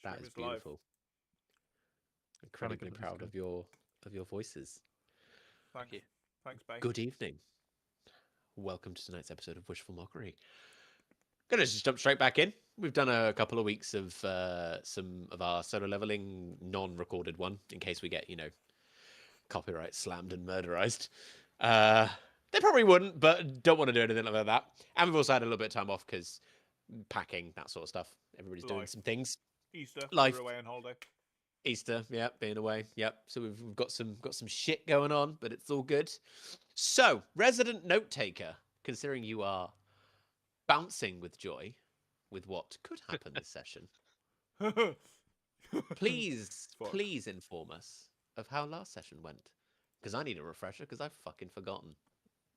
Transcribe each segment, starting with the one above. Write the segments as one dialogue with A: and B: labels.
A: That
B: Stream
A: is
B: is live.
A: beautiful. Incredibly proud of your voices.
B: Thank you. Thanks, Bane.
A: Good evening. Welcome to tonight's episode of Wishful Mockery. Gonna just jump straight back in. We've done a couple of weeks of some of our solo leveling non-recorded one, in case we get, copyright slammed and murderized. They probably wouldn't, but don't want to do anything like that. And we've also had a little bit of time off because packing, that sort of stuff. Everybody's doing some things.
B: Easter.
A: Life.
B: We were away on holiday.
A: Easter, yeah, being away, yep. So we've got some shit going on, but it's all good. So, resident note taker, considering you are bouncing with joy with what could happen this session, please inform us of how last session went, because I need a refresher because I've fucking forgotten.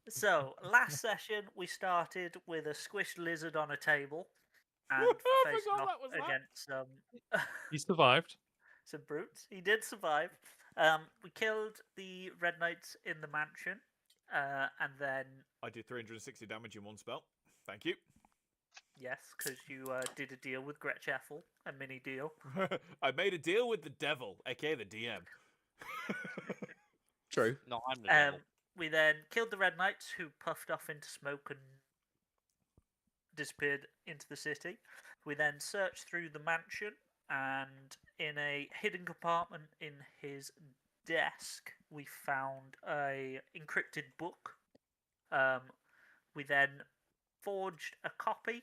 C: So, last session we started with a squished lizard on a table and facing off against
D: He survived.
C: some brutes. He did survive. We killed the Red Knights in the mansion, and then
B: I did 360 damage in one spell. Thank you.
C: yes, because you did a deal with Gretch Ethel, a mini deal.
B: I made a deal with the devil, aka the DM.
A: True.
E: No, I'm the devil.
C: We then killed the Red Knights, who puffed off into smoke and disappeared into the city. We then searched through the mansion, and in a hidden compartment in his desk, we found a encrypted book. We then forged a copy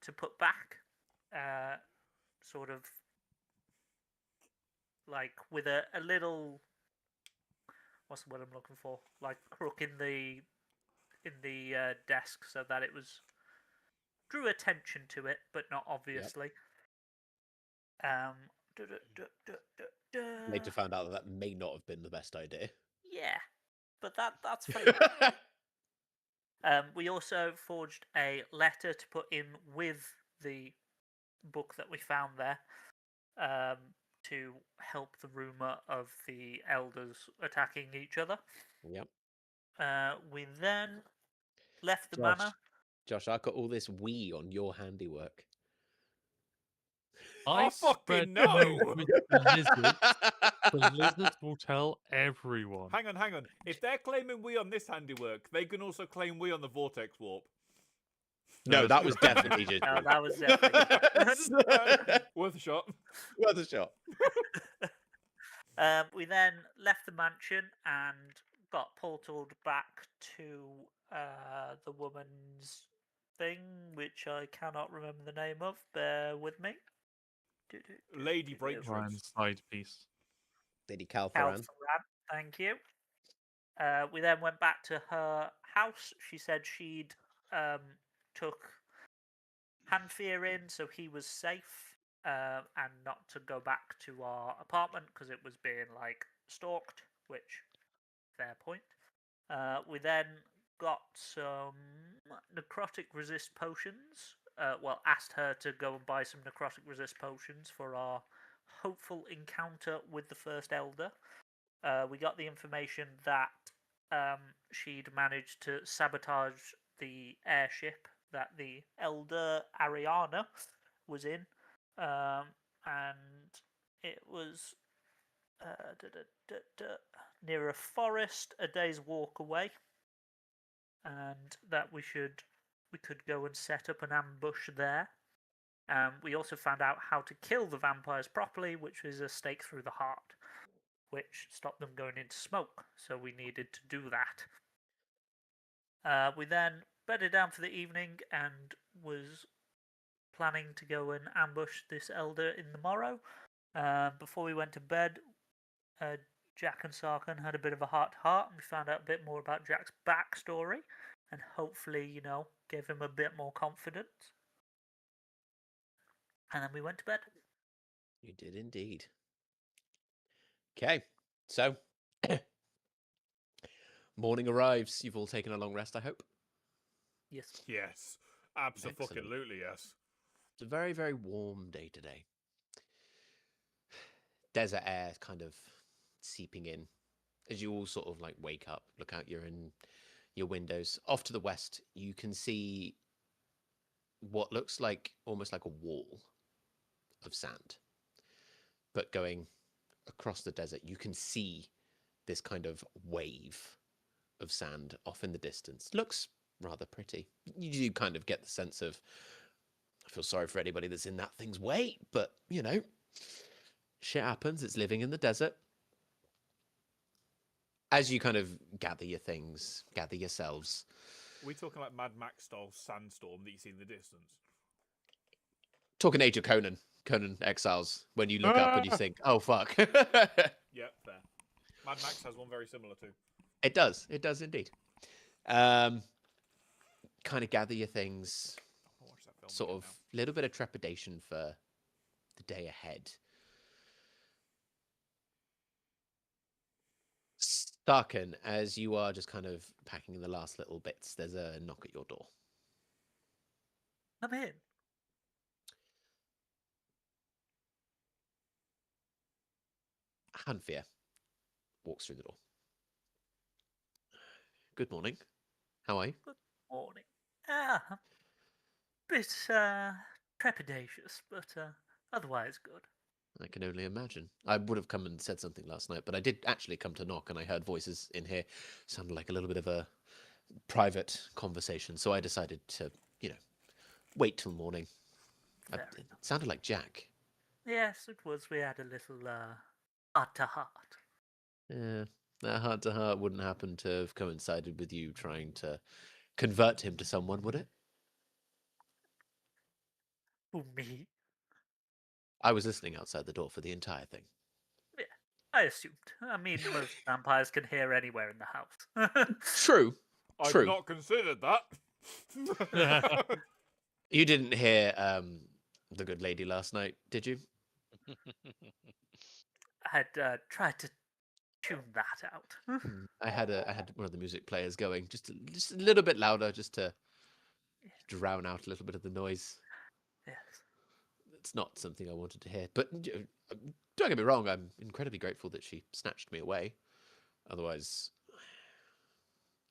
C: to put back, sort of like with a little, what's the word I'm looking for? Like crook in the desk, so that it was drew attention to it, but not obviously.
A: Later found out that may not have been the best idea.
C: Yeah, but that's fine. We also forged a letter to put in with the book that we found there, to help the rumor of the elders attacking each other.
A: Yep.
C: We then left the manor.
A: Josh, I got all this "we" on your handiwork.
B: I fucking
D: spread
B: know.
D: news with the lizards will tell everyone.
B: Hang on. If they're claiming we on this handiwork, they can also claim we on the vortex warp.
A: No, that was definitely just.
C: No, that was definitely
B: Worth a shot.
A: Worth a shot.
C: We then left the mansion and got portaled back to the woman's thing, which I cannot remember the name of. Bear with me.
B: Lady Breakthrough.
D: Ryan's side piece.
A: Lady Teraann.
C: Thank you. We then went back to her house. She said she'd took Hanfear in, so he was safe, and not to go back to our apartment because it was being stalked. Which, fair point. We then got some necrotic resist potions. Asked her to go and buy some necrotic resist potions for our hopeful encounter with the First Elder. We got the information that she'd managed to sabotage the airship that the Elder Ariana was in, and it was near a forest a day's walk away, and that we could go and set up an ambush there. We also found out how to kill the vampires properly, which is a stake through the heart, which stopped them going into smoke, so we needed to do that. We then bedded down for the evening and was planning to go and ambush this elder in the morrow. Before we went to bed, Jack and Sarkhan had a bit of a heart-to-heart, and we found out a bit more about Jack's backstory, and hopefully, gave him a bit more confidence. And then we went to bed.
A: You did indeed. Okay, so morning arrives. You've all taken a long rest, I hope.
C: Yes.
B: Yes. Absolutely, yes.
A: It's a very, very warm day today. Desert air kind of seeping in as you all sort of wake up, look out your windows. Off to the west, you can see what looks like almost like a wall of sand. but going across the desert, you can see this kind of wave of sand off in the distance. Looks rather pretty. You do kind of get the sense of, I feel sorry for anybody that's in that thing's way, but you know, shit happens. It's living in the desert. As you kind of gather your things, gather yourselves.
B: Are we talking like Mad Max style sandstorm that you see in the distance?
A: Talking Age of Conan Exiles, when you look up and you think, oh fuck.
B: Yep, fair. Mad Max has one very similar too.
A: It does indeed. Kind of gather your things,
B: I'll watch that film
A: sort
B: again
A: of
B: now.
A: little bit of trepidation for the day ahead. Starkin, as you are just kind of packing the last little bits, there's a knock at your door.
C: Come in.
A: Hanfir walks through the door. Good morning. How are you?
C: Good morning. A bit trepidatious, but otherwise good.
A: I can only imagine. I would have come and said something last night, but I did actually come to knock and I heard voices in here. Sounded like a little bit of a private conversation, so I decided to, wait till morning. It sounded like Jack.
C: Yes, it was. We had a little heart to heart.
A: Yeah, that heart to heart wouldn't happen to have coincided with you trying to convert him to someone, would it?
C: Who, me?
A: I was listening outside the door for the entire thing.
C: Yeah, I assumed. I mean, most vampires can hear anywhere in the house.
A: True.
B: I've
A: True.
B: not considered that.
A: You didn't hear the good lady last night, did you?
C: I had tried to tune that out.
A: I had one of the music players going just a little bit louder, just to drown out a little bit of the noise.
C: Yes.
A: It's not something I wanted to hear, but don't get me wrong. I'm incredibly grateful that she snatched me away. Otherwise,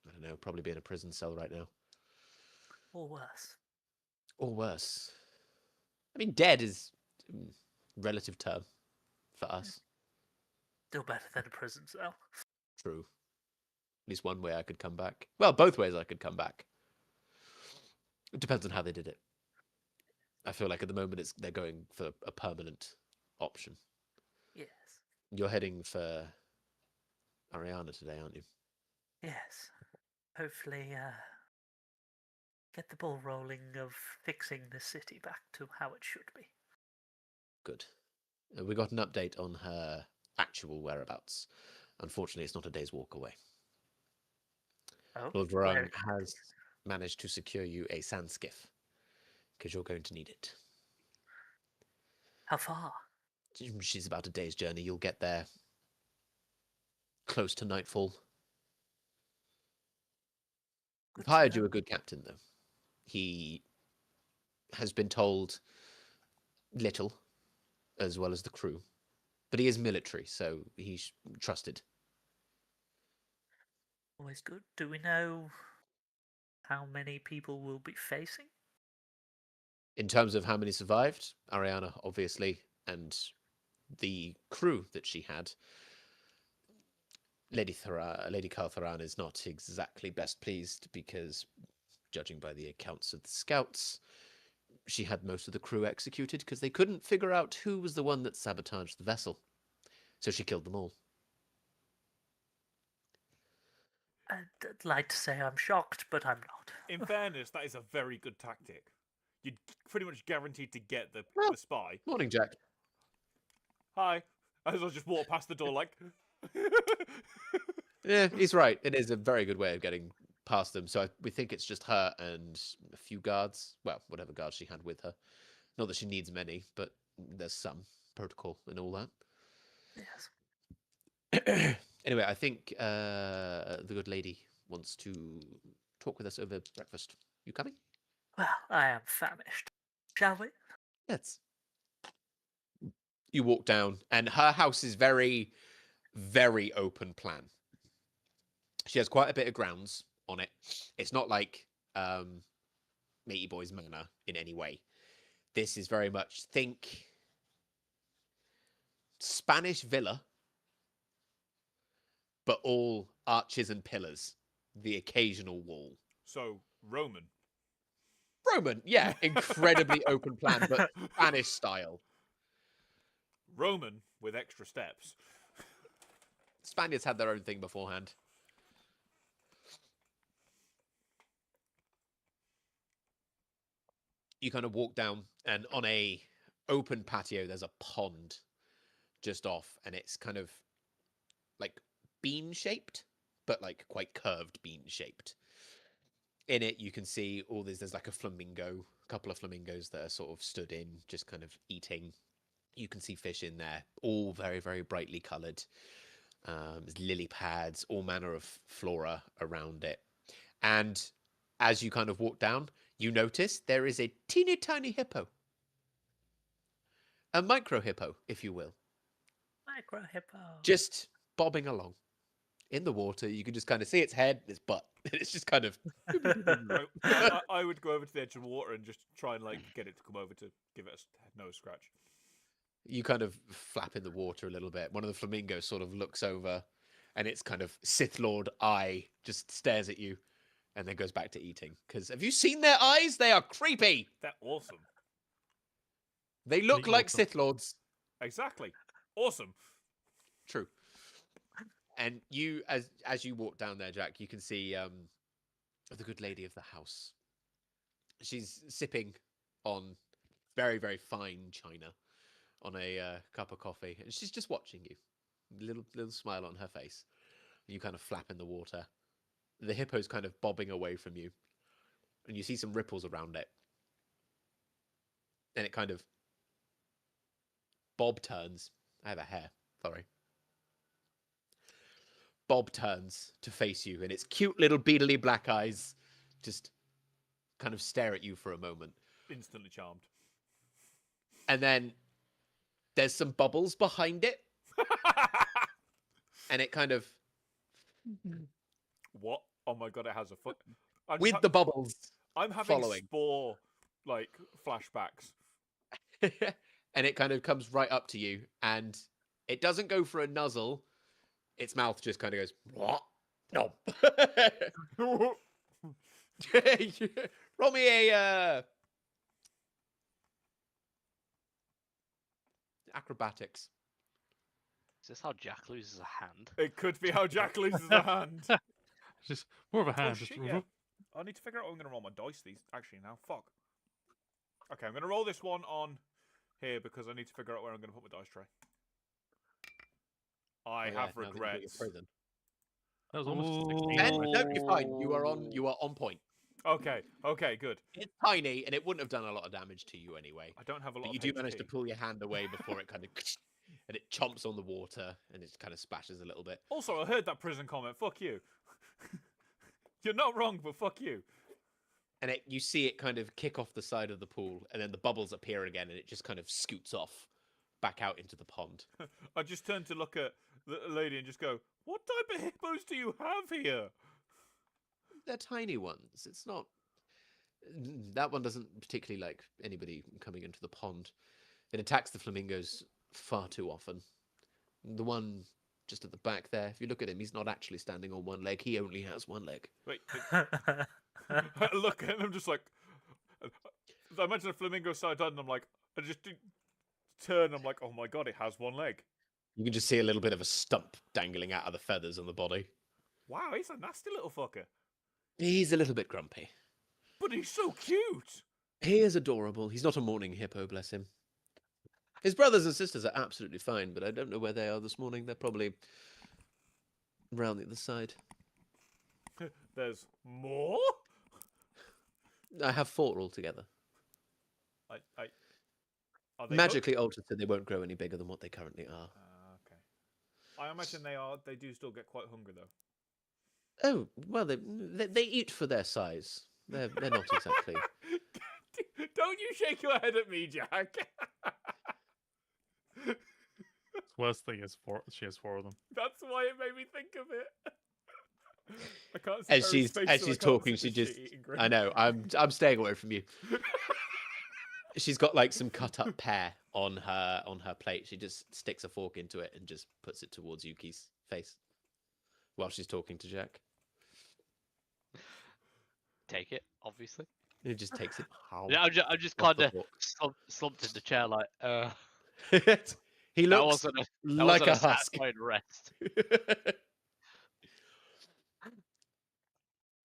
A: I don't know, probably be in a prison cell right now.
C: Or worse.
A: Or worse. I mean, dead is relative term for us.
C: Still better than a prison cell.
A: True. At least one way I could come back. Well, both ways I could come back. It depends on how they did it. I feel like at the moment they're going for a permanent option.
C: Yes.
A: You're heading for Ariana today, aren't you?
C: Yes. Hopefully, get the ball rolling of fixing the city back to how it should be.
A: Good. We got an update on her actual whereabouts. Unfortunately, it's not a day's walk away.
C: Oh,
A: Lord
C: where
A: Varung
C: exactly?
A: has managed to secure you a sand skiff, because you're going to need it.
C: How far?
A: She's about a day's journey. You'll get there close to nightfall.
C: Good
A: I've
C: to
A: hired you
C: know.
A: a good captain, though. He has been told little, as well as the crew, but he is military, so he's trusted.
C: Always good. Do we know how many people we'll be facing?
A: In terms of how many survived, Ariana, obviously, and the crew that she had, Lady Carl Teraann is not exactly best pleased because, judging by the accounts of the scouts, she had most of the crew executed because they couldn't figure out who was the one that sabotaged the vessel. So she killed them all.
C: I'd like to say I'm shocked, but I'm not.
B: In fairness, that is a very good tactic. You're pretty much guaranteed to get the spy.
A: Morning, Jack.
B: Hi. As I just walk past the door like...
A: Yeah, he's right. It is a very good way of getting past them. So we think it's just her and a few guards. Well, whatever guards she had with her. Not that she needs many, but there's some protocol and all
C: Yes.
A: that. Anyway, I think the good lady wants to talk with us over breakfast. You coming?
C: Well, I am famished. Shall we?
A: Let's. You walk down, and her house is very, very open plan. She has quite a bit of grounds on it. It's not like Meaty Boy's Manor in any way. This is very much think Spanish villa, but all arches and pillars. The occasional wall.
B: So Roman.
A: Roman, yeah, incredibly open plan, but Spanish style.
B: Roman with extra steps.
A: Spaniards had their own thing beforehand. You kind of walk down, and on a open patio, there's a pond just off, and it's kind of like bean shaped, but like quite curved bean shaped. In it, you can see all there's like a flamingo, a couple of flamingos that are sort of stood in, just kind of eating. You can see fish in there, all very, very brightly coloured. There's lily pads, all manner of flora around it. And as you kind of walk down, you notice there is a teeny tiny hippo. A micro hippo, if you will.
C: Micro hippo.
A: Just bobbing along. In the water, you can just kind of see its head, its butt. It's just kind of...
B: I would go over to the edge of the water and just try and like get it to come over to give it a nose scratch.
A: You kind of flap in the water a little bit. One of the flamingos sort of looks over, and its kind of Sith Lord eye just stares at you, and then goes back to eating. Because have you seen their eyes? They are creepy.
B: They're awesome.
A: They look
D: Pretty
A: like
D: awesome.
A: Sith Lords.
B: Exactly. Awesome.
A: True. And you, as you walk down there, Jack, you can see the good lady of the house. She's sipping on very, very fine china on a cup of coffee, and she's just watching you. Little smile on her face. You kind of flap in the water. The hippo's kind of bobbing away from you, and you see some ripples around it. And it kind of bob turns. I have a hair. Sorry. Bob turns to face you, and its cute little beetly black eyes just kind of stare at you for a moment.
B: Instantly charmed.
A: And then there's some bubbles behind it, and it kind of...
B: What? Oh my god, it has a foot.
A: with the bubbles
B: I'm having
A: following.
B: spore like flashbacks.
A: And it kind of comes right up to you, and it doesn't go for a nuzzle. Its mouth just kind of goes, what? No. Roll me a acrobatics.
E: Is this how Jack loses a hand?
B: It could be how Jack loses a hand.
D: It's just more of a hand.
B: Oh,
D: just
B: shit, yeah. I need to figure out how I'm going to roll my dice these actually now. Fuck. Okay, I'm going to roll this one on here because I need to figure out where I'm going to put my dice tray. I have regrets.
D: That was almost a 16.
A: And no, you're fine. You are on point.
B: Okay, good.
A: It's tiny, and it wouldn't have done a lot of damage to you anyway.
B: I don't have a lot
A: But you
B: of
A: do
B: HP.
A: manage to pull your hand away before it kind of... and it chomps on the water, and it kind of splashes a little bit.
B: Also, I heard that prison comment. Fuck you. You're not wrong, but fuck you.
A: And you see it kind of kick off the side of the pool, and then the bubbles appear again, and it just kind of scoots off back out into the pond.
B: I just turn to look at the lady and just go, what type of hippos do you have here?
A: They're tiny ones. It's not... That one doesn't particularly like anybody coming into the pond. It attacks the flamingos far too often. The one just at the back there, if you look at him, he's not actually standing on one leg. He only has one leg.
B: Wait. I look at him, I'm just like... I imagine a flamingo side on, and I'm like... I just turn, I'm like, oh my god, it has one leg.
A: You can just see a little bit of a stump dangling out of the feathers on the body.
B: Wow, he's a nasty little fucker.
A: He's a little bit grumpy.
B: But he's so cute.
A: He is adorable. He's not a morning hippo, bless him. His brothers and sisters are absolutely fine, but I don't know where they are this morning. They're probably around the other side.
B: There's more?
A: I have 4 altogether.
B: Are they
A: Magically altered so they won't grow any bigger than what they currently are.
B: Okay. I imagine they do still get quite hungry though.
A: Oh, well, they eat for their size. They're not exactly.
B: Don't you shake your head at me, Jack.
D: Worst thing is she has 4 of them.
B: That's why it made me think of it. I can't see
A: As
B: Harry's
A: she's
B: face,
A: as
B: so I
A: she's
B: can't
A: talking,
B: see
A: she
B: the
A: just.
B: shit-eating grin.
A: I know. I'm staying away from you. She's got like some cut up pear on her plate. She just sticks a fork into it and just puts it towards Yuki's face while she's talking to Jack.
E: Take it, obviously.
A: He just takes it.
E: Yeah, I'm just
A: Off
E: kind
A: the
E: of
A: fork.
E: slumped in the chair, like,
A: He
E: that
A: looks
E: wasn't a
A: like a husk.
E: satisfying rest.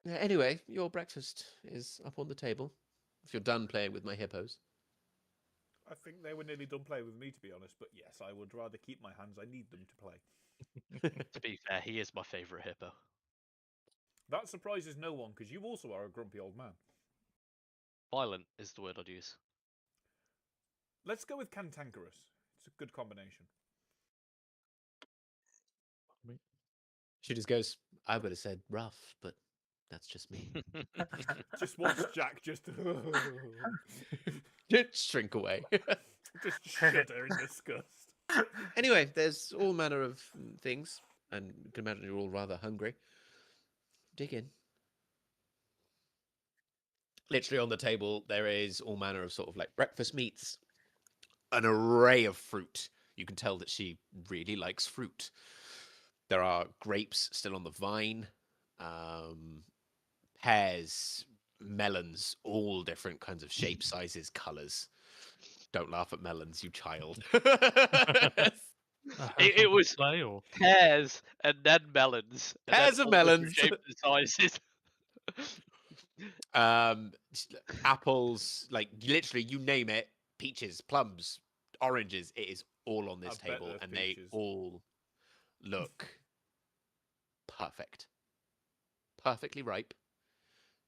A: Anyway, your breakfast is up on the table. If you're done playing with my hippos.
B: I think they were nearly done playing with me, to be honest. But yes, I would rather keep my hands. I need them to play.
E: To be fair, he is my favourite hippo.
B: That surprises no one, because you also are a grumpy old man.
E: Violent is the word I'd use.
B: Let's go with cantankerous. It's a good combination.
A: She just goes, I would have said rough, but that's just me.
B: Just watch Jack just
A: Just shrink away.
B: just shudder in disgust.
A: Anyway, there's all manner of things, and you can imagine you're all rather hungry. Dig in. Literally on the table, there is all manner of sort of like breakfast meats, an array of fruit. You can tell that she really likes fruit. There are grapes still on the vine, pears, melons, all different kinds of shapes, sizes, colors. Don't laugh at melons, you child.
E: It was
D: play or
E: pears and then melons. And then
A: Pears and
E: all different
A: melons.
E: shapes and sizes.
A: Apples, like literally, you name it. Peaches, plums, oranges. It is all on this
B: I bet
A: table,
B: there's
A: and
B: peaches.
A: they all look perfect, perfectly ripe,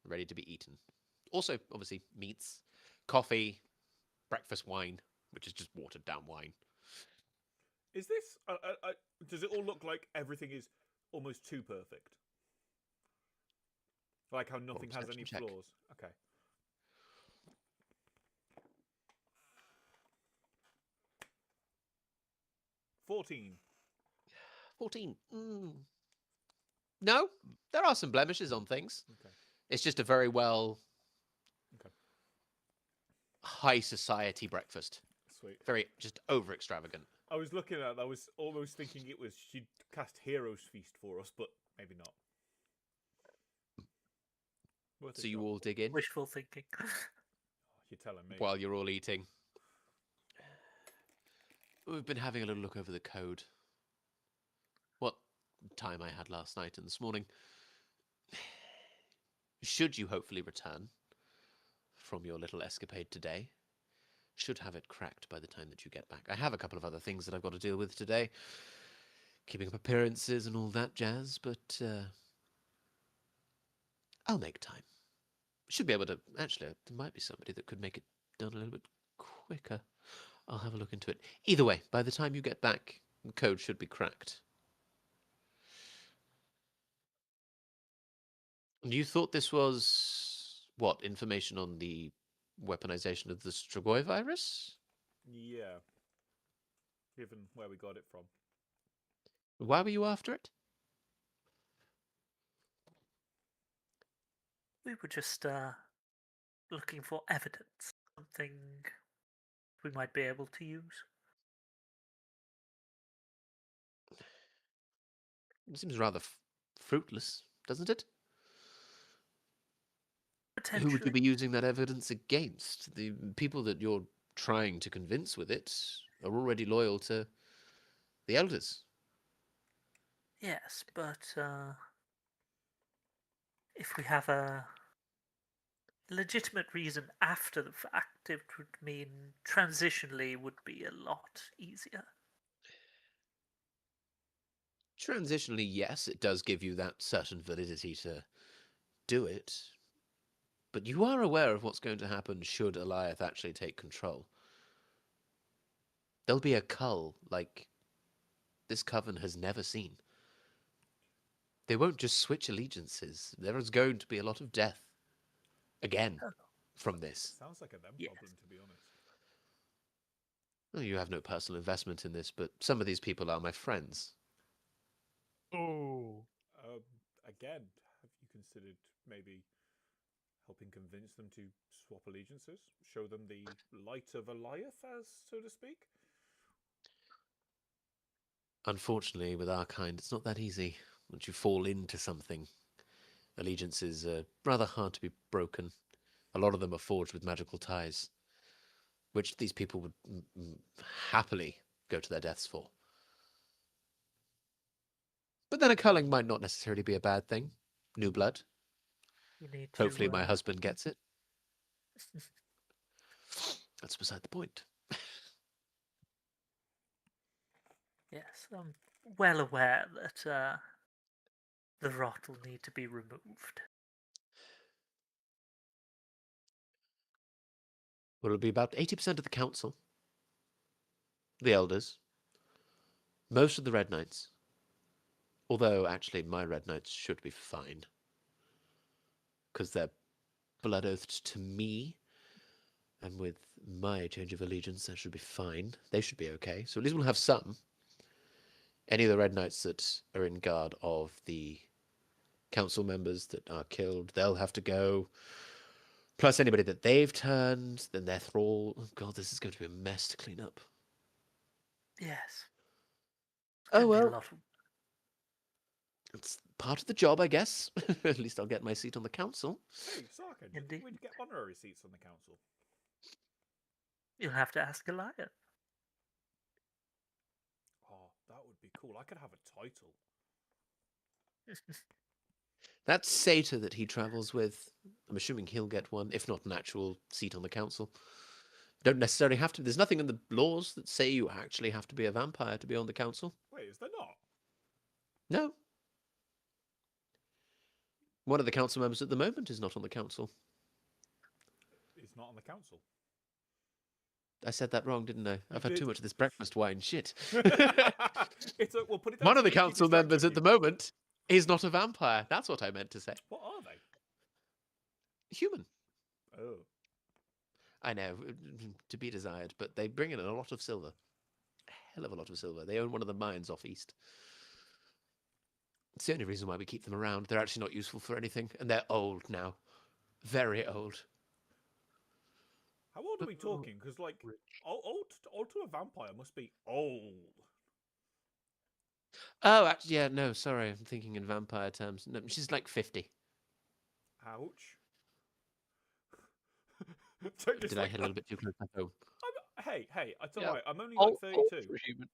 A: ready to be eaten. Also, obviously, meats, coffee, breakfast wine, which is just watered down wine.
B: Is this? Does it all look like everything is almost too perfect? Like how nothing has any
A: perception check.
B: flaws. Okay. 14.
A: 14. No, there are some blemishes on things.
B: Okay.
A: It's just a very well
B: Okay.
A: high society breakfast.
B: Sweet.
A: Very just over extravagant.
B: I was looking at it, I was almost thinking it was she'd cast Heroes Feast for us, but maybe not. Worth a
A: So you
B: shot.
A: all dig in
C: Wishful thinking.
B: You're telling me.
A: while you're all eating. We've been having a little look over the code. What time I had last night and this morning. Should you hopefully return from your little escapade today, should have it cracked by the time that you get back. I have a couple of other things that I've got to deal with today. Keeping up appearances and all that jazz, but I'll make time. Should be able to... Actually, there might be somebody that could make it done a little bit quicker. I'll have a look into it. Either way, by the time you get back, the code should be cracked. And you thought this was, what, information on the weaponization of the Strigoi virus?
B: Yeah. Given where we got it from.
A: Why were you after it?
C: We were just looking for evidence, something we might be able to use.
A: It seems rather fruitless, doesn't it? Who would you
C: Potentially.
A: be using that evidence against? The people that you're trying to convince with it are already loyal to the elders.
C: Yes, but if we have a legitimate reason after the fact, it would mean transitionally would be a lot easier.
A: Transitionally, yes, it does give you that certain validity to do it. But you are aware of what's going to happen should Eliath actually take control. There'll be a cull like this coven has never seen. They won't just switch allegiances. There is going to be a lot of death. Again, from this.
B: Sounds like a them
C: Yes.
B: problem, to be honest.
A: Well, you have no personal investment in this, but some of these people are my friends.
D: oh,
B: Again, have you considered maybe helping convince them to swap allegiances, show them the light of Eliath, as so to speak.
A: Unfortunately, with our kind, it's not that easy. Once you fall into something, allegiances are rather hard to be broken. A lot of them are forged with magical ties, which these people would happily go to their deaths for. But then a culling might not necessarily be a bad thing. New blood.
C: You need to.
A: Hopefully my husband gets it. That's beside the point.
C: Yes, I'm well aware that the rot will need to be removed.
A: Well, it'll be about 80% of the council, the elders, most of the Red Knights. Although, actually, my Red Knights should be fine. Because they're blood oathed to me. And with my change of allegiance, that should be fine. They should be okay. So at least we'll have some. Any of the Red Knights that are in guard of the council members that are killed, they'll have to go. Plus anybody that they've turned, then their thrall. Oh god, this is going to be a mess to clean up.
C: Yes.
A: Oh
C: Gonna be a
A: well.
C: lot of-
A: It's part of the job, I guess. At least I'll get my seat on the council.
B: Hey, Sarka,
C: Indeed.
B: we'd get honorary seats on the council.
C: You'll have to ask Eliath.
B: Oh, that would be cool. I could have a title.
A: That's Satyr that he travels with. I'm assuming he'll get one, if not an actual seat on the council. Don't necessarily have to. There's nothing in the laws that say you actually have to be a vampire to be on the council.
B: Wait, is there not?
A: No. One of the council members at the moment is not on the council.
B: It's not on the council.
A: I said that wrong, didn't I? I've had
B: did.
A: too much of this breakfast wine. Shit.
B: We'll put it down
A: One
B: to
A: of the
B: you, keep
A: council members
B: distracting
A: at the
B: me.
A: moment is not a vampire. That's what I meant to say.
B: What are they?
A: Human.
B: Oh.
A: I know, to be desired, but they bring in a lot of silver. A hell of a lot of silver. They own one of the mines off east. It's the only reason why we keep them around. They're actually not useful for anything, and they're old now. Very old.
B: How old are we talking? Because, like, old to a vampire must be old.
A: Oh, actually, yeah, no, sorry. I'm thinking in vampire terms. No, she's like 50.
B: Ouch. Don't just
A: Did I
B: like-
A: hit a little bit too close to home?
B: Hey, it's
E: Yeah.
B: alright. I'm only
E: Old-
B: like
E: old
B: 32.
E: for a human.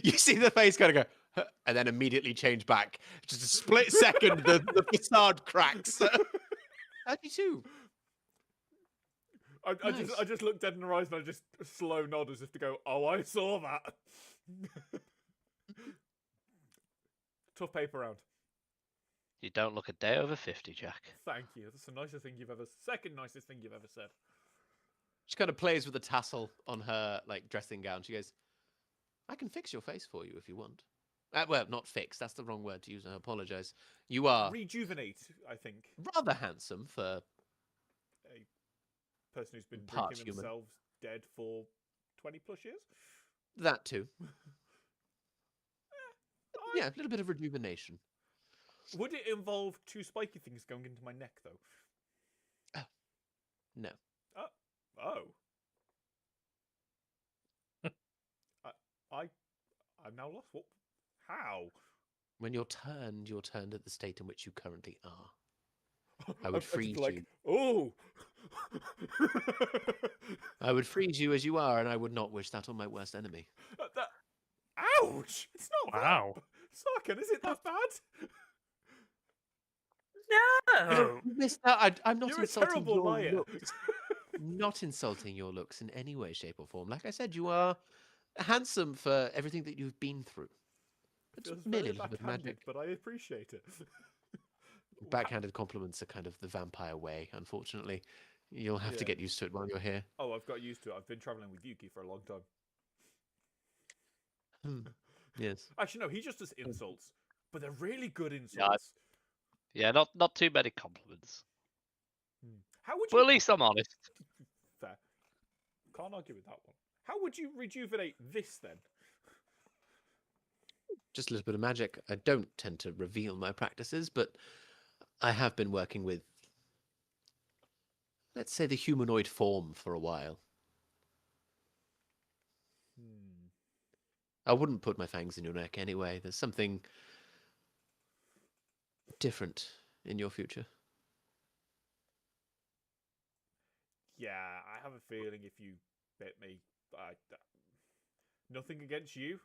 A: You see the face kind of go, "Huh," and then immediately change back. Just a split second, the facade cracks. 32.
B: I
A: Nice.
B: just looked dead in her eyes and I just slow nod as if to go, oh, I saw that. Tough paper round.
E: You don't look a day over 50, Jack.
B: Thank you. That's the nicest thing you've ever... Second nicest thing you've ever said.
A: She kind of plays with the tassel on her like dressing gown. She goes, I can fix your face for you if you want. Well, not fix. That's the wrong word to use. I apologize. You are
B: Rejuvenate, I think.
A: rather handsome for
B: Person who's been
A: Part
B: drinking
A: human.
B: themselves dead for 20 plus years.
A: that too.
B: I-
A: Yeah, a little bit of rejuvenation.
B: Would it involve two spiky things going into my neck, though?
A: No.
B: Oh. I'm now lost. What? How?
A: When you're turned at the state in which you currently are. I
B: I'm
A: would
B: just
A: freeze
B: like,
A: you.
B: oh.
A: I would freeze you as you are, and I would not wish that on my worst enemy.
B: Ouch! It's not
D: Wow.
B: that. Sarkin, is it that bad?
C: No!
A: You missed out. I'm not
B: You're a
A: insulting
B: terrible
A: your
B: liar.
A: looks. Not insulting your looks in any way, shape, or form. Like I said, you are handsome for everything that you've been through. It's
B: Feels
A: merely
B: very
A: a little bit of
B: backhanded,
A: magic.
B: but I appreciate it.
A: Backhanded compliments are kind of the vampire way, unfortunately. You'll have to
B: Yeah.
A: get used to it while you're here.
B: Oh, I've got used to it. I've been traveling with Yuki for a long time.
A: Yes.
B: Actually, no, he just does insults, but they're really good insults.
E: Yeah, not too many compliments.
B: How would
E: But
B: you?
E: at least I'm honest.
B: Fair. Can't argue with that one. How would you rejuvenate this then?
A: Just a little bit of magic. I don't tend to reveal my practices, but I have been working with, let's say, the humanoid form for a while.
B: Hmm.
A: I wouldn't put my fangs in your neck anyway. There's something different in your future.
B: Yeah, I have a feeling if you bit me, nothing against you.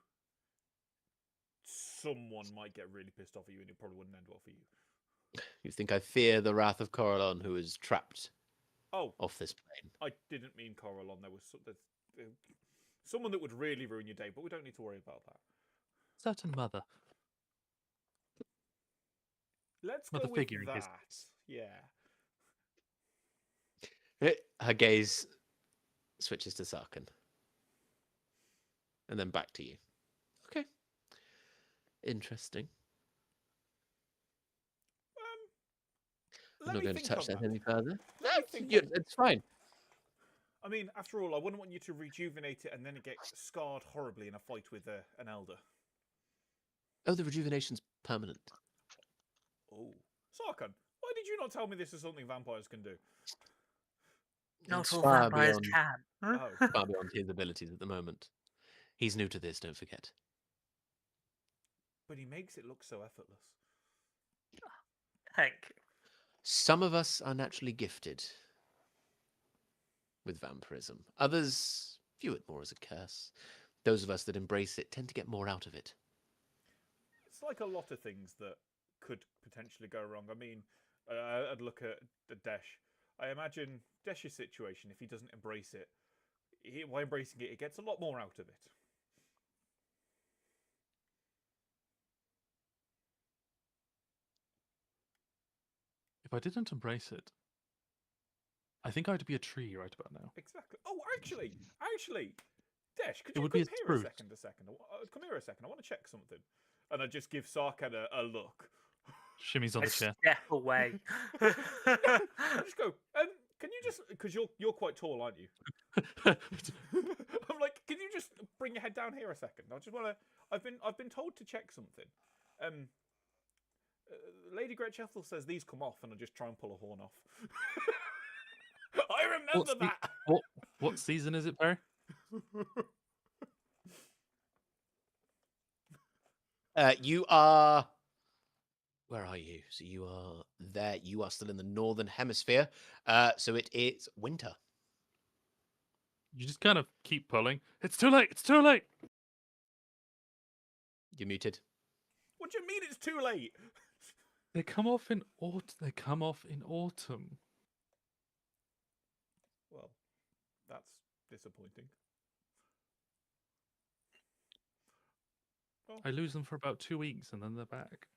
B: Someone might get really pissed off at you, and it probably wouldn't end well for you.
A: You think I fear the wrath of Coralon, who is trapped
B: Oh,
A: off this plane?
B: I didn't mean Coralon. There's someone that would really ruin your day, but we don't need to worry about that.
D: Certain mother.
B: Let's
D: Mother
B: go with
D: figure in his
B: that.
D: case.
B: Yeah.
A: Her gaze switches to Sarkin. And then back to you. Okay. Interesting. I'm
B: Let
A: not
B: me
A: going to
B: think
A: touch
B: on
A: that
B: that.
A: any further.
B: Let me think
A: No,
B: on-
A: it's fine.
B: I mean, after all, I wouldn't want you to rejuvenate it and then it get scarred horribly in a fight with an elder.
A: Oh, the rejuvenation's permanent.
B: Oh, Sarkhan, why did you not tell me this is something vampires can do?
C: Not
A: It's
C: all
A: far
C: vampires
A: beyond,
C: can.
B: Oh,
A: far beyond his abilities at the moment. He's new to this, don't forget.
B: but he makes it look so effortless.
C: Thank you.
A: Some of us are naturally gifted with vampirism. Others view it more as a curse. Those of us that embrace it tend to get more out of it.
B: It's like a lot of things that could potentially go wrong. I mean, I'd look at Desh. I imagine Desh's situation, if he doesn't embrace it, by embracing it, he gets a lot more out of it.
D: If I didn't embrace it, I think I'd be a tree right about now.
B: Exactly. Oh, actually, Desh, could
D: It
B: you
D: would be
B: come
D: a
B: here a
D: spruce.
B: second? Come here a second. I want to check something. And I just give Sarkhan a look.
D: Shimmies on
C: I
D: the chair.
C: step away.
B: I just go, can you just, because you're quite tall, aren't you? I'm like, can you just bring your head down here a second? I just want to. I've been told to check something. Lady Gretch Ethel says these come off, and I just try and pull a horn off. I remember that.
D: What season is it, Barry?
A: You are. Where are you? So you are there. You are still in the northern hemisphere. So it is winter.
D: You just kind of keep pulling. It's too late. It's too late.
A: You're muted.
B: What do you mean it's too late?
D: They come off in autumn. They come off in autumn.
B: Well, that's disappointing.
D: I lose them for about 2 weeks, and then they're back.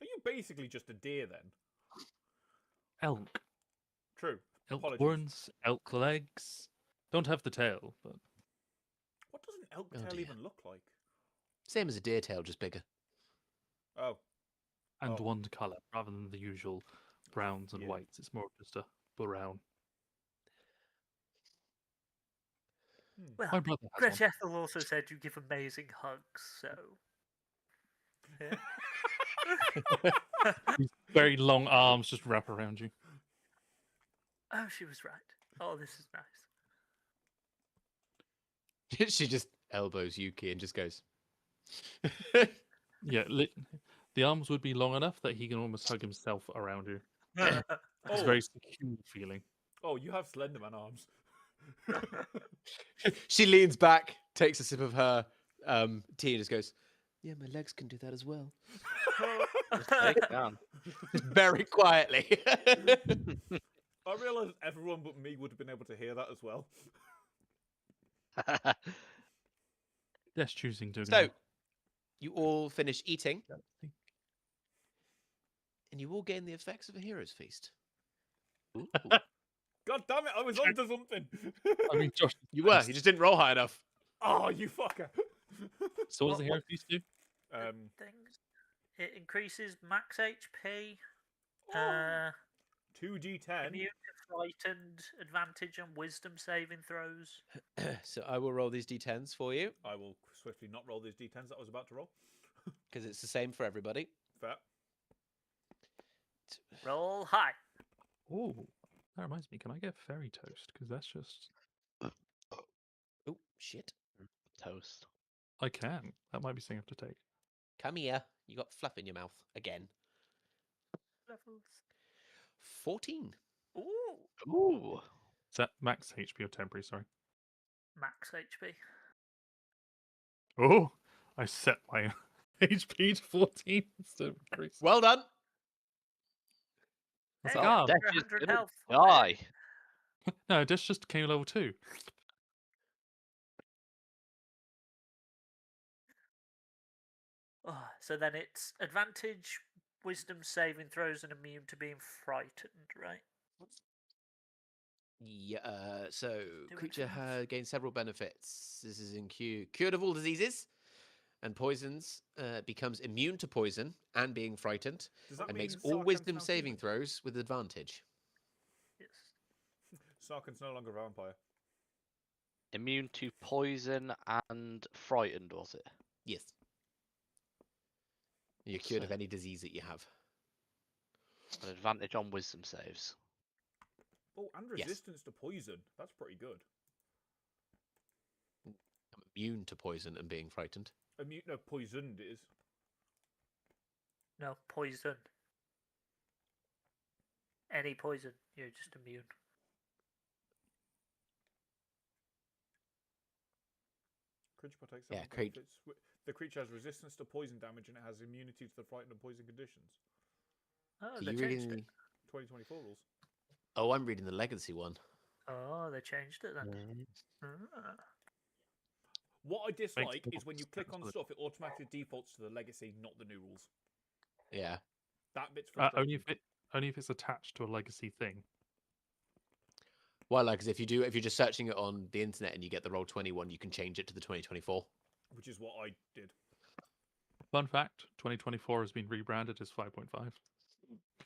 B: Are you basically just a deer then?
D: Elk.
B: True.
D: Elk
B: Apologies.
D: horns, elk legs. Don't have the tail, but
B: What does an elk
A: Oh,
B: tail
A: dear.
B: even look like?
A: Same as a deer tail, just bigger.
B: Oh,
D: and
B: Oh.
D: one colour rather than the usual browns and
B: Yeah.
D: whites. It's more of just a brown.
C: Well,
D: My brother has
C: Gretch
D: one.
C: Ethel also said you give amazing hugs, so. Yeah.
D: These very long arms just wrap around you.
C: Oh, she was right. Oh, this is nice.
A: She just elbows Yuki and just goes.
D: Yeah, the arms would be long enough that he can almost hug himself around you. It's a
B: Oh.
D: very secure feeling.
B: Oh, you have Slenderman arms.
A: She leans back, takes a sip of her tea, and just goes, "Yeah, my legs can do that as well."
E: Just take it down.
A: Just very quietly.
B: I realised everyone but me would have been able to hear that as well.
D: Yes, choosing to
A: So,
D: ignore.
A: you all finish eating,
D: Yeah,
A: and you all gain the effects of a hero's feast.
E: Ooh.
B: God damn it, I was onto something.
D: I mean, Josh.
A: You were. You just didn't roll high enough.
B: Oh, you fucker.
D: So what does the
C: What-
D: hero feast do?
C: Things. It increases max HP,
B: Oh, 2d10.
C: immune to frightened, advantage on wisdom saving throws.
A: So I will roll these d10s for you.
B: I will swiftly not roll these d10s that I was about to roll.
A: because it's the same for everybody.
B: Fair.
C: Roll high.
D: Oh, that reminds me. Can I get fairy toast? Because that's just
A: Oh shit!
E: Toast.
D: I can. That might be something I have to take.
A: Come here. You got fluff in your mouth again.
C: Levels.
A: 14.
C: Ooh.
E: Ooh.
D: Is that max HP or temporary? Sorry.
C: Max HP.
D: Oh, I set my HP to 14 instead of increase.
A: Well done.
D: I was
C: Hey,
D: like, ah,
E: Death
C: extra
E: is
C: 100
E: gonna
C: health.
E: die.
D: no, this just came level 2.
C: Oh, so then it's advantage, wisdom saving throws, and immune to being frightened, right?
A: Yeah. So
C: Do
A: creature
C: anything else?
A: gains several benefits. This is in cured of all diseases and poisons. Becomes immune to poison and being frightened,
B: Does that
A: and
B: mean
A: makes all
B: Sarkhan's
A: wisdom
B: now
A: saving
B: human?
A: throws with advantage.
C: Yes.
B: Sarkhan's no longer a vampire.
E: Immune to poison and frightened, was it?
A: Yes. You're cured
E: So,
A: of any disease that you have.
E: an advantage on wisdom saves.
B: Oh, and
A: Yes.
B: resistance to poison. That's pretty good.
A: I'm immune to poison and being frightened.
B: Immune, no, poisoned is.
C: No, poison. Any poison, you're just immune.
B: Creature partakes
A: Yeah,
B: several benefits. The creature has resistance to poison damage and it has immunity to the frightened and poison conditions.
C: Oh,
A: So
C: they
A: you
C: changed
A: reading?
C: it.
B: 2024 rules.
A: Oh, I'm reading the legacy one.
C: Oh, they changed it then. Ah.
B: What I dislike
D: Makes
B: is when you click on
D: sense.
B: stuff, it automatically defaults to the legacy, not the new rules.
A: Yeah.
B: That bit's frustrating.
D: Only if it's attached to a legacy thing.
A: Well, like, 'cause if you're just searching it on the internet and you get the Roll20 one, you can change it to the 2024.
B: Which is what I did.
D: Fun fact: 2024 has been rebranded as 5.5.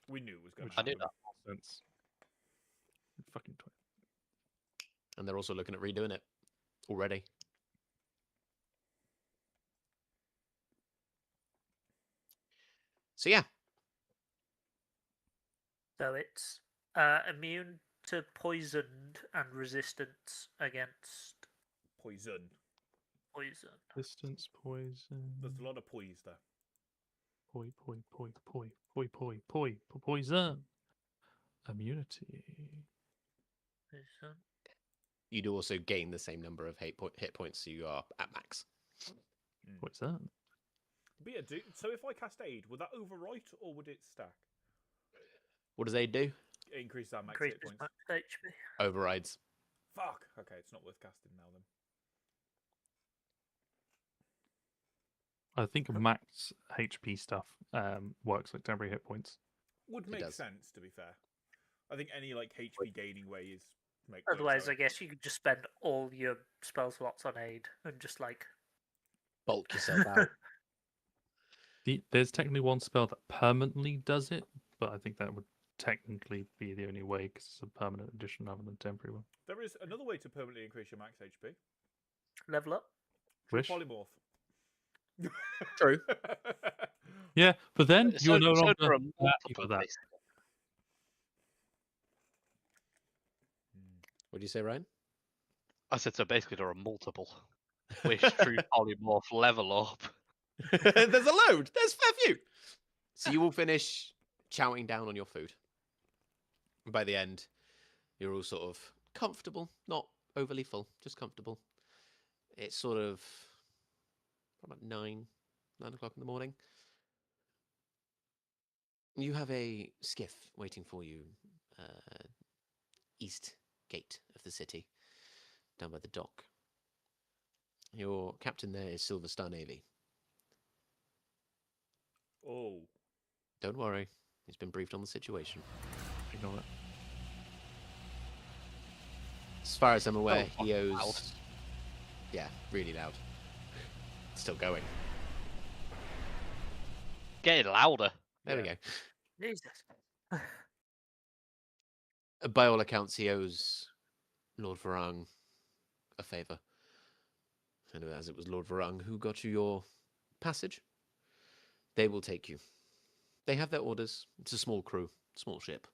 B: We knew it was going
D: Which
B: to
E: I knew
B: happen.
E: that.
D: makes sense. Fucking 20.
A: And they're also looking at redoing it already. So yeah,
C: So it's immune to poisoned and resistance against
B: Poison.
C: poison.
D: Distance poison.
B: There's a lot of poise there.
D: Poison. Immunity.
C: Poison.
A: you do also gain the same number of hit points, so you are at max.
D: Poison.
B: But yeah, so if I cast aid, would that overwrite or would it stack?
A: What does aid do?
B: It increases our max
C: Increases
B: hit points.
C: max HP.
A: Overrides.
B: Fuck. Okay, it's not worth casting now then.
D: I think max HP stuff works like temporary hit points.
B: Would make
A: does.
B: sense, to be fair. I think any like HP gaining way is works
C: Otherwise,
B: out.
C: I guess you could just spend all your spell slots on aid and just like.
A: Bulk yourself out.
D: There's technically one spell that permanently does it, but I think that would technically be the only way because it's a permanent addition rather than temporary one.
B: There is another way to permanently increase your max HP.
C: Level up.
B: True
D: Wish?
B: polymorph.
A: True.
D: Yeah, but then
E: So-
D: you're no
E: so
D: longer
E: there are
D: happy
E: multiple
D: with that.
E: places.
A: What do you say, Ryan?
E: I said so. Basically, there are multiple. Wish, true polymorph, level up.
A: There's a load. There's a fair few. So you will finish chowing down on your food. And by the end, you're all sort of comfortable, not overly full, just comfortable. It's sort of about 9 o'clock in the morning. You have a skiff waiting for you, east gate of the city, down by the dock. Your captain there is Silver Star Navy.
B: Oh.
A: Don't worry, he's been briefed on the situation.
D: Ignore it.
A: As far as I'm aware,
E: Oh,
A: he
E: fucking
A: owes.
E: loud.
A: Yeah, really loud. Still going.
E: Getting louder.
A: There we
B: Yeah.
A: go.
C: Jesus.
A: By all accounts, he owes Lord Varang a favour. And as it was Lord Varang who got you your passage, They will take you. They have their orders. It's a small crew, small ship.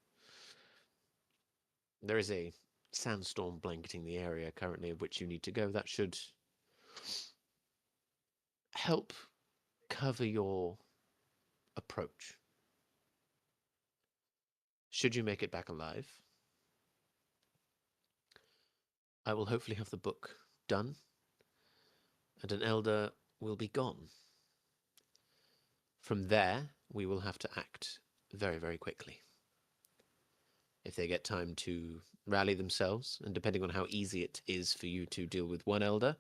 A: There is a sandstorm blanketing the area currently of which you need to go. That should help cover your approach. Should you make it back alive, I will hopefully have the book done, and an elder will be gone. From there, we will have to act very, very quickly. If they get time to rally themselves, and depending on how easy it is for you to deal with one elder,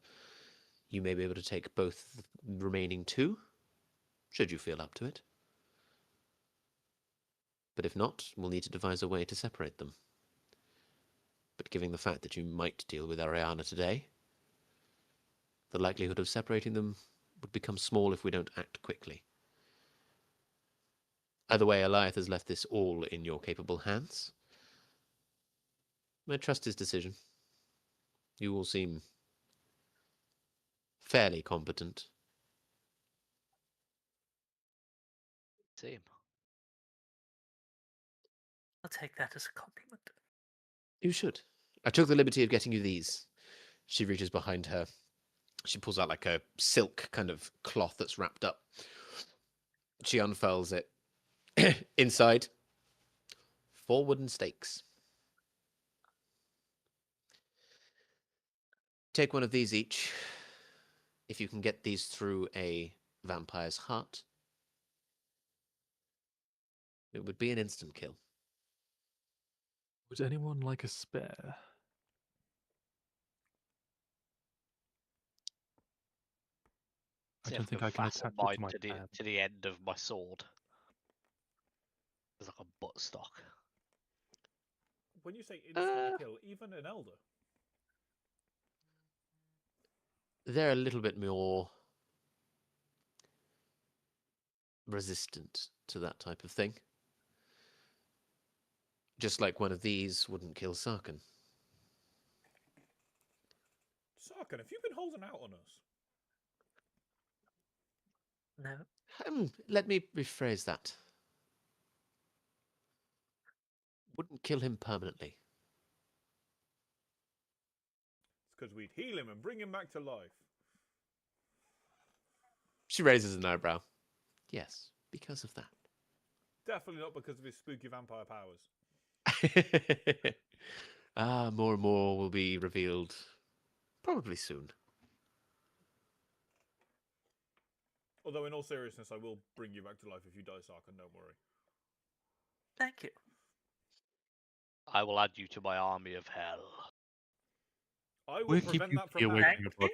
A: you may be able to take both the remaining two, should you feel up to it. But if not, we'll need to devise a way to separate them. But given the fact that you might deal with Ariana today, the likelihood of separating them would become small if we don't act quickly. Either way, Eliath has left this all in your capable hands. I trust his decision. You all seem fairly competent.
E: Same.
C: I'll take that as a compliment.
A: You should. I took the liberty of getting you these. She reaches behind her. She pulls out like a silk kind of cloth that's wrapped up. She unfurls it. Inside, 4 wooden stakes. Take one of these each. If you can get these through a vampire's heart, it would be an instant kill.
D: Would anyone like a spare? I
E: See,
D: don't think I can
E: fasten
D: attach it
E: mine
D: to my
E: to the
D: pad.
E: to the end of my sword. It's like a buttstock.
B: When you say instant
A: Uh,
B: kill, even an elder.
A: They're a little bit more resistant to that type of thing. Just like one of these wouldn't kill Sarkin.
B: Sarkin, have you been holding out on us?
C: No.
A: Let me rephrase that. Wouldn't kill him permanently.
B: It's because we'd heal him and bring him back to life.
A: She raises an eyebrow. Yes, because of that.
B: Definitely not because of his spooky vampire powers.
A: More and more will be revealed probably soon.
B: Although, in all seriousness, I will bring you back to life if you die, Sarkin, don't worry.
C: Thank you.
E: I will add you to my army of hell.
B: I will
D: We'll keep
B: prevent
D: you
B: that
D: here
B: from
D: away
B: happening.
D: from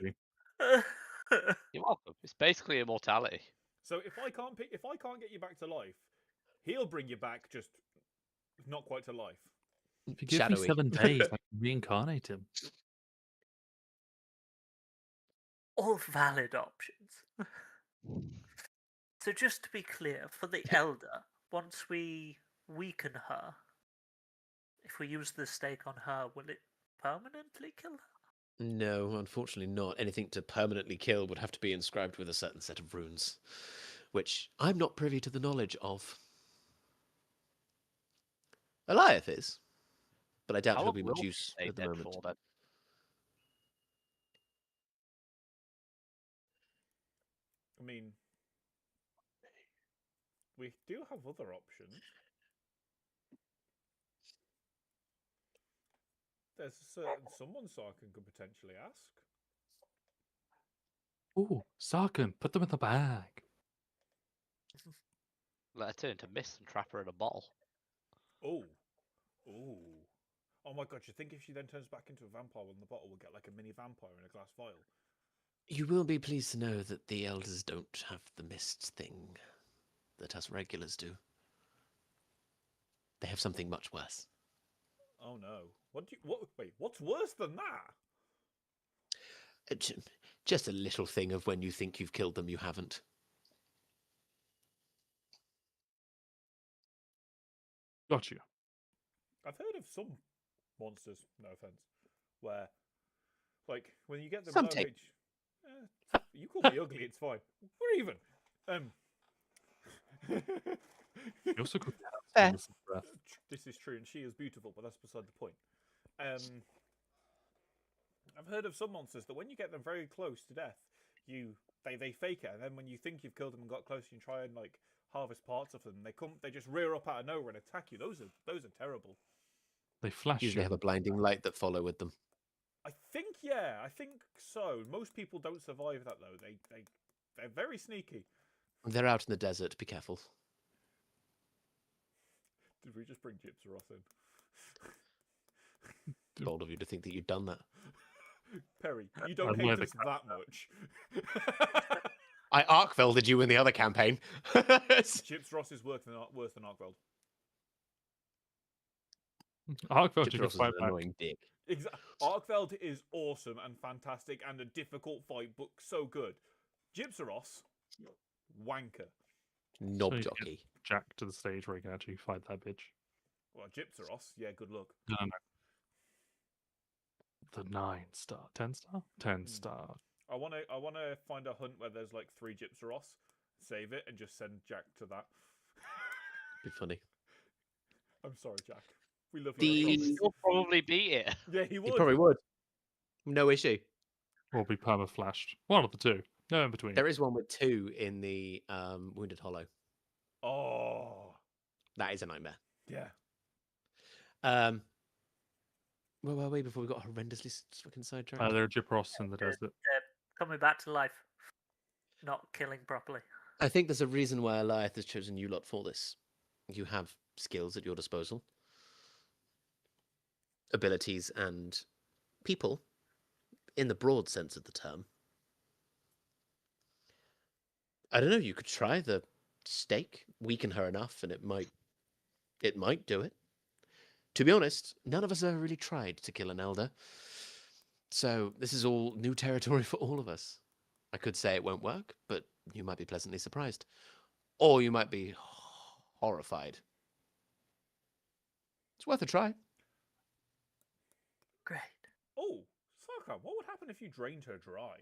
D: your body.
E: You're welcome. It's basically immortality.
B: So if I can't get you back to life, he'll bring you back, just not quite to life.
D: If you give
A: Shadowy.
D: me 7 days, I can reincarnate him.
C: All valid options. So just to be clear, for the elder, once we weaken her, if we use the stake on her, will it permanently kill her?
A: No, unfortunately not. Anything to permanently kill would have to be inscribed with a certain set of runes, which I'm not privy to the knowledge of. Eliath is, but I doubt
E: How
A: he'll
E: long
A: be
E: will
A: much
E: he
A: use
E: stay
A: at the
E: dead
A: moment.
E: for then?
B: I mean, we do have other options. There's a certain someone Sarkin could potentially ask.
D: Ooh, Sarkin, put them in the bag.
E: Let her turn to mist and trap her in a bottle.
B: Oh. Ooh. Oh my god, you think if she then turns back into a vampire in the bottle, we'll get like a mini vampire in a glass vial?
A: You will be pleased to know that the elders don't have the mist thing that us regulars do. They have something much worse.
B: Oh no. Wait, what's worse than that?
A: Just a little thing of when you think you've killed them, you haven't.
D: Got you.
B: I've heard of some monsters, no offense, where, like, when you get them
A: Some
B: low
A: take-
B: H... you call me ugly, it's fine. We're even.
D: You also could have
A: Fair.
D: stillness of breath.
B: This is true, and she is beautiful, but that's beside the point. I've heard of some monsters that when you get them very close to death, they fake it, and then when you think you've killed them and got close, you try and like harvest parts of them. They just rear up out of nowhere and attack you. Those are terrible.
D: They flash
A: Usually
D: you.
A: have a blinding light that follow with them.
B: I think so. Most people don't survive that though. They're very sneaky.
A: They're out in the desert. Be careful.
B: Did we just bring Gypsaros in?
A: Bold of you to think that you'd done that.
B: Perry, you don't
D: wear
B: hate
D: the
B: us that much.
A: I arc-velded you in the other campaign.
B: Gypsaros is worse than Arkveld.
D: Arkveld, you can
A: Gypros is an
D: fight back.
A: annoying dick.
B: Arkveld is awesome and fantastic and a difficult fight, but so good. Gypsaros, wanker.
A: Knob
D: So you
A: jockey.
D: Jack to the stage where you can actually fight that bitch.
B: Well, Gypsaros, yeah, good luck.
D: No. The 9-star, 10-star, 10-star.
B: I wanna find a hunt where there's like 3 Gypsaros, save it, and just send Jack to that.
A: Be funny.
B: I'm sorry, Jack. We love you. I
A: The-
B: promise.
E: You'll probably beat it.
B: Yeah, he would.
A: You probably would. No issue.
D: Or be perma-flashed. One of the two. No in between.
A: There is one with 2 in the Wounded Hollow.
B: Oh,
A: That is a nightmare.
B: yeah.
A: Where were we before we got horrendously fucking sidetracked?
D: There are Gypros in the desert.
C: Coming back to life, not killing properly.
A: I think there's a reason why Eliath has chosen you lot for this. You have skills at your disposal, abilities, and people, in the broad sense of the term. I don't know. You could try the stake, weaken her enough, and it might do it. To be honest, none of us ever really tried to kill an elder, so this is all new territory for all of us. I could say it won't work, but you might be pleasantly surprised, or you might be horrified. It's worth a try.
C: Great.
B: Oh, Sarkar, what would happen if you drained her dry?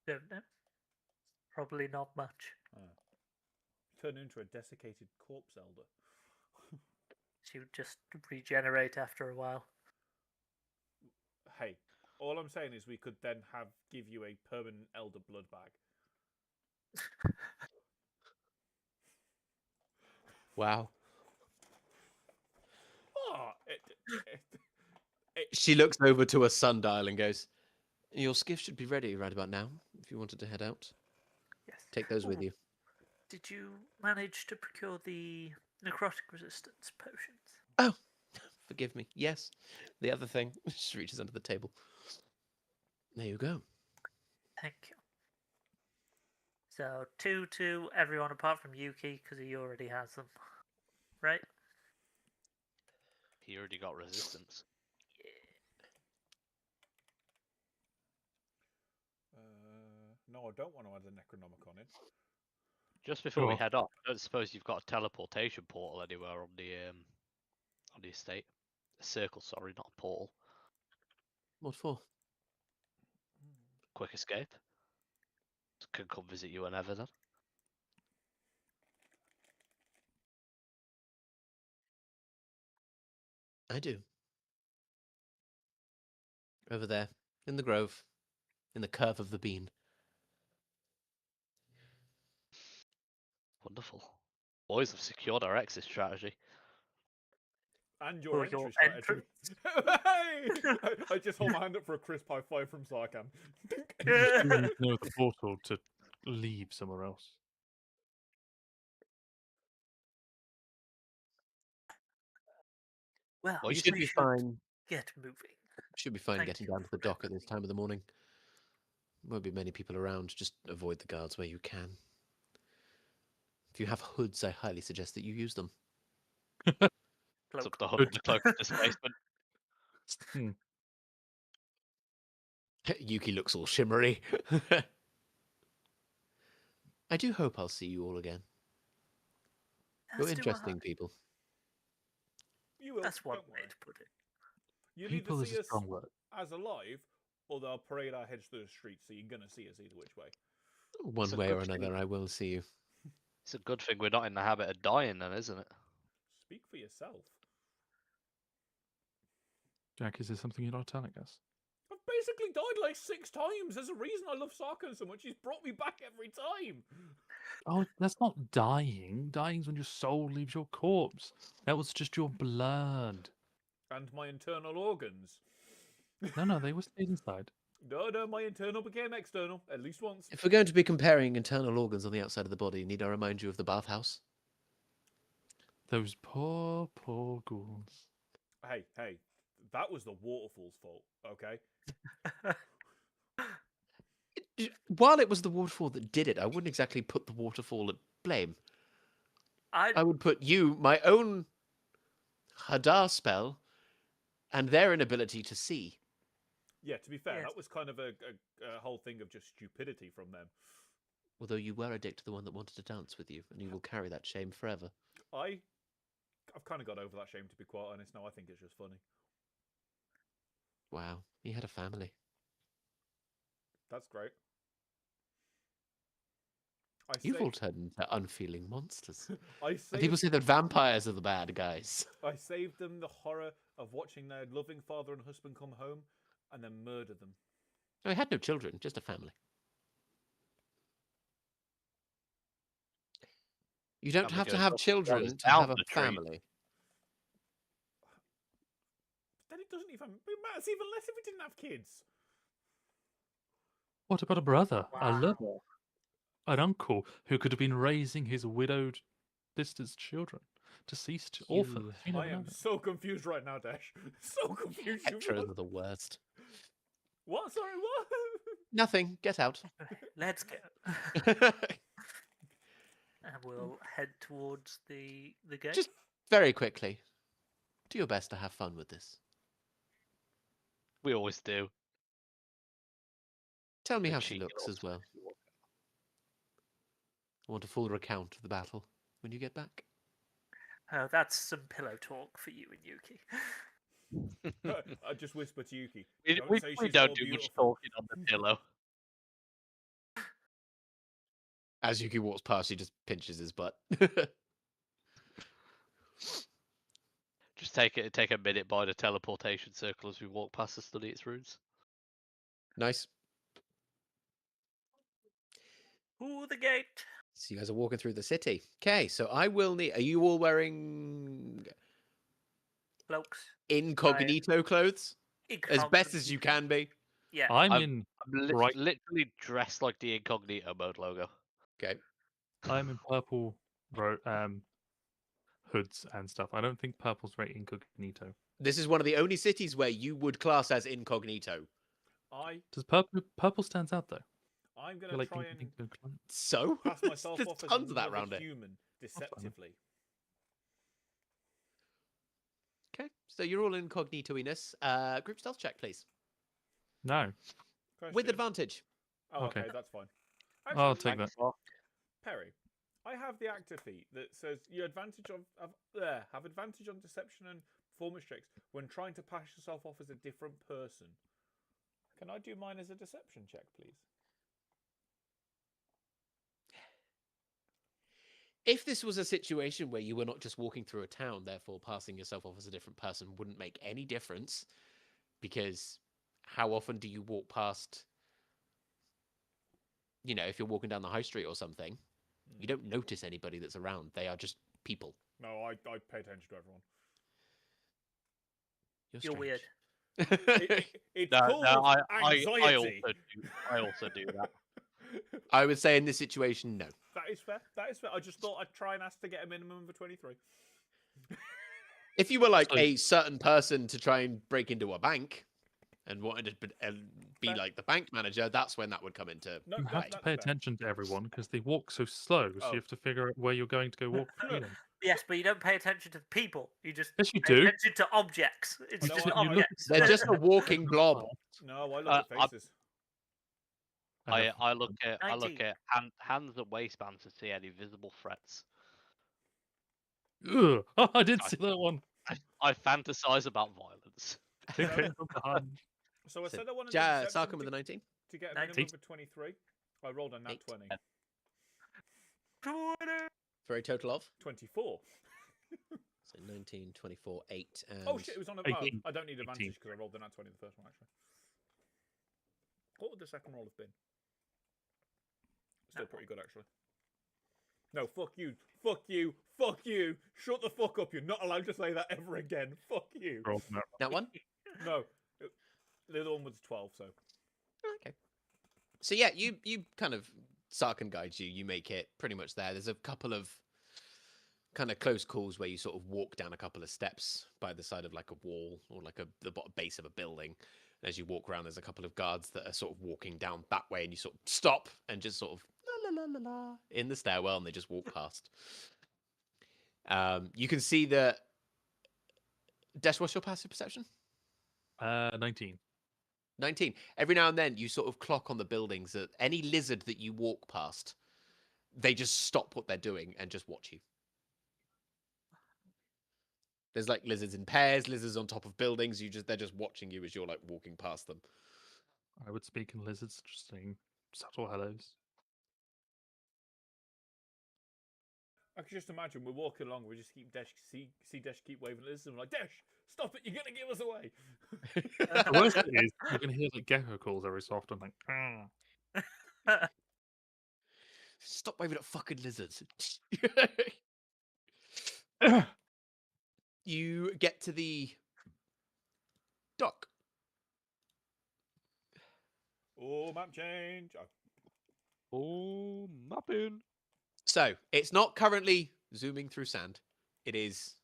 C: Don't know. Probably not much.
B: Turn into a desiccated corpse elder.
C: She would just regenerate after a while.
B: Hey, all I'm saying is we could then give you a permanent elder blood bag.
A: Wow.
B: Oh,
A: She looks over to her sundial and goes, "Your skiff should be ready right about now, if you wanted to head out.
C: Yes.
A: Take those with
C: Oh,
A: you."
C: Did you manage to procure the necrotic resistance potions?
A: Oh, forgive me. Yes. The other thing. She reaches under the table. There you go.
C: Thank you. So 2 to everyone apart from Yuki because he already has them, right?
E: He already got resistance.
B: no, I don't want to add the Necronomicon in.
E: Just before we
D: Sure.
E: head off, I don't suppose you've got a teleportation portal anywhere on the estate. A circle, sorry, not a portal.
A: What for?
E: Quick escape. Can come visit you whenever then.
A: I do. Over there, in the grove, in the curve of the bean.
E: Wonderful. Boys have secured our exit strategy.
B: And your
C: Or
B: entry
C: your
B: strategy. Hey! I just hold my hand up for a crisp high five from Sarkhan.
D: You know the portal to leave somewhere else.
C: Well,
A: You
E: you
A: should
C: we
A: be
C: should
A: fine.
C: get moving.
A: Should be fine
C: Thank
A: getting
C: you
A: down to the
C: for
A: dock at this time of the morning. Won't be many people around. Just avoid the guards where you can. If you have hoods, I highly suggest that you use them.
E: It's up
C: Cloak.
E: the hood and the cloak of displacement.
D: Hmm.
A: Yuki looks all shimmery. I do hope I'll see you all again. You're
C: As do
A: interesting
C: I.
A: people.
B: You will.
C: That's one
B: don't
C: way
B: worry.
C: to put it.
B: You'll
D: People
B: either
D: is
B: see
D: a
B: us
D: strong word.
B: as alive, or they'll parade our heads through the streets, so you're going to see us either which way.
A: One
E: a
A: way or
E: good thing.
A: another, I will see you.
E: It's a good thing we're not in the habit of dying, then, isn't it?
B: Speak for yourself.
D: Jack, is there something you're not telling us?
B: I've basically died like 6 times. There's a reason I love Sarko so much. He's brought me back every time.
D: Oh, that's not dying. Dying's when your soul leaves your corpse. That was just your blood.
B: And my internal organs.
D: No, they were stayed inside.
B: No, my internal became external. At least once.
A: If we're going to be comparing internal organs on the outside of the body, need I remind you of the bathhouse?
D: Those poor ghouls.
B: Hey, that was the waterfall's fault, okay?
A: While it was the waterfall that did it, I wouldn't exactly put the waterfall at blame. I would put you, my own Hadar spell, and their inability to see.
B: Yeah, to be fair,
C: Yes.
B: that was kind of a whole thing of just stupidity from them.
A: Although you were a dick to the one that wanted to dance with you, and you will carry that shame forever.
B: I've kind of got over that shame, to be quite honest. Now I think it's just funny.
A: Wow, he had a family.
B: That's great.
A: You've all turned into unfeeling monsters.
B: I
A: And people
B: saved,
A: say that vampires are the bad guys.
B: I saved them the horror of watching their loving father and husband come home and then murder them.
A: I had no children, just a family. You don't
E: Family
A: have to
E: goes
A: have
E: up as well as
A: children to
E: down
A: have a
E: the tree.
A: family.
B: Then it doesn't even... It matters even less if we didn't have kids.
D: What about a brother, a
C: Wow.
D: lover, an uncle who could have been raising his widowed sisters' children, deceased orphans? You never
B: I am
D: know.
B: so confused right now, Dash. So confused.
A: Heteros are the worst.
B: What? Sorry, what?
A: Nothing. Get out.
C: Let's go. And we'll head towards the gate.
A: Just very quickly, do your best to have fun with this.
E: We always do.
A: Tell me
E: The
A: how she
E: cheeky
A: looks
E: little
A: as well.
E: sexy one.
A: I want a full recount of the battle when you get back.
C: Oh, that's some pillow talk for you and Yuki.
B: I just whisper to Yuki.
E: We
B: Don't say she's
E: don't
B: more
E: do much
B: beautiful.
E: talking on the pillow.
A: As Yuki walks past, he just pinches his butt.
E: Just take a minute by the teleportation circle as we walk past to study its runes.
A: Nice.
C: Ooh, the gate.
A: So you guys are walking through the city. Okay, so I will need... Are you all wearing
C: Cloaks.
A: incognito clothes? As best as you can be?
C: Yeah.
D: I'm
E: I'm-
D: in
E: I'm literally dressed like the incognito mode logo.
A: Okay.
D: I'm in purple hoods and stuff. I don't think purple's very incognito.
A: This is one of the only cities where you would class as incognito.
D: Does purple stands out though?
B: I'm going
D: You're
B: to
D: like
B: try and
D: incognito client.
A: So?
B: pass myself
A: There's
B: off as
A: tons of that
B: another
A: around it.
B: human deceptively.
A: Okay, so you're all incognito-iness. Group stealth check, please.
D: No.
A: With
B: Question.
A: advantage.
B: Oh, okay,
D: Okay.
B: that's fine.
D: I'll
B: Actually,
D: take that.
B: Perry, I have the actor feat that says you have advantage on deception and performance checks when trying to pass yourself off as a different person. Can I do mine as a deception check, please?
A: If this was a situation where you were not just walking through a town, therefore passing yourself off as a different person wouldn't make any difference, because how often do you walk past, you know, if you're walking down the high street or something, you don't notice anybody that's around. They are just people.
B: No, I pay attention to everyone.
C: You're weird.
B: It's
E: No,
B: called
E: no,
B: anxiety.
E: I also do that.
A: I would say in this situation, no.
B: That is fair. That is fair. I just thought I'd try and ask to get a minimum of a 23.
A: If you were like
D: So-
A: a certain person to try and break into a bank and wanted to be
B: Fair.
A: like the bank manager, that's when that would come into
B: No,
D: You
B: that-
D: have to
B: that's
D: pay
B: fair.
D: attention to everyone because they walk so slow, so
B: Oh.
D: you have to figure out where you're going to go walk. You know.
C: Yes, but you don't pay attention to the people. You just
D: Yes, you
C: pay
D: do.
C: attention to objects. It's
B: No,
C: just
B: I- you look-
C: objects.
A: They're just a walking blob.
B: No, I look
E: Uh,
B: at faces.
E: I look at
C: 19.
E: hands and waistbands to see any visible threats.
D: Ugh. Oh, I did see that one.
E: I fantasize about violence.
D: It came from behind.
B: So I
A: So
B: said I wanted
A: Sarcom with a 19.
B: to get a
C: 19.
B: minimum of a 23. I rolled a nat
A: 8.
B: 20.
A: For a total of?
B: 24.
A: So 19, 24, 8, and...
B: Oh shit, it was on a...
D: 18.
B: I don't need advantage
D: 18.
B: because I rolled the nat 20 the first one, actually. What would the second roll have been? Still pretty good, actually. No, fuck you. Fuck you. Fuck you. Shut the fuck up. You're not allowed to say that ever again. Fuck you.
D: Rolled that.
A: That one?
B: No. The other one was 12, so...
A: Okay. So yeah, you kind of... Sarkin guides you. You make it pretty much there. There's a couple of kind of close calls where you sort of walk down a couple of steps by the side of like a wall or like the base of a building. As you walk around, there's a couple of guards that are sort of walking down that way, and you sort of stop and just sort of la la la la la in the stairwell, and they just walk past. You can see that. Desh, what's your passive perception?
D: 19.
A: 19. Every now and then, you sort of clock on the buildings that any lizard that you walk past, they just stop what they're doing and just watch you. There's like lizards in pairs, lizards on top of buildings. They're just watching you as you're like walking past them.
D: I would speak in lizards, just saying subtle hellos.
B: I can just imagine we're walking along, we just keep see Desh keep waving at us, and we're like, Desh, stop it, you're going to give us away.
D: The worst thing is, you can hear like gecko calls every so often, like,
A: Stop waving at fucking lizards. You get to the dock.
B: Oh, map change.
E: Oh, mapping.
A: So it's not currently zooming through sand. It is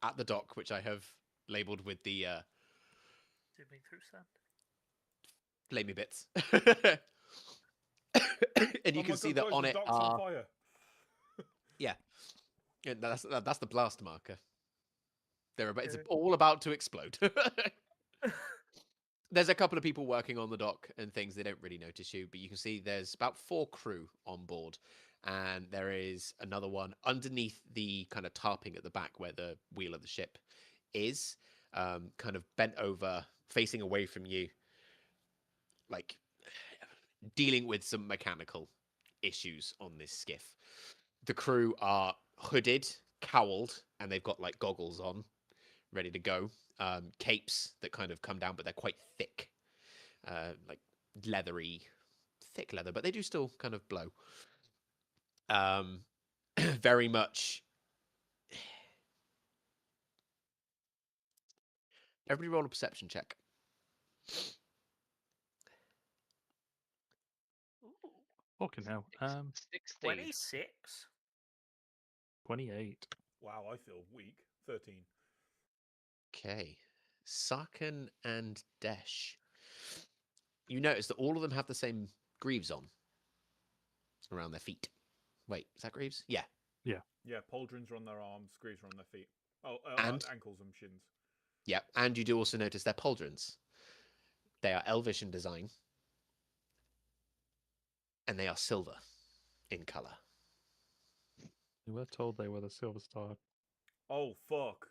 A: at the dock, which I have labeled with the
C: Zooming through sand.
A: flamey bits. And you
B: Oh
A: can
B: my
A: see
B: God,
A: that
B: guys,
A: on
B: the
A: it
B: dock's
A: are...
B: on fire.
A: Yeah, that's the blast marker. It's
C: Okay.
A: all about to explode. There's a couple of people working on the dock and things. They don't really notice you, but you can see there's about 4 crew on board, and there is another one underneath the kind of tarping at the back where the wheel of the ship is, kind of bent over, facing away from you, like dealing with some mechanical issues on this skiff. The crew are hooded, cowled, and they've got like goggles on, ready to go. Capes that kind of come down, but they're quite thick, like leathery, thick leather, but they do still kind of blow. Very much. Everybody roll a perception check.
C: Ooh,
D: fucking hell.
E: 16.
C: 26.
D: 28.
B: Wow, I feel weak. 13.
A: Okay. Sarkin and Desh. You notice that all of them have the same greaves on around their feet. Wait, is that greaves? Yeah.
B: Yeah, pauldrons are on their arms, greaves are on their feet. Oh,
A: And?
B: ankles and shins.
A: Yeah. And you do also notice their pauldrons. They are elvish in design. And they are silver in colour.
D: We were told they were the Silver Star.
B: Oh, fuck.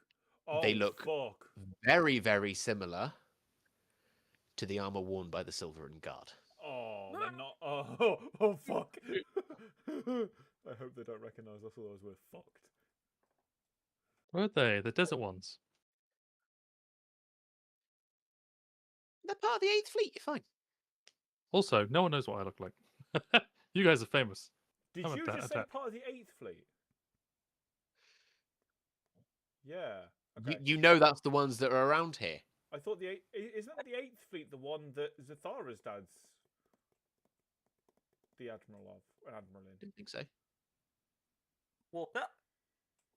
B: Oh,
A: They look
B: fuck.
A: very, very similar to the armour worn by the Silveren Guard.
B: Oh, they're not. Oh, fuck. I hope they don't recognise us, otherwise we're fucked.
D: Were they? The desert ones.
A: They're part of the 8th Fleet, you're fine.
D: Also, no one knows what I look like. You guys are famous.
B: Did
D: I'm
B: you
D: a
B: just say part of the 8th Fleet? Yeah. Okay.
A: You know that's the ones that are around here.
B: I thought isn't the 8th Fleet the one that Zathara's dad's the admiral of? An admiral in.
A: Didn't think so.
C: Walk up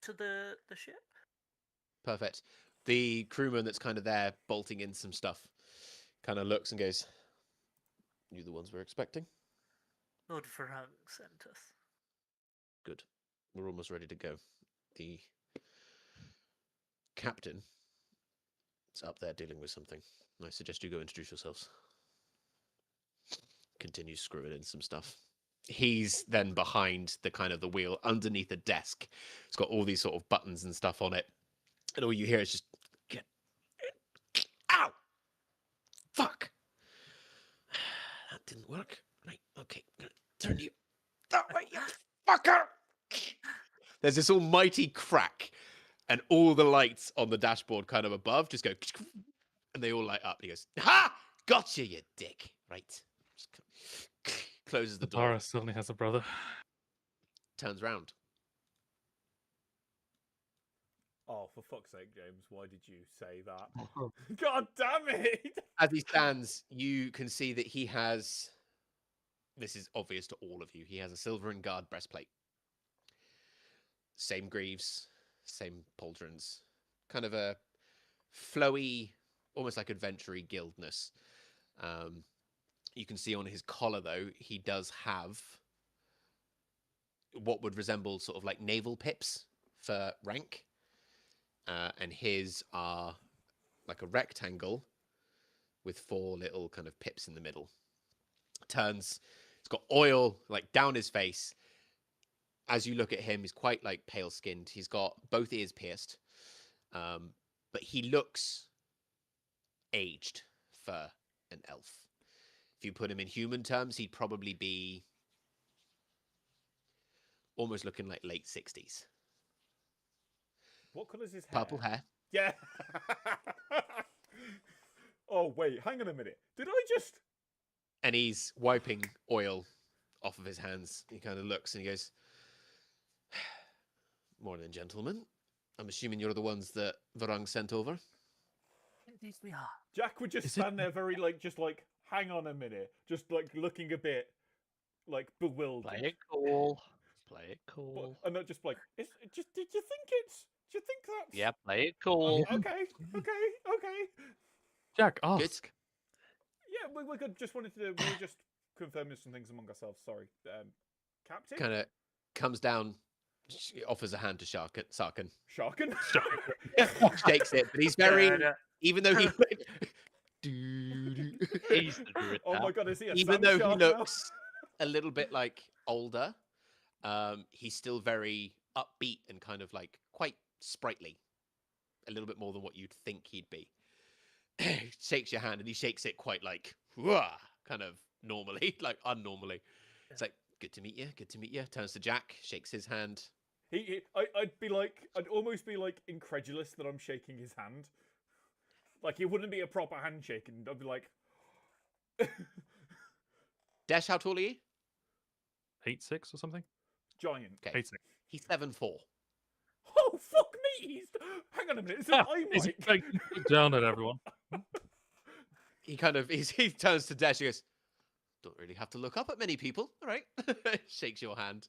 C: to the ship.
A: Perfect. The crewman that's kind of there bolting in some stuff kind of looks and goes, "You the ones we're expecting?
C: Lord Farang sent us.
A: Good. We're almost ready to go." The captain is up there dealing with something. I suggest you go introduce yourselves. Continues screwing in some stuff. He's then behind the kind of the wheel underneath the desk. It's got all these sort of buttons and stuff on it. And all you hear is just, ow! Fuck! That didn't work. Right, okay. Turn you that way, you fucker! There's this almighty crack, and all the lights on the dashboard kind of above just go, and they all light up. And he goes, "Ha! Gotcha, you dick!" Right. Closes the door.
D: Tara certainly has a brother.
A: Turns round.
B: Oh, for fuck's sake, James, why did you say that? God damn it!
A: As he stands, you can see that he has. This is obvious to all of you. He has a silver and guard breastplate. Same greaves, same pauldrons. Kind of a flowy, almost like adventure-y gildness. You can see on his collar, though, he does have what would resemble sort of like naval pips for rank. And his are like a rectangle with 4 little kind of pips in the middle. Turns, it's got oil like down his face. As you look at him, he's quite like pale skinned. He's got both ears pierced. But he looks aged for an elf. If you put him in human terms, he'd probably be almost looking like late 60s.
B: What colour's his hair?
A: Purple hair.
B: Yeah. Oh, wait, hang on a minute. Did I just...
A: And he's wiping oil off of his hands. He kind of looks and he goes, "Morning, gentlemen. I'm assuming you're the ones that Varang sent over."
C: These we are.
B: Jack would just
D: Is it-
B: stand there very, like, just like, hang on a minute. Just, like, looking a bit, like, bewildered.
E: Play it cool. Play it
B: But,
E: cool.
B: and not just like, did you think do you think that's...
E: Yeah, play it
B: Oh,
E: cool.
B: okay.
D: Jack, ask.
B: Yeah, we could just wanted to... We were just confirming some things among ourselves. Sorry. Captain?
A: Kind of comes down, offers a hand to Sarkin.
B: Sharkin?
A: Shakes it, but he's very, even though he...
E: He's the druid
B: Oh
E: now.
B: my god, is he a
A: Even
B: sand
A: though he
B: shark now?
A: looks a little bit like older, he's still very upbeat and kind of like quite sprightly. A little bit more than what you'd think he'd be. Shakes your hand and he shakes it quite like, "Wah," kind of normally, like unnormally. It's like, "Good to meet you, good to meet you." Turns to Jack, shakes his hand.
B: I'd almost be like incredulous that I'm shaking his hand. Like it wouldn't be a proper handshake, and I'd be like,
A: Desh, how tall are you?
D: 8'6" or something.
A: Okay.
B: giant.
D: 8'6".
A: He's 7'4".
B: Oh fuck me! Hang on a minute. Is it
D: He's
B: Mike?
D: like, down at everyone.
A: He kind of he turns to Desh. He goes, "Don't really have to look up at many people. All right." Shakes your hand.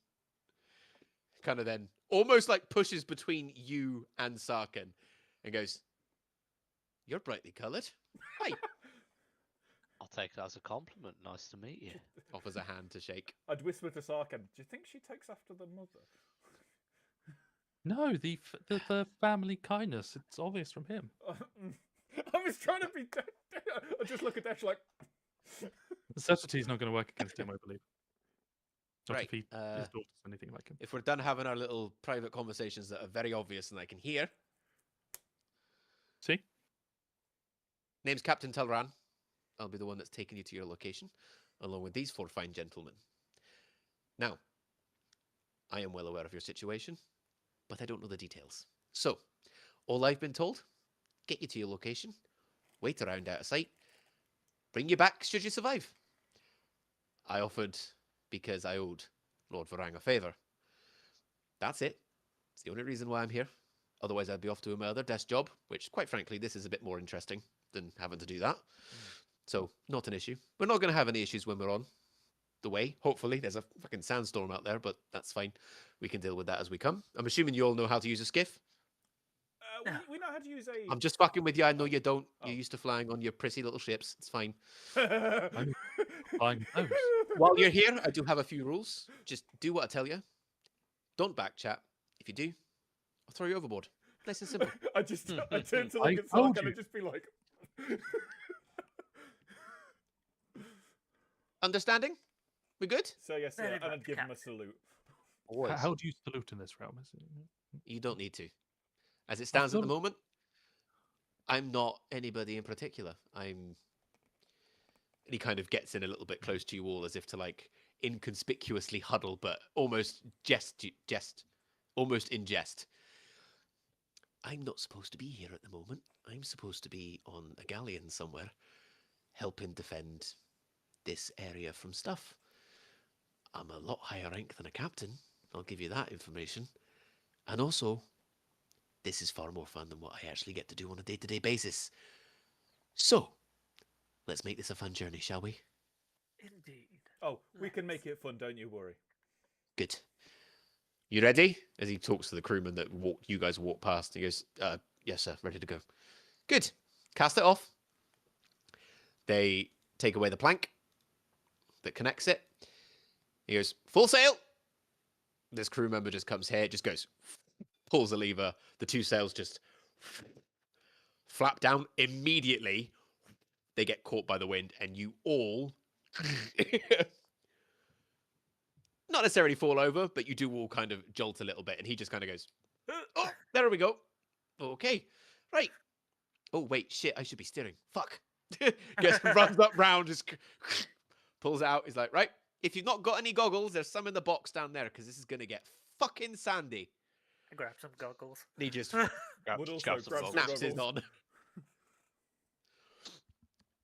A: Kind of then almost like pushes between you and Sarkin and goes, "You're brightly coloured." Hi.
E: I'll take that as a compliment. Nice to meet you.
A: Offers a hand to shake.
B: I'd whisper to Sarkin, "Do you think she takes after the mother?"
D: No, the family kindness. It's obvious from him.
B: I was trying to be. I just look at Dash like.
D: The subtlety's not going to work against him, I believe. Not
A: Right,
D: if his daughter's anything like him.
A: If we're done having our little private conversations that are very obvious and I can hear,
D: See?
A: name's Captain Teraann. I'll be the one that's taking you to your location, along with these 4 fine gentlemen. Now, I am well aware of your situation, but I don't know the details. So, all I've been told, get you to your location, wait around out of sight, bring you back should you survive. I offered because I owed Lord Varang a favour. That's it. It's the only reason why I'm here. Otherwise, I'd be off to my other desk job, which, quite frankly, this is a bit more interesting than having to do that. So, not an issue. We're not going to have any issues when we're on the way. Hopefully, there's a fucking sandstorm out there, but that's fine. We can deal with that as we come. I'm assuming you all know how to use a skiff.
B: We know how to use a.
A: I'm just fucking with you. I know you don't.
B: Oh.
A: You're used to flying on your pretty little ships. It's fine.
D: Flying those.
A: While you're here, I do have a few rules. Just do what I tell you. Don't back chat. If you do, I'll throw you overboard. Nice and simple.
B: I turn to
D: I
B: look at
D: told
B: Sarkin
D: you.
B: and just be like.
A: Understanding? We good?
B: So yes,
C: Very
B: and I'd
C: much,
B: give him a
C: Captain.
B: salute.
E: Always.
D: How do you salute in this realm?
A: You don't need to. As it stands at the
D: thought-
A: moment, I'm not anybody in particular. And he kind of gets in a little bit close to you all as if to like inconspicuously huddle, but almost almost in jest. I'm not supposed to be here at the moment. I'm supposed to be on a galleon somewhere, helping defend this area from stuff. I'm a lot higher rank than a captain. I'll give you that information. And also, this is far more fun than what I actually get to do on a day-to-day basis. So, let's make this a fun journey, shall we?
C: Indeed.
B: Oh, we can make it fun, don't you worry.
A: Good. You ready? As he talks to the crewman that you guys walk past. He goes, yes, sir, ready to go. Good. Cast it off. They take away the plank that connects it. He goes, full sail. This crew member just comes here, just goes, pulls a lever. The two sails just flap down. Immediately, they get caught by the wind, and you all not necessarily fall over, but you do all kind of jolt a little bit. And he just kind of goes, oh, there we go. Okay, right. Oh, wait, shit, I should be steering. Fuck. Runs up round, just pulls out. He's like, right, if you've not got any goggles, there's some in the box down there, because this is going to get fucking sandy.
C: I grab some goggles.
A: And he just
B: Would also grab some
A: snaps his
B: goggles.
A: on.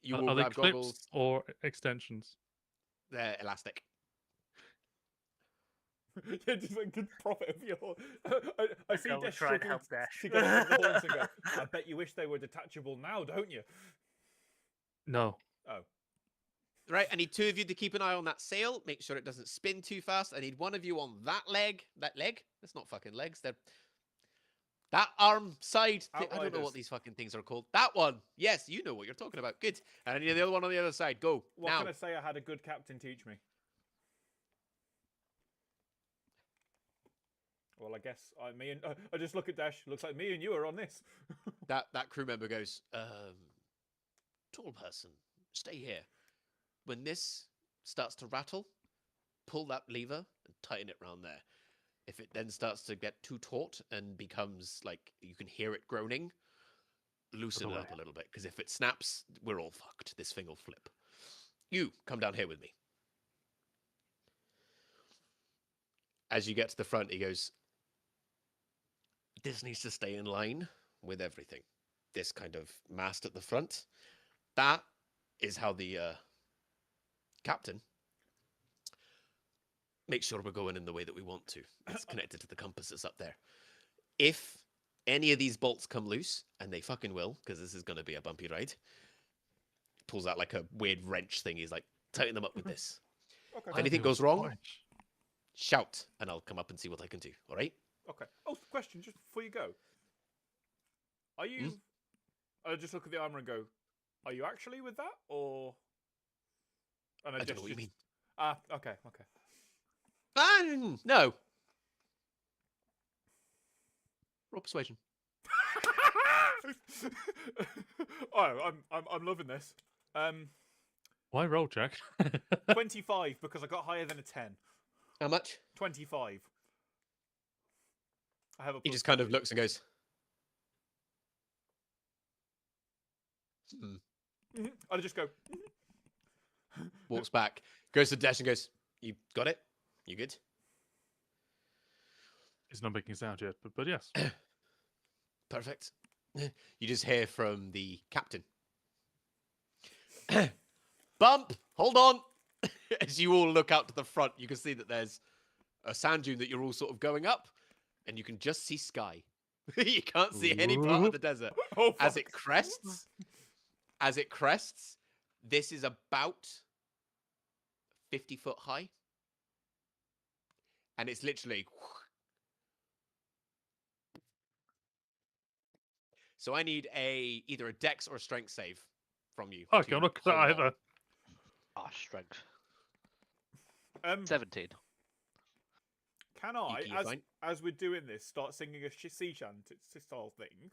A: You will
D: Are they
A: grab
D: clips
A: goggles.
D: or extensions?
A: They're elastic.
B: Yeah, just like good profit of your. I see
C: Go and
B: Dash
C: try and
B: struggling
C: help Dash.
B: to get up on the horns and go. I bet you wish they were detachable now, don't you?
D: No.
B: Oh,
A: Right, I need two of you to keep an eye on that sail. Make sure it doesn't spin too fast. I need one of you on that leg. That leg? That's not fucking legs. They're that arm side. I don't know
B: Outriders.
A: what these fucking things are called. That one. Yes, you know what you're talking about. Good. And I need the other one on the other side. Go
B: what
A: now.
B: can I say? I had a good captain teach me. Well, I guess I just look at Dash. Looks like me and you are on this.
A: That crew member goes, tall person, stay here. When this starts to rattle, pull that lever and tighten it round there. If it then starts to get too taut and becomes like you can hear it groaning, loosen it up a little bit. Because if it snaps, we're all fucked. This thing will flip. You come down here with me. As you get to the front, he goes, this needs to stay in line with everything. This kind of mast at the front. That is how the captain makes sure we're going in the way that we want to. It's connected to the compass that's up there. If any of these bolts come loose, and they fucking will, because this is going to be a bumpy ride, pulls out like a weird wrench thing. He's like, tighten them up with this.
B: Okay.
A: If anything goes wrong, shout, and I'll come up and see what I can do. All right?
B: Okay. Oh, question just before you go. Are you? I just look at the armor and go, "Are you actually with that, or?" And
A: I don't know what you mean.
B: Ah, okay, okay.
A: No. Roll persuasion.
B: Oh, I'm loving this.
D: Why roll, Jack?
B: 25 because I got higher than a 10.
A: How much?
B: 25. I have a.
A: He
B: plus
A: just kind of
B: 20.
A: looks and goes,
B: I just go.
A: walks back, goes to Dash and goes, you got it? You good?
D: It's not making sound yet, but yes.
A: Perfect. You just hear from the captain. Bump! Hold on! As you all look out to the front, you can see that there's a sand dune that you're all sort of going up, and you can just see sky. You can't see any part of the desert.
B: Oh,
A: As
B: fuck.
A: it crests, this is about 50 foot high. And it's literally... So I need either a dex or a strength save from you.
D: Okay,
A: to
D: I'm not good
A: hold
D: at
A: on.
D: either.
E: Ah, strength.
B: 17. Can I,
A: Yuki, you're fine.
B: as we're doing this, start singing a sea chant style thing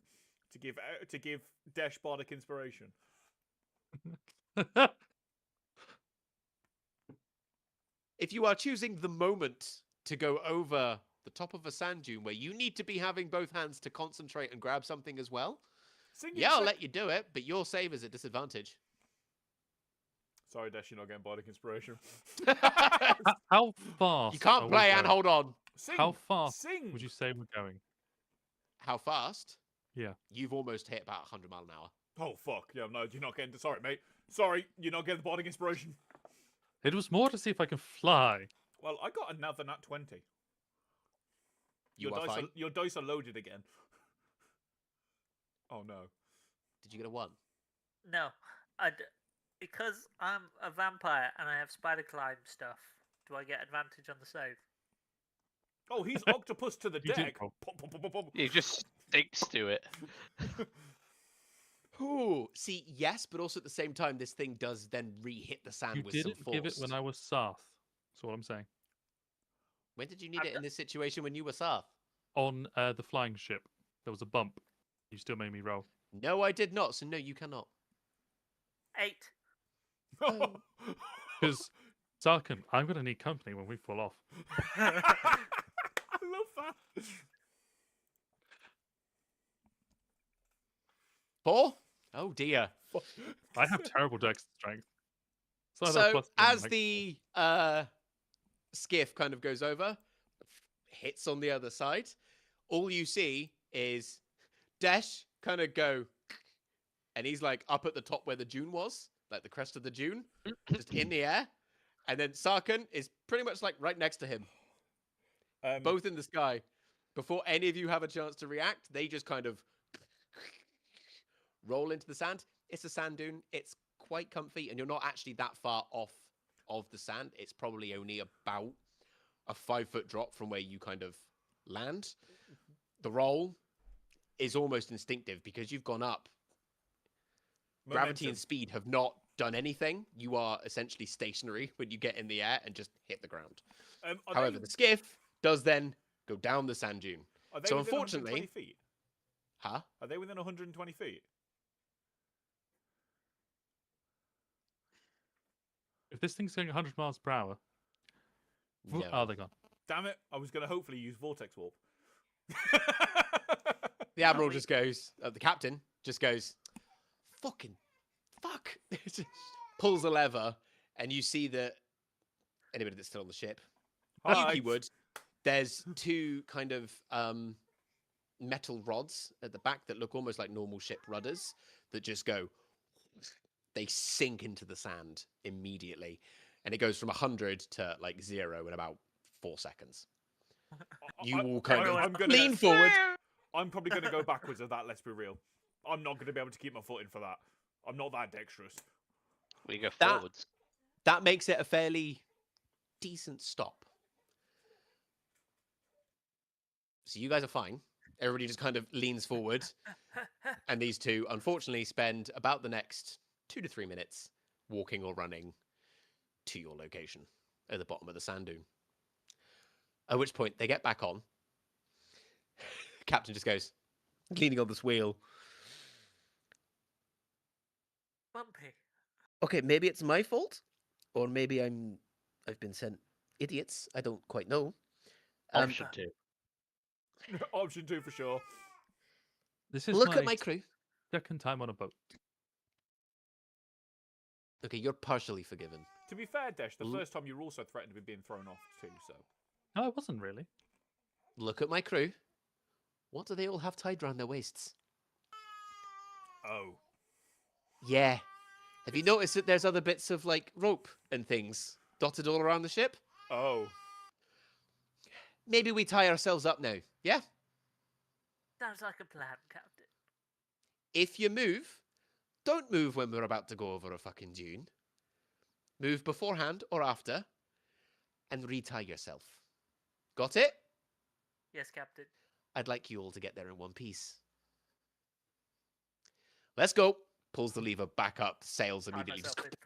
B: to give Desh bardic inspiration?
A: If you are choosing the moment to go over the top of a sand dune where you need to be having both hands to concentrate and grab something as well,
B: Singing
A: yeah, I'll
B: sa-
A: let you do it, but your save is at disadvantage.
B: Sorry, Dash, you're not getting bardic inspiration.
D: How fast?
A: You can't
D: are we
A: play and
D: going?
A: hold on.
B: Sing.
D: How fast
B: Sing.
D: would you say we're going?
A: How fast?
D: Yeah.
A: You've almost hit about 100 mile an hour.
B: Oh fuck! Yeah, no, you're not getting. Sorry, mate. Sorry, you're not getting the bardic inspiration.
D: It was more to see if I can fly.
B: Well, I got another nat 20.
A: You are fine.
B: Your dice are loaded again. Oh no.
A: Did you get a 1?
C: No, because I'm a vampire and I have spider climb stuff. Do I get advantage on the save?
B: Oh, he's octopus to the
D: You did
B: deck.
D: roll.
B: Pop, pop, pop, pop, pop.
E: He just sticks to it.
A: Ooh, see, yes, but also at the same time, this thing does then re-hit the sand
D: You
A: with some
D: didn't
A: force.
D: give it when I was Sarth. That's all I'm saying.
A: When did you need it in this situation when you were Sarth?
D: On the flying ship, there was a bump. You still made me roll.
A: No, I did not, so no, you cannot.
C: 8.
A: Oh.
D: Because, Sarkin, I'm going to need company when we fall off.
B: I love that.
A: 4? Oh dear.
D: I have terrible dex strength. So, I have
A: So,
D: plus 1,
A: as
D: like,
A: the skiff kind of goes over, hits on the other side, all you see is Desh kind of go, and he's like up at the top where the dune was, like the crest of the dune, just in the air. And then Sarkin is pretty much like right next to him, both in the sky. Before any of you have a chance to react, they just kind of roll into the sand. It's a sand dune. It's quite comfy, and you're not actually that far off of the sand. It's probably only about a 5-foot drop from where you kind of land. The roll is almost instinctive because you've gone up. Gravity and speed have not done anything. You are essentially stationary when you get in the air and just hit the ground. However, the skiff does then go down the sand dune.
B: Are they
A: So
B: within 120
A: unfortunately,
B: feet?
A: huh?
B: Are they within 120 feet?
D: if this thing's going 100 miles per hour,
A: No.
D: oh, they're gone.
B: Damn it! I was going to hopefully use vortex warp.
A: The admiral just goes, the captain just goes, fuck. Pulls a lever, and you see that anybody that's still on the ship,
B: Hi.
A: Yuki would. There's 2 kind of metal rods at the back that look almost like normal ship rudders that just go. They sink into the sand immediately, and it goes from 100 to like 0 in about 4 seconds. You will kind of lean forward.
B: I'm probably going to go backwards of that, let's be real. I'm not going to be able to keep my foot in for that. I'm not that dexterous.
E: We go
A: That-
E: forwards.
A: That makes it a fairly decent stop. So you guys are fine. Everybody just kind of leans forward, and these 2, unfortunately, spend about the next 2 to 3 minutes walking or running to your location at the bottom of the sand dune. At which point they get back on. Captain just goes, leaning on this wheel.
C: Bumpy.
A: Okay, maybe it's my fault, or maybe I've been sent idiots. I don't quite know.
E: Option 2.
B: Option 2 for sure.
D: This is
A: Look at my crew.
D: second time on a boat.
A: Okay, you're partially forgiven.
B: To be fair, Desh, the
A: L-
B: first time you were also threatened with being thrown off too, so...
D: No, I wasn't really.
A: Look at my crew. What do they all have tied around their waists?
B: Oh.
A: Yeah. Have you noticed that there's other bits of like rope and things dotted all around the ship?
B: Oh.
A: Maybe we tie ourselves up now. Yeah?
C: Sounds like a plan, Captain.
A: If you move, don't move when we're about to go over a fucking dune. Move beforehand or after and retie yourself. Got it?
C: Yes, Captain.
A: I'd like you all to get there in one piece. Let's go. Pulls the lever back up, sails
C: Tie
A: immediately.
C: myself
A: Just,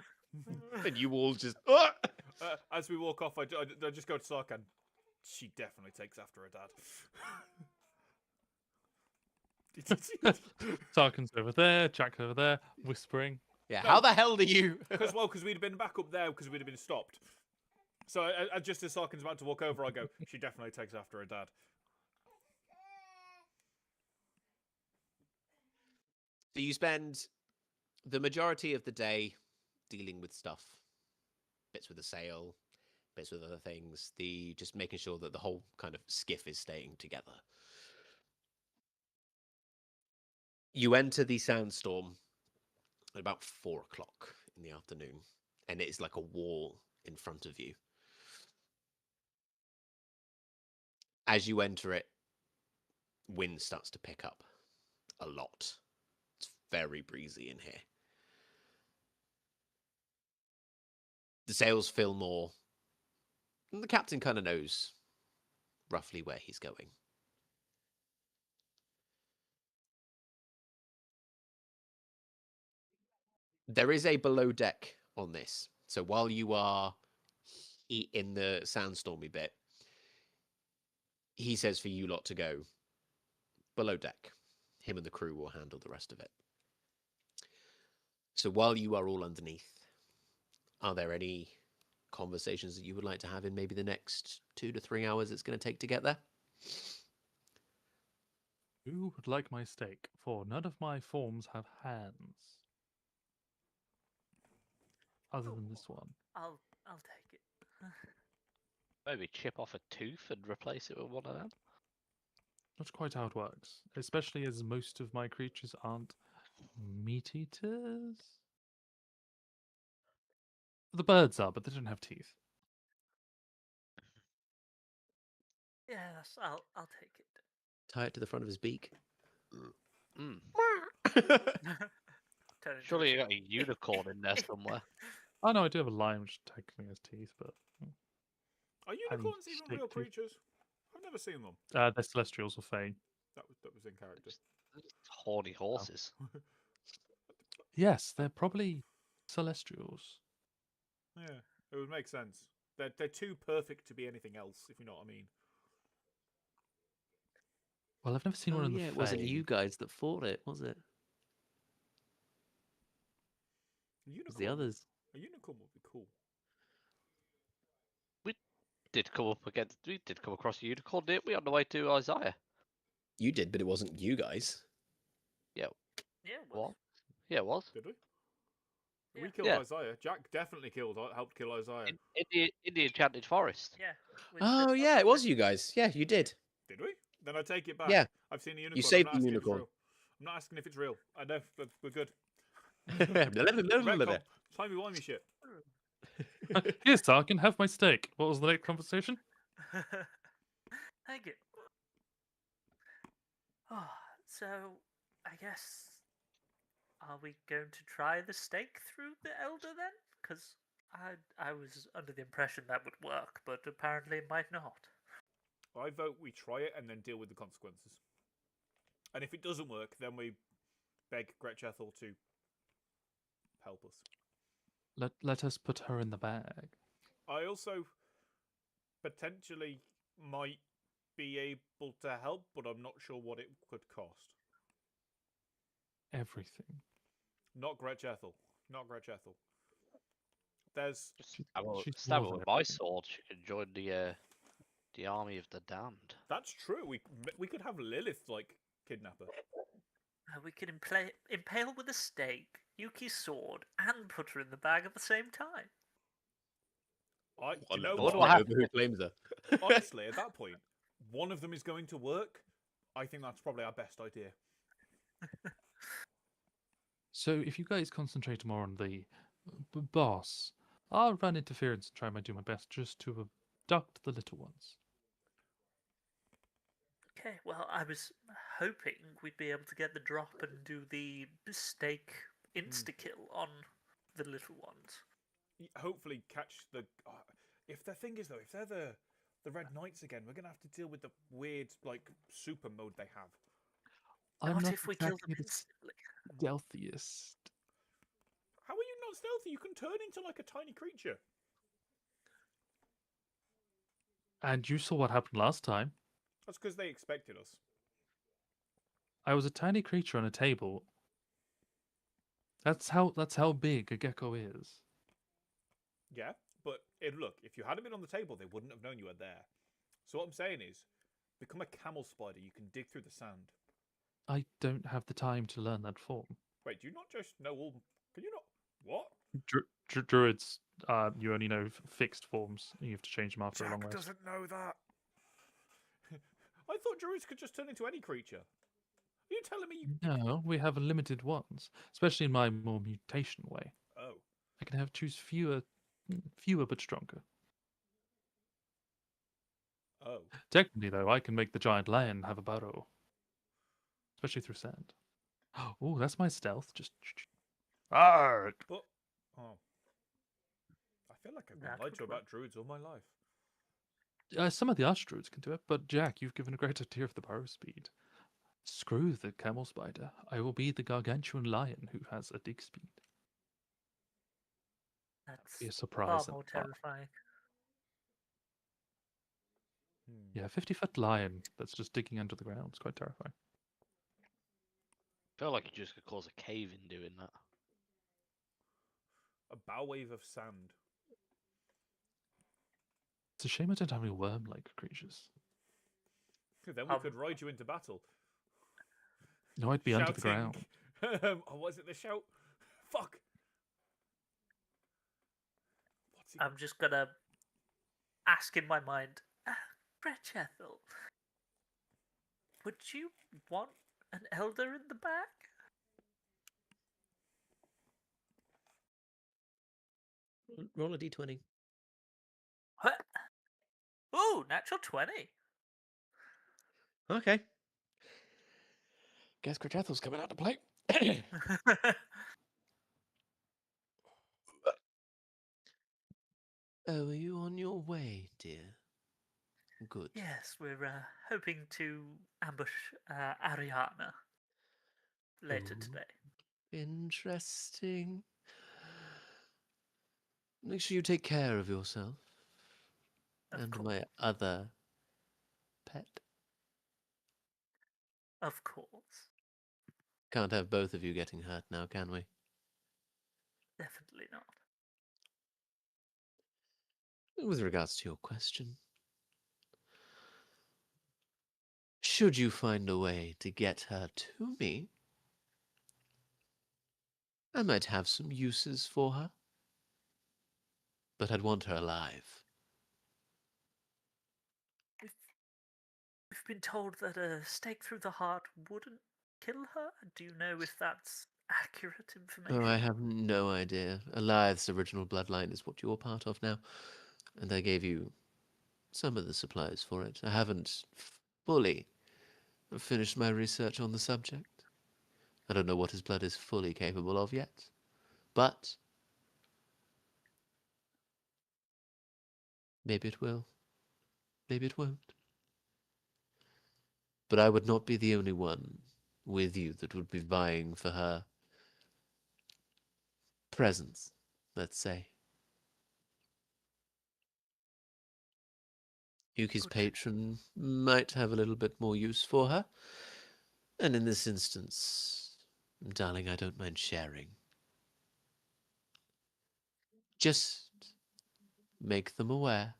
C: in.
A: and you all just.
B: As we walk off, I just go to Sarkhan. She definitely takes after her dad.
D: Tarkin's over there, Jack over there, whispering.
A: Yeah,
B: No.
A: how the hell do you.
B: Because we'd have been back up there because we'd have been stopped. So just as Sarkhan's about to walk over, I go, she definitely takes after her dad.
A: So you spend the majority of the day dealing with stuff, bits with the sail, bits with other things. Just making sure that the whole kind of skiff is staying together. You enter the sandstorm at about 4 o'clock in the afternoon, and it is like a wall in front of you. As you enter it, wind starts to pick up a lot. It's very breezy in here. The sails fill more. And the captain kind of knows roughly where he's going. There is a below deck on this. So while you are in the sandstormy bit, he says for you lot to go below deck. Him and the crew will handle the rest of it. So while you are all underneath, are there any conversations that you would like to have in maybe the next 2 to 3 hours it's going to take to get there?
D: Who would like my steak? For none of my forms have hands. Other than this one.
C: I'll take it.
E: Maybe chip off a tooth and replace it with one of them.
D: Not quite how it works. Especially as most of my creatures aren't meat eaters. The birds are, but they don't have teeth.
C: Yes, I'll take it.
A: Tie it to the front of his beak.
E: Mm.
C: Turn into
E: Surely
C: a
E: you got a
C: chicken.
E: unicorn in there somewhere.
D: Oh no, I do have a lion which technically has teeth, but
B: Are
D: Having
B: unicorns even
D: steak
B: real
D: too.
B: creatures? I've never seen them.
D: they're celestials or fey.
B: That was in character.
E: Just horny horses.
D: Yes, they're probably celestials.
B: Yeah, it would make sense. They're too perfect to be anything else, if you know what I mean.
D: Well, I've never seen one in the
A: it wasn't
D: Fae.
A: you guys that fought it, was it?
B: A
A: It was
B: unicorn.
A: the others.
B: A unicorn would be cool.
E: We did come across a unicorn, didn't we, on the way to Isaiah?
A: You did, but it wasn't you guys.
E: Yeah.
C: Yeah, it
E: What?
C: was.
E: Yeah, it was.
B: Did we?
C: Yeah.
B: We killed
E: Yeah.
B: Isaiah. Jack definitely helped kill Isaiah.
E: In the Enchanted Forest.
C: Yeah. with
A: Oh,
C: the-
A: yeah, it was you guys. Yeah, you did.
B: Did we? Then I take it back.
A: Yeah.
B: I've seen a unicorn.
A: You
B: I'm
A: saved
B: not
A: the
B: asking if it's
A: unicorn.
B: real. I'm not asking if it's real. I know, but we're good.
A: Retcon.
B: Timey-wimey shit.
D: Yes, sir, I can have my steak. What was the next conversation?
C: Thank you. Oh, so I guess are we going to try the stake through the elder then? Because I was under the impression that would work, but apparently it might not.
B: I vote we try it and then deal with the consequences. And if it doesn't work, then we beg Gretch Ethel to help us.
D: Let us put her in the bag.
B: I also potentially might be able to help, but I'm not sure what it could cost.
D: Everything.
B: Not Gretch Ethel. Not Gretch Ethel. There's
D: She's
E: Stab
D: more
E: her
D: than
E: with my
D: everything.
E: sword. She can join the army of the damned.
B: that's true. We could have Lilith like kidnapper.
C: We could impale with a stake, Yuki's sword, and put her in the bag at the same time.
B: Do you know
E: What
B: what?
E: do I have
A: Who claims her?
B: Honestly, at that point, one of them is going to work. I think that's probably our best idea.
D: So if you guys concentrate more on the boss, I'll run interference and try and do my best just to abduct the little ones.
C: Okay, well, I was hoping we'd be able to get the drop and do the stake insta-kill on the little ones.
B: Hopefully, catch the. If the thing is though, if they're the Red Knights again, we're gonna have to deal with the weird like super mode they have.
D: I'm
C: Not
D: not
C: if we kill them
D: exactly the
C: instantly.
D: stealthiest.
B: How are you not stealthy? You can turn into like a tiny creature.
D: And you saw what happened last time.
B: That's because they expected us.
D: I was a tiny creature on a table. That's how big a gecko is.
B: Yeah, but look, if you hadn't been on the table, they wouldn't have known you were there. So what I'm saying is, become a camel spider. You can dig through the sand.
D: I don't have the time to learn that form.
B: Wait, do you not just know all? Can you not? What?
D: druids, you only know fixed forms. You have to change them after a long
B: Jack
D: rest.
B: doesn't know that. I thought druids could just turn into any creature. Are you telling me you...
D: No, we have limited ones, especially in my more mutation way.
B: Oh.
D: I can choose fewer but stronger.
B: Oh.
D: Technically, though, I can make the giant lion have a burrow, especially through sand. Oh, that's my stealth. Just. Arrgh!
B: But... Oh. I feel like I've been
C: That
B: lied
C: would
B: to
C: work.
B: about druids all my life.
D: Some of the archdruids can do it, but Jack, you've given a great idea of the burrow speed. Screw the camel spider. I will be the gargantuan lion who has a dig speed. Be a
C: That's
D: surprise.
C: far more
D: and fun.
C: terrifying.
D: Yeah, 50-foot lion that's just digging under the ground. It's quite terrifying.
E: I feel like you just could cause a cave in doing that.
B: A bow wave of sand.
D: It's a shame I don't have any worm-like creatures.
B: Then we could ride you into battle.
D: No, I'd be under the ground.
B: Oh, was it the shout? Fuck. What's he...
C: I'm just gonna ask in my mind, Brett Ethel, would you want an elder in the back?
A: Roll a d20.
C: Huh? Ooh, natural 20.
A: Okay. Guess Crathethel's coming out to play. Oh, are you on your way, dear? Good.
C: Yes, we're hoping to ambush Ariana later
A: Oh.
C: today.
A: Interesting. Make sure you take care of yourself.
C: Of
A: And
C: course.
A: my other pet.
C: Of course.
A: Can't have both of you getting hurt now, can we?
C: Definitely not.
A: With regards to your question, should you find a way to get her to me, I might have some uses for her. But I'd want her alive.
C: We've been told that a stake through the heart wouldn't kill her. Do you know if that's accurate information?
A: Oh, I have no idea. Alith's original bloodline is what you're part of now, and I gave you some of the supplies for it. I haven't fully finished my research on the subject. I don't know what his blood is fully capable of yet, but maybe it will. Maybe it won't. But I would not be the only one with you that would be vying for her presence, let's say. Yuki's
C: Good.
A: patron might have a little bit more use for her. And in this instance, darling, I don't mind sharing. Just make them aware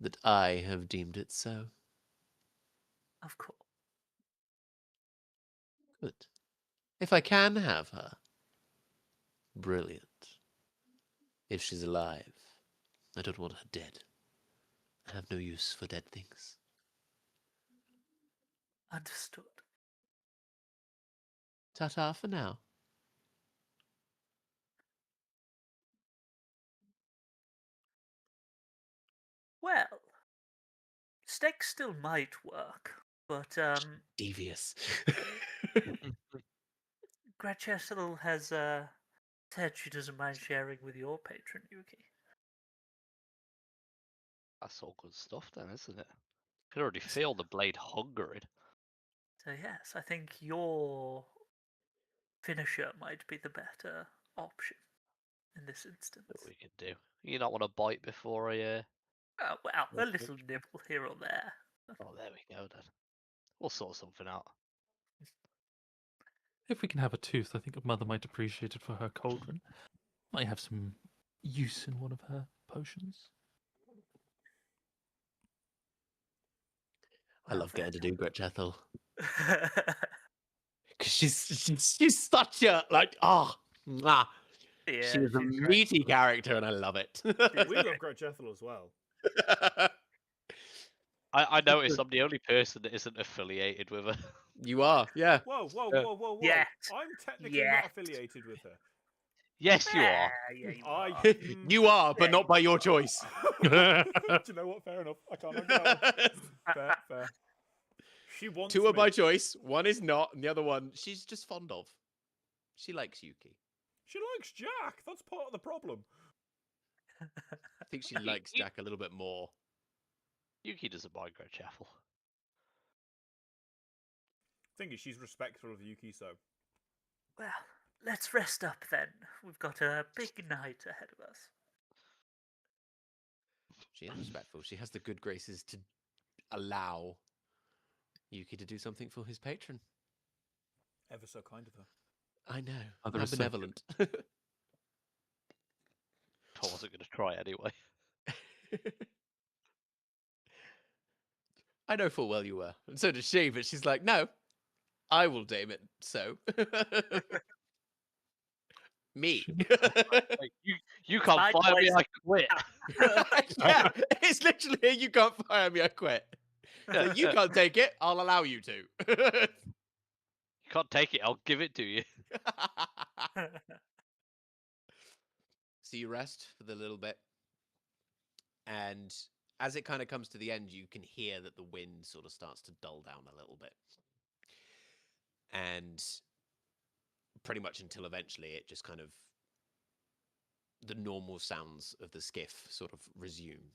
A: that I have deemed it so.
C: Of course.
A: Good. If I can have her, brilliant. If she's alive, I don't want her dead. I have no use for dead things.
C: Understood.
A: Ta-ta for now.
C: Well, stake still might work, but
A: Devious.
C: Gratchestle has said she doesn't mind sharing with your patron, Yuki.
E: That's all good stuff then, isn't it? I can already feel the blade hungering.
C: So yes, I think your finisher might be the better option in this instance.
E: That we can do. You not want to bite before I
C: Oh, well, a
E: Well,
C: little nibble here or there.
E: Oh, there we go then. We'll sort something out.
D: If we can have a tooth, I think Mother might appreciate it for her cauldron. Might have some use in one of her potions.
A: I love getting to do Gretch Ethel.
C: Well,
A: Because she's such a, like, ah.
C: Yeah,
A: She is a
C: she's great.
A: meaty character, and I love it.
B: We love Great Jethel as well.
E: I noticed I'm the only person that isn't affiliated with her.
A: You are, yeah.
B: Whoa, whoa,
E: Uh,
B: whoa, whoa, whoa!
C: Yet.
B: I'm technically
C: Yet.
B: not affiliated with her.
E: Yes, you are.
C: Yeah, you
B: I.
C: are.
A: You are, but not by your choice.
B: Do you know what? Fair enough. I can't argue that one. Fair, fair. She wants
A: Two are
B: me.
A: by choice, one is not, and the other one she's just fond of. She likes Yuki.
B: She likes Jack. That's part of the problem.
A: I think she likes Jack a little bit more.
E: Yuki doesn't mind Great Chapel.
B: Thing is, she's respectful of Yuki, so.
C: Well, let's rest up then. We've got a big night ahead of us.
A: She is respectful. She has the good graces to allow Yuki to do something for his patron.
B: Ever so kind of her.
A: I know.
D: Other
A: How
D: is so
A: benevolent.
E: I wasn't going to try anyway.
A: I know full well you were. And so does she, but she's like, no, I will deem it so. Me.
E: Like, you can't
C: my
E: fire me,
C: choice.
E: I quit.
A: Yeah, it's literally a, you can't fire me, I quit. So you can't take it, I'll allow you to.
E: You can't take it, I'll give it to you.
A: So you rest for the little bit. And as it kind of comes to the end, you can hear that the wind sort of starts to dull down a little bit. And pretty much until eventually it just kind of, the normal sounds of the skiff sort of resume.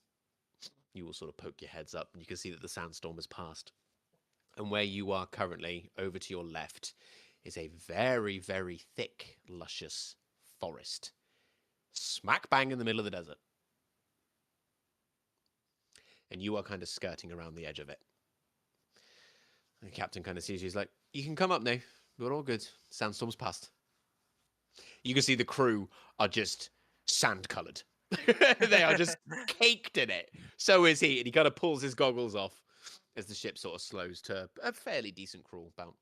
A: You will sort of poke your heads up and you can see that the sandstorm has passed. And where you are currently, over to your left, is a very, very thick, luscious forest. Smack bang in the middle of the desert. And you are kind of skirting around the edge of it. And the captain kind of sees you. He's like, you can come up now. We're all good. Sandstorm's passed. You can see the crew are just sand-coloured. They are just caked in it. So is he. And he kind of pulls his goggles off as the ship sort of slows to a fairly decent crawl, about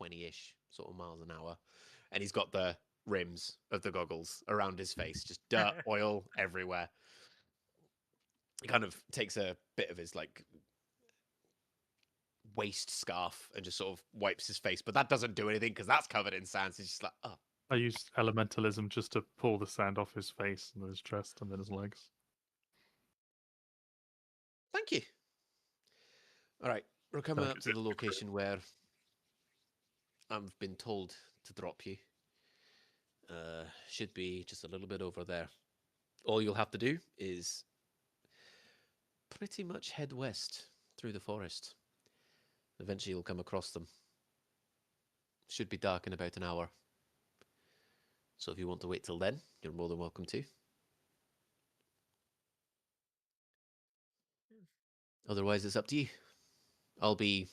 A: 20-ish sort of miles an hour. And he's got the rims of the goggles around his face. Just dirt, oil everywhere. He kind of takes a bit of his like waist scarf and just sort of wipes his face, but that doesn't do anything because that's covered in sand. So he's just like, oh.
D: I used elementalism just to pull the sand off his face and then his chest and then his legs.
A: Thank you. All right, we're coming
D: Don't
A: up
D: use
A: to
D: it.
A: the location where I've been told to drop you. Should be just a little bit over there. All you'll have to do is pretty much head west through the forest. Eventually you'll come across them. Should be dark in about an hour. So if you want to wait till then, you're more than welcome to. Otherwise, it's up to you. I'll be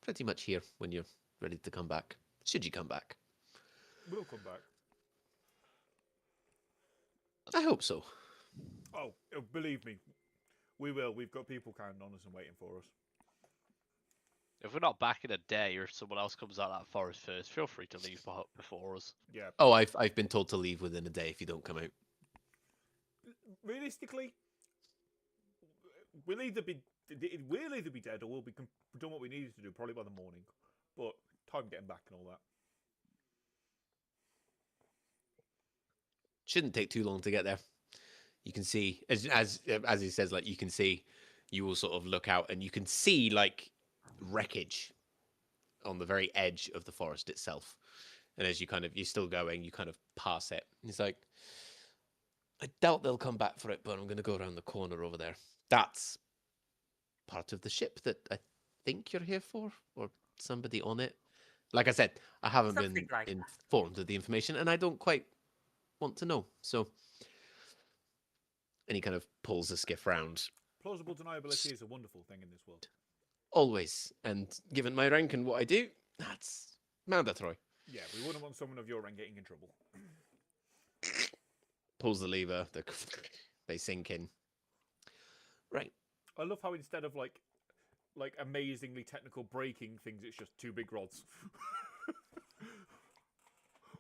A: pretty much here when you're ready to come back. Should you come back?
B: We'll come back.
A: I hope so.
B: Oh, believe me, we will. We've got people counting on us and waiting for us.
E: If we're not back in a day or someone else comes out of that forest first, feel free to leave before us.
B: Yeah.
A: Oh, I've been told to leave within a day if you don't come out.
B: Realistically, we'll either be dead or we'll be done what we needed to do probably by the morning. But time getting back and all that.
A: Shouldn't take too long to get there. You can see as he says, like you can see, you will sort of look out and you can see like wreckage on the very edge of the forest itself. And as you're still going, you kind of pass it. He's like, I doubt they'll come back for it, but I'm going to go around the corner over there. That's part of the ship that I think you're here for, or somebody on it. Like I said, I haven't
C: Something
A: been
C: like that.
A: informed of the information, and I don't quite want to know. So, and he kind of pulls the skiff round.
B: Plausible deniability is a wonderful thing in this world.
A: Always. And given my rank and what I do, that's mandatory.
B: Yeah, we wouldn't want someone of your rank getting in trouble.
A: Pulls the lever, they sink in. Right.
B: I love how instead of like amazingly technical braking things, it's just two big rods.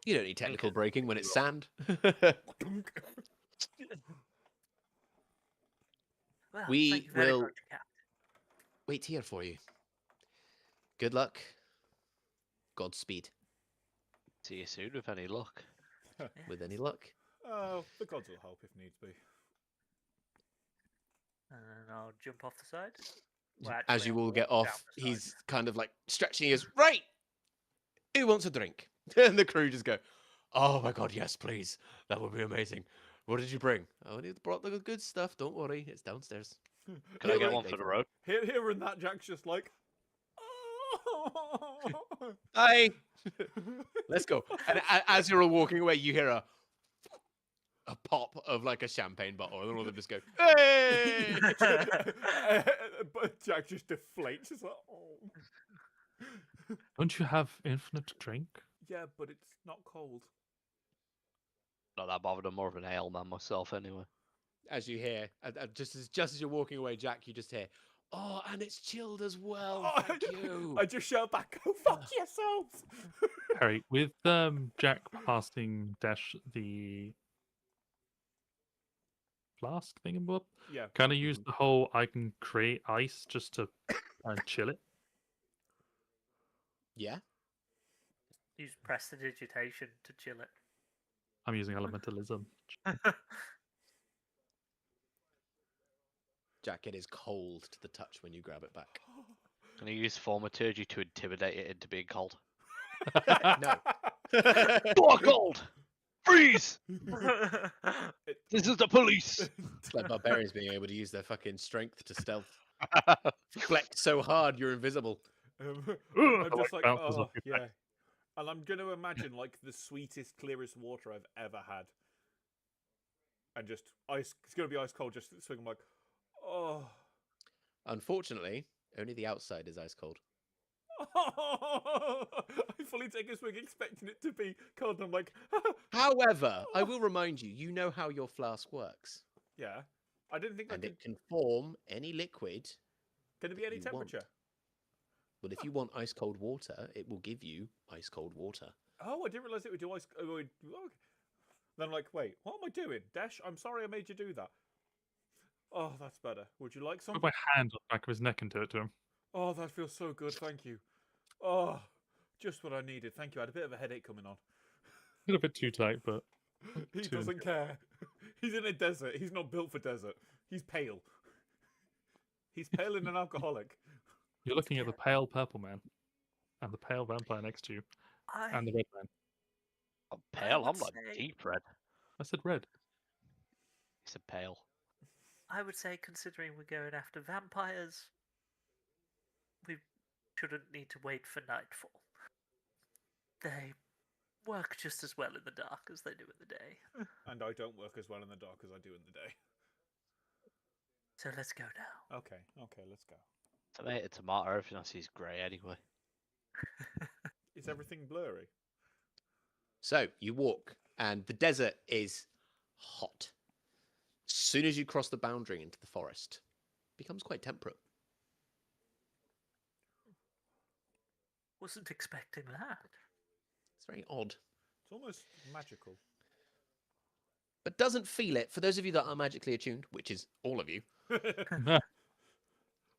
A: You don't need technical braking when it's sand.
C: Well,
A: We
C: thank you very
A: will-
C: much, Captain.
A: Wait here for you. Good luck. Godspeed.
E: See you soon with any luck.
A: With any luck.
B: Oh, the gods will help if needs be.
C: And I'll jump off the side. Well,
A: As
C: actually,
A: you
C: I'll
A: all get
C: walk down
A: off,
C: the side.
A: he's kind of like stretching his right. Who wants a drink? And the crew just go, "Oh my god, yes, please. That would be amazing. What did you bring? I only brought the good stuff. Don't worry, it's downstairs."
E: Can I get
B: Here-
E: one for the road?
B: Here and that, Jack's just like.
A: Hi. Let's go. And as you're all walking away, you hear a pop of like a champagne bottle, and all of them just go, "Hey!"
B: But Jack just deflates. It's like, oh.
D: Don't you have infinite drink?
B: Yeah, but it's not cold.
E: Not that bothered. I'm more of an ale man myself, anyway.
A: As you hear, just as you're walking away, Jack, you just hear, "Oh, and it's chilled as well.
B: Oh,
A: Thank you."
B: I just shout back, "Go fuck yourselves!"
D: Harry, with Jack passing Dash the flask thingamabob,
B: Yeah.
D: can I use the whole I can create ice just to chill it?
A: Yeah.
C: Use prestidigitation to chill it.
D: I'm using elementalism.
A: Jack, it is cold to the touch when you grab it back.
E: Can I use thaumaturgy to intimidate it into being cold?
A: No.
E: Go cold! Freeze! This is the police!
A: It's like barbarians being able to use their fucking strength to stealth. Flex so hard you're invisible.
B: I'm just like,
D: bounces
B: oh,
D: off your
B: yeah.
D: back.
B: And I'm going to imagine like the sweetest, clearest water I've ever had. And just ice, it's going to be ice cold, just swinging like, oh.
A: Unfortunately, only the outside is ice cold.
B: I fully take a swig expecting it to be cold, and I'm like,
A: However, I will remind you, you know how your flask works.
B: yeah. I didn't think
A: And
B: that
A: it can form any liquid.
B: Can it be any
A: you want.
B: temperature?
A: Well, if you want ice cold water, it will give you ice cold water.
B: Oh, I didn't realize it would do ice. Okay. Then I'm like, wait, what am I doing? Dash, I'm sorry I made you do that. Oh, that's better. Would you like some?
D: Put my hand on the back of his neck and do it to him.
B: Oh, that feels so good. Thank you. Oh, just what I needed. Thank you. I had a bit of a headache coming on.
D: A little bit too tight, but
B: He
D: Too
B: doesn't care. He's in a desert. He's not built for desert. He's pale. He's pale and an alcoholic.
D: you're looking at the pale purple man and the pale vampire next to you and the red man.
E: I'm pale. I'm
C: would
E: like
C: say-
E: deep red.
D: I said red.
E: He said pale.
C: I would say, considering we're going after vampires, we shouldn't need to wait for nightfall. They work just as well in the dark as they do in the day.
B: And I don't work as well in the dark as I do in the day.
C: So let's go now.
B: Okay, let's go.
E: Tomato, tomato. Everything I see is grey anyway.
B: Is everything blurry?
A: So you walk, and the desert is hot. As soon as you cross the boundary into the forest, it becomes quite temperate.
C: Wasn't expecting that.
A: It's very odd,
B: It's almost magical.
A: but doesn't feel it. For those of you that are magically attuned, which is all of you,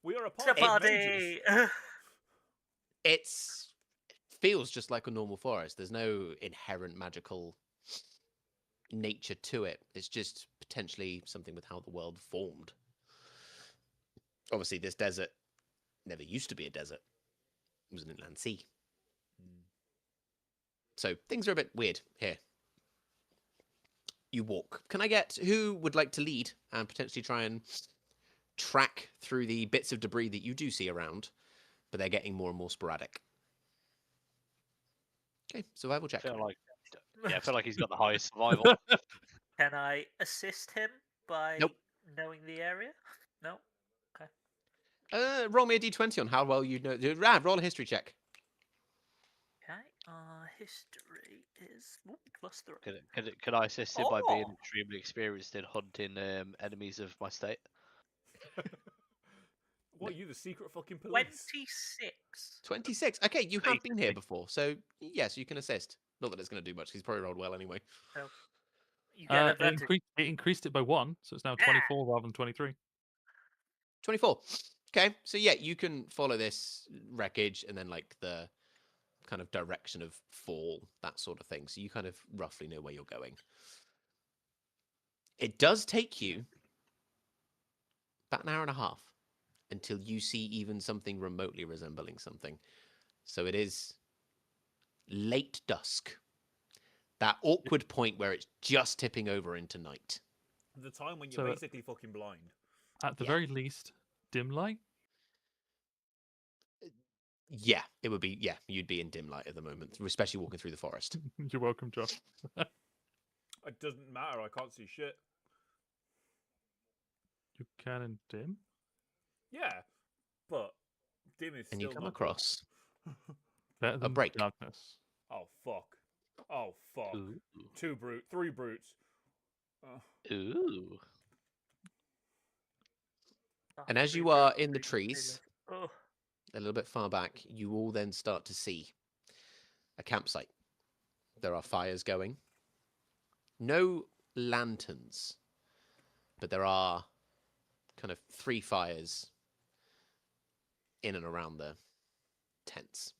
B: We are a
C: It's a
B: party of Avengers.
C: party!
A: it feels just like a normal forest. There's no inherent magical nature to it. It's just potentially something with how the world formed. Obviously, this desert never used to be a desert. It was an inland sea. So things are a bit weird here. You walk. Can I get who would like to lead and potentially try and track through the bits of debris that you do see around, but they're getting more and more sporadic? Okay, survival check.
E: I feel like he's got the highest survival.
C: Can I assist him by
A: Nope.
C: knowing the area? No?
A: Roll me a d20 on how well you know. Roll a history check.
C: Okay. History is +3.
E: Could I assist him by being
C: Oh!
E: extremely experienced in hunting enemies of my state?
B: What are you, the secret fucking police?
C: 26.
A: 26. Okay, you have been here before, so yes, you can assist. Not that it's going to do much. 'Cause he's probably rolled well anyway.
C: You get
D: It
C: advantage.
D: increased it by 1, so it's now
C: Yeah.
D: 24 rather than 23.
A: 24. Okay, so yeah, you can follow this wreckage and then like the kind of direction of fall, that sort of thing. So you kind of roughly know where you're going. It does take you about an hour and a half until you see even something remotely resembling something. So it is late dusk. That awkward point where it's just tipping over into night.
B: The time when you're
D: So,
B: basically fucking blind.
D: At the
A: Yeah.
D: very least, dim light.
A: Yeah, it would be. Yeah, you'd be in dim light at the moment, especially walking through the forest.
D: You're welcome, Josh.
B: It doesn't matter. I can't see shit.
D: You can in dim.
B: Yeah, but dim is
A: And
B: still
A: you come
B: not
A: across
D: Better than
A: break.
D: darkness.
B: Oh fuck! Oh fuck!
E: Ooh.
B: 3 brutes.
E: Ooh.
A: And as you are in the trees,
C: Oh,
A: a little bit far back, you all then start to see a campsite. There are fires going. No lanterns, but there are kind of 3 fires in and around the tents.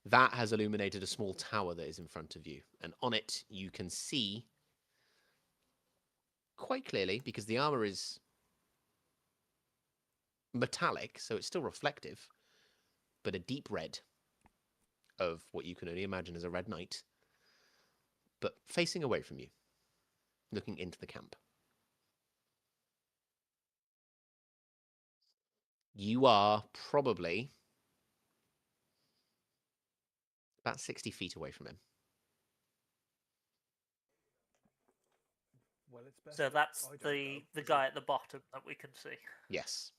A: That has illuminated a small tower that is in front of you, and on it you can see quite clearly, because the armor is metallic, so it's still reflective, but a deep red of what you can only imagine as a red knight, but facing away from you, looking into the camp. You are probably about 60 feet away from him.
B: Well, it's best.
C: so that's
B: I don't
C: the
B: go, 'cause
C: guy at the bottom that we can see.
A: Yes.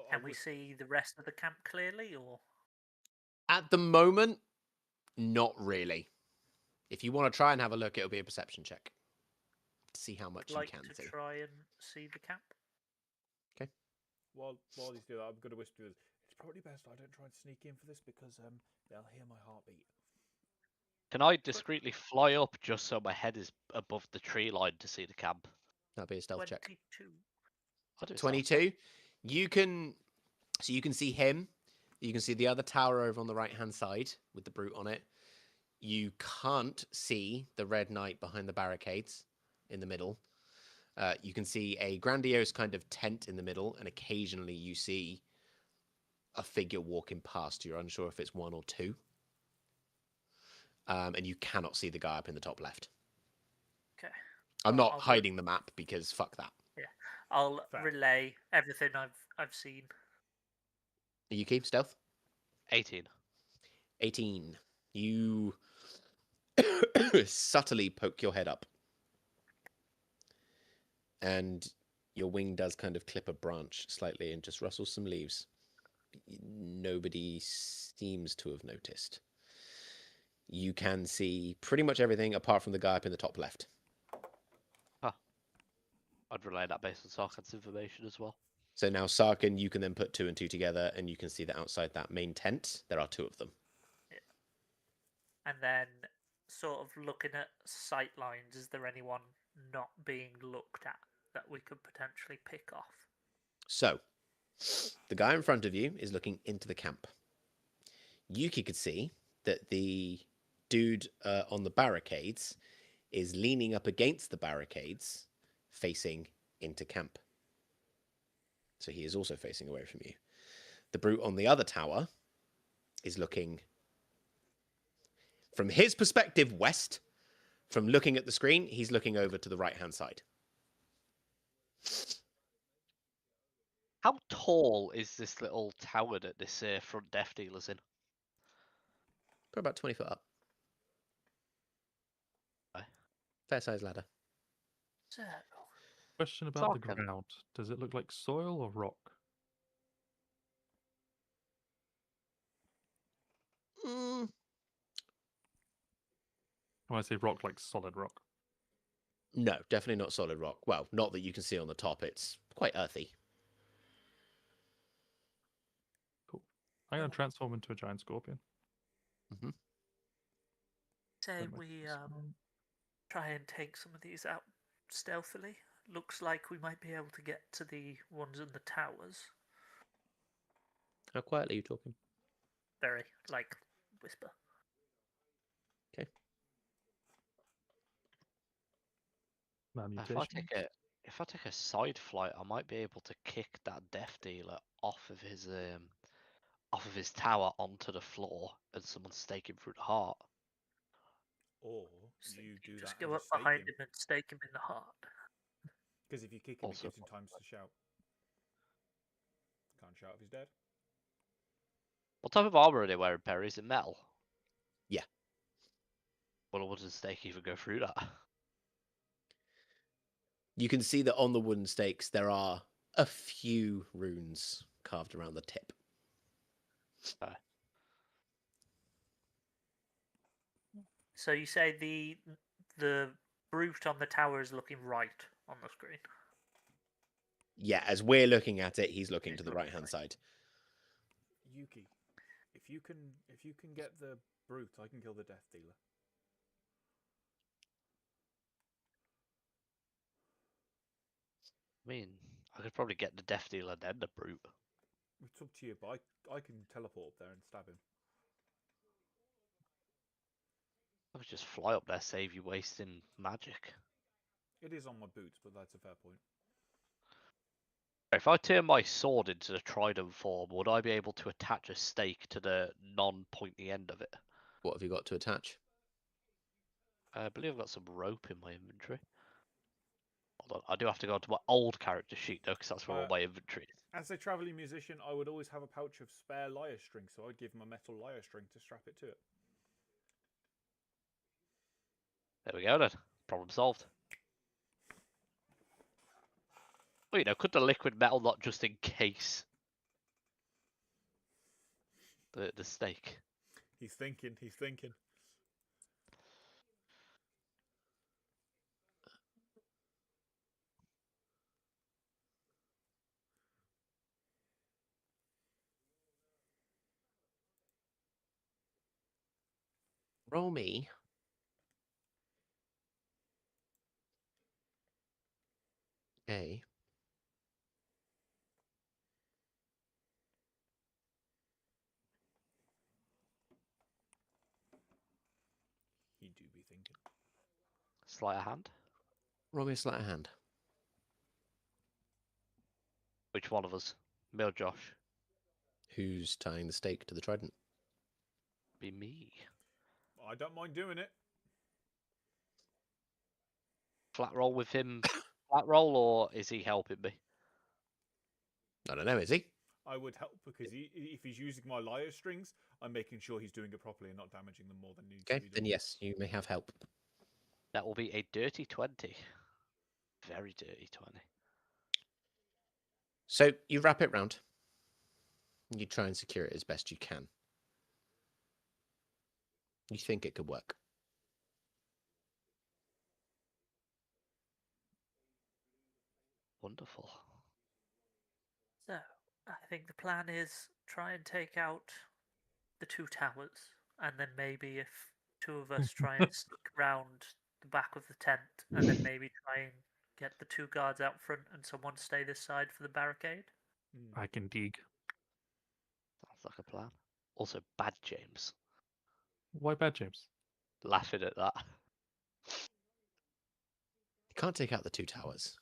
B: I
C: Can we
B: would-
C: see the rest of the camp clearly, or
A: At the moment, not really. If you want to try and have a look, it'll be a perception check to see how much
C: like
A: you can
C: to
A: see.
C: try and see the camp?
B: While he's doing that, I'm going to whisper to this. It's probably best I don't try and sneak in for this because they'll hear my heartbeat.
E: Can I discreetly fly up just so my head is above the tree line to see the camp?
A: That'll be a stealth check.
C: 22.
E: I'll do stealth.
A: 22. You can see him. You can see the other tower over on the right-hand side with the brute on it. You can't see the red knight behind the barricades in the middle. You can see a grandiose kind of tent in the middle, and occasionally you see a figure walking past. You're unsure if it's 1 or 2. And you cannot see the guy up in the top left.
C: Okay.
A: I'm not
C: I'll go-
A: hiding the map because fuck that.
C: I'll
B: Fair.
C: relay everything I've seen.
A: You keep stealth?
E: 18.
A: 18. You subtly poke your head up. And your wing does kind of clip a branch slightly and just rustles some leaves. Nobody seems to have noticed. You can see pretty much everything apart from the guy up in the top left.
E: I'd relay that based on Sarkhan's information as well.
A: So now, Sarkin, you can then put 2 and 2 together, and you can see that outside that main tent, there are 2 of them.
C: And then, sort of looking at sight lines, is there anyone not being looked at that we could potentially pick off?
A: So, the guy in front of you is looking into the camp. Yuki could see that the dude on the barricades is leaning up against the barricades, facing into camp. So he is also facing away from you. The brute on the other tower is looking, from his perspective, west. From looking at the screen, he's looking over to the right-hand side.
E: How tall is this little tower that this front death dealer's in?
A: Probably about 20 foot up.
E: Aye.
A: Fair size ladder.
C: So,
D: Question about the
E: Sarkin.
D: ground. Does it look like soil or rock?
A: Mm,
D: When I say rock, like solid rock.
A: no, definitely not solid rock. Well, not that you can see on the top. It's quite earthy.
D: Cool. I'm going to transform into a giant scorpion.
A: Mhm.
C: Say
D: That might
C: we
D: be smart.
C: try and take some of these out stealthily. Looks like we might be able to get to the ones in the towers.
A: How quietly are you talking?
C: Very, like, whisper.
D: Malmutation.
E: If I take a side flight, I might be able to kick that death dealer off of his tower onto the floor, and someone stake him through the heart.
B: Or
C: So
B: you do
C: just
B: that and
C: go up
B: just stake
C: behind
B: him.
C: him and stake him in the heart.
B: Because if you kick him, it
E: Also
B: gives him time to shout. Can't shout if he's dead.
E: What type of armor are they wearing, Perry? Is it metal?
A: Yeah.
E: Well, what does the stake even go through that?
A: You can see that on the wooden stakes there are a few runes carved around the tip.
C: So you say the brute on the tower is looking right on the screen.
A: Yeah, as we're looking at it, he's looking
C: He's
A: to the
C: looking
A: right hand
C: right.
A: side.
B: Yuki, if you can get the brute, I can kill the death dealer.
E: I mean, I could probably get the death dealer and then the brute.
B: It's up to you, but I can teleport up there and stab him.
E: I could just fly up there, save you wasting magic.
B: It is on my boots, but that's a fair point.
E: If I turn my sword into the trident form, would I be able to attach a stake to the non-pointy end of it?
A: What have you got to attach?
E: I believe I've got some rope in my inventory. Hold on, I do have to go onto my old character sheet though, because that's where all my inventory is.
B: As a travelling musician, I would always have a pouch of spare lyre string, so I'd give him a metal lyre string to strap it to it.
E: There we go then. Problem solved. Well, could the liquid metal not just encase the stake?
B: He's thinking. He's thinking.
A: Roll me a
B: He do be thinking.
E: Sleight of hand?
A: roll me a sleight of hand.
E: Which one of us? Me or Josh?
A: Who's tying the stake to the trident?
E: Be me.
B: I don't mind doing it.
E: Flat roll with him. Flat roll, or is he helping me?
A: I don't know, is he?
B: I would help because if he's using my lyre strings, I'm making sure he's doing it properly and not damaging them more than needs to
A: Okay,
B: be done.
A: then yes, you may have help.
E: That will be a dirty 20. Very dirty 20.
A: So you wrap it round. You try and secure it as best you can. You think it could work.
E: Wonderful.
C: So I think the plan is try and take out the two towers, and then maybe if two of us try and sneak round the back of the tent, and then maybe try and get the two guards out front, and someone stay this side for the barricade.
D: I can dig.
E: Sounds like a plan. Also, bad James.
D: Why bad, James?
E: Laughing at that.
A: You can't take out the two towers.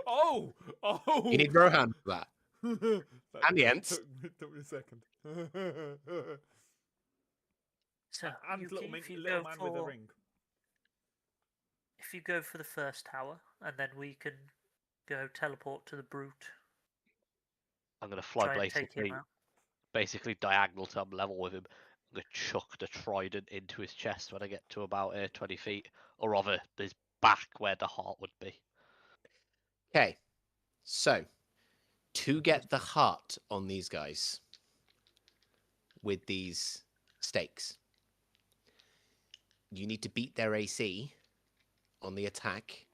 B: Oh! Oh!
A: You need Rohan for that. And the Ents.
B: Took me a second.
C: So
B: And
C: Yuki,
B: little,
C: if you
B: little
C: go
B: man
C: for
B: with a ring.
C: if you go for the first tower, and then we can go teleport to the brute,
E: I'm going to fly
C: try and take him out.
E: basically diagonal to level with him. I'm going to chuck the trident into his chest when I get to about 20 feet. Or rather, his back where the heart would be.
A: Okay, so to get the heart on these guys with these stakes, you need to beat their AC on the attack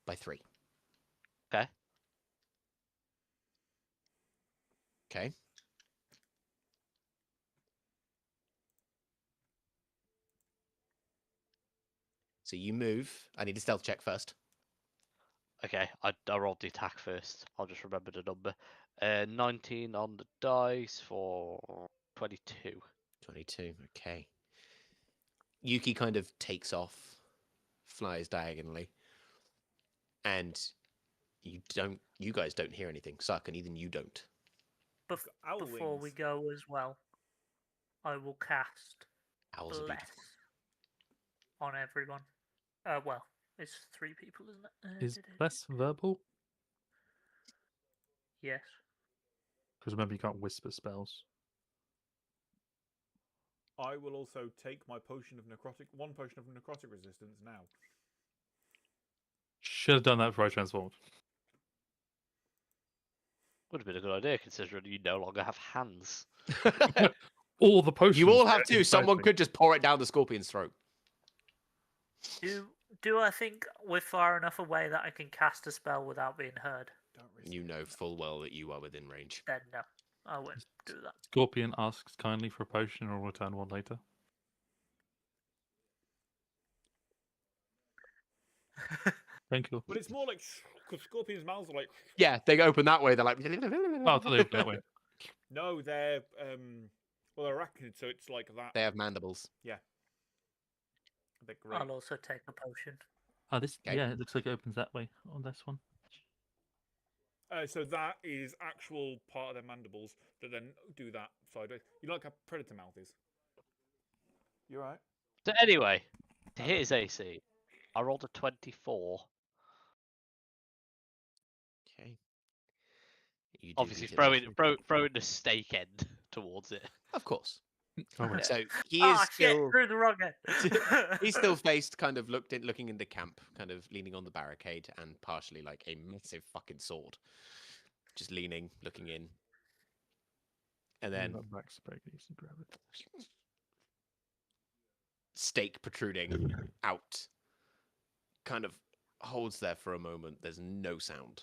A: by 3.
E: Okay.
A: Okay. So you move. I need a stealth check first.
E: Okay, I rolled the attack first. I'll just remember the number. 19 on the dice for 22.
A: 22. Okay. Yuki kind of takes off, flies diagonally, and you guys don't hear anything. Suck, and even you don't.
B: Owl
C: Before we
B: wings.
C: go as well, I will cast
A: Owls are
C: Bless
A: beautiful.
C: on everyone. Well, it's 3 people, isn't it?
D: Is less verbal?
C: Yes.
D: Because remember, you can't whisper spells.
B: I will also take my potion of necrotic, 1 potion of necrotic resistance now.
D: Should have done that before I transformed.
E: Would have been a good idea considering you no longer have hands.
D: All the potions.
A: You all have
D: are
A: to.
D: inside
A: Someone
D: me.
A: could just pour it down the scorpion's throat.
C: Do I think we're far enough away that I can cast a spell without being heard?
B: Don't risk
A: You
B: it.
A: know full well that you are within range.
C: Then no, I won't do that.
D: Scorpion asks kindly for a potion and will return one later. Thank you.
B: But it's more like because scorpions' mouths are like.
A: Yeah, they open that way. They're like.
D: Oh, I thought they opened that way.
B: No, they're well, they're arachnids, so it's like that.
A: They have mandibles.
B: They're great.
C: I'll also take a potion.
D: Oh, this
A: Okay.
D: yeah, it looks like it opens that way on this one.
B: So that is actual part of their mandibles that then do that sideways. You know, like a predator mouth is. You right?
E: So anyway, to hit his AC, I rolled a 24.
A: Okay. You do
E: Obviously,
A: beat it nicely.
E: throwing the stake end towards it.
A: Of course.
D: Oh, wait.
A: So he
C: Ah,
A: is
C: shit!
A: still.
C: Through the wrong end.
A: He's still faced, kind of looking into camp, kind of leaning on the barricade, and partially like a massive fucking sword, just leaning, looking in, and then
D: That back spec needs to grab it.
A: stake protruding out, kind of holds there for a moment. There's no sound,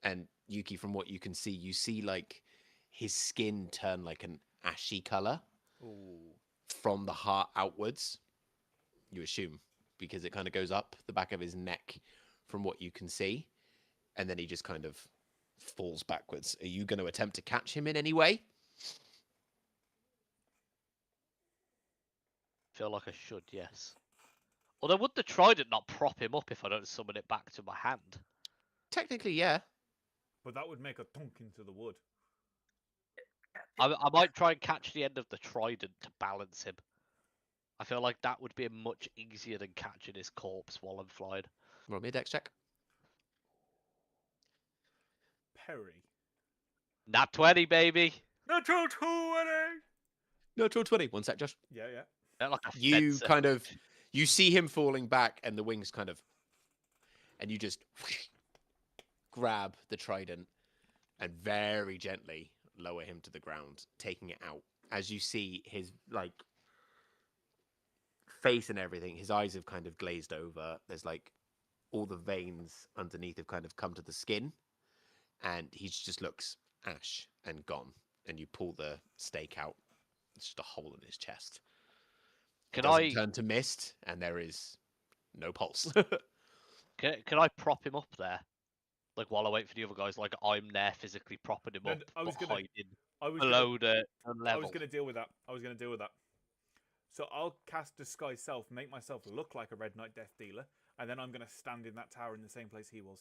A: and Yuki, from what you can see, you see like his skin turn like an ashy color
B: Ooh.
A: from the heart outwards. You assume, because it kind of goes up the back of his neck from what you can see, and then he just kind of falls backwards. Are you going to attempt to catch him in any way?
E: Feel like I should, yes. Although would the trident not prop him up if I don't summon it back to my hand?
A: Technically, yeah.
B: But that would make a thunk into the wood.
E: I might try and catch the end of the trident to balance him. I feel like that would be much easier than catching his corpse while I'm flying.
A: Roll me a dex check.
B: Perry.
E: Nat 20, baby!
C: Natural 20!
A: Natural 20. One sec, Josh.
B: Yeah, yeah.
E: They're like a
A: You
E: fencer.
A: kind of, you see him falling back, and the wings kind of, and you just grab the trident and very gently lower him to the ground, taking it out. As you see his like face and everything, his eyes have kind of glazed over. There's like all the veins underneath have kind of come to the skin, and he just looks ash and gone. And you pull the stake out. It's just a hole in his chest.
E: Can
A: Doesn't
E: I
A: turn to mist, and there is no pulse.
E: can I prop him up there? Like while I wait for the other guys, like I'm there physically propping him
B: And
E: up,
B: I was
E: but
B: gonna-
E: hiding
B: I was
E: below the
B: I
E: level.
B: was gonna deal with that. So I'll cast Disguise Self, make myself look like a Red Knight Death Dealer, and then I'm gonna stand in that tower in the same place he was.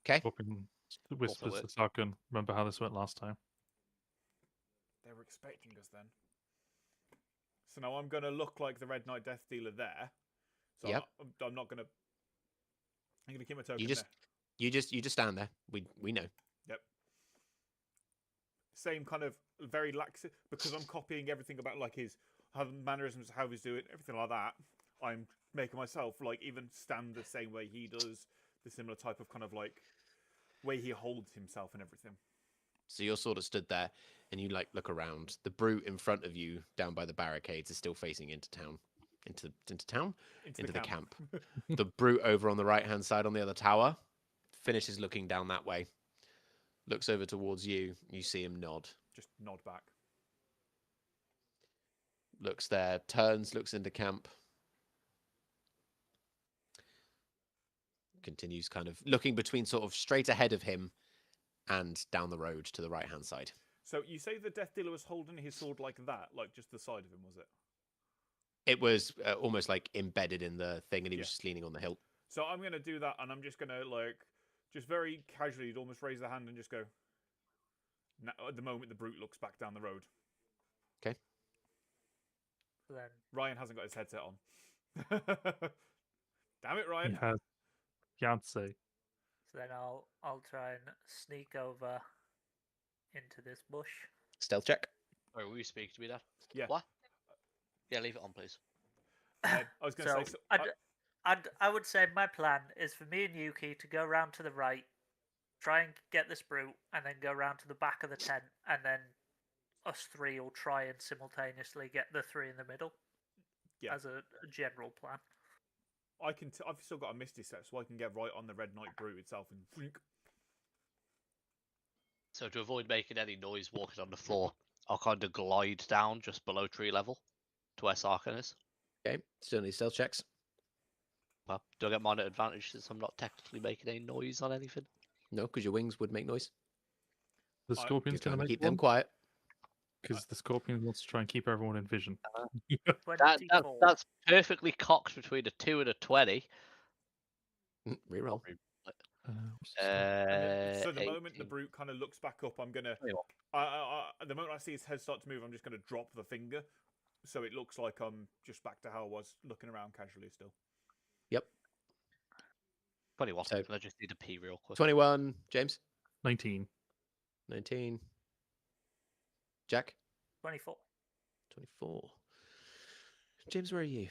A: Okay.
D: Scorpion whispers to
E: works.
D: Sarkin. Remember how this went last time?
B: They were expecting us then. So now I'm gonna look like the Red Knight Death Dealer there. So
A: Yep.
B: I'm not gonna. I'm gonna keep my token
A: You just,
B: there.
A: you just stand there. We know.
B: Yep. Same kind of very lax because I'm copying everything about like his how mannerisms, how he's doing, everything like that. I'm making myself like even stand the same way he does, the similar type of kind of like way he holds himself and everything.
A: So you're sort of stood there, and you like look around. The brute in front of you, down by the barricades, is still facing into town, into town, into the camp. The brute over on the right hand side on the other tower finishes looking down that way. Looks over towards you. You see him nod.
B: Just nod back.
A: looks there, turns, looks into camp. Continues kind of looking between sort of straight ahead of him and down the road to the right-hand side.
B: So you say the Death Dealer was holding his sword like that, like just the side of him, was it?
A: It was almost like embedded in the thing, and he was
B: Yeah.
A: just leaning on the hilt.
B: So I'm gonna do that, and I'm just gonna like, just very casually, you'd almost raise the hand and just go. Now, at the moment, the brute looks back down the road.
A: Okay.
C: Then
B: Ryan hasn't got his headset on. Damn it,
D: He
B: Ryan!
D: has fiance.
C: So then I'll try and sneak over into this bush.
A: Stealth check.
E: Sorry, will you speak to me, Dad?
B: Yeah.
E: What? Yeah, leave it on, please.
B: I was going to
C: So
B: say.
C: I would say my plan is for me and Yuki to go round to the right, try and get this brute, and then go round to the back of the tent, and then us three will try and simultaneously get the three in the middle.
B: Yeah.
C: As a general plan.
B: I've still got a Misty Step, so I can get right on the Red Knight brute itself and. Blink.
E: So to avoid making any noise walking on the floor, I'll kind of glide down just below tree level to where Sarkin is.
A: Okay, still need stealth checks.
E: Well, do I get mine at advantage since I'm not technically making any noise on anything?
A: No, because your wings would make noise.
D: The
B: I-
D: scorpion's
A: You're trying
D: going
A: to
D: to make
A: keep them
D: one
A: quiet.
D: because the scorpion wants to try and keep everyone in vision.
C: 24.
E: That's perfectly cocked between a 2 and a 20.
A: Reroll.
D: What's the score?
B: So the moment the
E: 18.
B: brute kind of looks back up, I'm gonna.
E: 21.
B: The moment I see his head start to move, I'm just gonna drop the finger, so it looks like I'm just back to how I was looking around casually still.
A: Yep.
E: 21.
A: So-
E: I just need to pee real quick.
A: 21, James.
D: 19.
A: 19. Jack.
C: 24.
A: 24. James, where are you?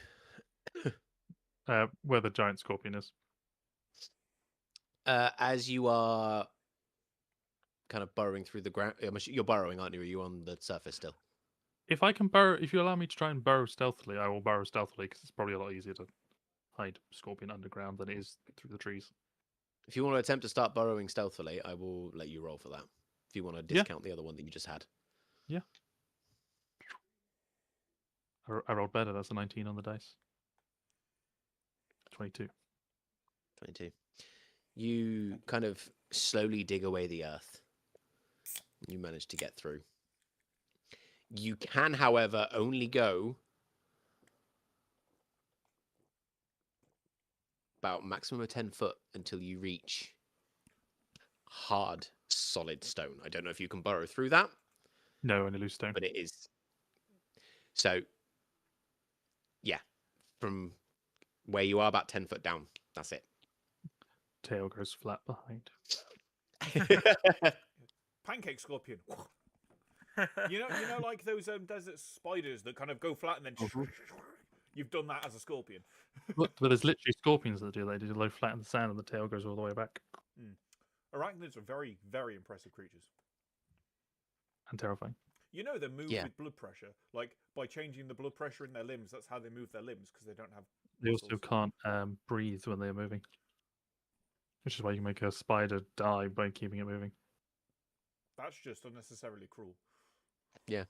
D: Where the giant scorpion is.
A: As you are kind of burrowing through the ground, you're burrowing, aren't you? Are you on the surface still?
D: If I can burrow, if you allow me to try and burrow stealthily, I will burrow stealthily because it's probably a lot easier to hide scorpion underground than it is through the trees.
A: If you want to attempt to start burrowing stealthily, I will let you roll for that. If you want to discount the other one that you just had.
D: I rolled better. That's a 19 on the dice. 22.
A: 22. You kind of slowly dig away the earth. You manage to get through. You can, however, only go about maximum of 10 foot until you reach hard, solid stone. I don't know if you can burrow through that,
D: No, only loose stone.
A: but it is. So, yeah, from where you are, about 10 foot down. That's it.
D: Tail goes flat behind.
B: Pancake scorpion. you know, like those desert spiders that kind of go flat and then. You've done that as a scorpion.
D: But there's literally scorpions that do that. They do low flat in the sand and the tail goes all the way back.
B: Arachnids are very, very impressive creatures.
D: And terrifying.
B: You know they move
A: Yeah.
B: with blood pressure. Like, by changing the blood pressure in their limbs, that's how they move their limbs, because they don't have
D: They also
B: muscles.
D: can't breathe when they're moving. Which is why you can make a spider die by keeping it moving.
B: That's just unnecessarily cruel.
D: Year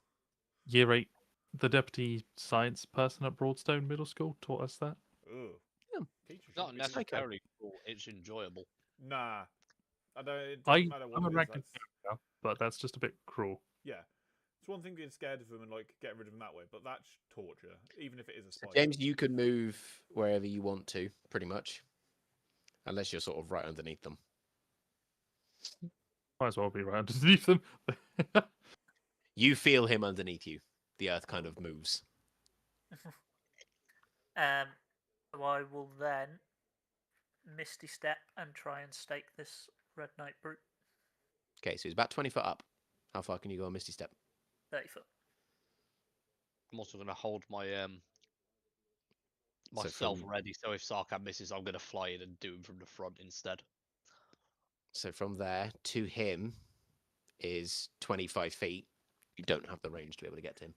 D: 8, the deputy science person at Broadstone Middle School taught us that.
B: Ugh.
A: Yeah.
B: Teachers
E: Not
B: shouldn't be-
E: necessarily cool, it's enjoyable.
B: Nah. It doesn't matter what
D: I'm a
B: it is.
D: arachnid
B: That's...
D: now, but that's just a bit cruel.
B: Yeah. It's one thing being scared of them and, like, getting rid of them that way, but that's torture, even if it is a spider.
A: James, you can move wherever you want to, pretty much. Unless you're sort of right underneath them.
D: Might as well be right underneath them.
A: You feel him underneath you. The earth kind of moves.
C: So I will then Misty Step and try and stake this Red Knight brute.
A: Okay, so he's about 20 foot up. How far can you go on Misty Step?
C: 30 foot.
E: I'm also going to hold my
A: So
E: myself
A: from-
E: ready, so if Sarkhan misses, I'm going to fly in and do him from the front instead.
A: So from there to him is 25 feet. You don't have the range to be able to get to him.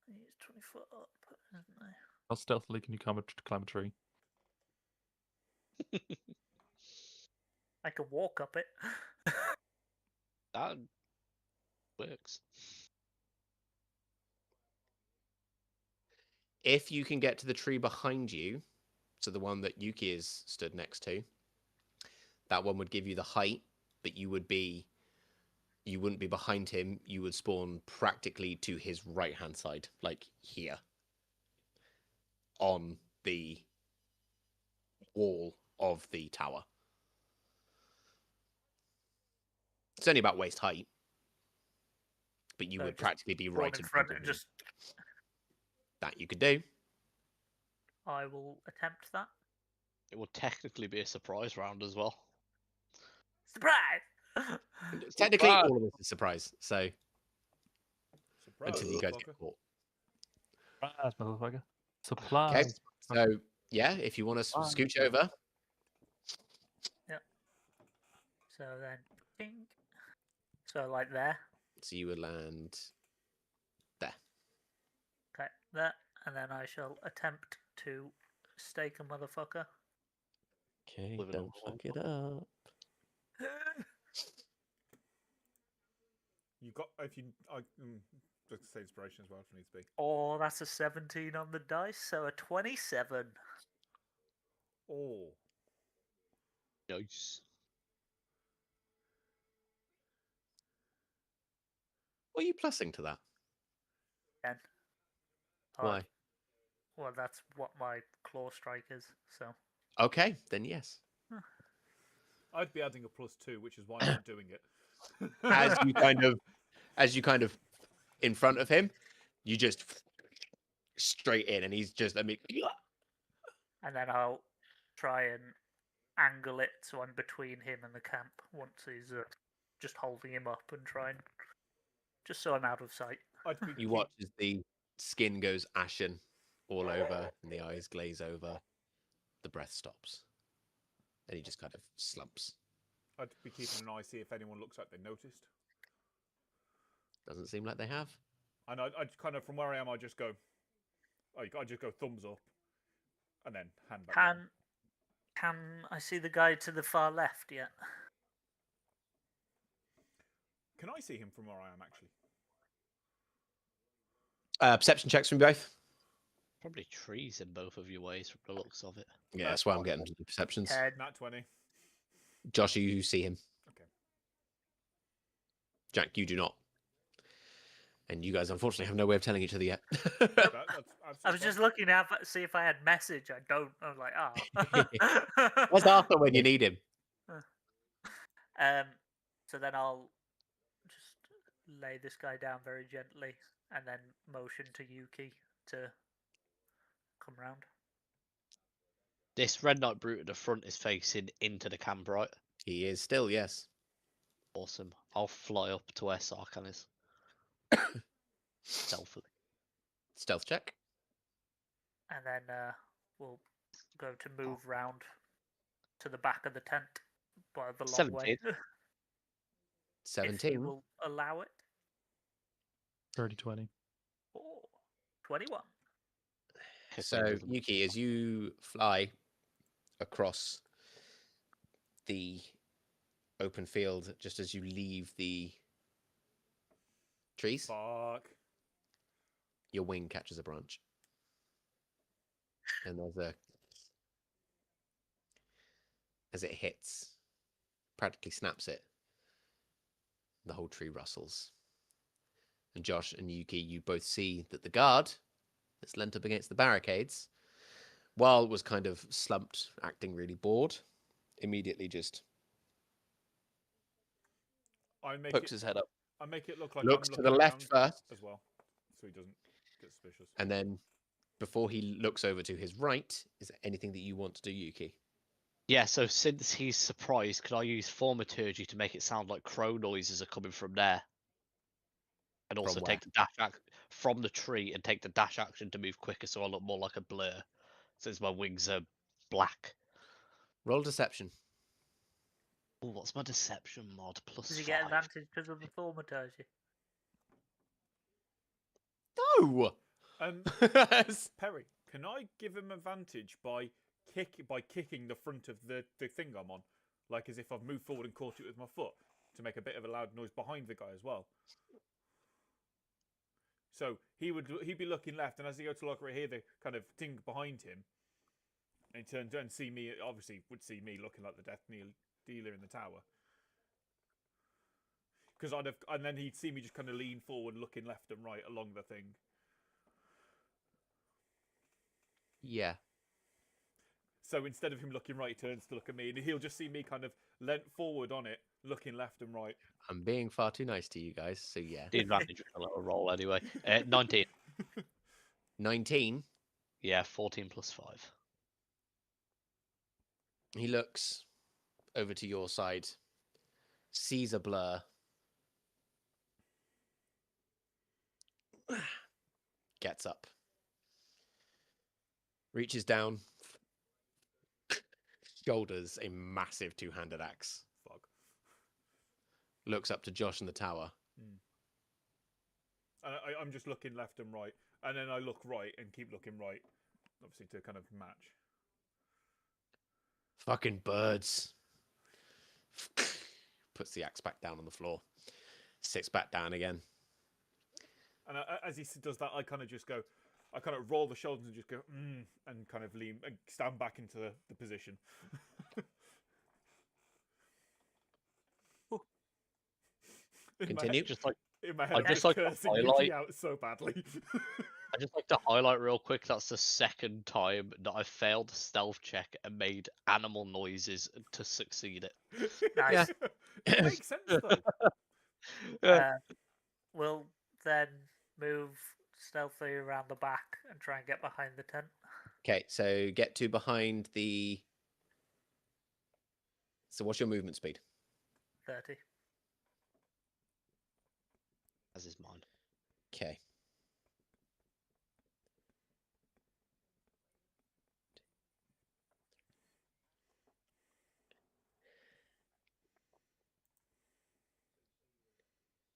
C: He's 20 foot up, isn't he?
D: How stealthily can you climb a tree?
C: I can walk up it.
E: That works.
A: If you can get to the tree behind you, so the one that Yuki is stood next to, that one would give you the height, but you wouldn't be behind him. You would spawn practically to his right-hand side, like here, on the wall of the tower. It's only about waist height, but you
C: So
A: would
C: just
A: practically be
C: Spawn
A: right
C: in
A: in
C: front
A: front of
C: and
A: him.
C: just.
A: That you could do.
C: I will attempt that.
E: It would technically be a surprise round as well.
C: Surprise!
A: Technically,
D: Surprise!
A: all of this is surprise. So
B: Surprise,
A: until you guys
B: motherfucker.
A: get caught.
D: Surprise, motherfucker.
A: Okay.
D: Supplies.
A: So yeah, if you want to
D: Surprise.
A: scooch over,
C: So then, ding. So like there.
A: so you would land there.
C: Okay, there. And then I shall attempt to stake a motherfucker.
A: Okay,
E: Living
A: don't
E: on
A: fuck it up.
B: You got if you just say inspiration as well if needs be.
C: Oh, that's a 17 on the dice, so a 27.
B: Oh,
E: Nice.
A: What are you plussing to that?
C: 10.
A: Why?
C: Well, that's what my claw strike is, so.
A: Okay, then yes.
B: I'd be adding a +2, which is why I'm not doing it.
A: As you kind of in front of him, you just straight in, and he's just.
C: And then I'll try and angle it so I'm between him and the camp once he's just holding him up and trying. Just so I'm out of sight.
B: I'd be
A: You watch as the skin goes ashen all over, and the eyes glaze over. The breath stops, and he just kind of slumps.
B: I'd be keeping an eye, see if anyone looks like they noticed.
A: Doesn't seem like they have.
B: And I'd kind of, from where I am, I just go thumbs up, and then hand back down.
C: Can I see the guy to the far left yet?
B: Can I see him from where I am, actually?
A: Perception checks from both.
E: Probably trees in both of your ways from the looks of it.
A: Yeah, that's why I'm getting to the perceptions.
C: 10.
B: Nat 20.
A: Josh, you see him.
B: Okay.
A: Jack, you do not. And you guys, unfortunately, have no way of telling each other yet.
B: That's
C: I was just looking out to see if I had message. I don't. I was like, oh.
A: Where's Arthur when you need him?
C: So then I'll just lay this guy down very gently and then motion to Yuki to come round.
E: This Red Knight Brute at the front is facing into the camp, right?
A: He is still, yes.
E: Awesome. I'll fly up to where Sarkhan is. Stealthily.
A: Stealth check.
C: And then we'll go to move round to the back of the tent by the long way.
E: 17.
C: If you
A: 17.
C: will allow it.
D: 30-20.
C: Oh, 21.
A: So, Yuki, as you fly across the open field, just as you leave the trees,
B: Fuck.
A: your wing catches a branch. And as it hits, practically snaps it, the whole tree rustles. And Josh and Yuki, you both see that the guard that's leant up against the barricades, while was kind of slumped, acting really bored, immediately just pokes his head up,
B: I make it look like
A: looks
B: I'm
A: to the
B: looking
A: left
B: around
A: first,
B: as well, so he doesn't get suspicious.
A: and then before he looks over to his right, is there anything that you want to do, Yuki?
E: Yeah, so since he's surprised, could I use Thaumaturgy to make it sound like crow noises are coming from there? And also
A: From
E: take the dash from the tree and take the dash action to move quicker so I look more like a blur, since my wings are black.
A: Roll deception.
E: Ooh, what's my deception mod? +5.
C: Does he get advantage because of the thaumaturgy?
A: No!
B: Perry, can I give him advantage by kicking the front of the thing I'm on, like as if I've moved forward and caught it with my foot to make a bit of a loud noise behind the guy as well? So he'd be looking left, and as he goes to look right here, the kind of thing behind him, and he turned and see me. Obviously, would see me looking like the death dealer in the tower. Because and then he'd see me just kind of lean forward, looking left and right along the thing.
A: Yeah.
B: So instead of him looking right, he turns to look at me, and he'll just see me kind of leant forward on it, looking left and right.
A: I'm being far too nice to you guys, so yeah.
E: The advantage of a little roll anyway. 19.
A: 19.
E: Yeah, 14 plus 5.
A: He looks over to your side, sees a blur, gets up, reaches down, shoulders a massive two-handed axe,
B: Fuck.
A: looks up to Josh in the tower.
B: And I'm just looking left and right, and then I look right and keep looking right, obviously to kind of match.
A: Fucking birds. Puts the axe back down on the floor, sits back down again.
B: And as he does that, I kind of just go, I kind of roll the shoulders and just go, and kind of lean and stand back into the position.
A: Continue.
E: Just like
B: In my head,
E: I'd
B: I'm
E: just like to
B: cursing
E: highlight-
B: Yuki out so badly.
E: I just like to highlight real quick. That's the second time that I failed a stealth check and made animal noises to succeed it.
C: Nice.
B: It makes sense though.
C: We'll then move stealthily around the back and try and get behind the tent.
A: Okay, so get to behind the. So what's your movement speed?
C: 30.
E: As is mine.
A: Okay.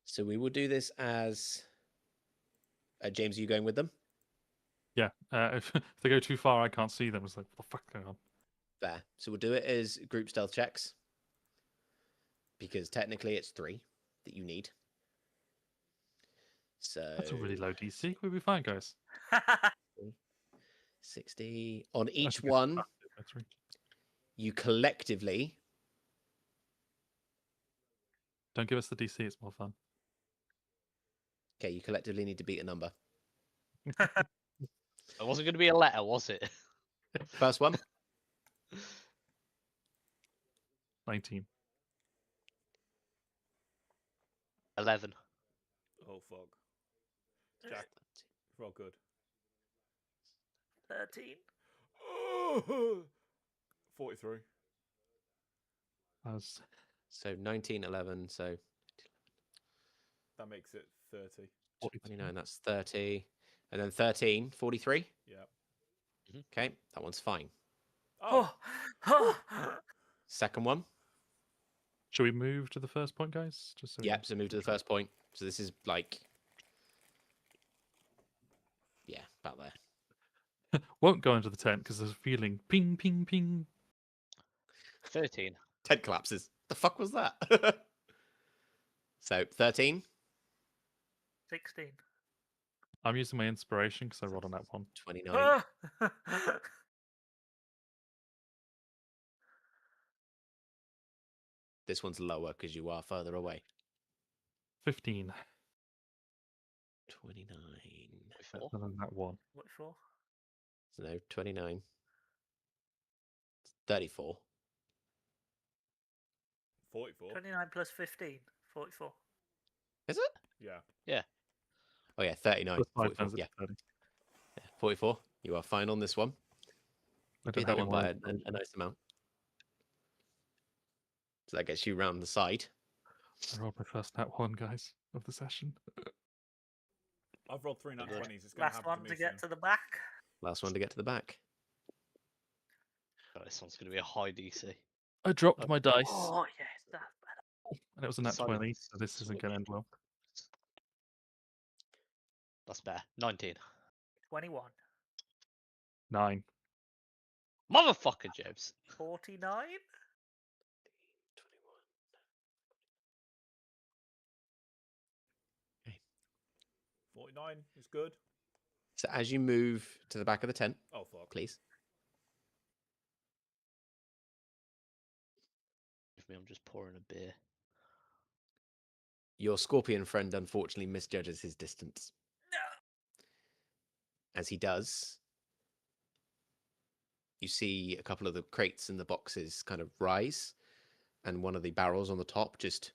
A: So we will do this as. James, are you going with them?
D: Yeah. If they go too far, I can't see them. It's like, what the fuck's going on?
A: Fair. So we'll do it as group stealth checks. Because technically it's 3 that you need. So
D: That's a really low DC. We'll be fine, guys.
A: 60. On
D: That's
A: each
D: a good
A: one,
D: start, battery.
A: you collectively.
D: Don't give us the DC. It's more fun.
A: Okay, you collectively need to beat a number.
E: It wasn't going to be a letter, was it?
A: First one,
D: 19.
E: 11.
B: Oh fuck. Jack, roll good.
C: 13.
B: 43.
D: As
A: so 19, 11, so
B: That makes it 30.
A: 29, that's 30. And then 13, 43.
B: Yeah.
A: Okay, that one's fine.
B: Oh,
A: Second one,
D: Should we move to the first point, guys? Just so we-
A: yep, so move to the first point. So this is like, yeah, about there.
D: Won't go into the tent because there's a feeling ping, ping, ping.
E: 13.
A: Ted collapses. The fuck was that? So 13,
C: 16.
D: I'm using my inspiration because I rolled on that one.
A: 29. This one's lower because you are further away.
D: 15.
A: 29.
E: 24.
D: And then that one.
C: What for?
A: So no, 29. 34.
B: 44.
C: 29 plus 15. 44.
A: Is it?
B: Yeah.
A: Oh yeah, 39.
D: Plus 5
A: 44.
D: turns it
A: Yeah,
D: to 30.
A: 44. You are fine on this one.
D: I
A: Beat
D: don't
A: that
D: have
A: one
D: any
A: by
D: more.
A: a nice amount. So that gets you round the side.
D: I rolled my first nat one, guys, of the session.
B: I've rolled 3 nat
E: Good.
B: 20s. It's going to
C: Last
B: happen
C: one
B: to me
C: to get
B: soon.
C: to the back.
A: Last one to get to the back.
E: God, this one's going to be a high DC.
D: I dropped my dice,
C: Oh, yes. That's better.
D: and it was a nat
E: Decided
D: 20,
E: to
D: so this isn't going to end well.
E: That's better. 19.
C: 21.
D: 9.
E: Motherfucker, James.
C: 49.
A: 21.
B: 49 is good.
A: So as you move to the back of the tent,
B: Oh, fuck.
A: please.
E: Give me, I'm just pouring a beer.
A: Your scorpion friend unfortunately misjudges his distance.
C: No.
A: As he does, you see a couple of the crates and the boxes kind of rise, and one of the barrels on the top just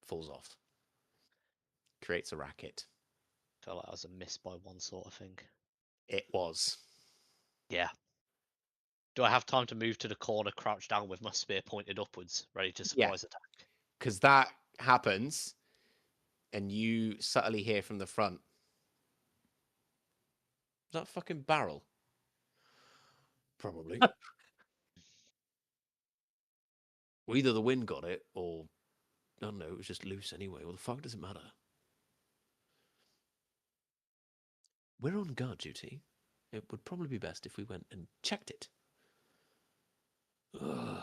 A: falls off. Creates a racket.
E: Felt like I was a miss by one sort of thing.
A: It was.
E: Yeah. Do I have time to move to the corner, crouch down with my spear pointed upwards, ready to surprise attack?
A: Because that happens, and you subtly hear from the front. Is that a fucking barrel? Probably. Well, either the wind got it, or I don't know, it was just loose anyway. Well, the fuck does it matter? We're on guard duty. It would probably be best if we went and checked it. Ugh.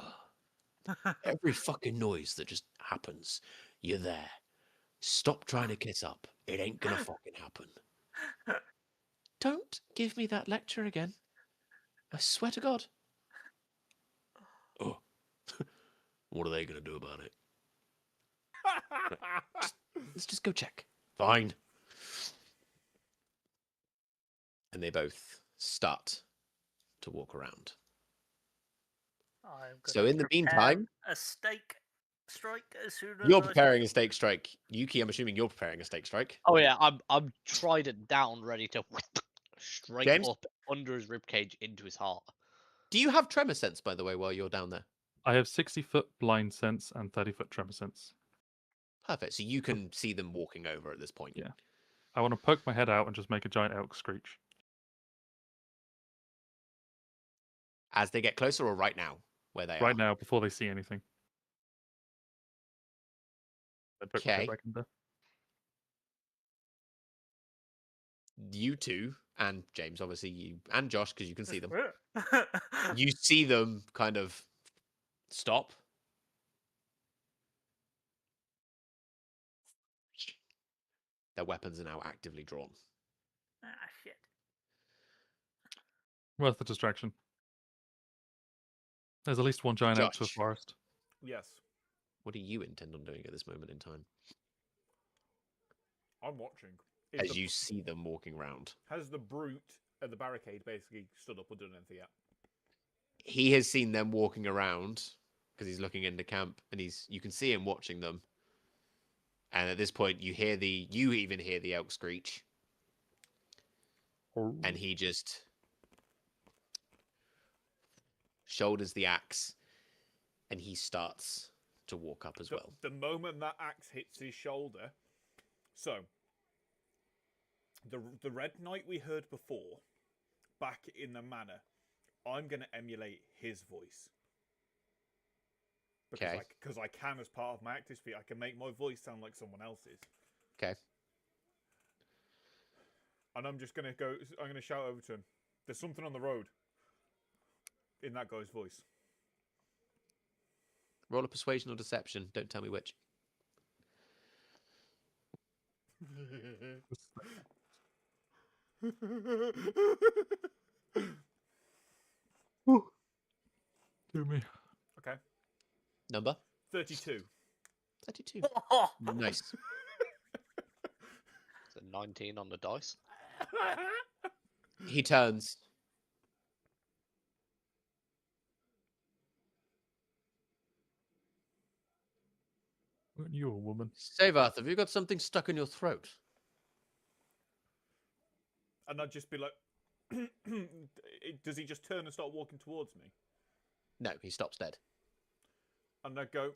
A: Every fucking noise that just happens, you're there. Stop trying to kiss up. It ain't gonna fucking happen. Don't give me that lecture again. I swear to God. Oh. What are they gonna do about it? Let's just go check. Fine. And they both start to walk around.
C: I'm
A: So
C: gonna
A: in the
C: prepare
A: meantime,
C: a stake strike as soon as
A: you're
C: I
A: preparing a stake strike. Yuki, I'm assuming you're preparing a stake strike.
E: Oh yeah, I'm trident down, ready to straight
A: James?
E: up under his ribcage into his heart.
A: Do you have tremor sense, by the way, while you're down there?
D: I have 60-foot blind sense and 30-foot tremor sense.
A: Perfect. So you can see them walking over at this point.
D: Yeah. I want to poke my head out and just make a giant elk screech.
A: As they get closer, or right now, where they are?
D: Right now, before they see anything. Then poke my head
A: Okay.
D: back in there.
A: You two, and James, obviously, you and Josh, because you can see them.
C: them.
A: You see them kind of stop. Their weapons are now actively drawn.
C: Ah, shit.
D: Worth the distraction. There's at least one giant elk to a
A: Josh.
D: forest.
B: Yes,
A: What do you intend on doing at this moment in time?
B: I'm watching.
A: As you see them walking around.
B: Has the brute at the barricade basically stood up or done anything yet?
A: He has seen them walking around because he's looking into camp, and you can see him watching them. And at this point, you even hear the elk screech, and he just shoulders the axe, and he starts to walk up as well.
B: The moment that axe hits his shoulder, so the Red Knight we heard before, back in the manor, I'm going to emulate his voice. Because I can, as part of my active speed, I can make my voice sound like someone else's.
A: Okay.
B: And I'm just going to go, I'm going to shout over to him. There's something on the road. In that guy's voice.
A: Roll a persuasion or deception. Don't tell me which.
D: Do me.
B: Okay.
A: Number?
B: 32.
A: 32. Nice.
E: It's a 19 on the dice.
A: He turns.
D: Weren't you a woman?
A: Savath, have you got something stuck in your throat?
B: And I'd just be like, does he just turn and start walking towards me?
A: No, he stops dead.
B: And I'd go,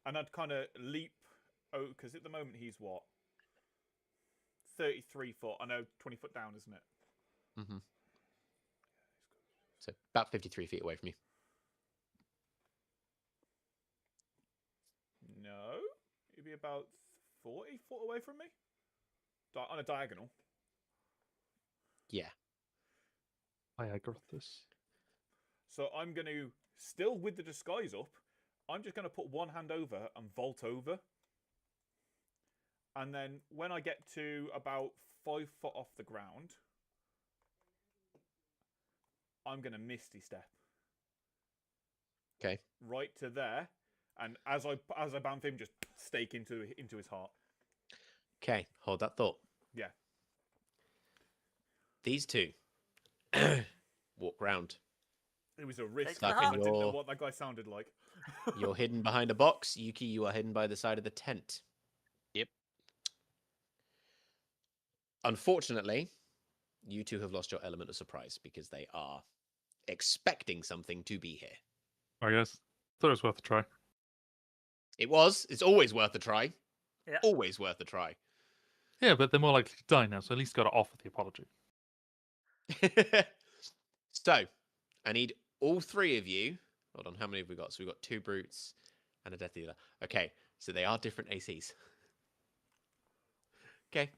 B: and I'd kind of leap, because at the moment he's what? 33 foot. I know, 20 foot down, isn't it?
A: Mm-hmm. So about 53 feet away from you.
B: No, it'd be about 40 foot away from me. On a diagonal.
A: Yeah.
D: I got this.
B: So I'm going to, still with the disguise up, I'm just going to put one hand over and vault over And then when I get to about 5 foot off the ground, I'm going to Misty Step.
A: Okay.
B: Right to there. And as I bamf him, just stake into his heart.
A: Okay, hold that thought.
B: Yeah.
A: These two walk round.
B: It was a risk
C: the
B: because I
C: heart.
B: didn't know
A: Your-
B: what that guy sounded like.
A: You're hidden behind a box. Yuki, you are hidden by the side of the tent.
E: Yep.
A: Unfortunately, you two have lost your element of surprise because they are expecting something to be here.
D: I guess. Thought it was worth a try.
A: It was. It's always worth a try.
C: Yeah.
A: Always worth a try.
D: Yeah, but they're more likely to die now, so at least got to offer the apology.
A: So, I need all three of you. Hold on, how many have we got? So we've got 2 brutes and a death dealer. Okay, so they are different ACs. Okay.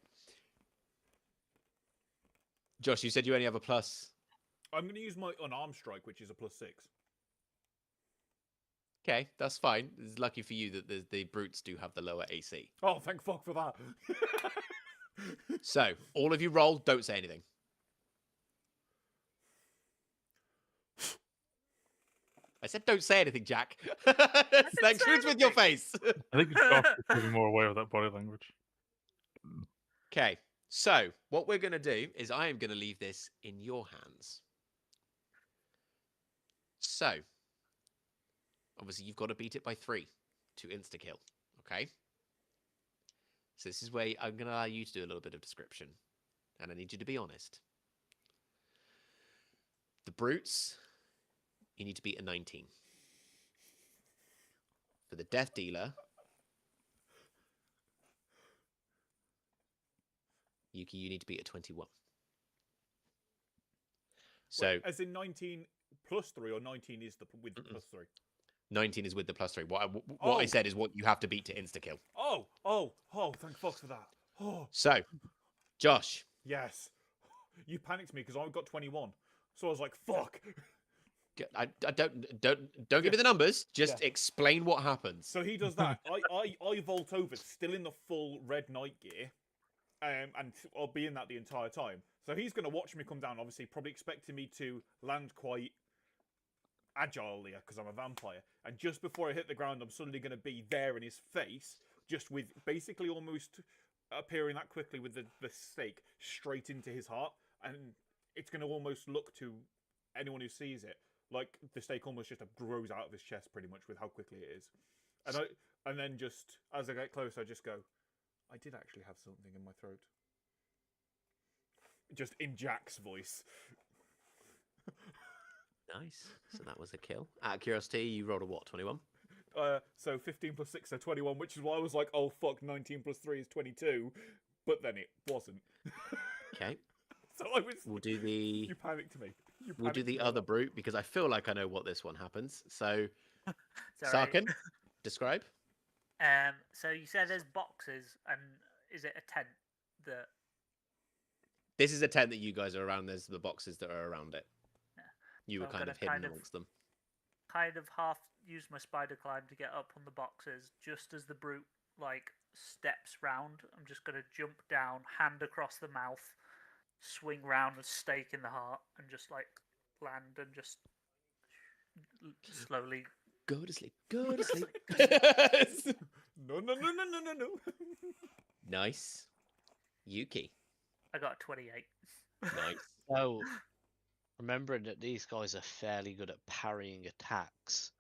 A: Josh, you said you only have a plus.
B: I'm going to use my unarmed strike, which is a +6.
A: Okay, that's fine. It's lucky for you that the brutes do have the lower AC.
B: Oh, thank fuck for that.
A: So, all of you roll, don't say anything. I said don't say anything, Jack. It's like
C: say
A: truth with your face.
D: I think Josh is probably more aware of that body language.
A: Okay, so what we're going to do is I am going to leave this in your hands. So, obviously you've got to beat it by 3 to insta-kill, okay? So this is where I'm going to allow you to do a little bit of description, and I need you to be honest. The brutes, you need to beat a 19. For the death dealer, Yuki, you need to beat a 21. So
B: Wait, as in 19 +3, or 19 is with the +3?
A: 19 is with the +3. What I
B: Oh.
A: said is what you have to beat to insta-kill.
B: Oh, thank fuck for that. Oh,
A: So, Josh,
B: yes. You panicked me because I got 21. So I was like, fuck.
A: I don't give me the numbers. Just
B: Yeah.
A: explain what happens.
B: So he does that. I vault over, still in the full red knight gear, and I'll be in that the entire time. So he's going to watch me come down, obviously, probably expecting me to land quite agilely because I'm a vampire. And just before I hit the ground, I'm suddenly going to be there in his face, just with basically almost appearing that quickly with the stake straight into his heart. And it's going to almost look to anyone who sees it like the stake almost just grows out of his chest pretty much with how quickly it is. And then just as I get closer, I just go, I did actually have something in my throat. Just in Jack's voice.
A: Nice. So that was a kill. Out of curiosity, you rolled a what? 21?
B: So 15 + 6, so 21, which is why I was like, oh fuck, 19 + 3 is 22. But then it wasn't.
A: Okay.
B: So I was.
A: We'll do the
B: You panicked me.
A: we'll do the other brute because I feel like I know what this one happens. So,
C: Sorry.
A: Sarkin, describe.
C: So you said there's boxes, and is it a tent that?
A: This is a tent that you guys are around. There's the boxes that are around it.
C: Yeah.
A: You
C: So
A: were
C: I'm
A: kind
C: gonna
A: of hidden
C: kind of-
A: amongst them.
C: Kind of half use my spider climb to get up on the boxes. Just as the brute like steps round, I'm just gonna jump down, hand across the mouth, swing round and stake in the heart, and just like land and just slowly.
A: Go to sleep. Go to sleep.
B: No.
A: Nice. Yuki.
C: I got a 28.
A: Nice.
E: So, remembering that these guys are fairly good at parrying attacks,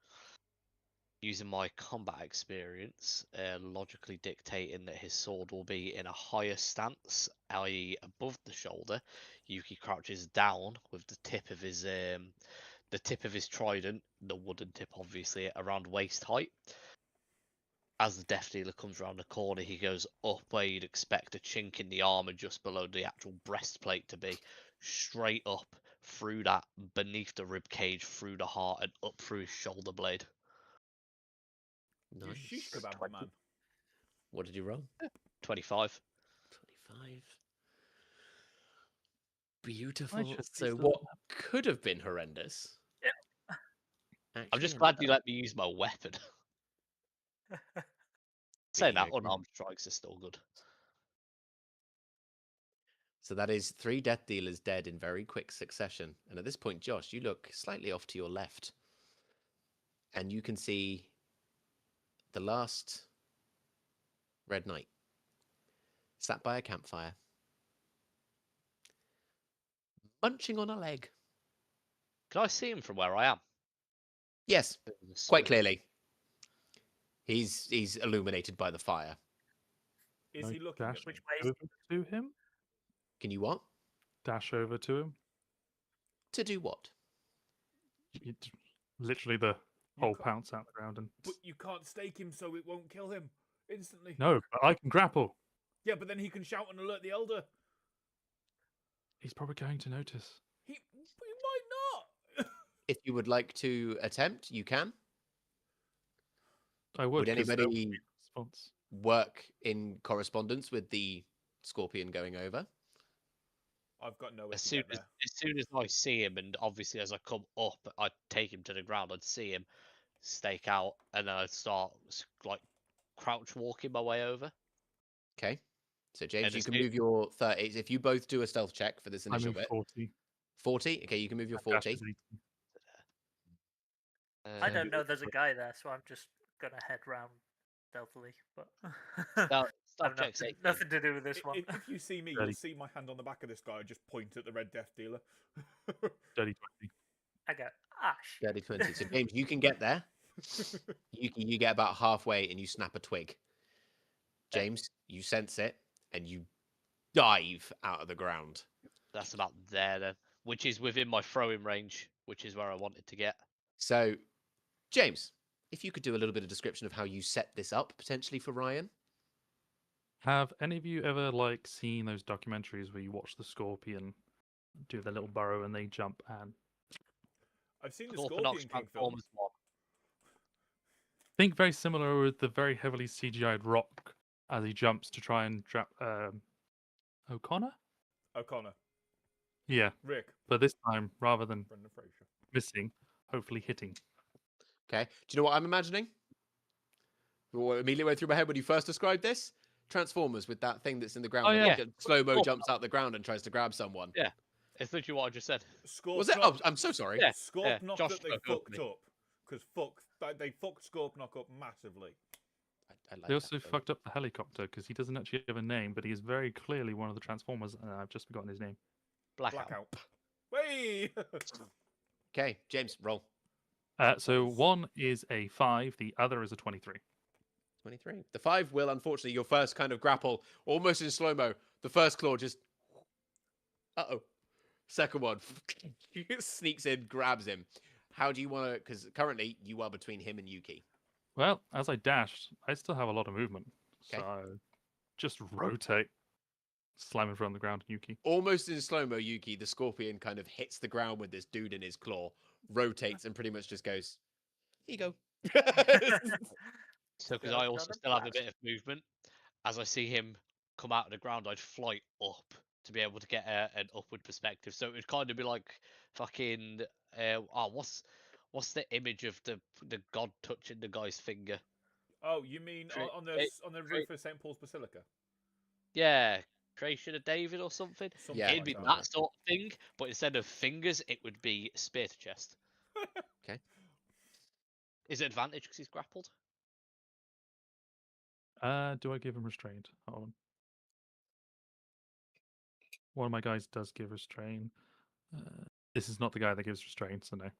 E: using my combat experience, logically dictating that his sword will be in a higher stance, i.e., above the shoulder, Yuki crouches down with the tip of his trident, the wooden tip, obviously, around waist height. As the Death Dealer comes around the corner, he goes up where you'd expect a chink in the armor just below the actual breastplate to be, straight up through that, beneath the rib cage, through the heart, and up through his shoulder blade.
B: You
A: Nice.
B: shish kebab, man.
A: What did you roll?
E: 25.
A: 25. Beautiful.
D: just
A: So
D: use the-
A: what could have been horrendous.
C: Yep.
E: I'm just
A: actually
E: glad
A: ended
E: you
A: up-
E: let me use my weapon. Say
A: being
E: that,
A: a group.
E: unarmed strikes are still good.
A: So that is 3 death dealers dead in very quick succession. And at this point, Josh, you look slightly off to your left. And you can see the last Red Knight sat by a campfire, munching on a leg.
E: Can I see him from where I am?
A: Yes,
E: Bit of a
A: quite
E: squint.
A: clearly. He's illuminated by the fire.
B: Is
D: Can I
B: he looking
D: dash
B: at me?
C: Which way is
D: over to him?
A: Can you what?
D: Dash over to him?
A: To do what?
D: Literally the
B: You
D: whole
B: ca-
D: pounce out the ground and
B: But you can't stake him so it won't kill him instantly.
D: no, but I can grapple.
B: Yeah, but then he can shout and alert the elder.
D: He's probably going to notice.
B: He might not.
A: If you would like to attempt, you can.
D: I would.
A: Would
D: 'cause there
A: anybody
D: be response.
A: work in correspondence with the scorpion going over?
B: I've got nowhere
E: As
B: to
E: soon
B: get there.
E: as soon as I see him, and obviously as I come up, I'd take him to the ground. I'd see him, stake out, and then I'd start like crouch walking my way over.
A: Okay. So James,
E: And
A: you
E: as
A: can
E: soon-
A: move your 30. If you both do a stealth check for this
D: I
A: initial
D: move
A: bit.
D: 40.
A: 40. Okay, you can move your
D: and dash
A: 40.
D: is 80.
C: I don't
E: Um,
C: know there's a guy there, so I'm just gonna head round stealthily. But
E: Stealth
C: I've
E: check's
C: nothing,
E: 18.
C: nothing to do with this one.
B: If you see me,
D: Ready.
B: you'll see my hand on the back of this guy. I just point at the red death dealer.
D: Dirty 20.
C: I go, ah, shit.
A: 30, 20. So James, you can get there. You get about halfway and you snap a twig. James, you sense it and you dive out of the ground.
E: That's about there then, which is within my throwing range, which is where I wanted to get.
A: So, James, if you could do a little bit of description of how you set this up potentially for Ryan.
D: Have any of you ever seen those documentaries where you watch the scorpion do their little burrow and they jump and
B: I've seen the
E: Orthodox
B: Scorpion King film.
E: Transformers 1.
D: think very similar with the very heavily CGI'd rock as he jumps to try and trap O'Connor?
B: O'Connor,
D: Yeah,
B: Rick,
D: but this time rather than
B: Brendan Fraser.
D: missing, hopefully hitting.
A: Okay. Do you know what I'm imagining? What immediately went through my head when you first described this? Transformers with that thing that's in the ground.
D: Oh,
A: that
E: yeah.
A: Slow-mo
E: Oh.
A: jumps out the ground and tries to grab someone.
E: Yeah. It's literally what I just said.
B: Scorp
A: Was it? Oh, I'm so sorry.
E: Yeah.
B: Scorp knocked
E: Josh
B: that they
E: spoke over
B: fucked
E: me.
B: up. Because they fucked Scorpknock up massively.
A: I like
D: They also
A: that film.
D: fucked up the helicopter because he doesn't actually have a name, but he is very clearly one of the Transformers, and I've just forgotten his name.
E: Blackout.
B: Blackout. Way!
A: Okay, James, roll.
D: So one is a 5, the other is a 23.
A: 23. The 5 will, unfortunately, your first kind of grapple, almost in slow-mo. The first claw just... Uh-oh. Second one sneaks in, grabs him. How do you want to... Because currently, you are between him and Yuki.
D: Well, as I dashed, I still have a lot of movement.
A: Okay.
D: So just rotate, slam in front of the ground, Yuki.
A: Almost in slow-mo, Yuki, the scorpion kind of hits the ground with this dude in his claw, rotates, and pretty much just goes, here you go.
E: So, because
C: Go
E: I
C: for
E: also
C: the
E: still have a
C: blast.
E: bit of movement, as I see him come out of the ground, I'd fly up to be able to get an upward perspective. So it would kind of be like fucking what's the image of the god touching the guy's finger?
B: Oh, you mean
E: Cre-
B: on
E: cre-
B: the
E: cre-
B: roof of St. Paul's Basilica?
E: Yeah, creation of David or something.
B: Something
A: Yeah.
E: It'd
B: like
E: be
B: that.
E: that sort of thing, but instead of fingers, it would be spear to chest.
A: Okay.
E: Is it advantage because he's grappled?
D: Do I give him restraint? Hold on. One of my guys does give restraint. This is not the guy that gives restraint, so no.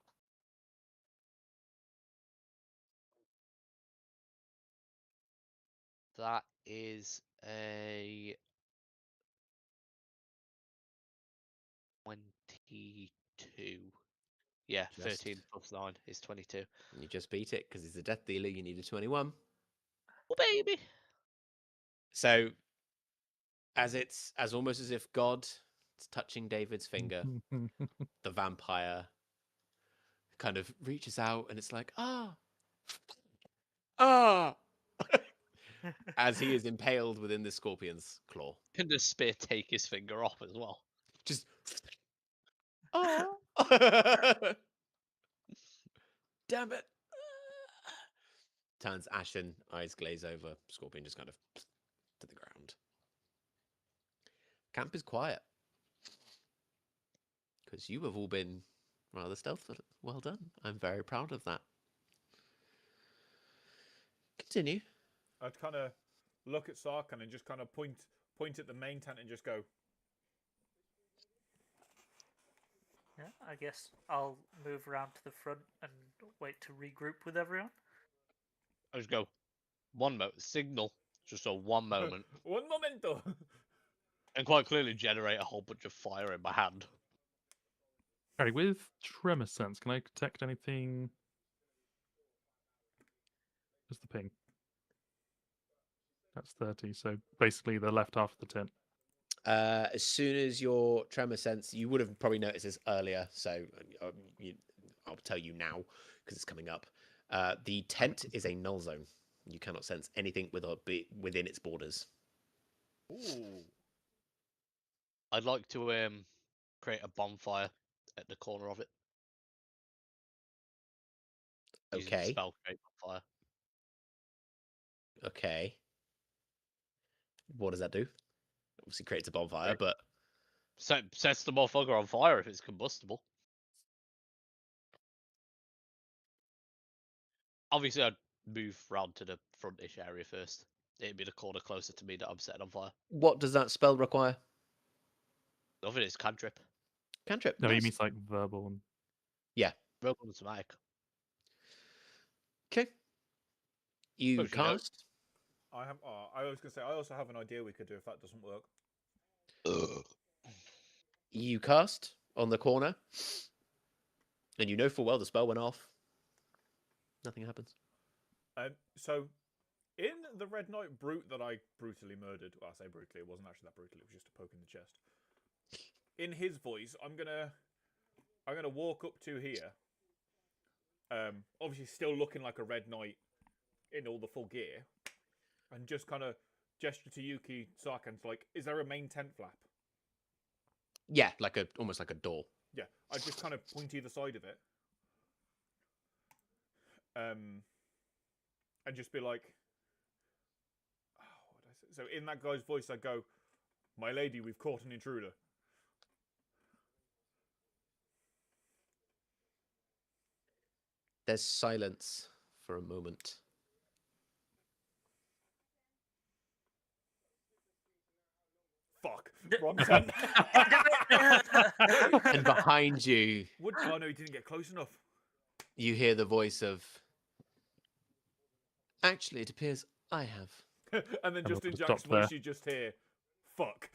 E: That is a 22. Yeah,
A: Just-
E: 13 plus 9 is 22.
A: You just beat it, because he's a death dealer, you need a 21.
E: Oh, baby!
A: So, as almost as if God is touching David's finger, the vampire kind of reaches out and it's like, ah, as he is impaled within the scorpion's claw.
E: Can the spear take his finger off as well?
A: Just, damn it. turns ashen, eyes glaze over. Scorpion just kind of to the ground. Camp is quiet. Because you have all been rather stealthful. Well done. I'm very proud of that. Continue.
B: I'd kind of look at Sarkhan and just kind of point at the main tent and just go,
C: Yeah, I guess I'll move around to the front and wait to regroup with everyone.
E: I just go, one moment, signal, just a one moment,
B: "Un momento."
E: and quite clearly generate a whole bunch of fire in my hand.
D: Harry, with tremor sense, can I detect anything? What's the ping? That's 30. So basically, the left half of the tent.
A: As soon as your tremor sense, you would have probably noticed this earlier, so I'll tell you now because it's coming up. The tent is a null zone. You cannot sense anything within its borders.
B: Ooh.
E: I'd like to create a bonfire at the corner of it. Using the
A: Okay.
E: spell create bonfire.
A: Okay. What does that do? Obviously creates a bonfire,
E: Right.
A: but
E: Sets the motherfucker on fire if it's combustible. Obviously, I'd move round to the frontish area first. It'd be the corner closer to me that I'm setting on fire.
A: what does that spell require?
E: Nothing is cantrip.
A: Cantrip.
D: No, he
A: Nice.
D: means like verbal and
E: Verbal and somatic.
A: Okay. You
E: Suppose you know.
A: cast.
B: I have. I was gonna say I also have an idea we could do if that doesn't work.
A: You cast on the corner, and you know full well the spell went off. Nothing happens.
B: So, in the Red Knight brute that I brutally murdered, well, I say brutally, it wasn't actually that brutal. It was just a poke in the chest. In his voice, I'm gonna walk up to here. Obviously still looking like a Red Knight in all the full gear, and just kind of gesture to Yuki Sarkhan, like, "Is there a main tent flap?"
A: Yeah, almost like a door.
B: Yeah, I just kind of point either side of it. And just be like, what did I say? So in that guy's voice, I go, "My lady, we've caught an intruder."
A: There's silence for a moment.
B: Fuck, wrong tent.
A: And behind you,
B: Oh no, he didn't get close enough.
A: you hear the voice of. Actually, it appears I have.
B: And then
D: And
B: just
D: we'll
B: in
D: stop
B: Jack's voice,
D: there.
B: you just hear, "Fuck."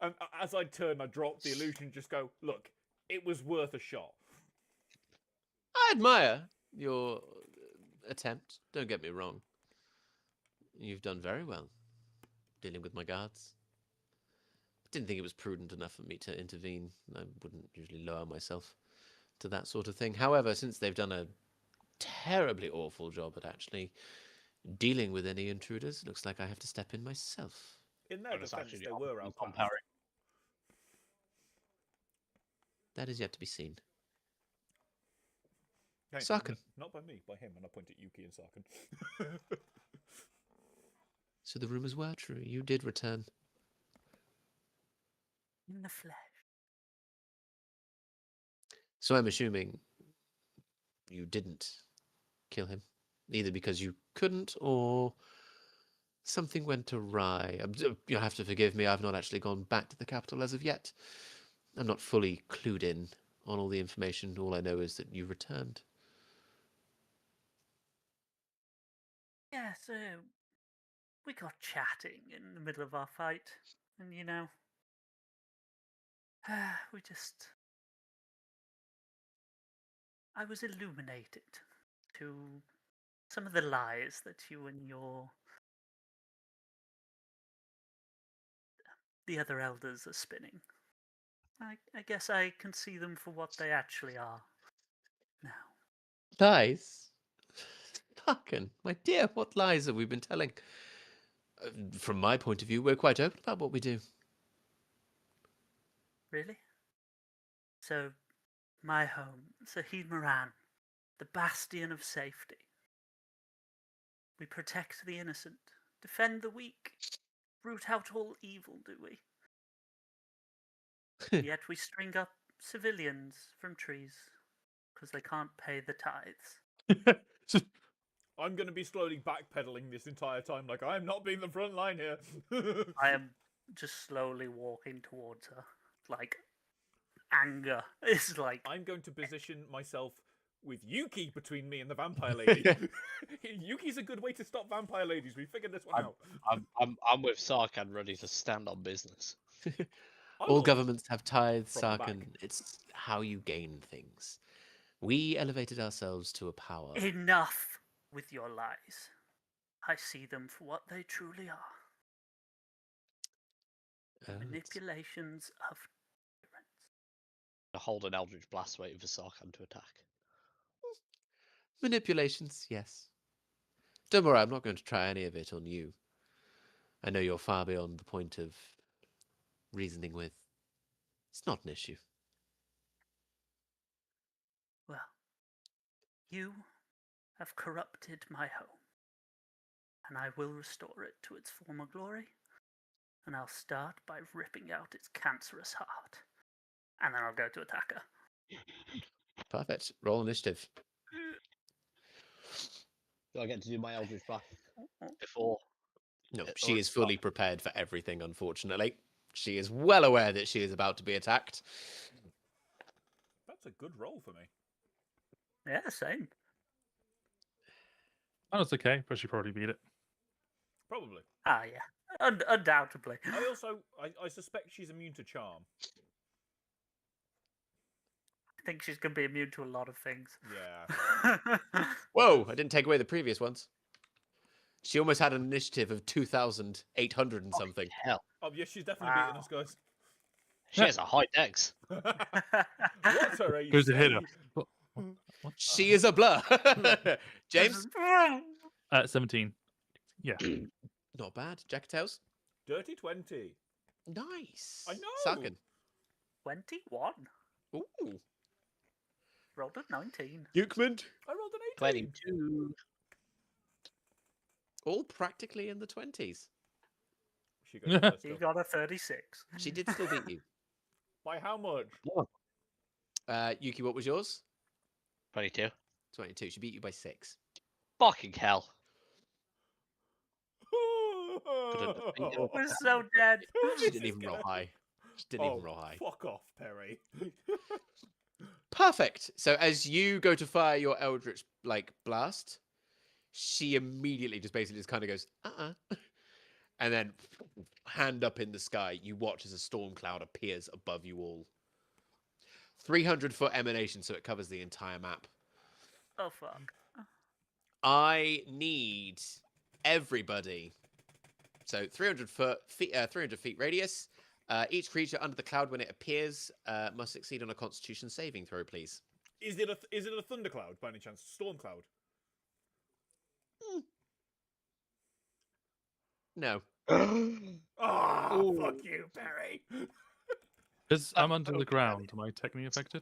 B: And as I turn, I drop the illusion, just go, "Look, it was worth a shot."
A: I admire your attempt. Don't get me wrong. You've done very well dealing with my guards. Didn't think it was prudent enough for me to intervene. I wouldn't usually lower myself to that sort of thing. However, since they've done a terribly awful job at actually dealing with any intruders, looks like I have to step in myself.
B: In their
E: And it's
B: defense,
E: actually
B: they were outclassed.
E: comparing.
A: That is yet to be seen.
B: Hey,
A: Sarkhan.
B: not by me, by him. And I point at Yuki and Sarkhan.
A: So the rumors were true. You did return.
C: In the flesh.
A: So I'm assuming you didn't kill him, either because you couldn't or something went awry. You'll have to forgive me. I've not actually gone back to the capital as of yet. I'm not fully clued in on all the information. All I know is that you returned.
C: Yeah, so we got chatting in the middle of our fight, and we just. I was illuminated to some of the lies that you and the other elders are spinning. I guess I can see them for what they actually are now.
A: Lies? Fucking, my dear, what lies have we been telling? From my point of view, we're quite open about what we do.
C: Really? So, my home, Sahid Moran, the bastion of safety. We protect the innocent, defend the weak, root out all evil, do we? And yet we string up civilians from trees because they can't pay the tithes.
B: I'm going to be slowly backpedaling this entire time, like I'm not being the front line here.
C: I am just slowly walking towards her, like anger. It's like
B: I'm going to position myself with Yuki between me and the vampire lady. Yuki's a good way to stop vampire ladies. We figured this one out.
E: I'm with Sarkhan, ready to stand on business.
B: I
A: All
B: will-
A: governments have tithes,
B: From the back.
A: Sarkhan. It's how you gain things. We elevated ourselves to a power.
C: enough with your lies. I see them for what they truly are.
A: Oh, it's-
C: Manipulations of tyrants.
E: To hold an Eldritch Blast waiting for Sarkhan to attack.
A: Manipulations, yes. Don't worry, I'm not going to try any of it on you. I know you're far beyond the point of reasoning with. It's not an issue.
C: Well, you have corrupted my home, and I will restore it to its former glory. And I'll start by ripping out its cancerous heart, and then I'll go to attack her.
A: Perfect. Roll initiative.
E: Do I get to do my Eldritch Blast before?
A: No,
E: Or
A: she is
E: it's
A: fully prepared for everything, unfortunately. She is well aware that she is about to be attacked.
B: That's a good roll for me.
C: Yeah, same.
D: Oh, it's okay, but she probably beat it.
B: Probably.
C: Ah, yeah, undoubtedly.
B: I suspect she's immune to charm.
C: I think she's going to be immune to a lot of things.
B: Yeah.
A: Whoa, I didn't take away the previous ones. She almost had an initiative of 2,800 and something.
E: Hell,
B: Oh, yes, she's definitely beating us, guys.
E: she has a high dex.
B: What's her AC?
D: Who's a hitter? What?
A: She is a blur. James?
D: 17. Yeah.
A: Not bad. Jack Tails?
B: Dirty 20.
A: Nice.
B: I know.
A: Sarkhan?
C: 21.
A: Ooh.
C: Rolled a 19.
A: Ukman?
B: I rolled an 18.
E: 22.
A: All practically in the 20s.
B: She got first
C: You
B: up.
C: got a 36.
A: She did still beat you.
B: By how much?
A: Yuki, what was yours?
E: 22.
A: 22. She beat you by 6.
E: Fucking hell.
C: We're so dead.
A: She didn't even roll high. She didn't even roll high.
B: Fuck off, Perry.
A: Perfect. So as you go to fire your Eldritch blast, she immediately just basically just kind of goes, and then hand up in the sky, you watch as a storm cloud appears above you all. 300-foot emanation, so it covers the entire map.
C: Oh, fuck.
A: I need everybody. So 300 feet radius. Each creature under the cloud when it appears must succeed on a Constitution saving throw, please.
B: Is it a thundercloud by any chance? Storm cloud?
A: No.
B: Oh, fuck you, Perry.
D: Because I'm under the ground, am I technically affected?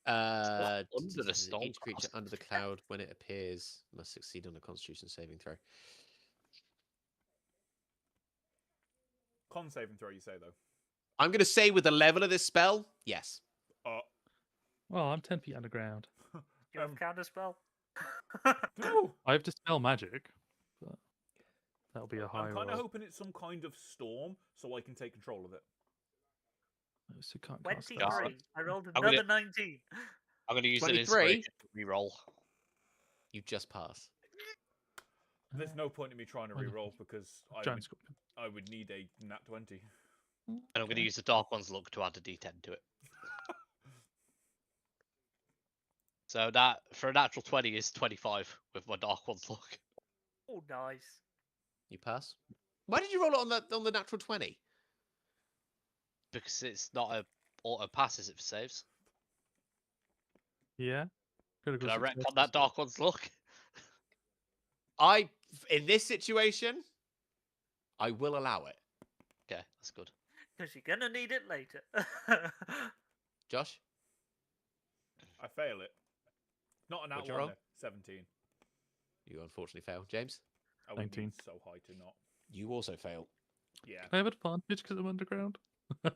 E: under the storm
A: Each creature
E: cloud.
A: under the cloud when it appears must succeed on a Constitution saving throw.
B: Con saving throw, you say, though.
A: I'm going to say with the level of this spell, yes.
D: Well, I'm 10 feet underground.
C: Do you have counter spell?
B: No.
D: I have Dispel Magic, but that'll be a high
B: I'm kind of
D: roll.
B: hoping it's some kind of storm so I can take control of it.
D: So can't cast
C: 23.
D: spells.
C: I rolled
E: I'm
C: another
E: gonna-
C: 19.
E: I'm going to use
A: 23?
E: an inspiration to reroll.
A: You just pass.
B: There's no point in me trying to
D: Wonderful.
B: re-roll because
D: Giant Scorpion.
B: I would need a nat 20.
E: And I'm going to use the Dark One's Luck to add a d10 to it. So that, for a natural 20, is 25 with my Dark One's Luck.
C: Oh, nice.
A: You pass. Why did you roll it on the natural 20?
E: Because it's not a auto passes, it saves.
D: Yeah.
E: Can I retcon that Dark One's Luck?
A: In this situation, I will allow it.
E: Okay, that's good.
C: Because you're going to need it later.
A: Josh?
B: I fail it. Not an
A: What'd you
B: out
A: roll?
B: one. 17.
A: You unfortunately fail. James,
B: I would
D: 19.
B: need so high to not.
A: you also fail.
B: Yeah.
D: I have advantage because I'm underground.
E: Glad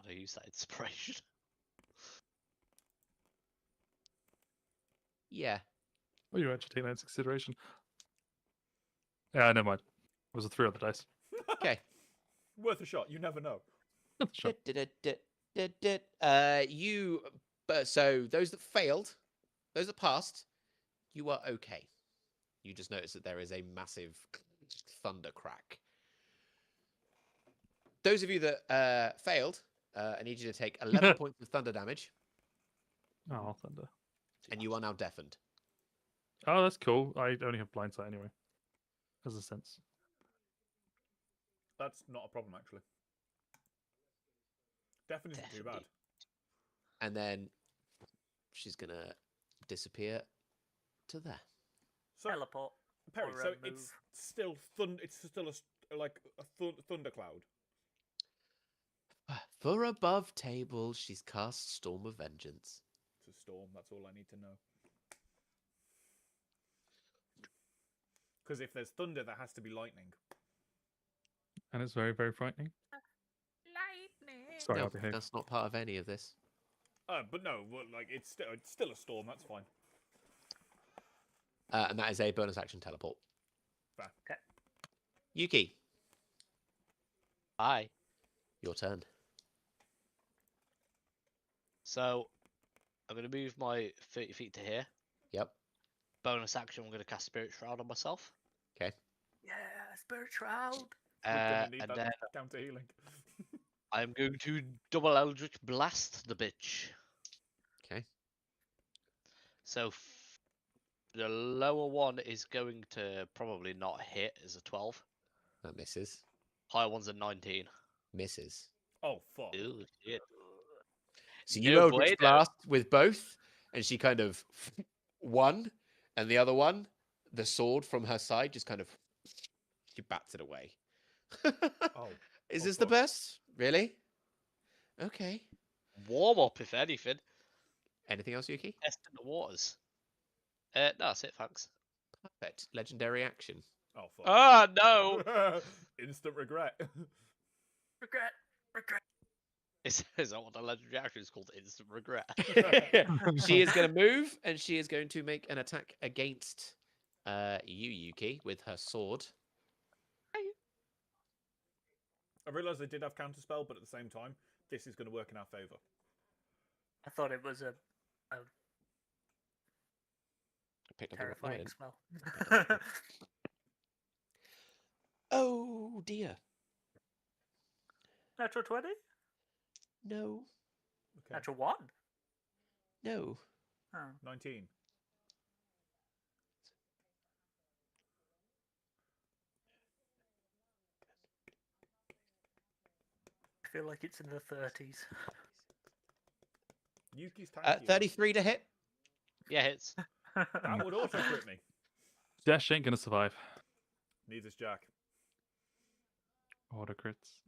E: I used that inspiration.
A: Yeah.
D: Oh, you actually take that into consideration. Yeah, never mind. It was a 3 on the dice.
A: Okay.
B: Worth a shot. You never know.
D: Sure.
A: So those that failed, those that passed, you are okay. You just notice that there is a massive thunder crack. Those of you that failed, I need you to take 11 points of thunder damage,
D: Oh, thunder.
A: and you are now deafened.
D: Oh, that's cool. I only have blind sight anyway. Has a sense.
B: That's not a problem, actually. Definitely isn't too bad.
E: Definitely.
A: And then she's going to disappear to there.
B: So,
C: Teleport.
B: Perry,
C: or,
B: so
C: move.
B: it's still It's still a thundercloud.
A: For above table, she's cast Storm of Vengeance.
B: It's a storm. That's all I need to know. Because if there's thunder, there has to be lightning.
D: And it's very, very frightening.
C: Lightning.
D: Sorry,
A: No,
D: I'll behave.
A: that's not part of any of this.
B: But no, like it's still a storm. That's fine.
A: And that is a bonus action teleport.
B: Fair.
C: Okay.
A: Yuki,
E: Bye.
A: your turn.
E: So, I'm going to move my 30 feet to here.
A: Yep.
E: Bonus action, I'm going to cast Spirit Shroud on myself.
C: Yeah, Spirit Shroud.
B: We're gonna need
E: And
B: that
E: then
B: counter healing.
E: I'm going to double Eldritch Blast the bitch.
A: Okay.
E: So, the lower one is going to probably not hit as a 12.
A: That misses.
E: Higher one's a 19.
A: Misses.
B: Oh fuck!
E: Ooh, shit.
A: So you
E: No
A: Eldritch
E: bueno.
A: Blast with both, and she kind of one, and the other one, the sword from her side, just kind of she bats it away.
B: Oh,
A: Is
B: oh,
A: this the
B: fuck.
A: best? Really? Okay.
E: Warm up, if anything.
A: Anything else, Yuki?
E: Testing the waters. No, that's it, thanks.
A: Perfect. Legendary action.
B: Oh fuck!
E: Ah, no!
B: Instant regret.
C: Regret.
E: Is that what the legendary action is called? Instant regret.
A: She is going to move, and she is going to make an attack against you, Yuki, with her sword.
B: I realised they did have counterspell, but at the same time, this is going to work in our favour.
C: I thought it was a
A: I picked up the wrong- no, I
C: terrifying
A: didn't.
C: spell.
A: Oh dear.
C: Natural 20?
A: No.
B: Okay.
C: Natural 1?
A: No.
C: Oh.
B: 19.
C: I feel like it's in the 30s.
B: Yuki's tanky.
A: 33 to hit.
E: Yeah, hits.
B: That would also crit me.
D: Dash ain't gonna survive.
B: Neither's Jack.
D: Auto crits.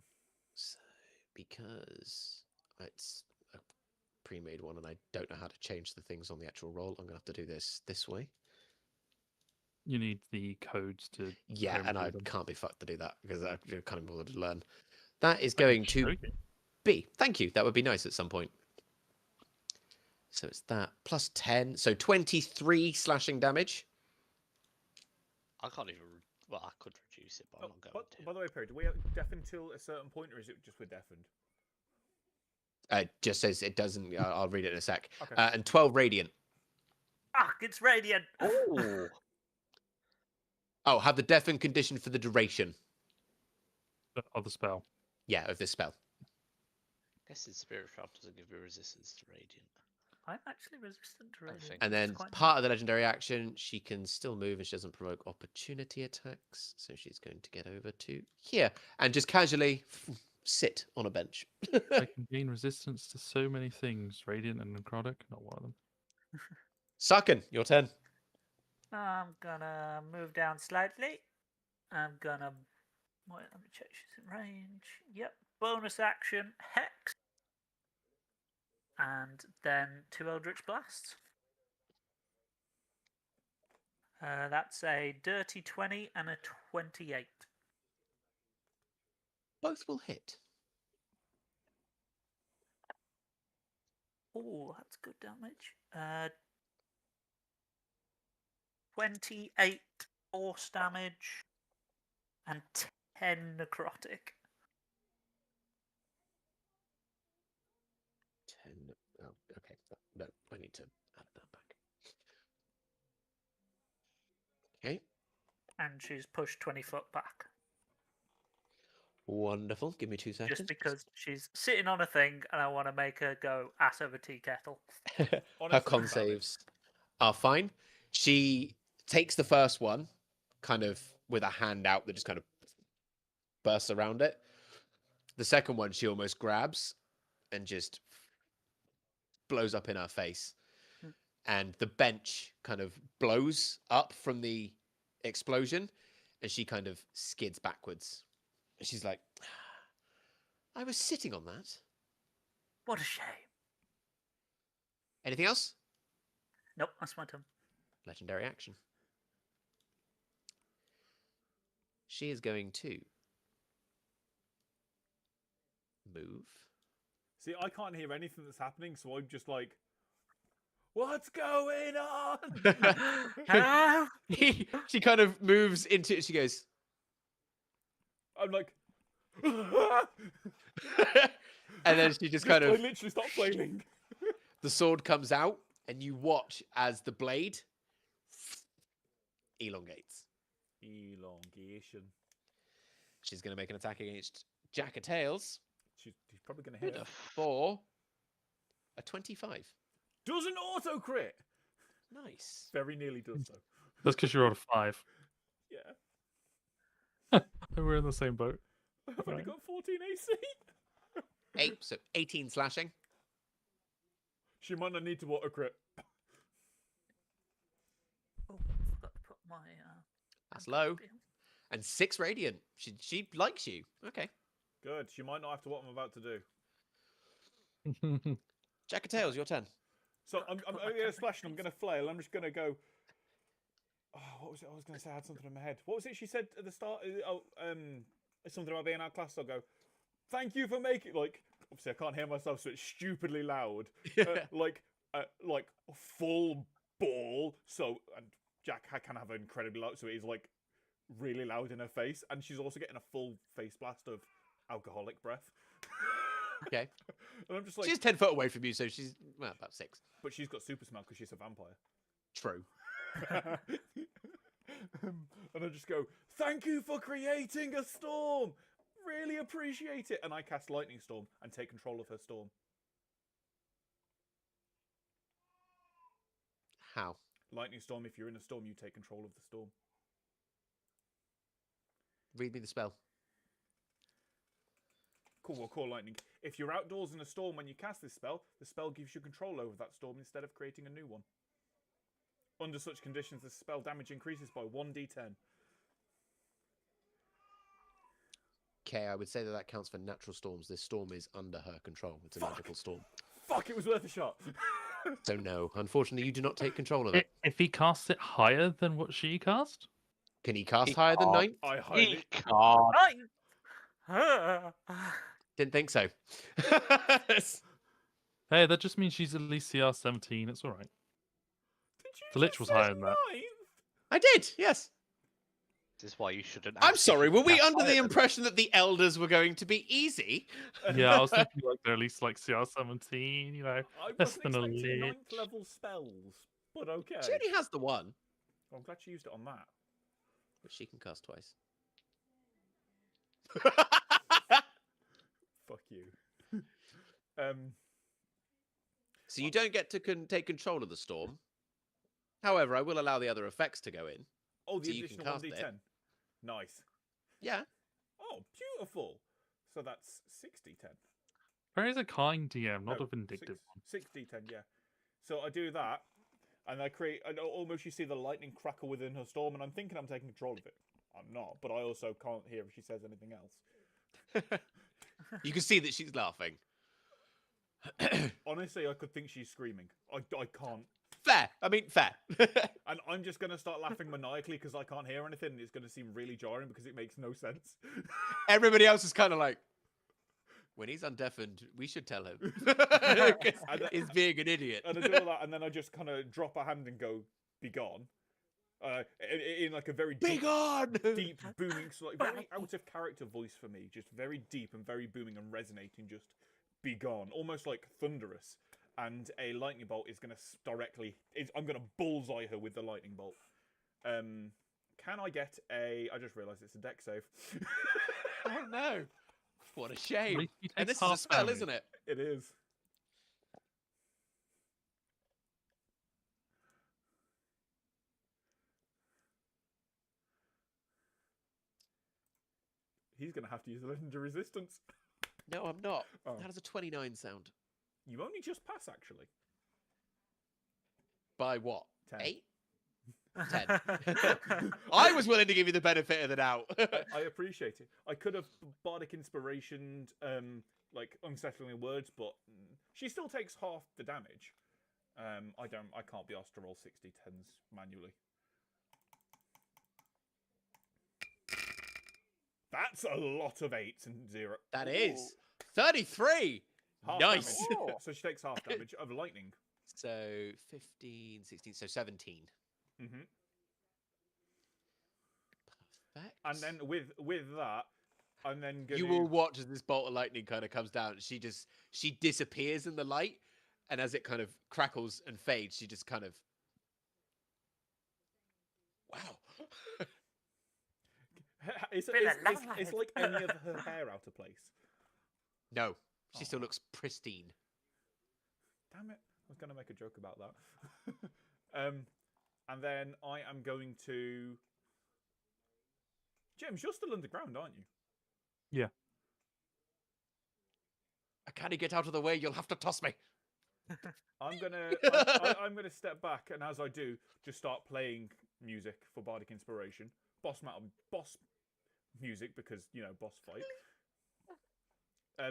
A: So, because it's a pre-made one and I don't know how to change the things on the actual roll, I'm going to have to do this way.
D: You need the codes to.
A: Yeah, and I
D: homebrew them.
A: can't be fucked to do that because I can't be bothered to learn. That is
D: I can
A: going
D: show
A: to
D: you.
A: be. Thank you. That would be nice at some point. So it's that plus 10. So 23 slashing damage.
E: I can't even. Well, I could reduce it, but I'm not going to.
B: By the way, Perry, do we have deafen till a certain point, or is it just we're deafened?
A: Just says it doesn't. I'll read it in a sec.
B: Okay.
A: And 12 radiant.
C: Fuck, it's radiant!
E: Oh,
A: Oh, have the deafen condition for the duration.
D: Of the spell.
A: Yeah, of this spell.
E: guess his Spirit Shroud doesn't give me resistance to radiant.
C: I'm actually resistant to radiant.
E: think-
A: And
C: which is
A: then
C: quite
A: part of the legendary action, she can still move and she doesn't provoke opportunity attacks. So she's going to get over to here and just casually sit on a bench.
D: I can gain resistance to so many things. Radiant and necrotic, not one of them.
A: Sucken, your turn.
C: I'm gonna move down slightly. I'm gonna. Wait, let me check. She's in range. Yep. Bonus action. Hex. and then 2 Eldritch Blasts. That's a dirty 20 and a 28.
A: Both will hit.
C: Oh, that's good damage. 28 force damage and 10 necrotic.
A: 10. Oh, okay. No, I need to add that back. Okay.
C: And she's pushed 20 foot back.
A: Wonderful. Give me 2 seconds.
C: Just because she's sitting on a thing and I want to make her go ass over tea kettle.
A: Her
B: Honestly,
A: con
B: valid.
A: saves are fine. She takes the first one, kind of with a hand out that just kind of bursts around it. The second one, she almost grabs and just blows up in her face. And the bench kind of blows up from the explosion, and she kind of skids backwards. She's like, I was sitting on that.
C: What a shame.
A: Anything else?
C: Nope, that's my turn.
A: Legendary action. She is going to move.
B: See, I can't hear anything that's happening, so I'm just like, what's going on?
C: Hello?
A: She kind of moves into it. She goes,
B: I'm like,
A: and then she just kind
B: I
A: of,
B: literally stop flailing.
A: the sword comes out, and you watch as the blade elongates.
B: Elongation.
A: She's going to make an attack against Jack of Tails
B: He's probably going to hit her.
A: for a 25.
B: Doesn't auto crit.
A: Nice.
B: Very nearly does though.
D: That's because you rolled a 5.
B: Yeah.
D: We're in the same boat.
B: I've only
D: Right.
B: got 14 AC.
A: 8, so 18 slashing.
B: She might not need to auto crit.
C: Oh, I forgot to put my.
A: That's low. And 6 radiant. She likes you. Okay.
B: Good. She might not have to what I'm about to do.
A: Jack of Tails, your turn.
B: So I'm
C: Put my
B: going to
C: temporary
B: splash and I'm going to
C: freeze.
B: flail. I'm just going to go. Oh, what was it? I was going to say I had something in my head. What was it she said at the start? Something about being outclassed. I'll go. Thank you for making. Like, obviously I can't hear myself, so it's stupidly loud. Like full ball. So and Jack can have an incredibly loud, so it is like really loud in her face, and she's also getting a full face blast of alcoholic breath.
A: Okay.
B: And I'm just like,
A: She's 10 foot away from you, so she's, well, about 6.
B: but she's got super smell because she's a vampire.
A: True.
B: And I just go, thank you for creating a storm. Really appreciate it. And I cast Lightning Storm and take control of her storm.
A: How?
B: Lightning Storm, if you're in a storm, you take control of the storm.
A: Read me the spell.
B: Cool, we'll call lightning. If you're outdoors in a storm when you cast this spell, the spell gives you control over that storm instead of creating a new one. Under such conditions, the spell damage increases by 1d10.
A: Okay, I would say that counts for natural storms. This storm is under her control. It's a magical storm.
B: Fuck, it was worth a shot.
A: So no, unfortunately, you do not take control of it.
D: If he casts it higher than what she cast,
A: Can he cast
E: He
A: higher than
E: can't.
A: 9?
B: I
E: He
B: highly...
E: can't.
A: Didn't think so.
D: hey, that just means she's at least CR 17. It's all right.
B: Did you
D: The Lich
B: just
D: was
B: say
D: higher than that.
B: 9?
A: I did, yes.
E: This is why you shouldn't.
A: I'm
E: ask if
A: sorry,
E: you
A: were
E: can
A: we
E: cast
A: under
E: higher
A: the
E: than-
A: impression that the elders were going to be easy?
D: Yeah, I was thinking like they're at least like CR 17, you know.
B: I
D: Less
B: wasn't
D: than a
B: expecting
D: lich.
B: 9th level spells, but okay.
A: She only has the one,
B: I'm glad she used it on that.
A: but she can cast twice.
B: Fuck you.
A: So you don't get to take control of the storm. However, I will allow the other effects to go in.
B: Oh, the
A: So you can
B: additional
A: cast it.
B: 1d10. Nice.
A: Yeah.
B: Oh, beautiful. So that's 6d10.
D: Barry is a kind DM, not
B: No,
D: a vindictive one.
B: 6d10, yeah. So I do that, and I create, and almost you see the lightning crackle within her storm, and I'm thinking I'm taking control of it. I'm not, but I also can't hear if she says anything else.
A: You can see that she's laughing.
B: Honestly, I could think she's screaming. I can't.
A: Fair. I mean, fair.
B: And I'm just going to start laughing maniacally because I can't hear anything. And it's going to seem really jarring because it makes no sense.
A: Everybody else is kind of like, when he's undeafened, we should tell him. 'Cause he's being an idiot.
B: And I do all that, and then I just kind of drop a hand and go, "Be gone," in like a very
A: Be gone!
B: deep, booming, like very out of character voice for me, just very deep and very booming and resonating. Just be gone, almost like thunderous. And a lightning bolt is going to directly. I'm going to bullseye her with the lightning bolt. Can I get a? I just realised it's a deck save.
A: Oh no! What a shame.
D: least he
A: And
D: takes
A: this is a
D: half
A: spell,
D: damage.
A: isn't it?
B: It is. He's going to have to use a legendary resistance.
A: No, I'm not.
B: Oh.
A: How does a 29 sound?
B: You only just pass, actually.
A: By what?
B: 10.
A: 8? 10. I was willing to give you the benefit of the doubt.
B: I appreciate it. I could have bardic inspirationed, like unsettling words, but she still takes half the damage. I can't be asked to roll 60 10s manually. That's a lot of 8s and 0.
A: That is 33.
B: Half
A: Nice.
B: damage. So she takes half damage of lightning.
A: So 15, 16, so 17.
B: Mm-hmm.
A: Perfect.
B: And then with that, I'm then going
A: You will watch as this bolt of lightning kind of comes down. She disappears in the light, and as it kind of crackles and fades, she just kind of. Wow.
B: It's
C: Been
B: like any of her hair out of place.
A: No, she still
B: Aw.
A: looks pristine.
B: Damn it. I was going to make a joke about that. And then I am going to... James, you're still underground, aren't you?
A: I can't get out of the way. You'll have to toss me.
B: I'm gonna step back, and as I do, just start playing music for bardic inspiration. Boss music because boss fight.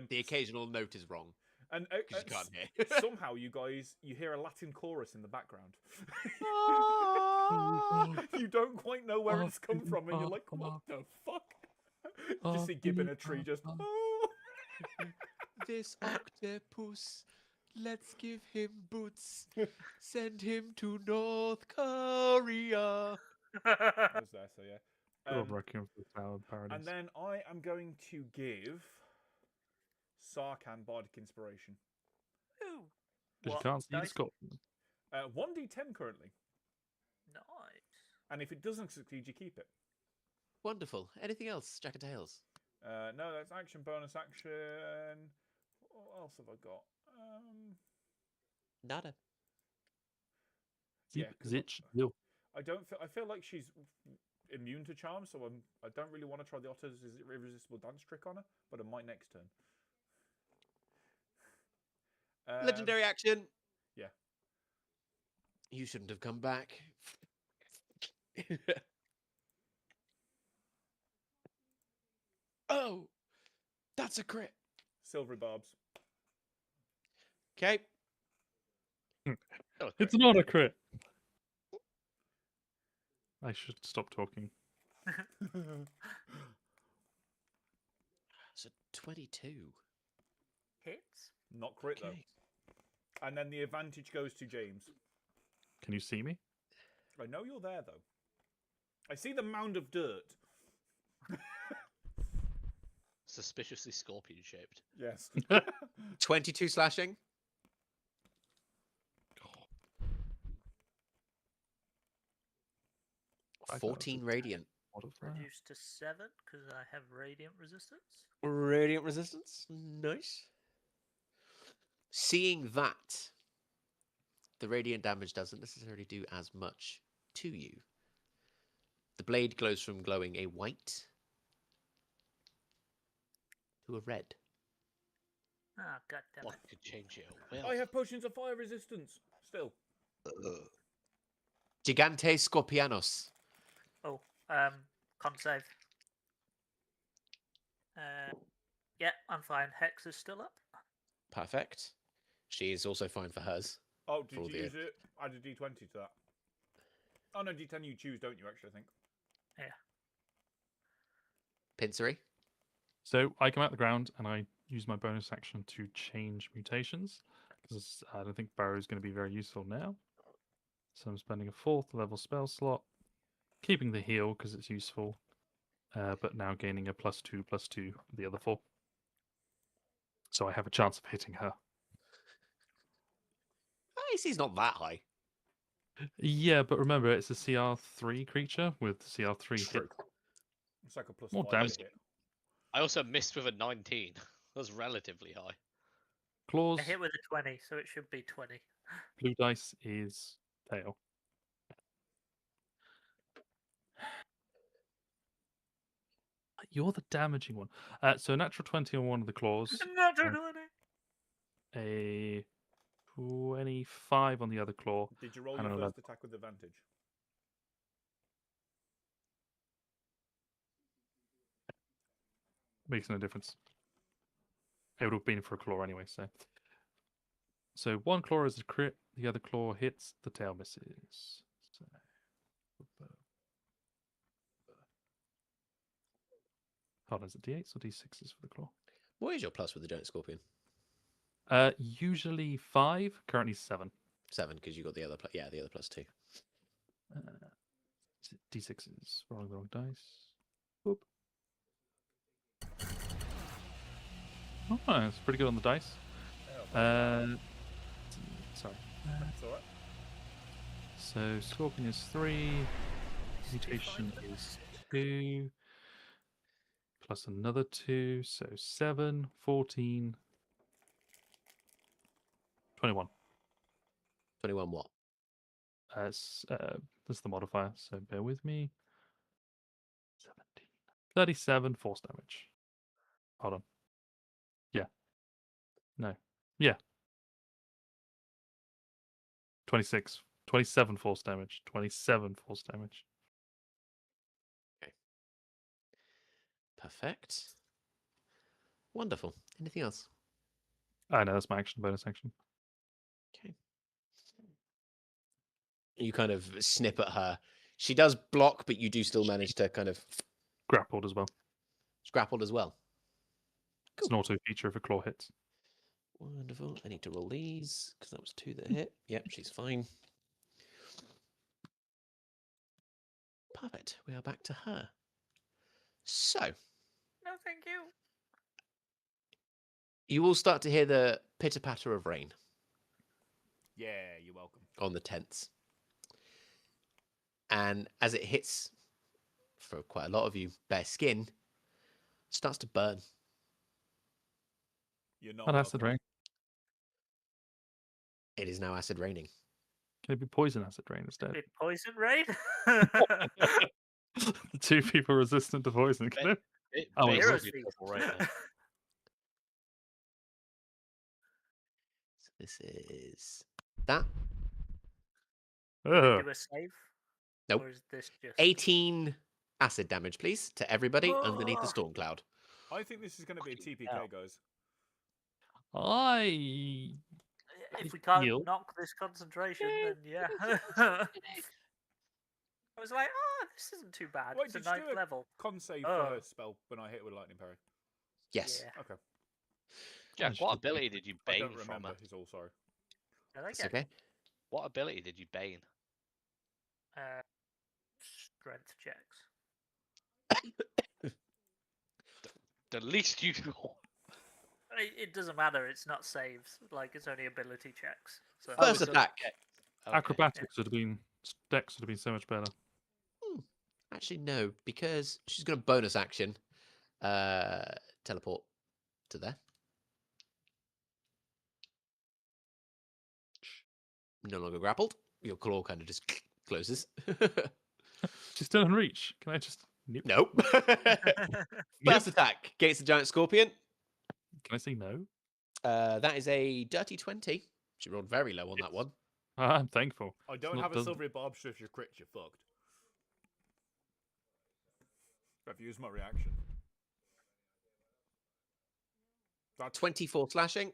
A: The occasional note is wrong
B: And
A: because you can't hear.
B: somehow you hear a Latin chorus in the background. You don't quite know where it's come from, and you're like, what the fuck? You just see Gib in a tree just.
A: This octopus, let's give him boots. Send him to North Korea.
B: I was there, so yeah.
D: Requiem for the Tower of Paradise.
B: And then I am going to give Sarkhan bardic inspiration.
C: Ooh.
D: But you
C: What
D: can't see the
C: dice?
D: score.
B: 1d10 currently,
C: Nice.
B: and if it doesn't succeed, you keep it.
A: Wonderful. Anything else, Jack and Tails?
B: No, that's action, bonus action. What else have I got?
A: Nada.
B: Yeah,
D: Keep
B: 'cause
D: Zitch still.
B: I don't feel. I feel like she's immune to charm, so I don't really want to try the Otter's irresistible dance trick on her, but I might next turn.
A: Legendary action.
B: yeah.
A: You shouldn't have come back. Oh, that's a crit.
B: Silvery barbs.
A: Okay.
D: It's not a crit. I should stop talking.
A: So 22.
C: Hits.
B: Not crit though.
A: Okay.
B: And then the advantage goes to James.
D: Can you see me?
B: I know you're there though. I see the mound of dirt.
E: Suspiciously scorpion shaped.
B: Yes.
A: 22 slashing.
D: I got
A: 14
D: a
A: radiant.
D: What is that?
C: Reduced to 7 because I have radiant resistance.
A: Radiant resistance. Nice. Seeing that, the radiant damage doesn't necessarily do as much to you. The blade glows from glowing a white to a red.
C: Ah, goddammit.
E: What could change it? Well,
B: I have potions of fire resistance still.
A: Gigante Scorpianos.
C: Oh, con save. Yeah, I'm fine. Hex is still up.
A: Perfect. She is also fine for hers.
B: Oh,
A: For
B: did
A: all
B: you
A: the-
B: use it? Add a d20 to that. Oh no, d10 you choose, don't you? Actually, I think.
A: Pincery.
D: So I come out the ground and I use my bonus action to change mutations because I don't think Barrow is going to be very useful now. So I'm spending a 4th level spell slot, keeping the heal because it's useful, but now gaining a +2/+2 the other 4. So I have a chance of hitting her.
A: AC's not that high.
D: Yeah, but remember it's a CR3 creature with CR3 hit.
A: True.
B: It's like a plus
D: More
B: 5
D: damage.
B: hit.
E: I also missed with a 19. That's relatively high.
D: Claws,
C: I hit with a 20, so it should be 20.
D: blue dice is tail. You're the damaging one. So natural 20 on one of the claws,
C: Natural
D: and
C: 20.
D: a 25 on the other claw.
B: Did you roll
D: And
B: your
D: an
B: first attack with advantage?
D: Makes no difference. It would have been for a claw anyway, so one claw is a crit, the other claw hits, the tail misses. So, hold on, is it d8s or d6s for the claw?
A: What is your plus with the giant scorpion?
D: Usually 5, currently 7.
A: 7, because you got the other. Yeah, the other +2.
D: D6s, rolling the wrong dice. Whoop. Oh, it's pretty good on the dice. Sorry.
B: That's alright.
D: So Scorpion is 3, mutation is 2, plus another 2, so 7, 14, 21.
A: 21 what?
D: That's the modifier, so bear with me. 17. 37 force damage. Hold on. Yeah. No. Yeah. 26. 27 force damage. 27 force damage.
A: Perfect. Wonderful. Anything else?
D: I know that's my action, bonus action.
A: Okay. You kind of snip at her. She does block, but you do still manage to kind of
D: Grappled as well.
A: grappled as well.
D: It's an auto feature if a claw hits.
A: Wonderful. I need to roll these because that was 2 that hit. Yep, she's fine. Perfect. We are back to her. So,
C: No, thank you.
A: you will start to hear the pitter patter of rain
B: Yeah, you're welcome.
A: on the tents. And as it hits, for quite a lot of you, bare skin, it starts to burn.
B: You're not
D: Not acid
B: welcome.
D: rain.
A: It is now acid raining.
D: Can it be poison acid rain instead?
C: Bit poison rain.
D: The 2 people resistant to poison, can it?
E: It
D: Oh,
E: basically
C: Heroes
E: double right there.
A: So this is that.
D: Ugh.
C: Do a save?
A: Nope.
C: Or is this just
A: 18 acid damage, please, to everybody underneath the
C: Oh.
A: storm cloud.
B: I think this is going to be a TPK,
C: hell.
B: guys.
C: If we can't
D: Heal.
C: knock this concentration, then yeah. I was like, oh, this isn't too bad.
B: Wait,
C: It's a
B: did you do
C: 9th
B: a
C: level.
B: con save
C: Oh.
B: for her spell when I hit with lightning parry?
A: Yes.
C: Yeah.
B: Okay.
E: Jack,
D: she
E: what
D: did
E: ability did you
B: I
E: bane
B: don't
E: from
B: remember.
E: her?
B: He's all sorry.
C: I like
A: It's
C: it.
A: okay.
E: What ability did you bane?
C: Strength checks.
E: The least useful.
C: It doesn't matter. It's not saves. Like it's only ability checks. So
A: First
E: it's
A: attack.
E: Okay.
D: Acrobatics would have been. Dex would have been so much better.
A: Actually, no, because she's going to bonus action teleport to there. No longer grappled. Your claw kind of just closes.
D: She's still in reach. Can I just. Nope.
A: Nope. First attack against the giant scorpion.
D: Can I say no?
A: That is a dirty 20. She rolled very low on that one.
D: I'm thankful.
B: I
D: It's
B: don't
D: not
B: have a
D: done-
B: silvery barb, so if you're crit, you're fucked. I've used my reaction. That's
A: 24 slashing.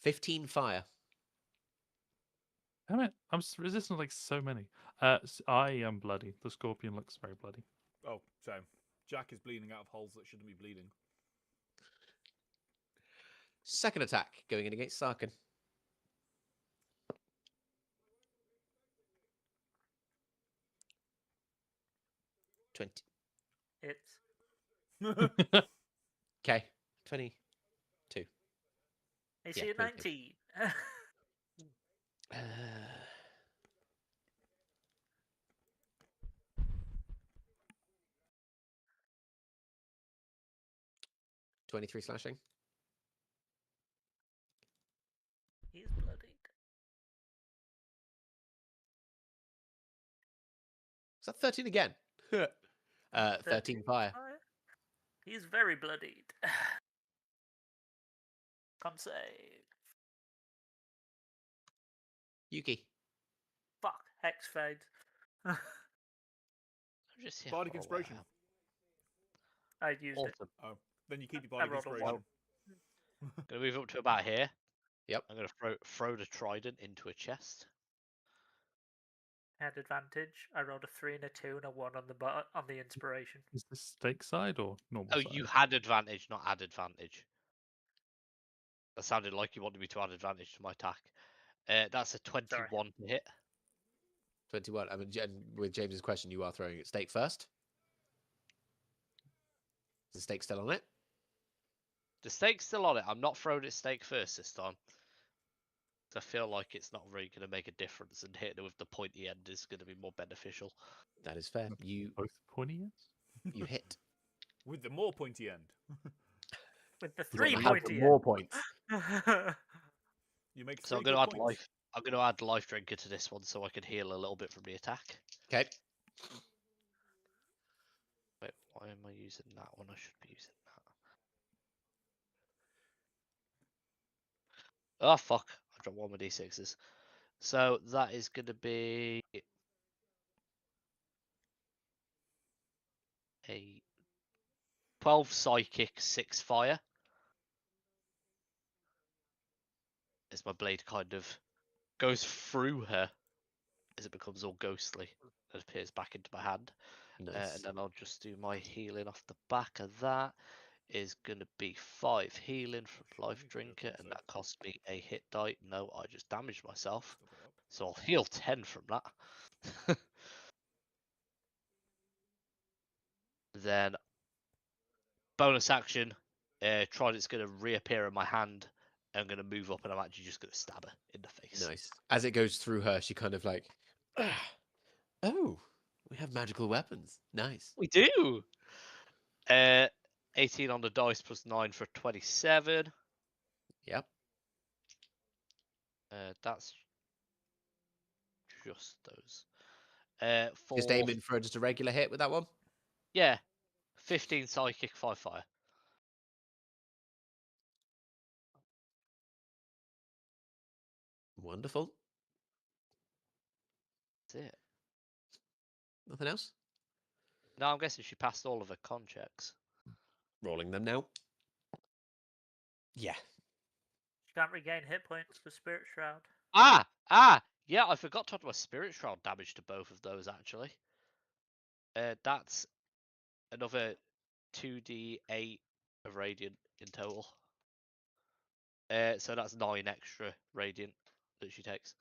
A: 15 fire.
D: Damn it! I'm resistant to, like, so many. I am bloody. The scorpion looks very bloody.
B: Oh, same. Jack is bleeding out of holes that shouldn't be bleeding.
A: Second attack going in against Sarkin. $20.
C: It's
A: Okay. 22.
C: AC
A: Yeah,
C: at
A: 22.
C: 19.
A: Uh, 23 slashing.
C: He's bloodied.
A: Is that 13 again? 13 fire.
C: He's very bloodied. Con save.
A: Yuki.
C: Fuck. Hex fade.
E: I'm just here
B: Bardic
E: for a
B: Inspiration.
E: while.
C: I used it.
E: Awesome.
B: Oh, then you keep your
C: I
B: Bardic
C: rolled a
B: Inspiration.
E: Gonna move up to about here.
A: Yep.
E: I'm gonna throw the trident into a chest.
C: Had advantage. I rolled a 3 and a 2 and a 1 on the inspiration.
D: Is this stake side or normal
E: Oh,
D: side?
E: you had advantage, not add advantage. That sounded like you wanted me to add advantage to my attack. That's a 21 to hit.
A: 21. I mean, with James's question, you are throwing it stake first. Is the stake still on it?
E: The stake's still on it. I'm not throwing it stake first this time. I feel like it's not really going to make a difference, and hitting it with the pointy end is going to be more beneficial.
A: That is fair. You
D: Both pointy ends?
A: you hit.
B: With the more pointy end.
C: With the
A: You
C: 3
A: have
C: pointy
A: more points.
B: You make
E: So I'm
B: three
E: going to
B: good
E: add
B: points.
E: life. I'm going to add life drinker to this one so I can heal a little bit from the attack.
A: Okay.
E: Wait, why am I using that one? I should be using that. Oh fuck! I dropped one of my d6s. So that is going to be a 12 psychic, 6 fire. As my blade kind of goes through her as it becomes all ghostly and appears back into my hand.
A: Nice.
E: And then I'll just do my healing off the back of that. Is going to be 5 healing from life drinker, and that cost me a hit die. No, I just damaged myself.
B: Stop it up.
E: So I'll heal 10 from that. Then bonus action, Trident's going to reappear in my hand. I'm going to move up and I'm actually just going to stab her in the face.
A: Nice. As it goes through her, she kind of like, oh, we have magical weapons. Nice.
E: We do! 18 on the dice plus 9 for 27.
A: Yep.
E: That's just those.
A: Just aiming for just a regular hit with that one.
E: Yeah, 15 psychic, 5 fire.
A: Wonderful.
E: That's it.
A: Nothing else?
E: No, I'm guessing she passed all of her con checks.
A: Rolling them now. Yeah.
C: She can't regain hit points for Spirit Shroud.
E: Yeah, I forgot to add my Spirit Shroud damage to both of those, actually. That's another 2d8 of Radiant in total. So that's 9 extra Radiant that she takes.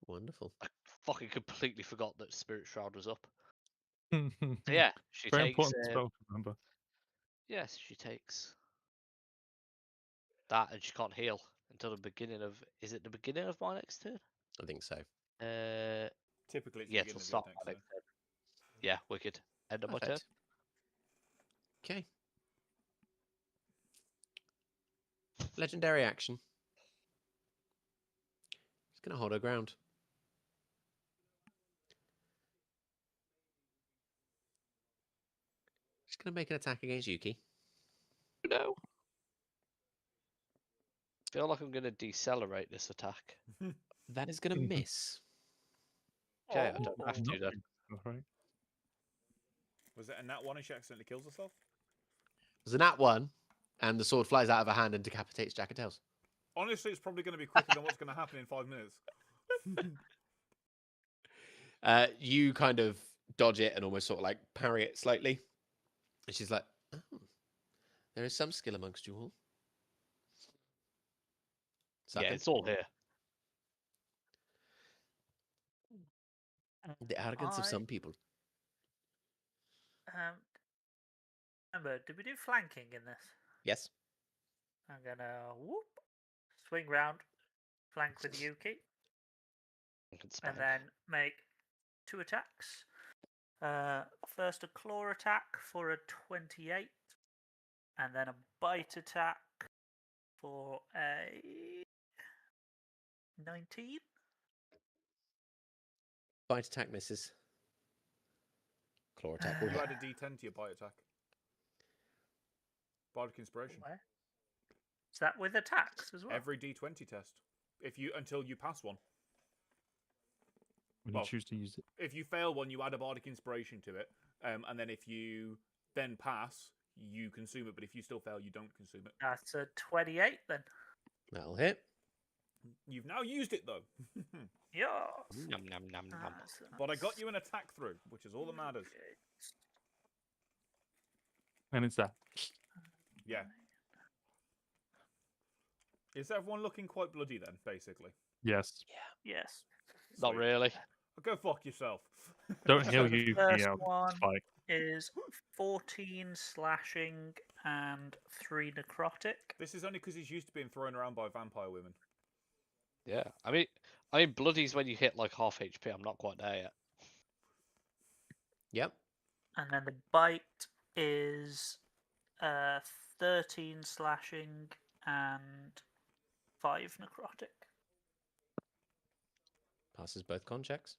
A: Wonderful.
E: I fucking completely forgot that Spirit Shroud was up. So yeah, she
D: Very
E: takes.
D: important spell to remember.
E: Yes, she takes that, and she can't heal until the beginning of. Is it the beginning of my next turn?
A: I think so.
B: Typically, it's
E: Yeah,
B: the
E: it'll
B: beginning
E: start
B: of
E: my
B: your
E: next turn. Yeah, wicked. End of my turn.
A: Perfect. Okay. Legendary action. She's going to hold her ground. She's going to make an attack against Yuki.
E: No. Feel like I'm going to decelerate this attack.
A: That is going to miss.
E: Okay, I don't have to
D: Not
E: then.
D: good, right?
B: Was it a nat 1 and she accidentally kills herself?
A: There's a nat 1, and the sword flies out of her hand and decapitates Jack and Tails.
B: Honestly, it's probably going to be quicker than what's going to happen in 5 minutes.
A: You kind of dodge it and almost sort of like parry it slightly. And she's like, oh, there is some skill amongst you all.
E: Yeah,
A: Sucking.
E: it's all here.
A: The arrogance of some people.
C: Remember, did we do flanking in this?
A: Yes.
C: I'm gonna whoop, swing round, flank with Yuki,
E: Good spank.
C: and then make 2 attacks. First a claw attack for a 28, and then a bite attack for a 19.
A: Bite attack misses. Claw attack will
B: You
A: hit.
B: add a D10 to your bite attack. Bardic Inspiration.
C: Where? Is that with attacks as well?
B: Every D20 test. Until you pass one.
D: When
B: Well,
D: you choose to use it.
B: If you fail one, you add a Bardic Inspiration to it. And then if you then pass, you consume it. But if you still fail, you don't consume it.
C: That's a 28 then.
A: That'll hit.
B: You've now used it, though.
C: Yes.
E: Nom nom nom nom.
C: So
B: But I got
C: that's
B: you an attack through, which is all that matters.
C: okay.
D: And it's that.
B: Yeah. Is everyone looking quite bloody then, basically?
D: Yes.
C: Yes.
E: Not
B: Sweet.
E: really.
B: Go fuck yourself.
D: Don't
C: So
D: heal
C: the
D: you
C: first
D: out.
C: one
D: Spike.
C: is 14 slashing and 3 necrotic.
B: This is only because he's used to being thrown around by vampire women.
E: Yeah. I mean, bloody's when you hit like half HP. I'm not quite there yet.
A: Yep.
C: And then the bite is 13 slashing and 5 necrotic.
A: Passes both con checks.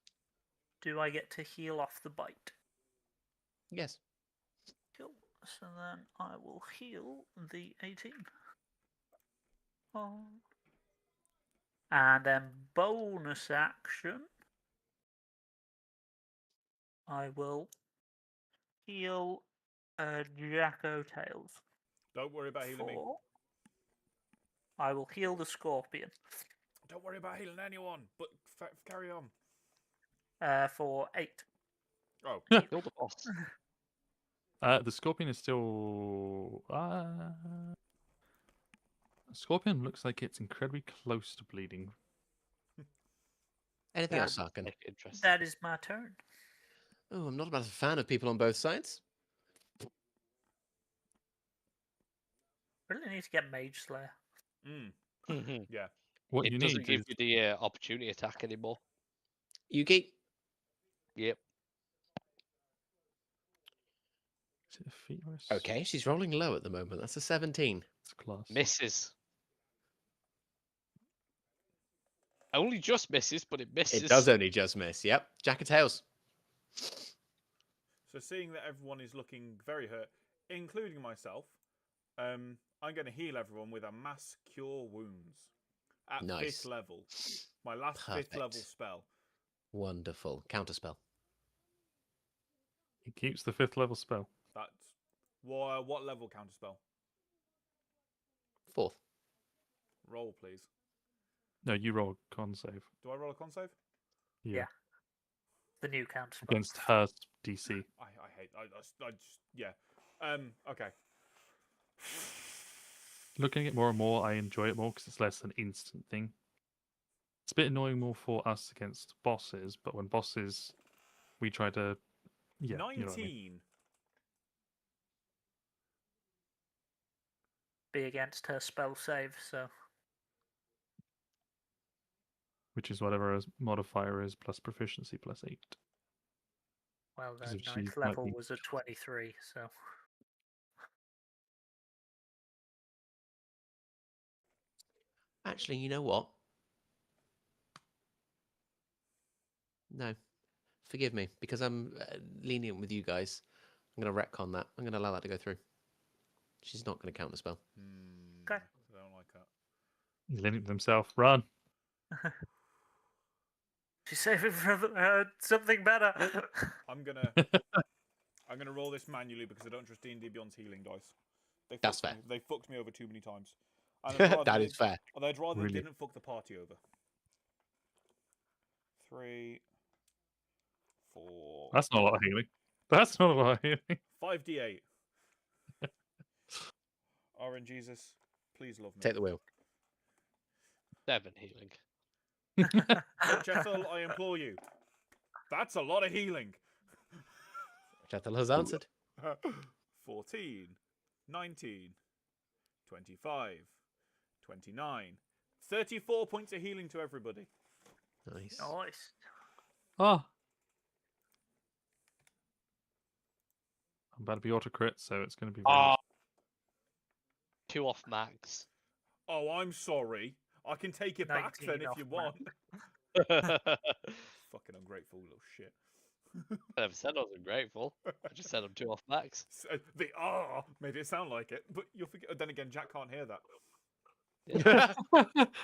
C: Do I get to heal off the bite?
A: Yes.
C: Cool. So then I will heal the 18. Oh. And then bonus action, I will heal Jacko Tails.
B: Don't worry about healing me.
C: 4. I will heal the Scorpion
B: Don't worry about healing anyone, but carry on.
C: for 8.
B: Oh,
E: Kill the boss.
D: The Scorpion is still. Scorpion looks like it's incredibly close to bleeding.
A: Anything
C: Yeah.
A: else, Sarkin?
E: Make it interesting.
C: That is my turn.
A: Oh, I'm not a fan of people on both sides.
C: Really need to get Mage Slayer.
E: Mhm.
B: yeah.
D: What
E: It
D: you
E: doesn't
D: need
E: give
D: is
E: you the opportunity attack anymore.
A: Yuki.
E: Yep.
D: is it a feat or
A: Okay, she's rolling low at the moment. That's a 17.
D: It's a class.
E: Misses. Only just misses, but it misses.
A: It does only just miss. Yep. Jack of Tails.
B: So seeing that everyone is looking very hurt, including myself, I'm going to heal everyone with a Mass Cure Wounds at
A: Nice.
B: 5th level. My last 5th level
A: Perfect.
B: spell.
A: Wonderful. Counterspell.
D: It keeps the 5th level spell.
B: That's what level counterspell?
A: 4th.
B: Roll, please.
D: No, you roll a con save.
B: Do I roll a con save?
C: Yeah. The new counter spell.
D: Against her DC.
B: I hate. I just yeah. Okay.
D: Looking at it more and more, I enjoy it more because it's less an instant thing. It's a bit annoying more for us against bosses, but when bosses, we try to. Yeah,
B: 19.
D: you know what I mean.
C: Be against her spell save, so
D: Which is whatever her modifier is plus proficiency plus 8.
C: well, the
D: 'Cause if she
C: 9th
D: might
C: level
D: be-
C: was a 23, so
A: Actually, you know what? No. Forgive me, because I'm lenient with you guys. I'm going to retcon that. I'm going to allow that to go through. She's not going to counterspell.
C: Okay.
B: I don't like that.
D: He's leaning to himself. Run!
C: she's saving for something better.
B: I'm gonna roll this manually because I don't trust D&D Beyond's healing dice.
A: That's
B: They fucked me over too many times. And I'd rather
A: That
B: they-
A: is fair.
B: and I'd rather
D: Really?
B: they didn't fuck the party over. 3, 4,
D: That's not a lot of healing. That's not a lot of healing.
B: 5d8. Orange Jesus, please love me.
A: Take the wheel.
E: 7 healing.
B: Jethel, I implore you. That's a lot of healing.
A: Jethel has answered.
B: 14, 19, 25, 29, 34 points of healing to everybody.
A: Nice.
C: Nice.
D: Oh. I'm about to be auto crit, so it's going to be very.
E: Ah. 2 off max.
B: Oh, I'm sorry. I can take it back
C: 19
B: then if
C: off
B: you
C: max.
B: want.
E: I
B: Fucking ungrateful little shit.
E: never said I was ungrateful. I just said I'm 2 off max.
B: The made it sound like it, but you'll forget. Then again, Jack can't hear that.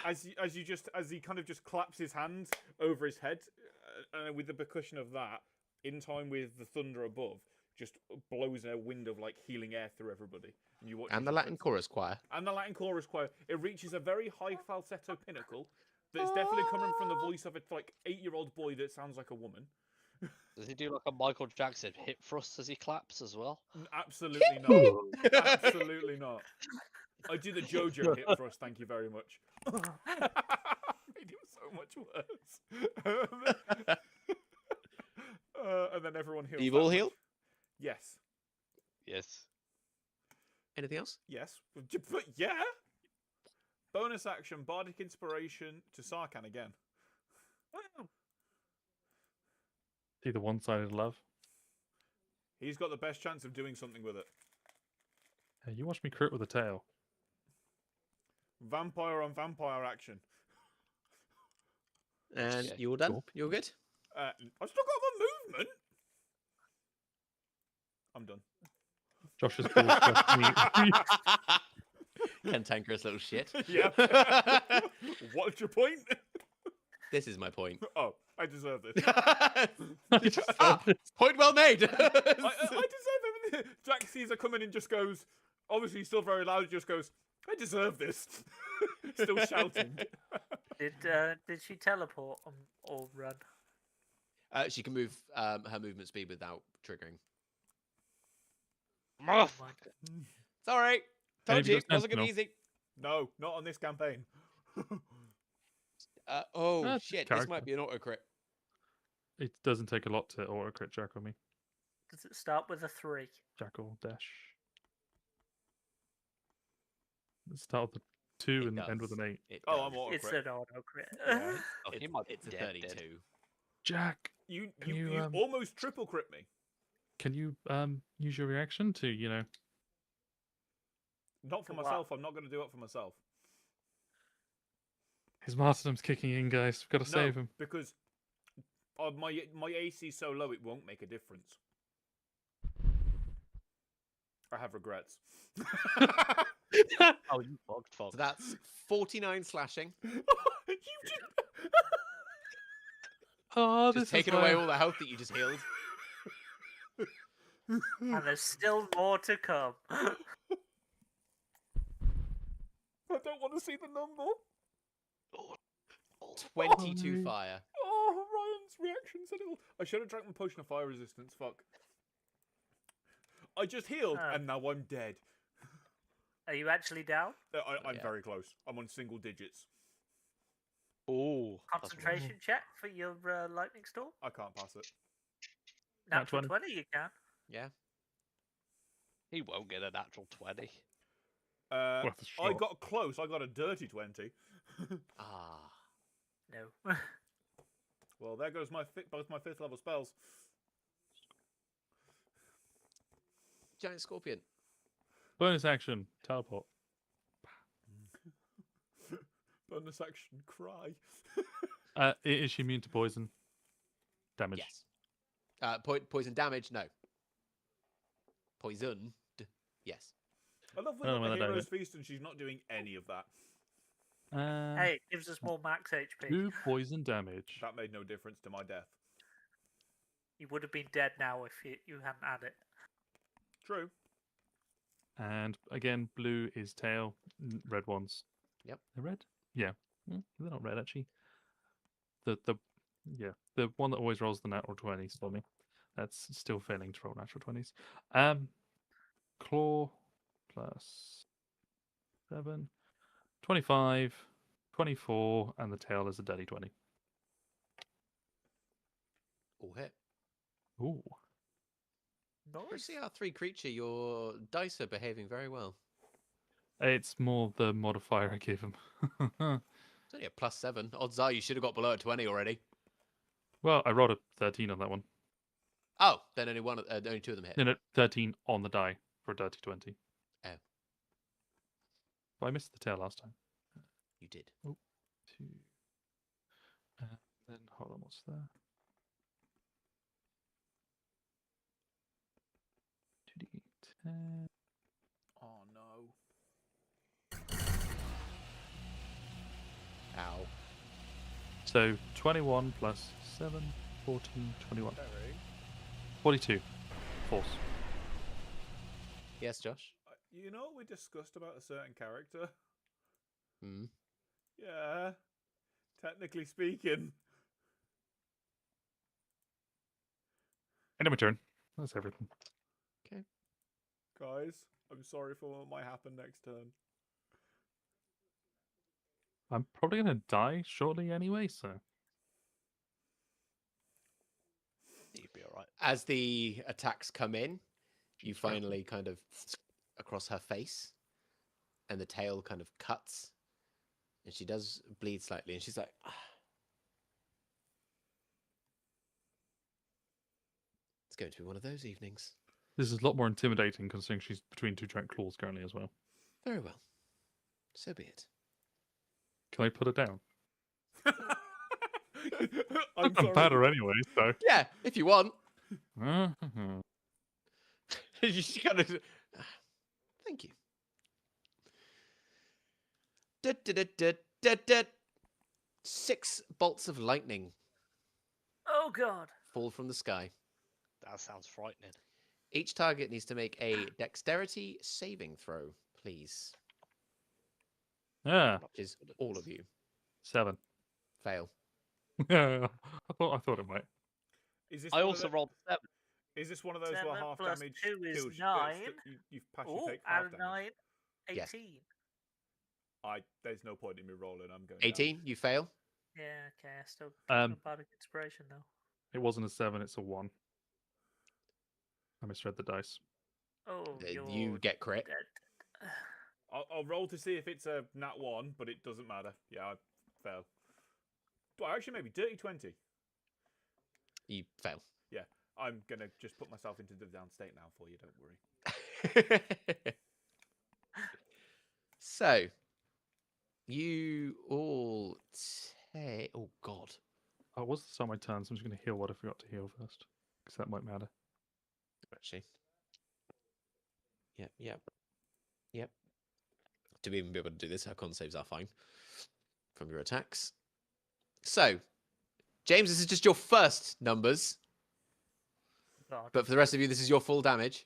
B: As he kind of just claps his hand over his head, with the percussion of that, in time with the thunder above, just blows a wind of like healing air through everybody. And you watch
A: And
B: as
A: the
B: it
A: Latin
B: goes-
A: chorus choir.
B: and the Latin chorus choir. It reaches a very high falsetto pinnacle that's definitely coming from the voice of a like 8-year-old boy that sounds like a woman.
E: Does he do like a Michael Jackson hip thrust as he claps as well?
B: Absolutely not. Absolutely not. I do the JoJo hip thrust. Thank you very much. Made it so much worse. And then everyone heals.
A: You
B: that
A: all
B: much.
A: heal?
B: Yes.
E: Yes.
A: Anything else?
B: Yes. But yeah. Bonus action, Bardic Inspiration to Sarkhan again.
D: See the one-sided love.
B: He's got the best chance of doing something with it.
D: Hey, you watch me crit with a tail.
B: Vampire on vampire action.
A: And
E: Yeah,
A: you all done?
D: cool.
A: You all good?
B: I've still got my movement. I'm done.
D: Josh's balls just me.
A: Cantankerous little shit.
B: Yeah. What's your point?
A: This is my point.
B: Oh, I deserve this.
A: Ah, point well made.
B: I deserve everything. Jack sees her coming and just goes, obviously still very loud, just goes, I deserve this. Still shouting.
C: Did she teleport or run?
A: She can move her movement speed without triggering.
C: Oh
E: Muff.
C: my
A: It's all right.
D: And
A: Told
D: if you
A: you,
D: got
A: wasn't gonna be
D: Sentinel?
A: easy.
B: No, not on this campaign.
A: Oh
D: That's
A: shit! This
D: character.
A: might be an auto crit.
D: It doesn't take a lot to auto crit Jack on me.
C: Does it start with a 3?
D: Jackal dash. Let's start with a 2
A: It
D: and end with
A: does.
D: an 8.
A: It
B: Oh,
A: does.
B: I'm auto
C: It's
B: crit.
C: an auto crit.
B: Yeah.
E: Oh, he
A: It's,
E: might be
A: it's a
E: dead,
A: 32.
E: dead.
D: Jack,
B: You
D: Can you,
B: you almost triple crit me.
D: can you use your reaction to,
B: Not for
C: To what?
B: myself. I'm not going to do it for myself.
D: his martyrdom's kicking in, guys. We've got to
B: No,
D: save him.
B: because my AC is so low it won't make a difference. I have regrets.
E: Oh, you fucked, fuck.
A: So that's 49 slashing.
B: You just...
D: Oh,
A: Just taking away all the health that you just healed.
C: And there's still more to come.
B: I don't want to see the number.
A: 22
D: Oh.
A: fire.
B: Oh, Ryan's reaction said it all. I should have drank my potion of fire resistance. Fuck. I just healed,
C: Oh.
B: and now I'm dead.
C: Are you actually down?
B: I'm
A: Yeah.
B: very close. I'm on single digits.
E: Oh,
C: Concentration check for your lightning storm?
B: I can't pass it.
C: Natural
D: 20.
C: 20 you can.
A: Yeah.
E: he won't get a natural 20.
D: Worth a
B: I
D: shot.
B: got close. I got a dirty 20.
A: Ah.
C: No.
B: Well, there goes both my 5th level spells.
A: Giant scorpion.
D: Bonus action, teleport.
B: Bonus action, cry.
D: Is she immune to poison damage?
A: Yes. Poison damage? No. Poisoned? Yes.
B: I love
D: I don't know
B: when
D: whether
B: the
D: I
B: hero's
D: don't.
B: feast and she's not doing any of that.
C: Hey, it gives us more max HP.
D: 2 poison damage.
B: That made no difference to my death.
C: You would have been dead now if you hadn't had it.
B: True.
D: And again, blue is tail, red ones.
A: Yep.
D: They're red? Yeah. They're not red, actually. The one that always rolls the natural 20s for me. That's still failing to roll natural 20s. Claw plus 7, 25, 24, and the tail is a dirty 20.
A: All hit.
D: Ooh.
A: For a
C: Nice.
A: CR3 creature, your dice are behaving very well.
D: It's more the modifier I give him.
A: It's only a +7. Odds are you should have got below a 20 already.
D: Well, I rolled a 13 on that one.
A: Oh, then only two of them hit.
D: No, 13 on the die for a dirty 20.
A: Oh.
D: But I missed the tail last time.
A: You did.
D: 2. Then, hold on, what's there? 2d10.
B: Oh no.
A: Ow.
D: So 21 plus 7, 14, 21.
B: Terry,
D: 42. Force.
A: Yes, Josh?
B: you know what we discussed about a certain character?
A: Hmm.
B: Yeah. Technically speaking.
D: End of my turn. That's everything.
B: Guys, I'm sorry for what might happen next turn.
D: I'm probably going to die shortly anyway, so.
E: You'd be alright.
A: As the attacks come in, you
D: Jeez, right.
A: finally kind of across her face, and the tail kind of cuts, and she does bleed slightly, and she's like, "Ah." It's going to be one of those evenings.
D: This is a lot more intimidating considering she's between two giant claws currently as well.
A: Very well. So be it.
D: Can I put her down?
B: I'm
D: I'm
B: sorry.
D: better anyway, so.
A: Yeah, if you want.
D: Mhm.
A: She kind of. Thank you. Da-da-da-da-da-da. 6 bolts of lightning
C: Oh god.
A: fall from the sky.
E: That sounds frightening.
A: Each target needs to make a dexterity saving throw, please.
D: Yeah,
A: Which is all of you.
D: 7.
A: Fail.
D: Yeah, I thought it might.
B: Is this
E: I
B: one of
E: also
B: the-
E: rolled 7.
B: Is this one of those where
C: 7
B: half
C: plus
B: damage
C: 2 is
B: kills
C: 9.
B: you partially
C: Oh,
B: take
C: out
B: half
C: of
B: damage?
C: 9,
A: Yes.
C: 18.
B: There's no point in me rolling. I'm going
A: 18, you fail.
C: Yeah, okay, I still
D: Um,
C: got bad inspiration though.
D: It wasn't a 7, it's a 1. I misread the dice.
C: Oh,
A: You
C: you're
A: get crit.
C: dead.
B: I'll roll to see if it's a nat 1, but it doesn't matter. Yeah, I fail. Well, actually, maybe dirty 20.
A: You fail.
B: Yeah, I'm going to just put myself into the down state now for you, don't worry.
A: So, you all take. Oh, God.
D: Oh, it was the start of my turn, so I'm just going to heal what I forgot to heal first. Because that might matter.
A: Actually. Yep. To even be able to do this, our con saves are fine from your attacks. So, James, this is just your first numbers,
C: God.
A: but for the rest of you, this is your full damage.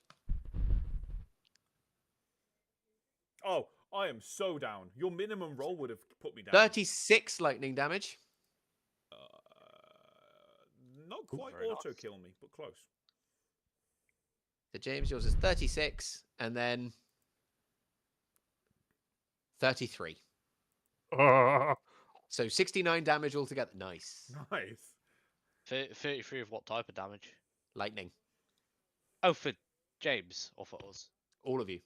B: Oh, I am so down. Your minimum roll would have put me down.
A: 36 lightning damage.
B: Not quite
E: very
B: auto
E: nice.
B: kill me, but close.
A: So, James, yours is 36, and then 33. So 69 damage altogether. Nice.
B: Nice.
E: 33 of what type of damage?
A: Lightning.
E: Oh, for James or for us?
A: All of you.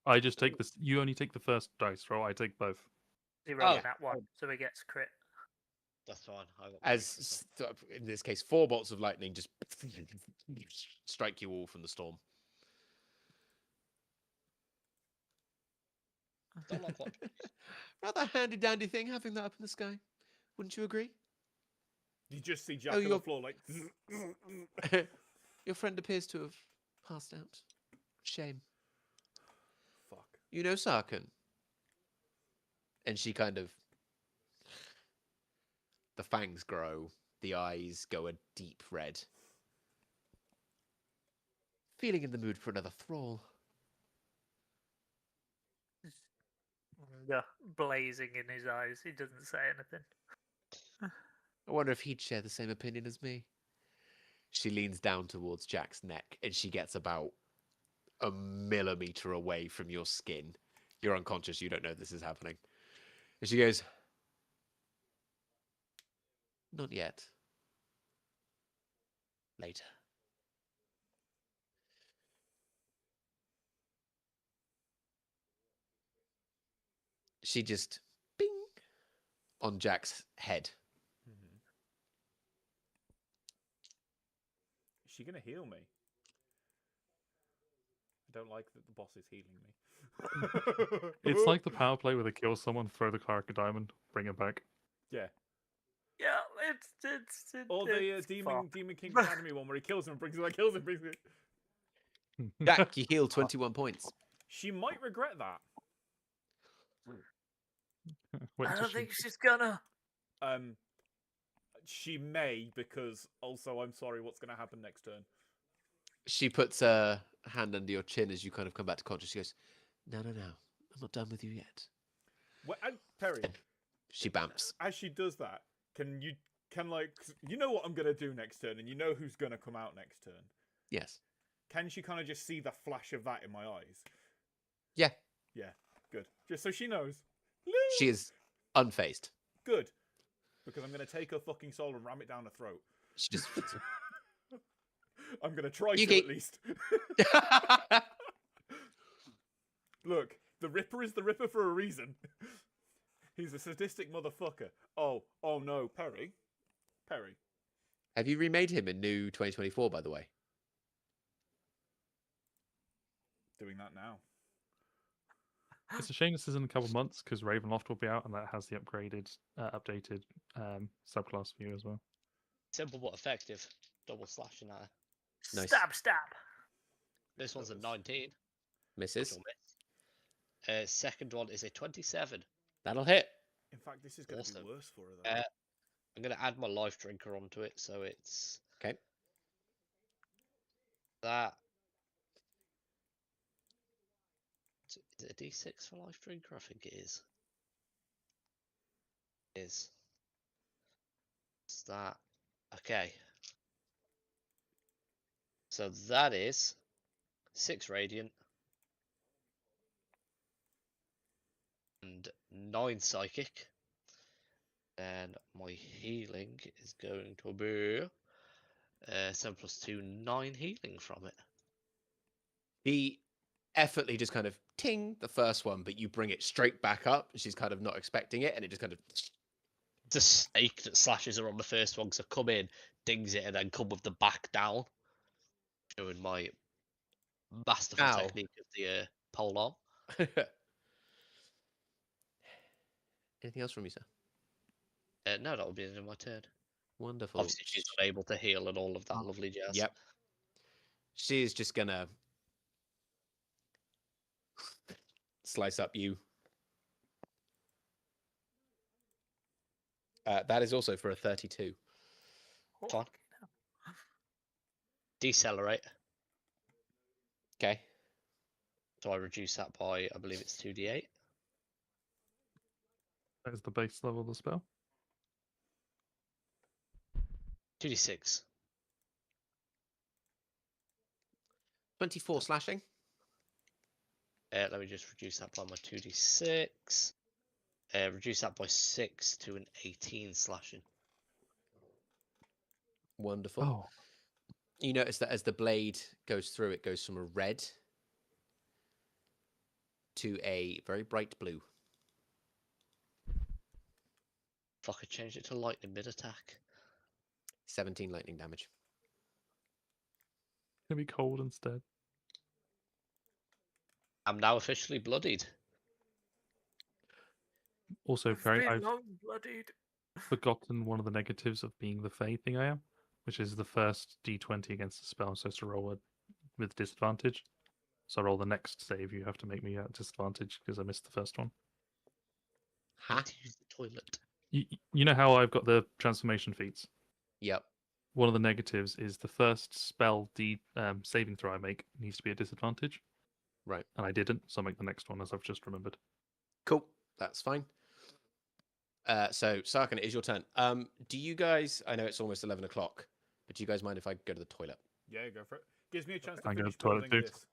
D: I just take this. You only take the first dice roll. I take both.
C: 0
E: Oh.
C: in that one, so he gets crit.
E: That's fine. I got
A: As, in this case, 4 bolts of lightning just strike you all from the storm.
E: Don't like what?
A: Rather handy-dandy thing having that up in the sky. Wouldn't you agree?
B: You just see Jack
A: Oh,
B: on the
A: you're-
B: floor like.
A: Your friend appears to have passed out. Shame.
B: Fuck.
A: You know Sarkin? And she kind of... The fangs grow. The eyes go a deep red. Feeling in the mood for another thrall.
C: anger blazing in his eyes. He doesn't say anything.
A: I wonder if he'd share the same opinion as me. She leans down towards Jack's neck and she gets about a millimeter away from your skin. You're unconscious, you don't know this is happening. And she goes, "Not yet. Later." She just bing on Jack's head.
B: Mhm. Is she gonna heal me? I don't like that the boss is healing me.
D: It's like the power play where they kill someone, throw the card a diamond, bring it back.
B: Yeah.
C: Yeah, it's
B: Or the
C: it's
B: Demon
C: fun.
B: King Academy one where he kills him and brings him back, kills him, brings him.
A: Jack, you heal 21 points.
B: She might regret that.
D: Wait
C: I
D: till
C: don't
D: she-
C: think she's gonna.
B: She may, because also I'm sorry what's going to happen next turn.
A: She puts a hand under your chin as you kind of come back to conscious. She goes, No. I'm not done with you yet.
B: Well, Perry,
A: She bamps.
B: as she does that, can like, you know what I'm going to do next turn, and you know who's going to come out next turn.
A: Yes.
B: Can she kind of just see the flash of that in my eyes?
A: Yeah.
B: Yeah, good. Just so she knows.
A: She is unfazed.
B: Good. Because I'm going to take her fucking soul and ram it down her throat.
A: She just.
B: I'm going to try
A: You
B: to
A: get-
B: at least. Look, the Ripper is the Ripper for a reason. He's a sadistic motherfucker. Oh no, Perry.
A: Have you remade him in new 2024, by the way?
B: Doing that now.
D: It's a shame this is in a couple of months because Ravenloft will be out and that has the updated subclass view as well.
E: Simple but effective. Double slashing at her.
A: Nice.
C: Stab.
E: This one's a
B: Does.
E: 19. Which
A: Misses.
E: will miss. Second one is a 27.
A: That'll hit.
B: In fact, this is going to
E: Awesome.
B: be worse for her though.
E: I'm going to add my life drinker onto it, so it's
A: Okay.
E: that. Is it a D6 for life drinker? I think it is. It's that. Okay. So that is 6 radiant and 9 psychic. And my healing is going to be 7 + 2, 9 healing from it.
A: He effortlessly just kind of ting the first one, but you bring it straight back up. She's kind of not expecting it, and it just kind of.
E: It's a snake that slashes her on the first one, so come in, dings it, and then come with the back down. Showing my masterful
A: Ow.
E: technique of the pole arm.
A: Anything else from you, sir?
E: No, that would be the end of my turn.
A: Wonderful.
E: Obviously, she's unable to heal and all of that lovely jazz.
A: Yep. She's just gonna slice up you. That is also for a 32.
E: Fine. Decelerate.
A: Okay.
E: So I reduce that by, I believe it's 2d8.
D: That is the base level of the spell.
E: 2d6.
A: 24 slashing.
E: Let me just reduce that by my 2d6. Reduce that by 6 to an 18 slashing.
A: Wonderful.
D: Oh,
A: You notice that as the blade goes through, it goes from a red to a very bright blue.
E: If I could change it to lightning mid-attack.
A: 17 lightning damage.
D: gonna be cold instead.
E: I'm now officially bloodied.
D: Also,
C: I've
D: Perry,
C: been
D: I've
C: long-bloodied.
D: forgotten one of the negatives of being the Fae thing I am, which is the first d20 against the spell, so it's to roll it with disadvantage. So I roll the next save, you have to make me at disadvantage because I missed the first one.
E: I
A: Ha.
E: need to use the toilet.
D: You know how I've got the transformation feats?
A: Yep.
D: One of the negatives is the first spell saving throw I make needs to be a disadvantage.
A: Right.
D: And I didn't, so I'll make the next one as I've just remembered.
A: Cool. That's fine. So Sarkin, it is your turn. Do you guys? I know it's almost 11 o'clock, but do you guys mind if I go to the toilet?
B: Yeah, go for it. Gives me a chance to
D: I go to
B: finish
D: the toilet
B: building
D: too.
B: this.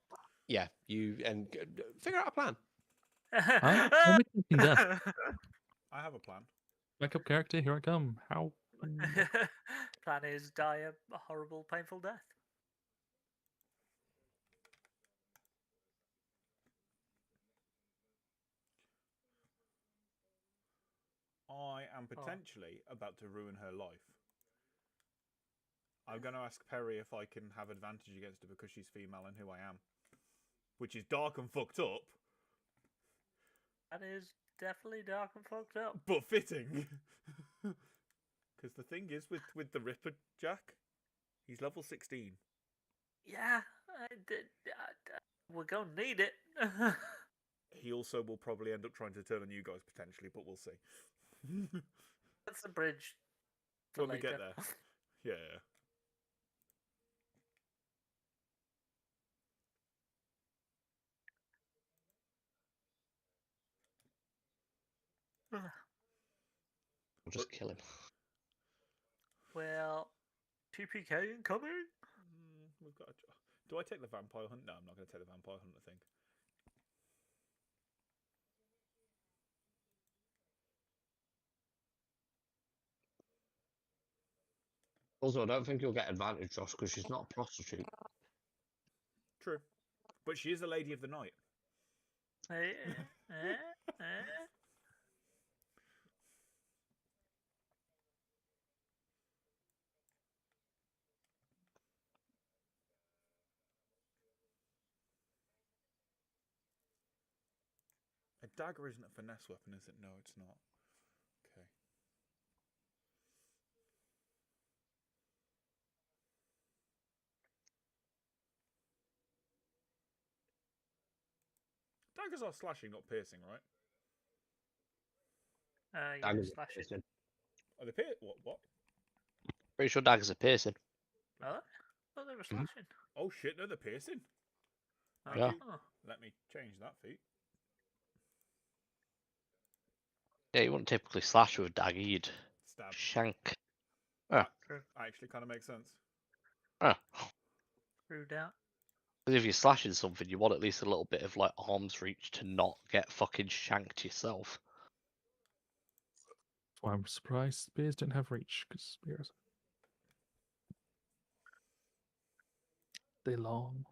A: Yeah, you and figure out a plan.
D: I'm witnessing death.
B: I have a plan.
D: Backup character, here I come. How?
C: Plan is die a horrible, painful death.
B: I am potentially about to ruin her life. I'm going to ask Perry if I can have advantage against her because she's female and who I am. Which is dark and fucked up,
C: That is definitely dark and fucked up.
B: but fitting. Because the thing is with the Ripper Jack, he's level 16.
C: Yeah, we're gonna need it.
B: He also will probably end up trying to turn on you guys potentially, but we'll see.
C: That's the bridge. For
B: When we
C: later.
B: get there. Yeah.
E: We'll just kill him.
C: Well, TPK incoming.
B: We've got. Do I take the vampire hunt? No, I'm not going to take the vampire hunt. I think.
E: Also, I don't think you'll get advantage, Josh, because she's not a prostitute.
B: True, but she is a lady of the night. A dagger isn't a finesse weapon, is it? No, it's not. Okay. Daggers are slashing, not piercing, right?
C: Yeah,
E: Daggers are
C: slash it.
E: piercing.
B: Are they piercing? What?
E: Pretty sure daggers are piercing.
C: Oh, they were slashing.
B: Oh shit! No, they're piercing. Thank
E: Yeah.
B: you. Let me change that feat.
E: Yeah, you wouldn't typically slash with a dagger, you'd
B: Stab.
E: shank.
B: That actually kind of makes sense.
E: Ah.
C: Screwed out.
E: Because if you're slashing something, you want at least a little bit of like arm's reach to not get fucking shanked yourself.
D: That's why I'm surprised spears don't have reach, because spears they're long.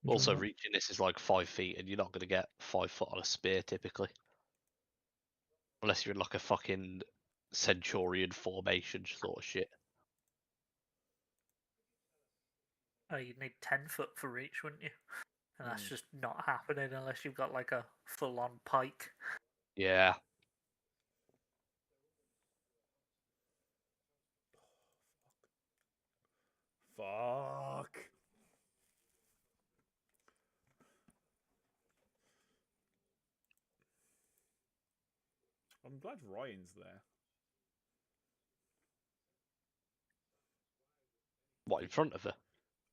E: Also,
D: Enjoy that.
E: reaching this is like 5 feet, and you're not going to get 5 foot on a spear typically. Unless you're in like a fucking centurion formation sort of shit.
C: Oh, you'd need 10 foot for reach, wouldn't you? And that's
B: Hmm.
C: just not happening unless you've got like a full-on pike.
E: Yeah.
B: Fuck. I'm glad Ryan's there.
E: What, in front of her?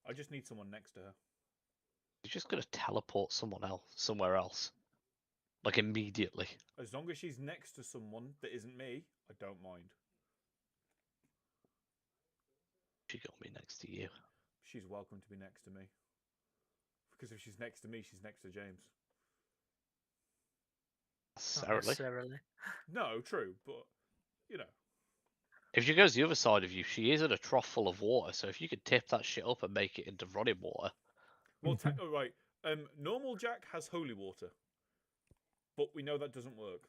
B: I just need someone next to her.
E: You're just going to teleport someone else somewhere else. Like immediately.
B: As long as she's next to someone that isn't me, I don't mind.
E: She got me next to you.
B: She's welcome to be next to me. Because if she's next to me, she's next to James.
C: Not
E: Necessarily.
C: necessarily.
B: No, true, but you know.
E: If she goes the other side of you, she is in a trough full of water, so if you could tip that shit up and make it into running water.
B: Well, oh, right. Normal Jack has holy water, but we know that doesn't work.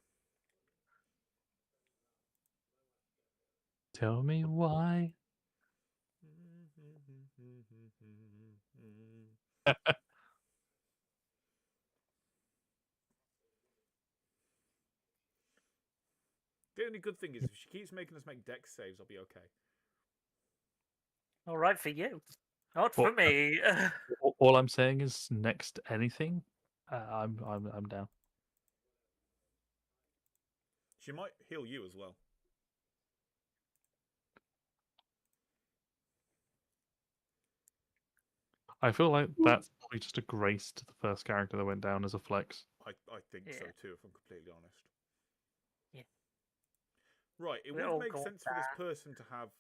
D: Tell me why.
B: The only good thing is if she keeps making us make dex saves, I'll be okay.
C: All right for you, not
D: Well,
C: for me.
D: All I'm saying is next anything, I'm down.
B: She might heal you as well.
D: I feel like that's probably just a grace to the first character that went down as a flex.
B: I think so
C: Yeah.
B: too, if I'm completely honest.
C: Yeah.
B: Right, it
C: We're
B: would
C: all
B: make
C: going
B: sense for this
C: there.
B: person to have.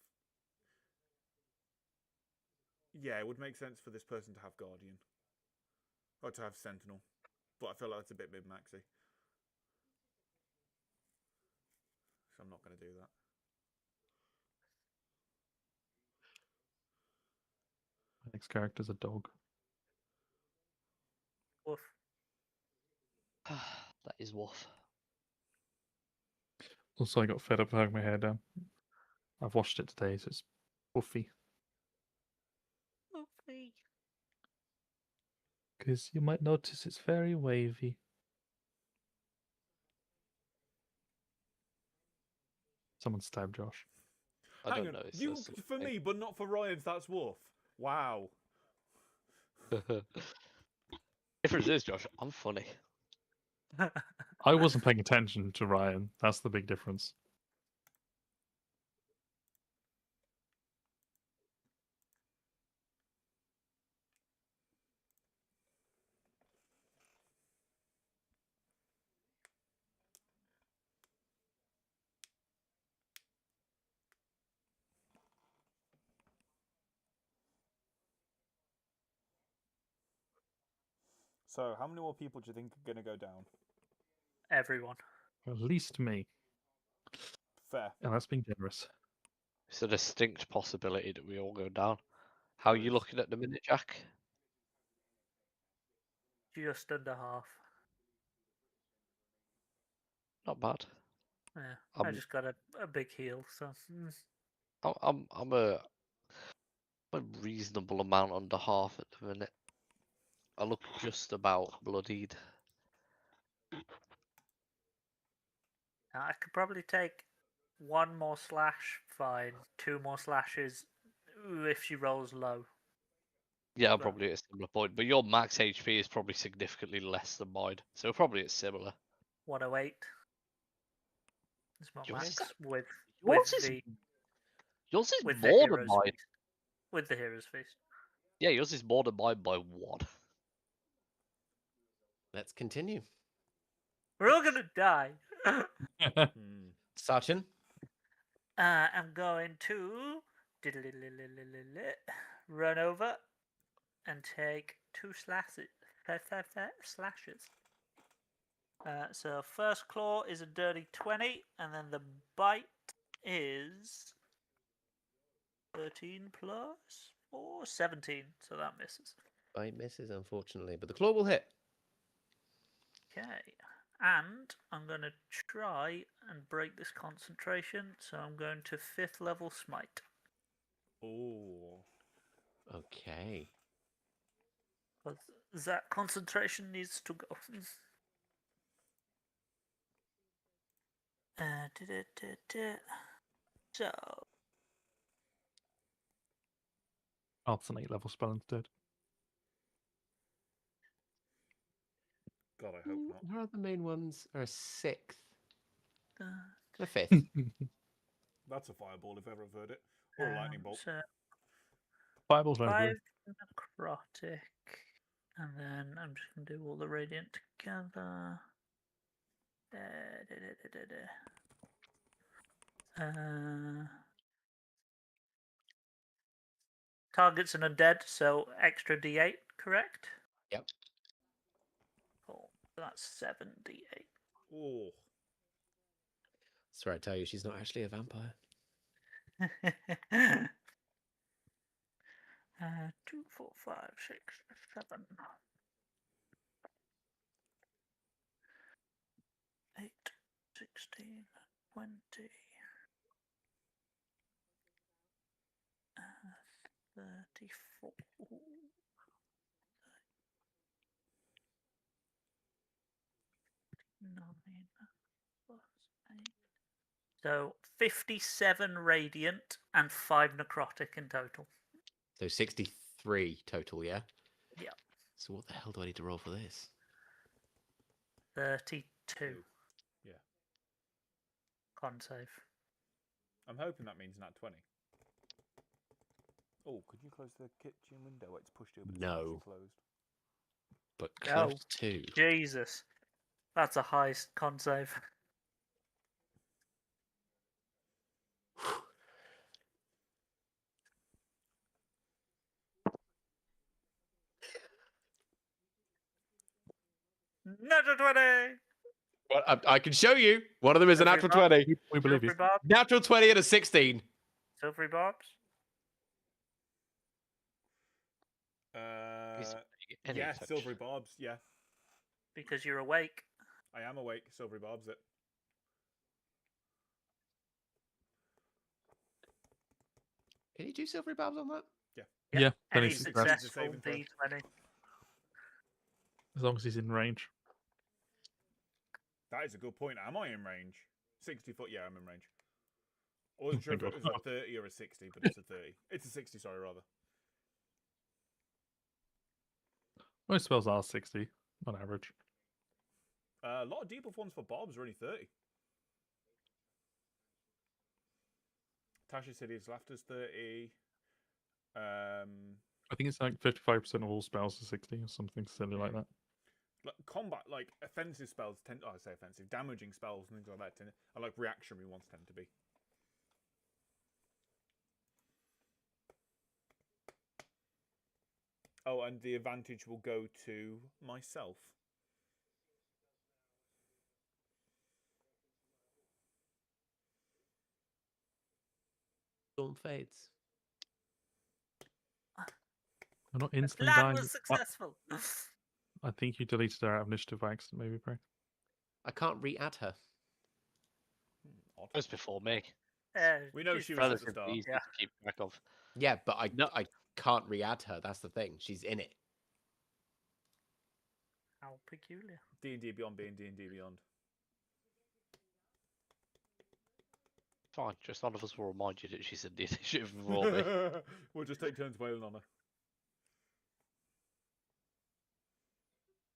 B: Yeah, it would make sense for this person to have Guardian. Or to have Sentinel. But I feel like that's a bit mid-maxy. So I'm not going to do that.
D: Next character's a dog.
C: Woof.
E: That is woof.
D: Also, I got fed up having my hair down. I've washed it today, so it's woofy.
C: Woofy.
D: Because you might notice it's very wavy. Someone stabbed Josh.
E: I
B: Hang
E: don't
B: on,
E: know. It's
B: you for me, but not for Ryan's. That's Wolf. Wow.
E: Difference is, Josh, I'm funny.
D: I wasn't paying attention to Ryan. That's the big difference.
B: So, how many more people do you think are going to go down?
C: Everyone.
D: At least me.
B: Fair.
D: And that's being generous.
E: It's a distinct possibility that we all go down. How are
B: There
E: you
B: is.
E: looking at the minute, Jack?
C: Just under half.
E: Not bad.
C: Yeah. I
E: I'm
C: just got a big heal, so.
E: I'm a reasonable amount under half at the minute. I look just about bloodied.
C: I could probably take one more slash, fine. 2 more slashes if she rolls low.
E: Yeah, I'm
C: But-
E: probably at a similar point, but your max HP is probably significantly less than mine, so probably it's similar.
C: 108 is my
E: Yours
C: max
E: is-
C: with
E: Yours is
C: the
E: yours is
C: with the
E: more than
C: hero's
E: mine.
C: feast. With the hero's feast.
E: Yeah, yours is more than mine by one.
A: Let's continue.
C: We're all gonna die.
B: Hmm.
A: Sachin,
C: I'm going to run over and take 2 slashes. Slashes. So first claw is a dirty 20, and then the bite is 13 plus 4, 17. So that misses.
A: bite misses, unfortunately, but the claw will hit.
C: Okay. And I'm going to try and break this concentration. So I'm going to 5th level smite.
B: Oh.
A: Okay.
C: Because that concentration needs to go. So,
D: Oh, it's an 8-level spell instead.
B: God, I hope not.
A: Her other main ones are a 6th,
C: uh,
A: a 5th.
B: That's a fireball if ever I've heard it. Or a lightning bolt.
C: So
D: Fireballs don't
C: 5
D: work.
C: necrotic, and then I'm just going to do all the radiant together. Target's an undead, so extra d8, correct?
A: Yep.
C: Cool. So that's 7d8.
B: Oh.
A: That's right, I tell you, she's not actually a vampire.
C: 2, 4, 5, 6, 7. 8, 16, 20. 34. 9 plus 8. So 57 radiant and 5 necrotic in total.
A: So 63 total, yeah?
C: Yeah.
A: So what the hell do I need to roll for this?
C: 32.
B: Yeah.
C: Con save.
B: I'm hoping that means nat 20. Oh, could you close the kitchen window? It's pushed open.
A: No.
B: It's actually closed.
A: But
C: No.
A: close to.
C: Jesus. That's a high con save. Natural 20!
A: Well, I can show you. One of them is a
C: Every
A: natural
C: month.
A: 20.
D: We believe
C: Silvery
D: you.
C: Bob?
A: Natural 20 and a 16.
C: Silvery Bobs?
E: Any
B: Yeah,
E: such-
B: Silvery Bobs. Yeah,
C: Because you're awake.
B: I am awake. Silvery Bobs. It.
A: Can you do silvery barbs on that?
D: Yeah, then
C: Any
D: he's
B: success.
D: success.
C: successful
B: Saving throw.
C: D20.
D: As long as he's in range.
B: That is a good point. Am I in range? 60 foot. Yeah, I'm in range. I wasn't sure if
D: my
B: it was
D: God.
B: a 30 or a 60, but it's a 30. It's a 60, sorry, rather.
D: Most spells are 60 on average.
B: A lot of debuff ones for Bobs are only 30. Tasha City's Laughter's 30.
D: I think it's like 55% of all spells are 60 or something silly like that.
B: Combat, like offensive spells tend. Oh, I say offensive, damaging spells and things like that. And like reactionary ones tend to be. Oh, and the advantage will go to myself.
A: Storm fades.
D: I'm not
C: The
D: instantly
C: plan
D: dying.
C: was successful.
D: I think you deleted her out of initiative by accident, maybe, Prey.
A: I can't re-add her.
B: Odd.
E: That was before me.
B: We know
C: she's
B: she was at the
E: Relatively
B: start.
E: easy
C: Yeah.
E: to keep track of.
A: Yeah, but I
E: No.
A: I can't re-add her. That's the thing. She's in it.
C: How peculiar.
B: D&D Beyond being D&D Beyond.
E: Fine, just none of us will remind you that she's in the initiative before me.
B: We'll just take turns wailing on her.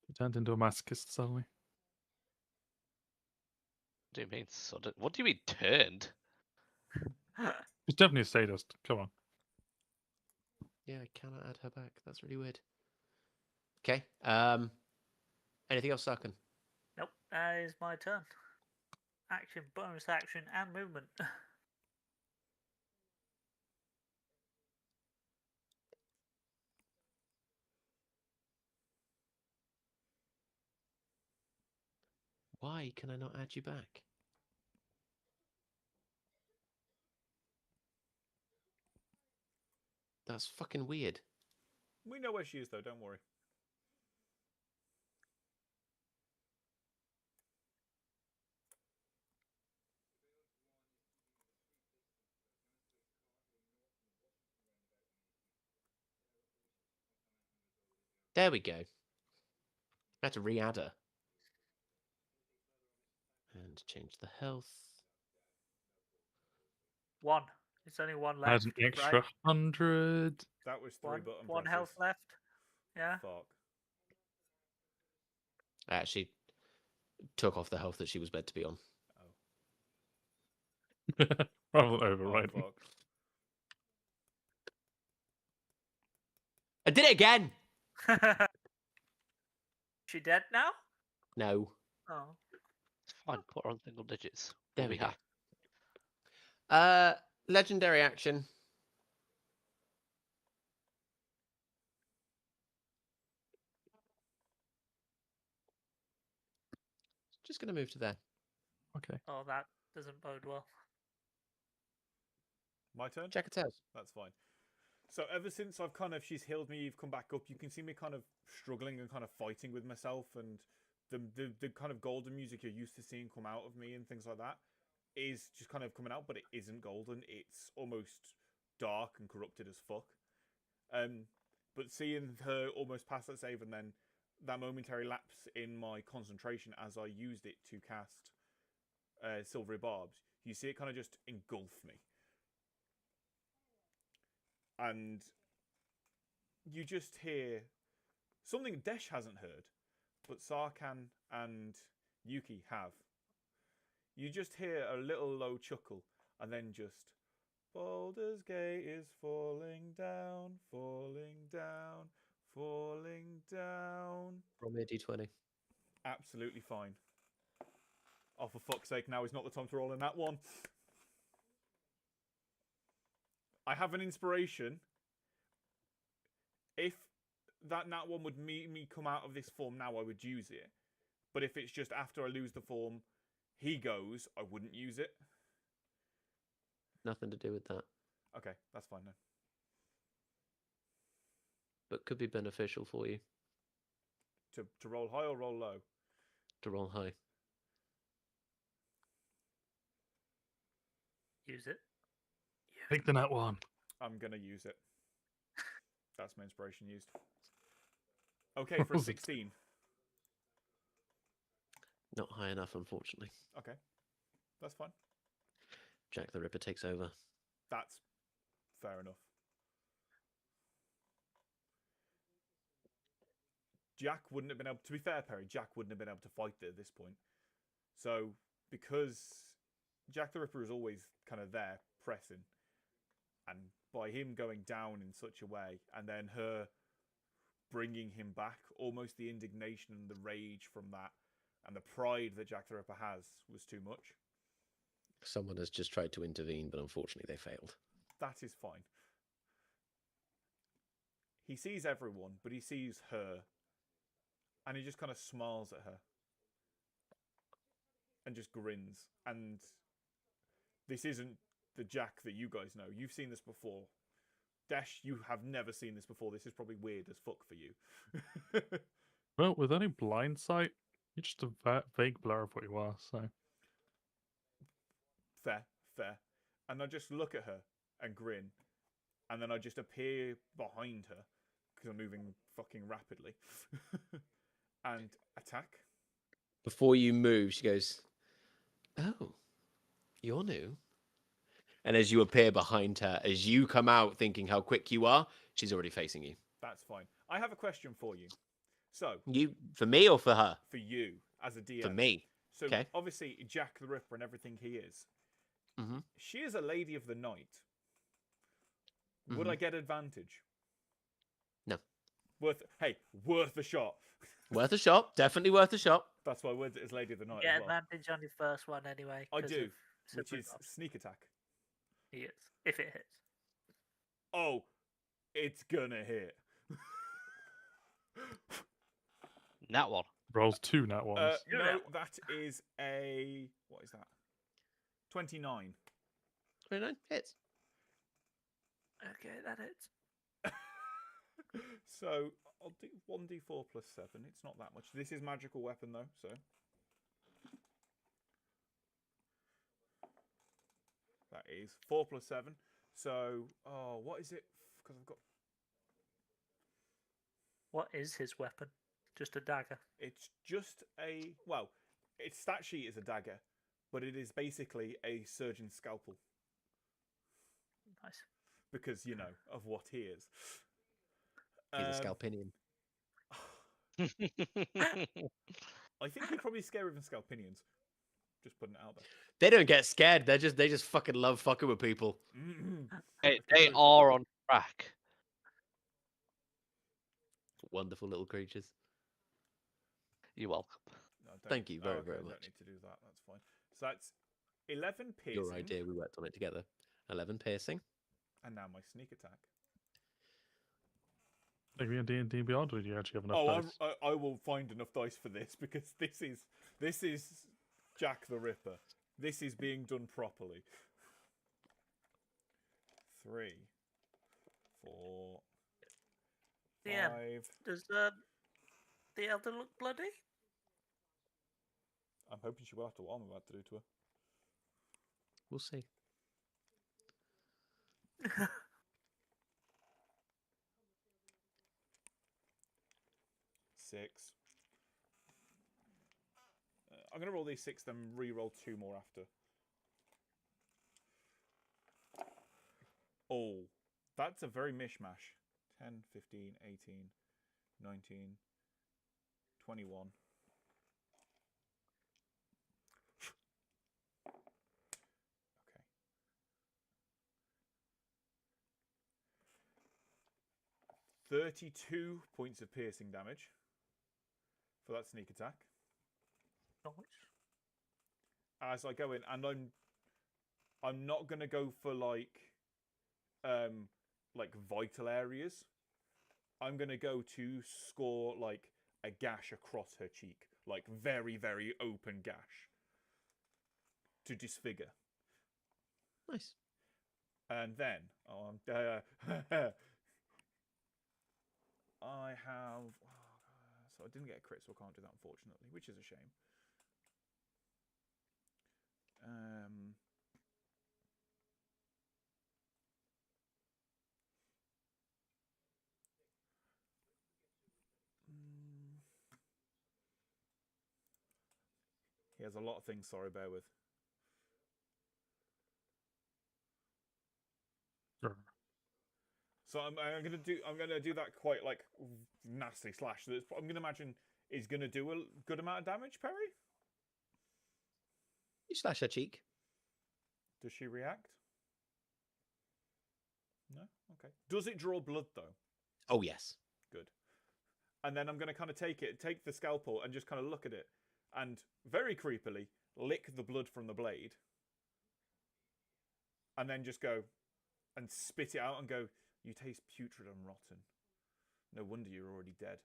D: He turned into a masochist suddenly.
E: What do you mean sudden? What do you mean turned?
D: It's definitely a sadist. Come on.
A: Yeah, I cannot add her back. That's really weird. Okay. Anything else, Sarkin?
C: Nope, that is my turn. Action, bonus action, and movement.
A: Why can I not add you back? That's fucking weird.
B: We know where she is, though. Don't worry.
A: There we go. I had to re-add her. And change the health.
C: 1. It's only one
D: I
C: left.
D: had an extra
C: right?
D: 100.
B: That was 3 button
C: One
B: presses.
C: health left. Yeah.
B: Fuck.
A: I actually took off the health that she was meant to be on.
D: Rather than
B: Oh,
D: overriding.
B: fuck.
A: I did it again!
C: She dead now?
A: No.
C: Oh.
E: It's fine, put her on single digits.
A: There
E: We'll
A: we
E: be
A: go.
E: happy.
A: Legendary action. Just going to move to there.
D: Okay.
C: Oh, that doesn't bode well.
B: My turn?
A: Check it out.
B: That's fine. So ever since she's healed me, you've come back up, you can see me kind of struggling and kind of fighting with myself, and the kind of golden music you're used to seeing come out of me and things like that is just kind of coming out, but it isn't golden. It's almost dark and corrupted as fuck. But seeing her almost pass that save and then that momentary lapse in my concentration as I used it to cast Silvery Barbs, you see it kind of just engulf me. And you just hear something Desh hasn't heard, but Sarkan and Yuki have. You just hear a little low chuckle, and then just Baldur's Gate is falling down. Falling down.
A: Roll me a d20.
B: Absolutely fine. Oh, for fuck's sake, now is not the time to roll in that one. I have an inspiration. If that nat one would meet me come out of this form now, I would use it. But if it's just after I lose the form, he goes, I wouldn't use it.
A: Nothing to do with that,
B: Okay, that's fine then.
A: but could be beneficial for you
B: To roll high or roll low?
A: to roll high.
C: Use it.
D: Take the nat one.
B: I'm going to use it. That's my inspiration used. Okay, for a 16.
A: Not high enough, unfortunately.
B: Okay, that's fine.
A: Jack the Ripper takes over.
B: That's fair enough. Jack wouldn't have been able... To be fair, Perry, Jack wouldn't have been able to fight it at this point. So, because Jack the Ripper is always kind of there, pressing, and by him going down in such a way, and then her bringing him back, almost the indignation and the rage from that, and the pride that Jack the Ripper has was too much.
A: Someone has just tried to intervene, but unfortunately they failed.
B: That is fine. He sees everyone, but he sees her, and he just kind of smiles at her and just grins. And this isn't the Jack that you guys know. You've seen this before. Dash, you have never seen this before. This is probably weird as fuck for you.
D: Well, with only blind sight, you're just a vague blur of what you are. So
B: Fair, fair. And I just look at her and grin, and then I just appear behind her because I'm moving fucking rapidly and attack.
A: Before you move, she goes, "Oh, you're new." And as you appear behind her, as you come out thinking how quick you are, she's already facing you.
B: That's fine. I have a question for you. So,
A: You, for me or for her?
B: for you as a DM.
A: For me.
B: So,
A: Okay.
B: obviously, Jack the Ripper and everything he is.
A: Mhm.
B: She is a lady of the night. Would I get advantage?
A: No.
B: Worth a shot.
A: Worth a shot. Definitely worth a shot.
B: That's why I word it as lady of the night
C: Get
B: as well.
C: advantage on your first one anyway.
B: I
C: 'cause
B: do,
C: of
B: which
C: super
B: is
C: buff.
B: sneak attack.
C: He is, if it hits.
B: Oh, it's gonna hit.
E: Nat one.
D: rolls 2 nat ones.
B: No, that is a... What is that? 29.
A: 29 hits.
C: Okay, that hits.
B: So, I'll do 1d4 plus 7. It's not that much. This is magical weapon, though, so... That is 4 plus 7. So, oh, what is it? Because I've got...
C: What is his weapon? Just a dagger.
B: It's just a... Well, its stat sheet is a dagger, but it is basically a surgeon's scalpel.
C: Nice.
B: Because, you know, of what he is.
A: He's a Scalpinian.
B: I think he'd probably scarier than Scalpinians. Just putting it out there.
A: They don't get scared. They just fucking love fucking with people.
E: They are on track.
A: Wonderful little creatures.
E: You're welcome.
B: No, don't-
A: Thank you very,
B: okay,
A: very
B: Don't
A: much.
B: need to do that. That's fine. So that's 11 piercing.
A: Your idea. We worked on it together. 11 piercing.
B: And now my sneak attack.
D: Like in D&D Beyond, or do you actually have enough
B: Oh,
D: dice?
B: I will find enough dice for this because this is Jack the Ripper. This is being done properly. 3, 4,
C: Yeah.
B: 5.
C: Does the elder look bloody?
B: I'm hoping she will after what I'm about to do to her.
A: We'll see.
B: 6. I'm going to roll these 6, then re-roll 2 more after. Oh, that's a very mishmash. 10, 15, 18, 19, 21. Okay. 32 points of piercing damage for that sneak attack.
C: Nice.
B: As I go in, and I'm not gonna go for like vital areas. I'm gonna go to score like a gash across her cheek, like very, very open gash to disfigure.
A: Nice.
B: And then I have. So I didn't get a crit, so I can't do that, unfortunately, which is a shame. He has a lot of things. Sorry, bear with.
D: Sure.
B: So I'm gonna do that quite like nasty slash. That I'm gonna imagine is gonna do a good amount of damage. Perry,
A: You slash her cheek.
B: does she react? No. Okay. Does it draw blood though?
A: Oh yes.
B: Good. And then I'm gonna kind of take the scalpel, and just kind of look at it, and very creepily lick the blood from the blade, and then just go and spit it out and go, "You taste putrid and rotten. No wonder you're already dead."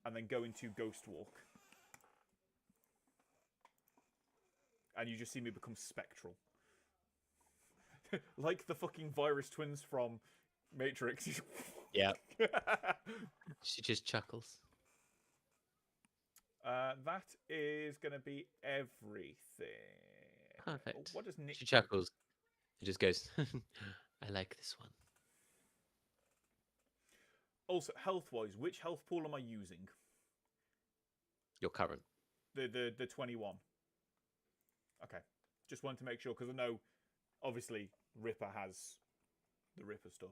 B: And then go into Ghost Walk. And you just see me become spectral. Like the fucking virus twins from Matrix.
A: Yeah. She just chuckles.
B: That is going to be everything.
A: Perfect.
B: What does Nick
A: She
B: do?
A: chuckles. She just goes, I like this one.
B: Also, health-wise, which health pool am I using?
A: Your current.
B: The 21. Okay. Just wanted to make sure, because I know, obviously, Ripper has the Ripper stuff.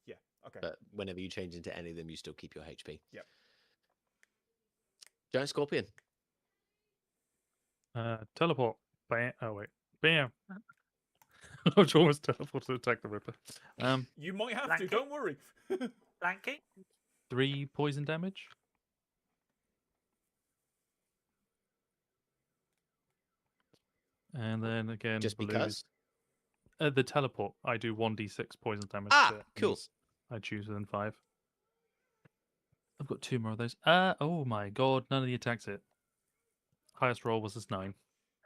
B: Yeah, okay.
A: But whenever you change into any of them, you still keep your HP.
B: Yep.
A: Giant Scorpion.
D: Teleport. Bam. Oh wait. Bam. I was almost teleport to attack the Ripper.
B: You might have to,
C: Blanket?
B: don't worry.
C: Flanking?
D: 3 poison damage. And then again,
A: Just
D: blues.
A: because?
D: The teleport, I do 1d6 poison damage.
A: Ah,
D: to
A: cool.
D: enemies I choose within 5. I've got 2 more of those. Oh my god, none of the attacks hit. Highest roll was this 9.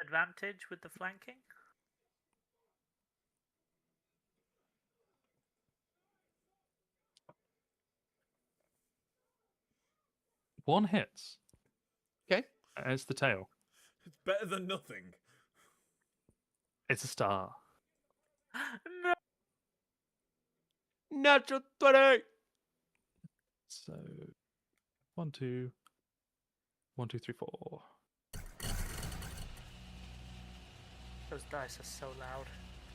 C: Advantage with the flanking?
D: One hits.
A: Okay.
D: It's the tail.
B: It's better than nothing.
D: It's a star.
C: No.
A: Natural 20!
D: So 1, 2, 1, 2, 3, 4.
C: Those dice are so loud.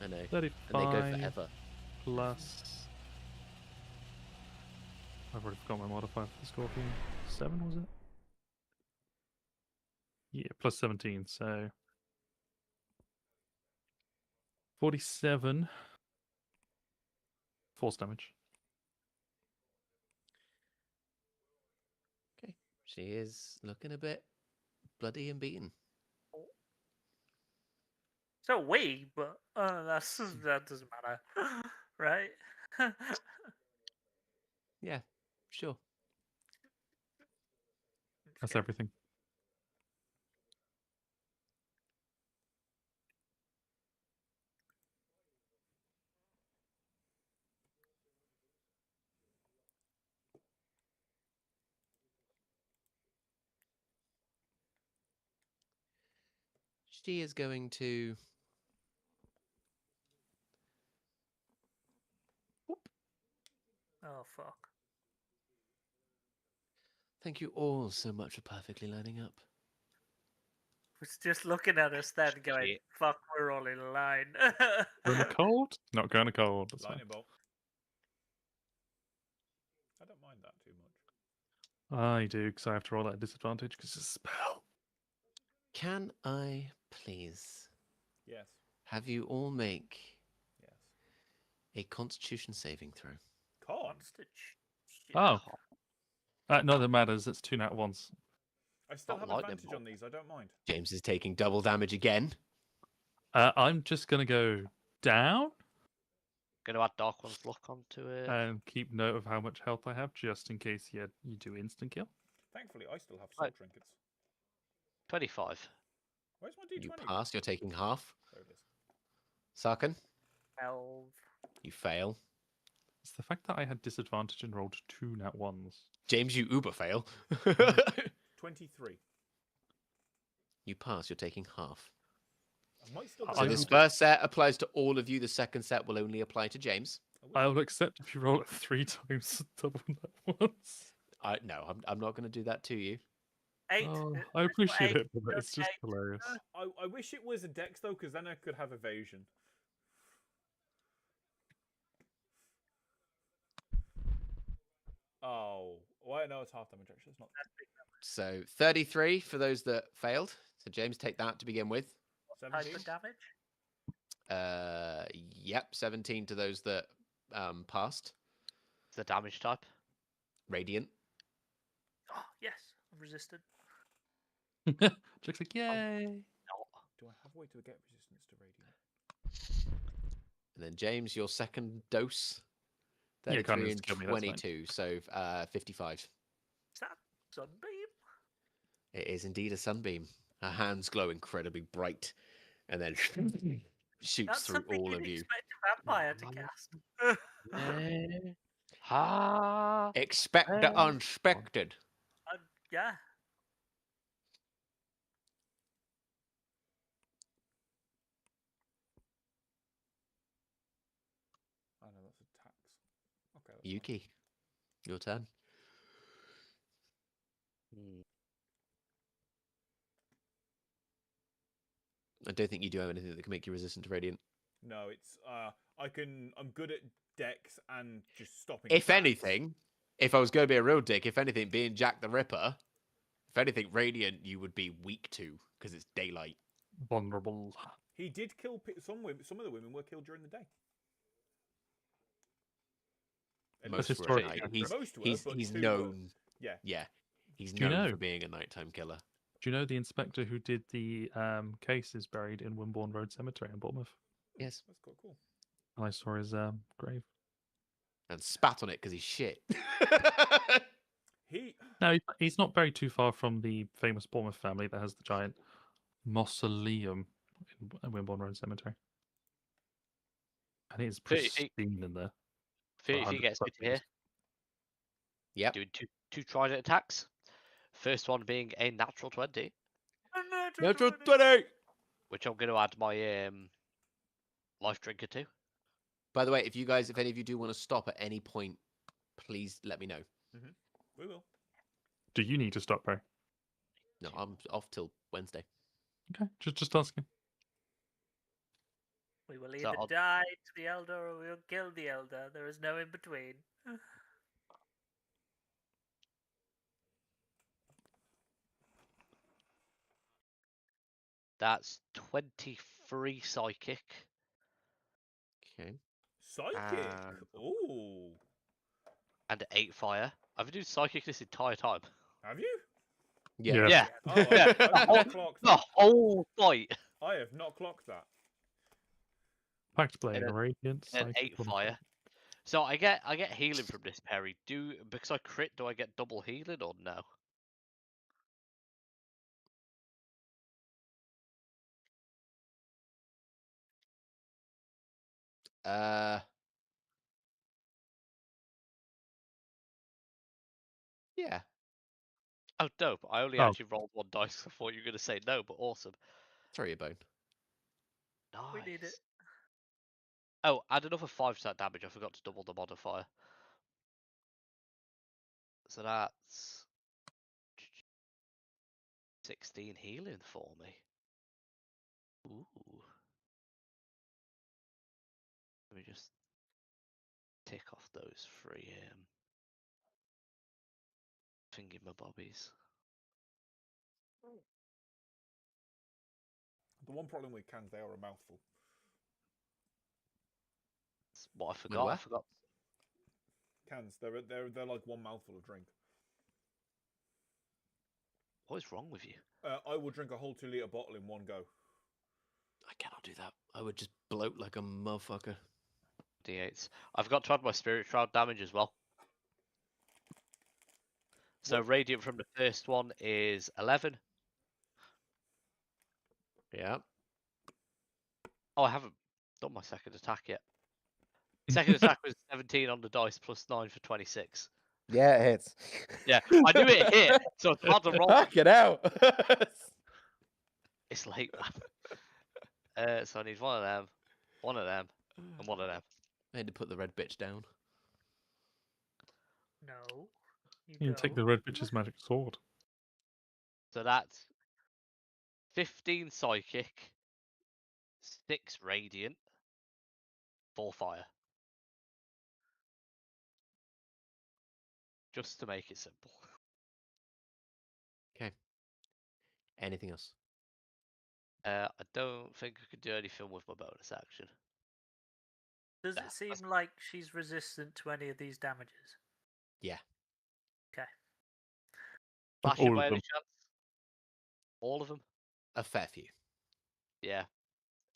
A: I know.
D: 35
A: And they go forever.
D: plus. I've already forgot my modifier for the Scorpion. 7 was it? Yeah, plus 17, so 47 force damage.
A: Okay. She is looking a bit bloody and beaten.
C: So we, but that doesn't matter, right?
A: Yeah, sure.
D: That's everything.
A: She is going to...
C: Oh fuck!
A: Thank you all so much for perfectly lining up.
C: Was just looking at us then, going,
E: Shit.
C: "Fuck, we're all in line."
D: Going to cold? Not going to cold. That's fine.
B: Lightning bolt. I don't mind that too much.
D: I do, because I have to roll at a disadvantage because it's a spell.
A: Can I please
B: Yes.
A: have you all make
B: Yes.
A: a Constitution saving throw?
B: Con.
C: Constitution.
D: Oh. Not that matters. It's 2 nat ones.
B: I still
E: Not
B: have
E: lightning
B: advantage on these. I don't mind.
A: James is taking double damage again.
D: I'm just gonna go down
E: Gonna add Dark One's Luck onto it.
D: and keep note of how much health I have, just in case you do instant kill.
B: Thankfully, I still have soul
E: Right.
B: trinkets.
E: 25.
B: Where's my
A: You
B: D20?
A: pass, you're taking half.
B: There it is.
A: Sarkin,
C: 12.
A: you fail.
D: It's the fact that I had disadvantage and rolled 2 nat ones.
A: James, you uber fail.
B: 23.
A: You pass, you're taking half.
B: I might still.
D: I
A: So
B: go
A: this
D: would-
B: down.
A: first set applies to all of you. The second set will only apply to James.
D: I will accept if you roll it 3 times double nat ones.
A: No, I'm not going to do that to you.
C: 8.
D: Oh,
C: It's
D: I
C: got
D: appreciate
C: 8,
D: it, but it's just
C: 8.
D: hilarious.
B: I wish it was a dex though, because then I could have evasion. Oh, well, no, it's half damage actually. It's not.
A: So 33 for those that failed. So James, take that to begin with.
C: Type
B: 17.
C: of damage?
A: Yep, 17 to those that passed.
E: The damage type.
A: Radiant.
C: Oh, yes. I'm resistant.
D: Jack's like, yay!
B: Do I have a way to get resistance to radiant?
A: And then James, your second dose.
D: Yeah,
A: 33
D: kinda
A: and
D: just kill me, that's fine.
A: 22, so 55.
C: Is that sunbeam?
A: It is indeed a sunbeam. Her hands glow incredibly bright, and then shoots
C: That's
A: through
C: something
A: all
C: you'd
A: of you.
C: expect a vampire to cast.
E: Ha!
A: Expect the unexpected.
C: Yeah.
B: I know that's a tax. Okay. That's fine.
A: Yuki, your turn.
E: Hmm.
A: I don't think you do have anything that can make you resistant to radiant.
B: No, it's I'm good at dex and just stopping.
A: If
B: attacks.
A: anything, if I was going to be a real dick, if anything, being Jack the Ripper, if anything, radiant you would be weak to because it's daylight.
D: Vulnerable.
B: He did kill some women. Some of the women were killed during the day. At
A: Most
B: least-
A: were at
D: historically
A: night.
D: accurate.
B: Most were,
A: He's
B: but
A: he's
B: 2 were.
A: known.
B: Yeah.
A: Yeah, he's
D: Do you
A: known
D: know?
A: for being a nighttime killer.
D: Do you know the inspector who did the case is buried in Wimborne Road Cemetery in Bournemouth?
A: Yes,
B: That's quite cool.
D: And I saw his grave.
A: and spat on it because he's shit.
B: He
D: No, he's not very too far from the famous Bournemouth family that has the giant mausoleum in Wimborne Road Cemetery. And it is
E: 30 feet.
D: pristine in there.
E: 30 feet gets me to here.
A: Yep.
E: Doing two trident attacks. First one being a natural 20,
A: Natural 20.
E: which I'm going to add my life drinker to.
A: By the way, if any of you do want to stop at any point, please let me know.
B: we will.
D: Do you need to stop, Barry?
A: No, I'm off till Wednesday.
D: Okay, just asking.
C: We will
E: So
C: either
E: I'll-
C: die to the elder or we'll kill the elder. There is no in between.
E: That's 23 psychic.
A: Okay.
B: Psychic.
E: Um,
B: Ooh.
E: And 8 fire. I've been doing psychic this entire time.
B: Have you?
A: Yeah.
E: Yeah.
B: Oh,
E: Yeah.
B: I've not clocked
E: The
B: that.
E: whole fight.
B: I have not clocked that.
D: Pact Blade,
E: And
D: Radiant,
E: And
D: Psychic,
E: 8
D: Wonderful.
E: fire. So I get healing from this parry. Because I crit, do I get double healing or no?
A: Uh. Yeah.
E: Oh, dope. I only
D: Oh.
E: actually rolled 1 dice. I thought you were going to say no, but awesome.
A: Throw your bone.
E: Nice.
C: We need it.
E: Oh, add another 5% damage. I forgot to double the modifier. So that's 16 healing for me. Ooh. Let me just tick off those 3 thingy my bobbies.
B: The one problem with cans, they are a mouthful.
E: That's what I
A: With
E: forgot. I
A: what?
E: forgot.
B: Cans. They're like one mouthful of drink.
E: What is wrong with you?
B: I will drink a whole 2-liter bottle in one go.
A: I cannot do that. I would just bloat like a motherfucker.
E: D8s. I've got to add my spirit shroud damage as well. So
B: What?
E: radiant from the first one is 11.
A: Yeah.
E: Oh, I haven't done my second attack yet. Second attack was 17 on the dice plus 9 for 26.
F: Yeah, it hits.
E: Yeah, I knew it hit, so it's hard to roll.
F: Knock it out.
E: It's late, man. So I need one of them, and one of them.
A: I had to put the red bitch down.
C: No, you
D: You
C: don't.
D: take the red bitch's magic sword.
E: So that's 15 psychic, 6 radiant, 4 fire. Just to make it simple.
A: Okay. Anything else?
E: I don't think I could do anything with my bonus action.
C: Does
E: Nah,
C: it seem
E: that's-
C: like she's resistant to any of these damages?
A: Yeah.
C: Okay.
E: Flashing
D: all
E: by
D: of
E: any
D: them.
E: chance? All of them?
A: A fair few.
E: Yeah.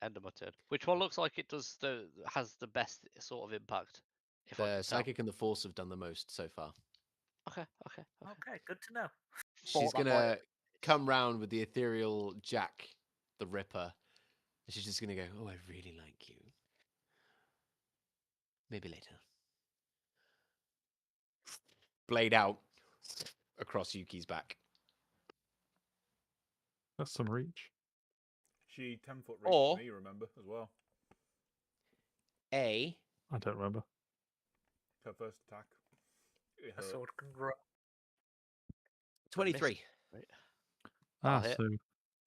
E: End of my turn. Which one looks like it has the best sort of impact? If I
A: The
E: can tell.
A: psychic and the force have done the most so far.
E: Okay.
C: Okay, good to know.
A: She's
E: Thought that might
A: gonna
E: have-
A: come round with the ethereal Jack the Ripper. And she's just gonna go, oh, I really like you. Maybe later. Blade out across Yuki's back.
D: That's some reach.
B: She 10-foot reached
A: Or-
B: me, remember, as well.
A: A,
D: I don't remember.
B: Her first attack. It
C: A
B: hurt.
C: sword can grow.
A: 23.
E: Right.
D: Ah,
E: I'll hit.
D: so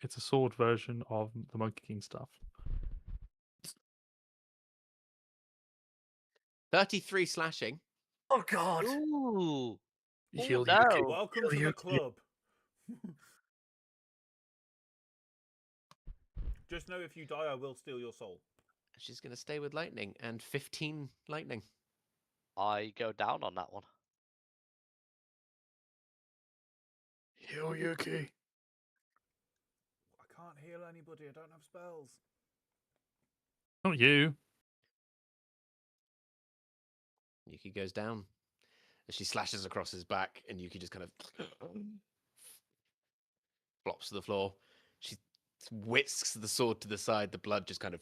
D: it's a sword version of the Monkey King stuff.
A: 33 slashing.
C: Oh God!
E: Ooh.
D: Heal
E: no.
D: Yuki.
B: Welcome
C: Kill
B: to the
C: you.
B: club. Just know if you die, I will steal your soul.
A: She's gonna stay with lightning and 15 lightning.
E: I go down on that one.
D: Heal Yuki.
B: I can't heal anybody. I don't have spells.
D: Not you.
A: Yuki goes down. As she slashes across his back, and Yuki just kind of flops to the floor. She whisks the sword to the side, the blood just kind of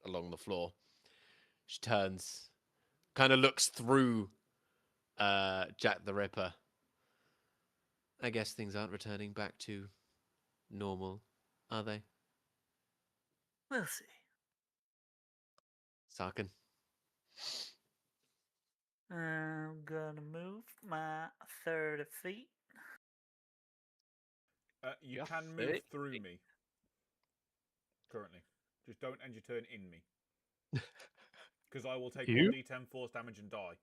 A: along the floor. She turns, kind of looks through Jack the Ripper. I guess things aren't returning back to normal, are they?
C: We'll see.
A: Sarkin.
C: I'm gonna move my 30 feet.
B: You
E: You're
B: can move
E: 30.
B: through me. Currently. Just don't end your turn in me. Because I will take
D: You?
B: 1d10 force damage and die.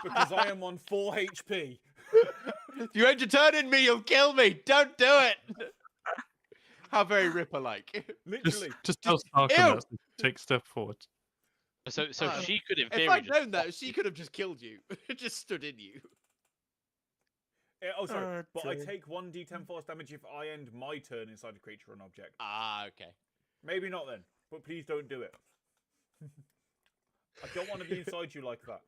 B: Because I am on 4 HP.
A: If you end your turn in me, you'll kill me. Don't do it. How very Ripper-like.
B: Literally.
D: Just tell Starkin
A: Ew!
D: that. So take a step forward.
E: So
A: Uh,
E: she could in
A: If
E: theory
A: I'd
E: just
A: known that,
E: pop
A: she
E: you.
A: could have just killed you. It just stood in you.
B: Oh, sorry. But I
C: dear.
B: take 1d10 force damage if I end my turn inside a creature or an object.
A: Ah, okay.
B: Maybe not then. But please don't do it. I don't want to be inside you like that.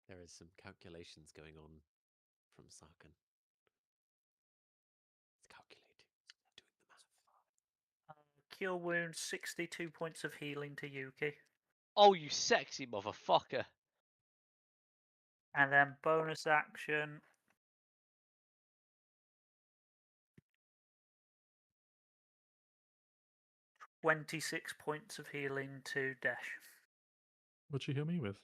A: There is some calculations going on from Sarkin. It's calculating. Doing the math.
C: Cure wounds, 62 points of healing to Yuki.
E: Oh, you sexy motherfucker.
C: And then bonus action. $26 points of healing to Dash.
D: What'd you heal me with?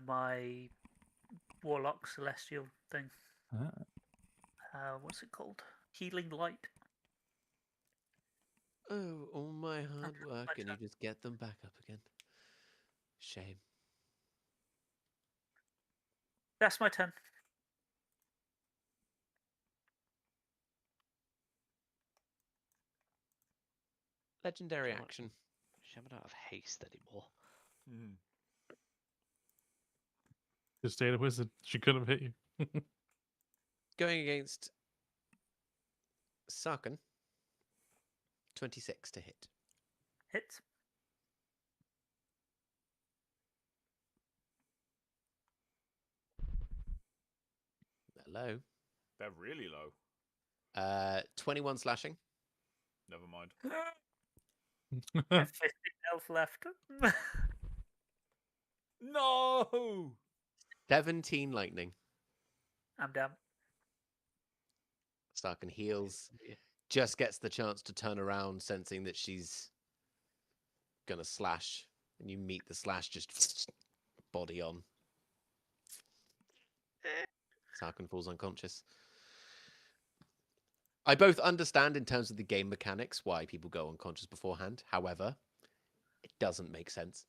C: My Warlock Celestial thing.
D: Ah,
C: What's it called? Healing Light.
A: Oh, all my hard work,
C: my
A: and you
C: turn.
A: just get them back up again. Shame.
C: That's my turn.
A: Legendary
E: Damn it.
A: action.
E: Shame I don't have haste anymore.
B: Mhm.
D: Just stay a wizard. She could have hit you.
A: Going against Sarkin. 26 to hit.
C: Hit.
A: Hello.
B: They're really low.
A: 21 slashing.
B: Never mind.
C: I have 15 health left.
B: No!
A: 17 lightning.
C: I'm down.
A: Sarkin heals.
E: Yeah.
A: Just gets the chance to turn around, sensing that she's gonna slash. And you meet the slash, just body on. Sarkin falls unconscious. I both understand in terms of the game mechanics why people go unconscious beforehand. However, it doesn't make sense.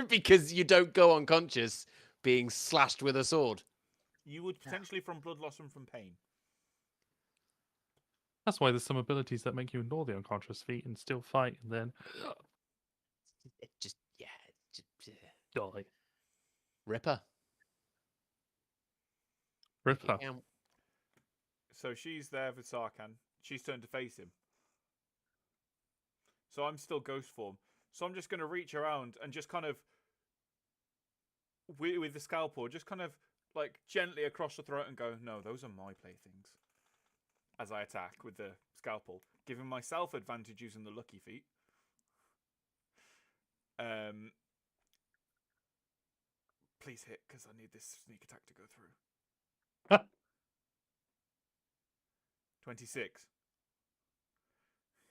A: Because you don't go unconscious being slashed with a sword.
B: You would potentially from blood loss and from pain.
D: That's why there's some abilities that make you ignore the unconscious feat and still fight, and then
A: It just, yeah.
D: die.
A: Ripper.
D: Rip
A: Make it
D: her.
A: count.
B: So she's there with Sarkhan. She's turned to face him. So I'm still ghost form. So I'm just going to reach around and just kind of, with the scalpel, just kind of like gently across the throat and go, no, those are my playthings. As I attack with the scalpel, giving myself advantage using the lucky feat. Please hit, because I need this sneak attack to go through. 26.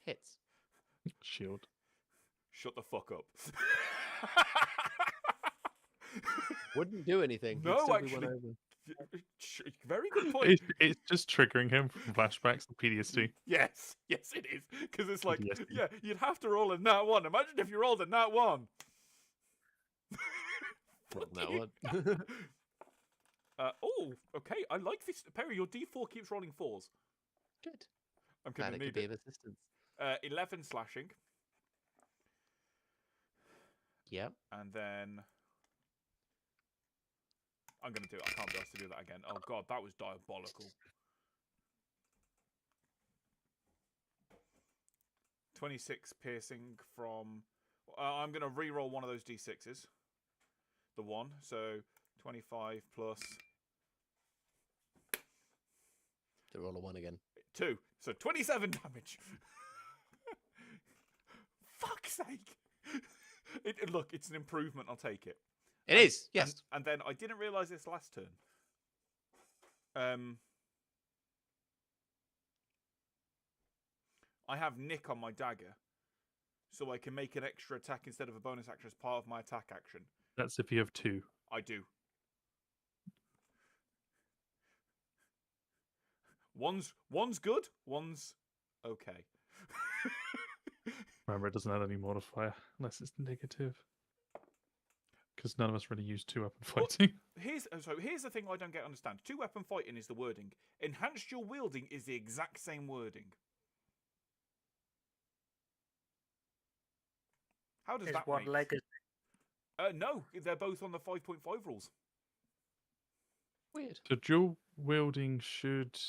A: Hits.
D: Shield.
B: Shut the fuck up.
A: Wouldn't do anything. He'd
B: No,
A: still be won
B: actually.
A: over.
B: Very good point.
D: It's just triggering him from flashbacks to PTSD.
B: Yes, it is. Because it's like,
D: PTSD.
B: yeah, you'd have to roll a nat 1. Imagine if you rolled a nat 1.
A: Roll
B: Fuck
A: that
B: you.
A: one.
B: Oh, okay. I like this. Perry, your d4 keeps rolling 4s.
A: Good.
B: I'm going
A: Glad
B: to
A: it could
B: need
A: be
B: it.
A: of assistance.
B: 11 slashing.
A: Yep.
B: And then I'm going to do it. I can't be asked to do that again. Oh, God, that was diabolical. 26 piercing from... I'm going to re-roll one of those d6s. The 1. So 25 plus...
A: To roll a 1 again.
B: 2. So 27 damage. Fuck's sake. Look, it's an improvement. I'll take it.
A: It is, yes.
B: And then I didn't realise this last turn. I have Nick on my dagger. So I can make an extra attack instead of a bonus action as part of my attack action.
D: That's if you have 2.
B: I do. One's good, one's okay.
D: Remember, it doesn't have any modifier unless it's negative. Because none of us really use 2-weapon
B: Well,
D: fighting.
B: Here's the thing I don't get understand. 2-weapon fighting is the wording. Enhanced dual wielding is the exact same wording. How does
C: Is
B: that
C: one
B: make?
C: legged.
B: No, they're both on the 5.5 rules.
A: Weird.
D: So dual wielding should...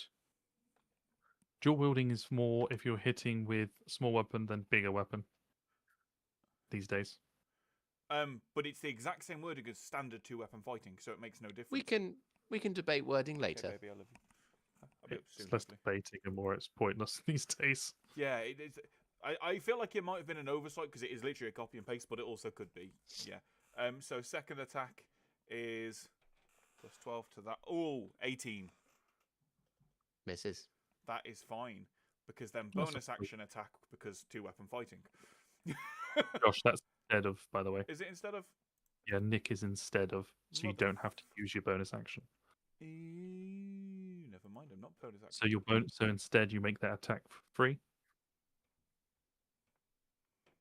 D: Dual wielding is more if you're hitting with small weapon than bigger weapon. These days.
B: But it's the exact same wording as standard 2-weapon fighting, so it makes no difference.
A: We can debate wording later.
B: Okay, baby, I love you. A bit
D: It's
B: soon,
D: less
B: hopefully.
D: debating and more it's pointless these days.
B: Yeah, it is. I feel like it might have been an oversight because it is literally a copy and paste, but it also could be. Yeah. So second attack is plus 12 to that. Oh, 18.
A: Misses.
B: That is fine because then
D: That's
B: bonus
D: a-
B: action attack because 2-weapon fighting.
D: Gosh, that's instead of, by the way.
B: Is it instead of?
D: Yeah, Nick is instead of, so you
B: Mother-
D: don't have to use your bonus action.
B: Never mind. I'm not bonus action.
D: So so instead you make that attack free.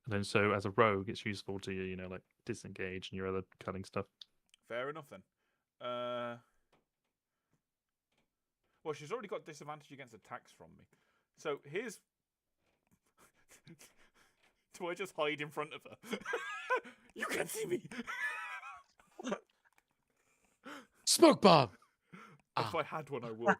D: And then so as a rogue, it's useful to like disengage and your other cutting stuff.
B: Fair enough then. Well, she's already got disadvantage against attacks from me. So here's. Do I just hide in front of her? You can see me.
A: Smoke bomb.
B: If
A: Ah.
B: I had one, I would.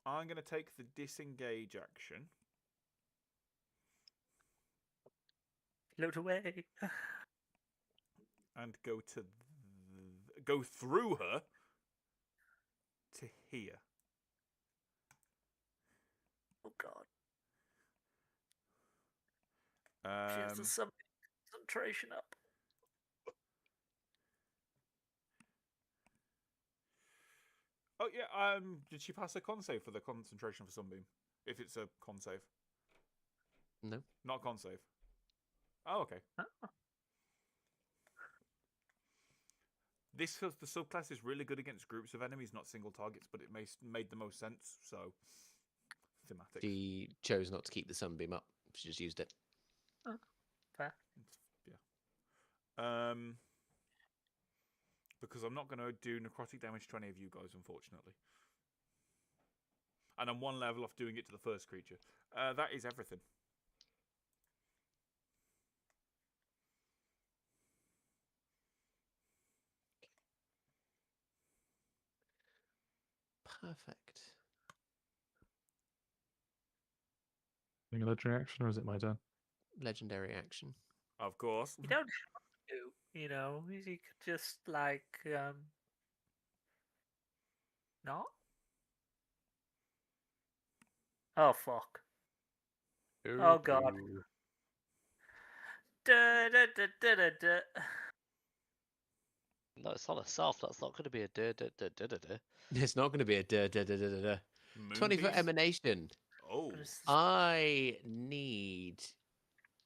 B: I'm going to take the disengage action.
C: Float away.
B: And go to go through her to here.
C: Oh god. She has some concentration up.
B: Oh yeah. Did she pass a con save for the concentration for Sunbeam? If it's a con save.
A: No.
B: Not con save. Oh, okay. This the subclass is really good against groups of enemies, not single targets, but it made the most sense. So thematic.
A: She chose not to keep the sunbeam up. She just used it.
C: Oh, fair.
B: Yeah. Because I'm not going to do necrotic damage to any of you guys, unfortunately. And I'm one level off doing it to the first creature. That is everything.
A: Perfect.
D: Doing a legendary action, or is it my turn?
A: Legendary action.
B: Of course.
C: You don't have to, you know. You could just like not. Oh fuck. Oh god. Da, da, da, da, da, da.
E: No, it's not a self. That's not going to be a da.
A: It's not going to be a 20 foot
B: Moonbeams?
A: emanation.
B: Oh.
C: But it's-
A: I need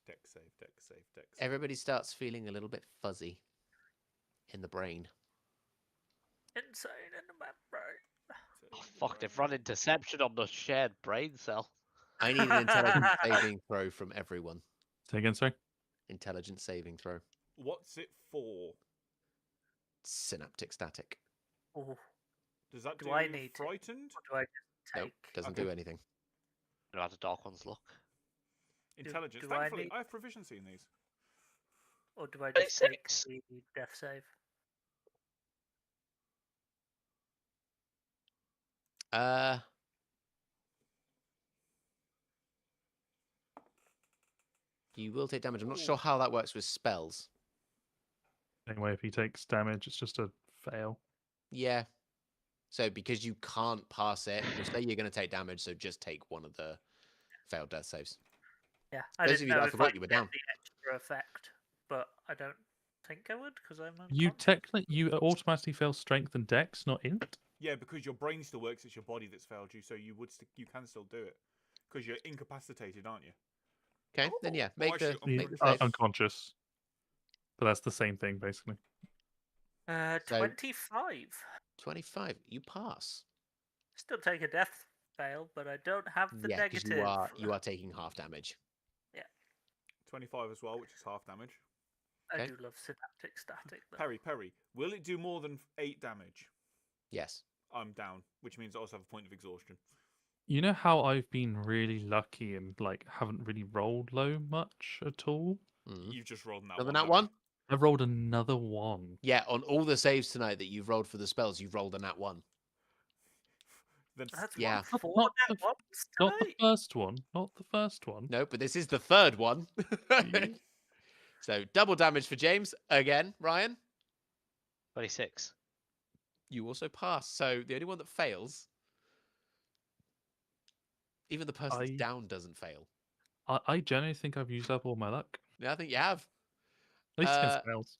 B: Deck save, deck save, deck save.
A: everybody starts feeling a little bit fuzzy in the brain.
C: insane in the membrane.
E: Oh, fuck, they've run interception on the shared brain cell.
A: I need an intelligence saving throw from everyone.
D: Say again, sorry.
A: Intelligence saving throw.
B: What's it for?
A: Synaptic static.
C: Oh,
B: Does that
C: Do
B: do
C: I need to-
B: frightened?
C: what do I just
A: Nope,
C: take?
A: doesn't
B: Okay.
A: do anything.
E: You know how the dark ones look.
B: Intelligence.
C: do I
B: Thankfully,
C: need-
B: I have proficiency in these.
C: Or do I just take
E: 26.
C: the death save?
A: You will take damage. I'm not
B: Ooh.
A: sure how that works with spells.
D: Anyway, if he takes damage, it's just a fail.
A: Yeah. So because you can't pass it, we'll say you're going to take damage, so just take one of the failed death saves.
C: Yeah, I
A: Those
C: didn't
A: of you that
C: know
A: I
C: if
A: forgot
C: I
A: you were
C: get
A: down.
C: the extra effect, but I don't think I would because I'm
D: You
C: unconscious.
D: technically you automatically fail strength and dex, not int.
B: Yeah, because your brain still works. It's your body that's failed you, so you can still do it. Because you're incapacitated, aren't you?
A: Okay, then yeah,
B: Oh,
A: make the
B: actually,
A: make the
B: unconscious.
A: save.
D: Unconscious. But that's the same thing, basically.
A: So-
C: 25.
A: 25. You pass.
C: Still take a death fail, but I don't have the
A: Yeah, because
C: negative.
A: you are taking half damage.
B: 25 as well, which is half damage.
C: I
A: okay.
C: do love synaptic static. Though.
B: Perry, will it do more than 8 damage?
A: Yes.
B: I'm down, which means I also have a point of exhaustion.
D: You know how I've been really lucky and like haven't really rolled low much at all?
A: Mm.
B: You've just rolled that
A: Another
B: one.
A: nat
B: haven't
A: one?
D: I've rolled another one.
A: Yeah, on all the saves tonight that you've rolled for the spells, you've rolled a nat 1.
B: you? Then
C: That's
A: Yeah.
C: one four
D: Not
C: net
D: the-
C: ones
D: Not the
C: tonight.
D: first one. Not the first one.
A: No, but this is the third one. So double damage for James again. Ryan,
E: 26.
A: you also pass. So the only one that fails, even the person that's
D: I-
A: down doesn't fail.
D: I genuinely think I've used up all my luck.
A: Yeah, I think you have.
D: At least against
A: Uh,
D: spells.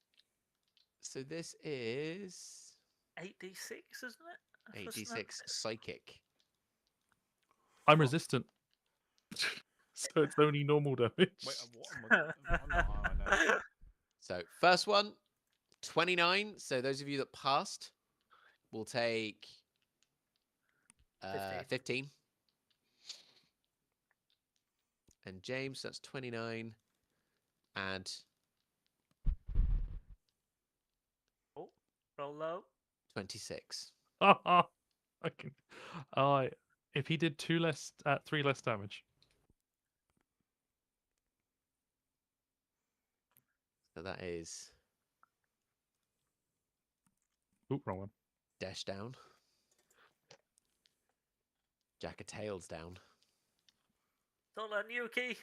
A: So this is
C: 8d6, isn't it? For
A: 8d6
C: synaptic?
A: psychic.
D: I'm resistant. So it's only normal damage.
B: Wait, what am I? I'm not. I know.
A: So first one, 29. So those of you that passed will take 15. And James, that's 29. Add
C: Oh, roll low.
A: 26.
D: I can. I if he did 3 less damage.
A: So that is
D: Oop, wrong one.
A: Dash down. Jack of Tails down.
C: Dolan, Yuki.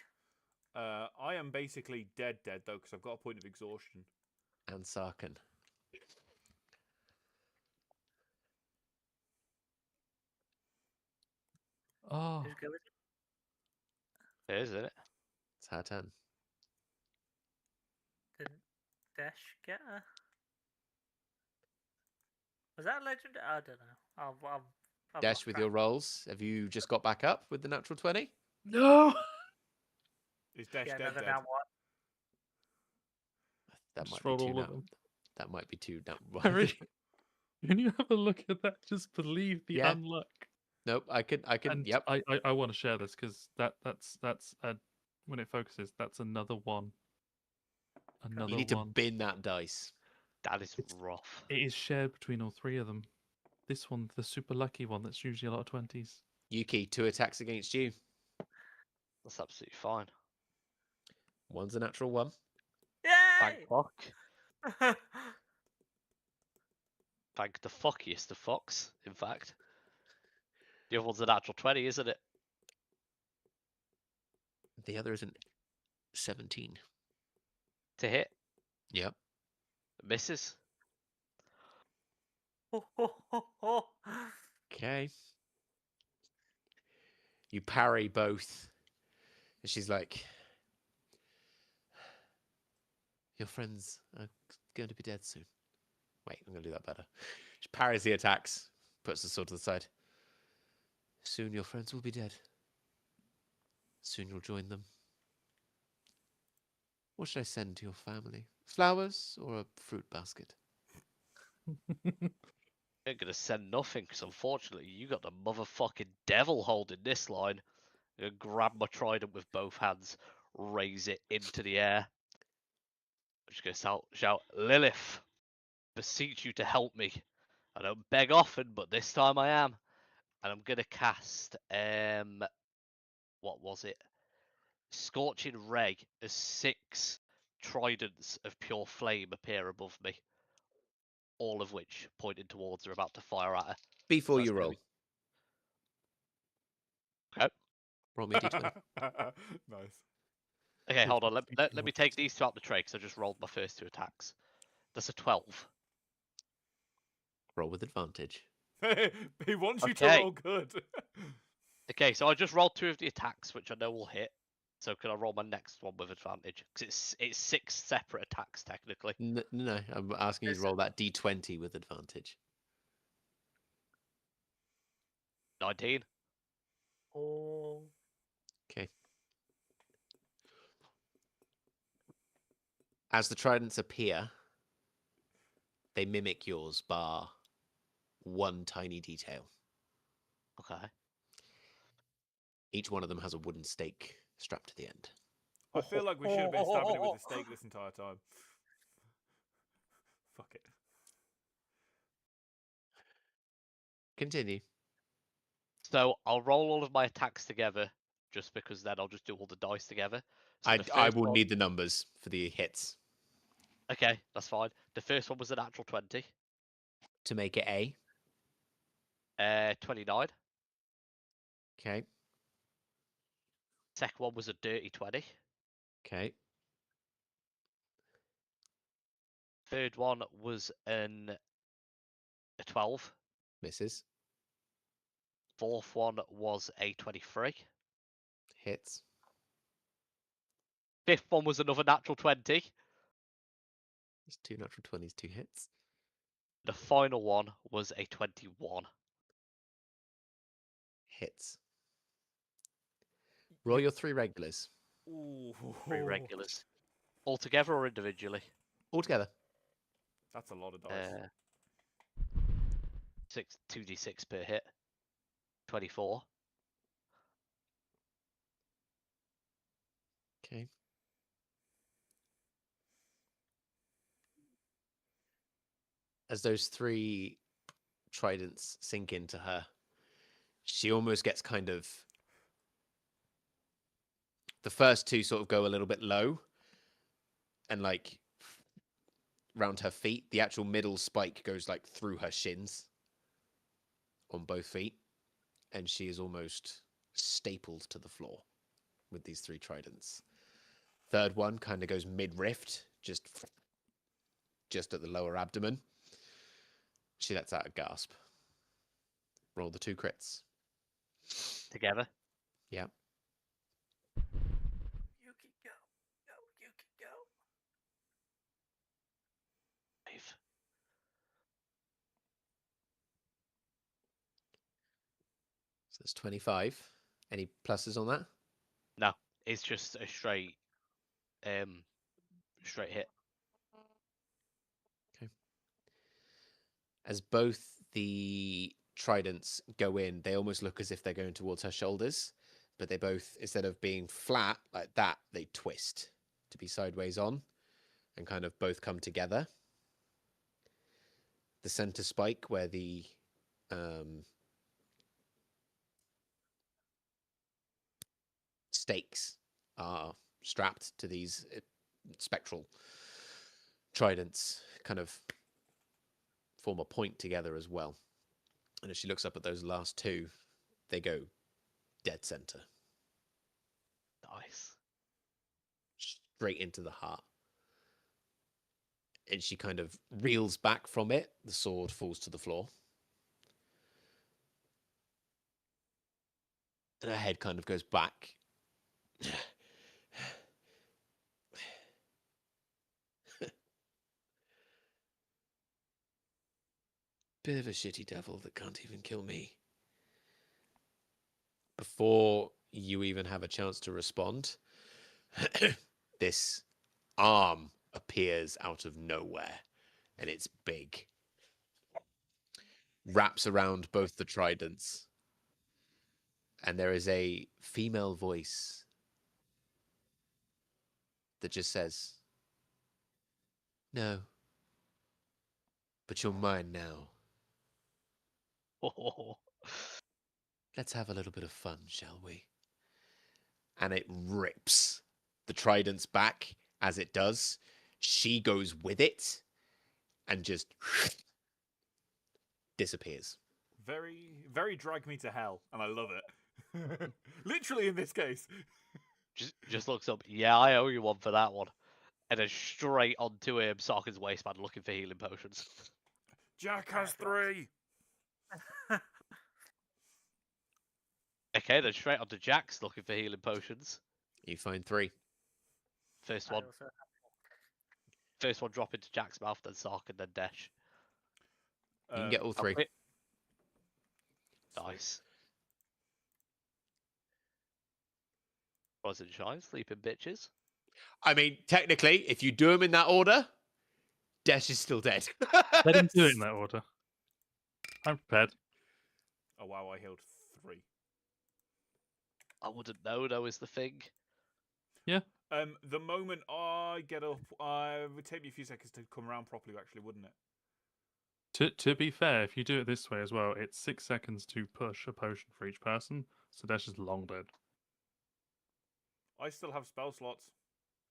B: I am basically dead though because I've got a point of exhaustion.
A: And Sarkin.
D: Oh,
C: Who's going?
E: It is, isn't it?
A: It's her turn.
C: Didn't Dash get her? Was that a legend? I don't know. I've
A: Dash
C: lost
A: with
C: track.
A: your rolls. Have you just got back up with the natural 20?
D: no!
B: Is Dash
C: Yeah,
B: dead?
C: no, now what?
A: That
D: Just
A: might be
D: rolled
A: too
D: all
A: now.
D: of them.
A: That might be too now.
D: Harry, when you have a look at that, just believe the
A: Yeah.
D: unluck.
A: Nope, I can.
D: And
A: Yep.
D: I want to share this because that's when it focuses, that's another one. Another
A: You need to
D: one.
A: bin that dice.
E: That is
D: It's-
E: rough.
D: It is shared between all 3 of them. This one, the super lucky one, that's usually a lot of 20s.
A: Yuki, 2 attacks against you.
E: That's absolutely fine.
A: One's a natural 1.
E: Thank
C: Yay!
E: fuck. Thank the fuckiest of fucks, in fact. The other one's a natural 20, isn't it?
A: The other is an 17.
E: To hit.
A: Yep.
E: Misses.
A: Okay. You parry both. And she's like, your friends are going to be dead soon. Wait, I'm going to do that better. She parries the attacks, puts the sword to the side. Soon your friends will be dead. Soon you'll join them. What should I send to your family? Flowers or a fruit basket?
E: Ain't gonna send nothing, because unfortunately you got the motherfucking devil holding this line. I'm gonna grab my trident with both hands, raise it into the air. I'm just gonna shout, Lilith, beseech you to help me. I don't beg often, but this time I am. And I'm gonna cast what was it? Scorching Ray as 6 tridents of pure flame appear above me. All of which pointed towards her, about to fire at her.
A: Before
E: That's
A: you
E: gonna
A: roll.
E: be- Okay.
A: Roll me a d20.
B: Nice.
E: Okay, hold on.
D: Different
E: Let
D: people.
E: me take these 2 out the tray because I just rolled my first 2 attacks. That's a 12.
A: Roll with advantage.
B: He wants you to
E: Okay.
B: roll good.
E: Okay, so I just rolled 2 of the attacks, which I know will hit. So can I roll my next one with advantage? Because it's 6 separate attacks technically.
A: No, I'm asking you to
C: Is
A: roll that d20 with advantage.
E: 19.
C: Oh,
A: Okay. As the tridents appear, they mimic yours, bar one tiny detail.
E: Okay.
A: Each one of them has a wooden stake strapped to the end.
B: I feel like we should have been stabbing it with a stake this entire time. Fuck it.
A: Continue.
E: So I'll roll all of my attacks together, just because then I'll just do all the dice together. So the
A: I
E: first
A: will
E: one,
A: need the numbers for the hits
E: okay, that's fine. The first one was a natural 20,
A: to make it A.
E: 29.
A: Okay.
E: Second one was a dirty 20.
A: Okay.
E: Third one was a 12.
A: Misses.
E: Fourth one was a 23.
A: Hits.
E: Fifth one was another natural 20.
A: There's 2 natural 20s, 2 hits.
E: The final one was a 21.
A: Hits. Roll your 3 regulars.
B: Ooh.
E: 3 regulars. All together or individually?
A: All together.
B: That's a lot of dice.
E: 2d6 per hit. 24.
A: Okay. As those 3 tridents sink into her, she almost gets kind of... The first 2 sort of go a little bit low and like round her feet. The actual middle spike goes like through her shins on both feet, and she is almost stapled to the floor with these 3 tridents. Third one kind of goes mid-rift, just at the lower abdomen. She lets out a gasp. Roll the 2 crits.
E: Together.
A: Yeah.
C: You can go. Go. You can go.
E: 5.
A: So that's 25. Any pluses on that?
E: No, it's just a straight hit.
A: Okay. As both the tridents go in, they almost look as if they're going towards her shoulders, but they both, instead of being flat like that, they twist to be sideways on and kind of both come together. The center spike where the stakes are strapped to these spectral tridents kind of form a point together as well. And as she looks up at those last 2, they go dead center,
E: Nice.
A: straight into the heart. And she kind of reels back from it. The sword falls to the floor. And her head kind of goes back. Bit of a shitty devil that can't even kill me. Before you even have a chance to respond, this arm appears out of nowhere, and it's big. Wraps around both the tridents, and there is a female voice that just says, "No, but you're mine now.
E: Oh,
A: Let's have a little bit of fun, shall we?" And it rips the tridents back as it does. She goes with it and just disappears.
B: Very, very drag me to hell, and I love it. Literally in this case.
E: just looks up. Yeah, I owe you one for that one. And then straight onto Sarkin's waistband looking for healing potions.
B: Jack has 3.
E: Okay, then straight onto Jack's looking for healing potions.
A: You find 3.
E: First
C: I
E: one,
C: also have
E: first one drop into Jack's mouth, then Sarkin, then Desh.
A: You can get all 3.
E: Okay. Nice. Rise and shine, sleeping bitches.
A: I mean, technically, if you do them in that order, Desh is still dead.
D: Let him do it in that order. I'm prepared.
B: Oh wow, I healed 3.
E: I wouldn't know, though, is the thing.
B: The moment I get up, it would take me a few seconds to come around properly, actually, wouldn't it?
D: To be fair, if you do it this way as well, it's 6 seconds to push a potion for each person. So Dash is long dead.
B: I still have spell slots.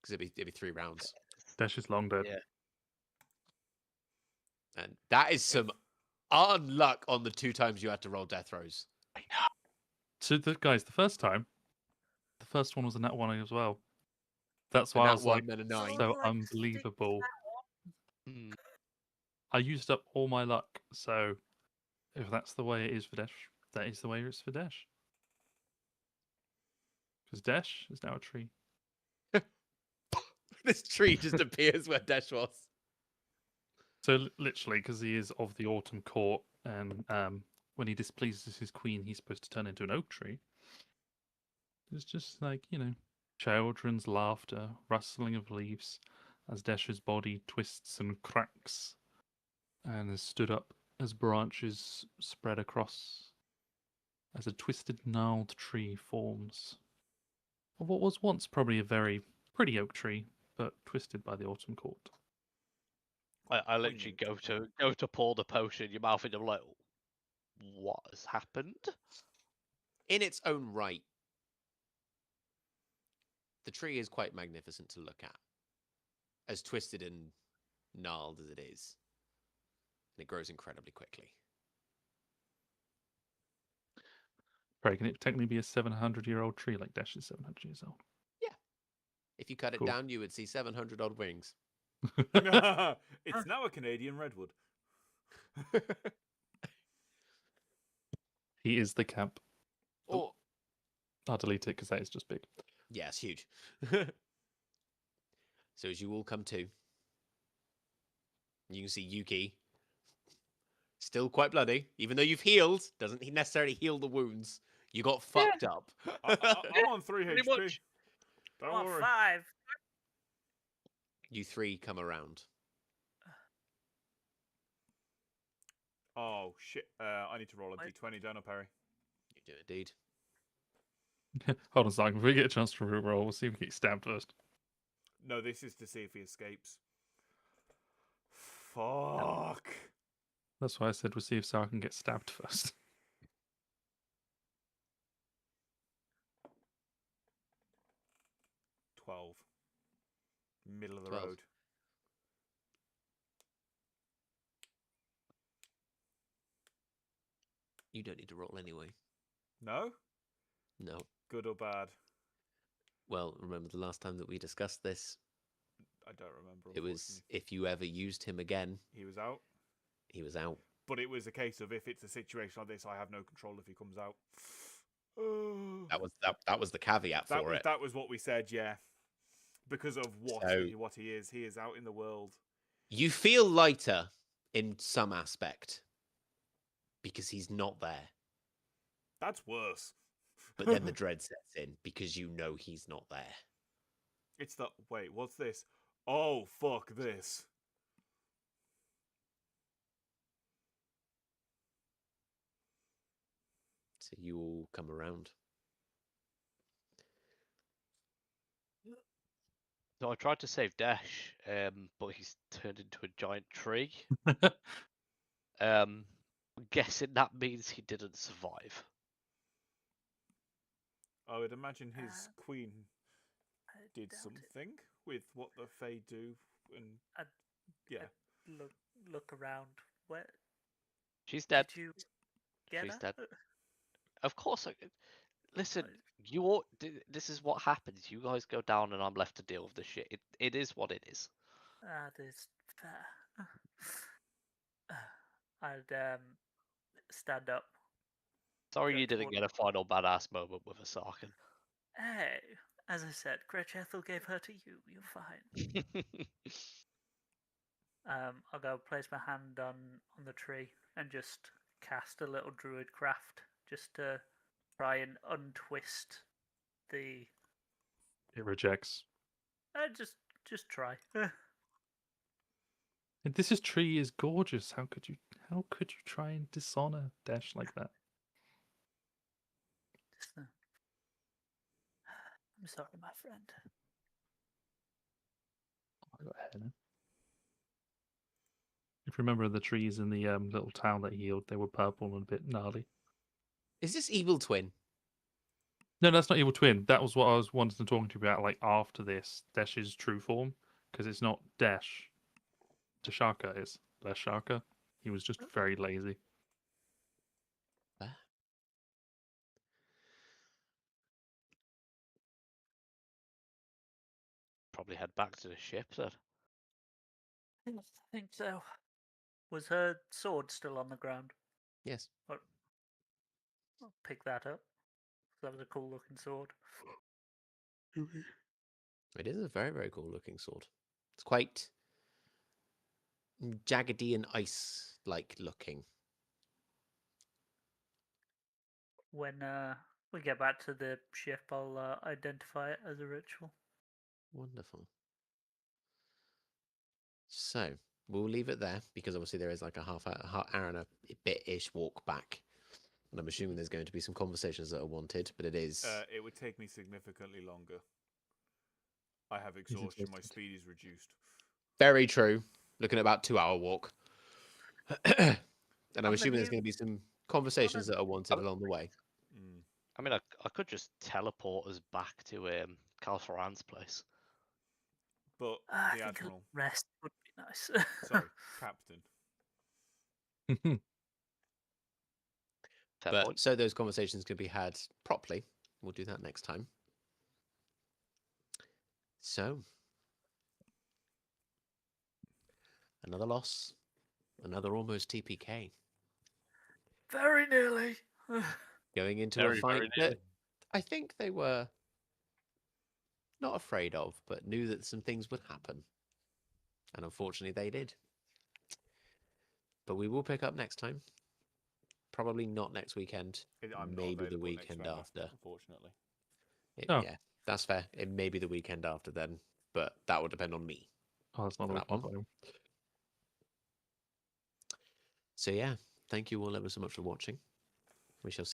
A: Because it'd be 3 rounds.
D: Dash is long dead.
E: Yeah.
A: And that is some unluck on the 2 times you had to roll death throws.
D: So the guys, the first time, the first one was a nat 1 as well. That's why I was like,
A: and a 9.
D: so
C: like
D: unbelievable.
E: Hmm.
D: I used up all my luck, so if that's the way it is for Dash, that is the way it's for Dash. Because Dash is now a tree.
A: This tree just appears where Desh was.
D: So literally, because he is of the autumn court, and when he displeases his queen, he's supposed to turn into an oak tree. It's just like, children's laughter, rustling of leaves, as Desh's body twists and cracks, and is stood up as branches spread across, as a twisted, gnarled tree forms of what was once probably a very pretty oak tree, but twisted by the autumn court.
B: Quite
E: I literally
B: poignant.
E: go to pour the potion in your mouth, and I'm like, what has happened?
A: In its own right, the tree is quite magnificent to look at, as twisted and gnarled as it is. And it grows incredibly quickly.
D: Right, can it technically be a 700-year-old tree like Dash is 700 years old?
A: Yeah. If you cut
D: Cool.
A: it down, you would see 700 odd wings.
B: It's now a Canadian redwood.
D: He is the camp.
A: Or,
D: I'll delete it because that is just big.
A: yeah, it's huge. So as you all come to, you can see Yuki still quite bloody, even though you've healed. Doesn't he necessarily heal the wounds? You got fucked up.
B: I'm on 3
E: Pretty
B: HP.
E: much.
B: Don't
C: Oh,
B: worry.
C: 5.
A: You three come around.
B: Oh shit! I need to roll a
C: What?
B: d20, don't I, Perry?
A: You do indeed.
D: Hold on a second. If we get a chance to roll, we'll see if we get stabbed first.
B: No, this is to see if he escapes. Fuck.
D: That's why I said we'll see if Sarah can get stabbed first.
B: 12. Middle of the
A: 12.
B: road.
A: You don't need to roll anyway.
B: No?
A: No.
B: Good or bad?
A: Well, remember the last time that we discussed this?
B: I don't remember.
A: It was if you ever used him again,
B: He was out.
A: he was out.
B: But it was a case of if it's a situation like this, I have no control if he comes out.
A: That was the caveat
B: That
A: for
B: was,
A: it.
B: that was what we said, yeah. Because of what
A: So-
B: he is. He is out in the world.
A: You feel lighter in some aspect because he's not there.
B: That's worse.
A: But then the dread sets in because you know he's not there.
B: It's the wait, what's this? Oh fuck this.
A: So you all come around.
E: So I tried to save Dash, but he's turned into a giant tree. I'm guessing that means he didn't survive.
B: I would imagine his queen
C: I
B: did
C: doubt it.
B: something with what the Fae do, and
C: I'd-
B: yeah,
C: Look around. Where
E: She's dead.
C: did you get
E: She's
C: her?
E: dead. Of course. Listen,
C: Right.
E: you all. This is what happens. You guys go down, and I'm left to deal with the shit. It is what it is.
C: That is fair. I'd stand up.
E: Sorry
C: Go
E: you didn't
C: toward-
E: get a final badass moment with a Sarkin.
C: Hey, as I said, Gretch Ethel gave her to you. You're fine. I'll go place my hand on the tree and just cast a little druid craft just to try and untwist the.
D: It rejects.
C: Just try.
D: And this tree is gorgeous. How could you try and dishonor Dash like that?
C: Just, I'm sorry, my friend.
D: I got hair now. If you remember the trees in the little town that healed, they were purple and a bit gnarly.
A: Is this Evil Twin?
D: No, that's not Evil Twin. That was what I was wanting to talk to you about. Like after this, Dash's true form, because it's not Dash. Tashaka is less Shaka. He was just very lazy.
E: Probably head back to the ship then.
C: I think so. Was her sword still on the ground?
A: Yes.
C: I'll pick that up. That was a cool looking sword.
A: It is a very, very cool looking sword. It's quite jaggedy and ice-like looking.
C: When we get back to the ship, I'll identify it as a ritual.
A: Wonderful. So we'll leave it there because obviously there is like a half hour and a bit-ish walk back And I'm assuming there's going to be some conversations that are wanted, but it is
B: It would take me significantly longer. I have
D: He's
B: exhaustion. My
D: exhausted.
B: speed is reduced.
A: very true. Looking at about 2-hour walk. And I'm
C: On the
A: assuming there's
C: new-
A: going to be some conversations that are wanted along the way.
B: Mm.
E: I mean, I could just teleport us back to Teraann's place.
B: But
C: I
B: the
C: think a
B: admiral,
C: rest would be nice.
B: sorry, captain.
E: Fair
A: But
E: point.
A: so those conversations can be had properly. We'll do that next time. So, another loss, another almost TPK.
C: Very nearly.
A: Going into
D: Very,
A: a fight
D: very
A: that
D: nearly.
A: I think they were not afraid of, but knew that some things would happen. And unfortunately, they did. But we will pick up next time. Probably not next weekend.
B: I'm not
A: Maybe the
B: available next
A: weekend
B: round,
A: after.
B: unfortunately.
D: Oh.
A: Yeah, that's fair. It may be the weekend after then, but that will depend on me.
D: Oh, that's not
A: For
D: the
A: that
D: weekend
A: one.
D: final.
A: So yeah, thank you all ever so much for watching. We shall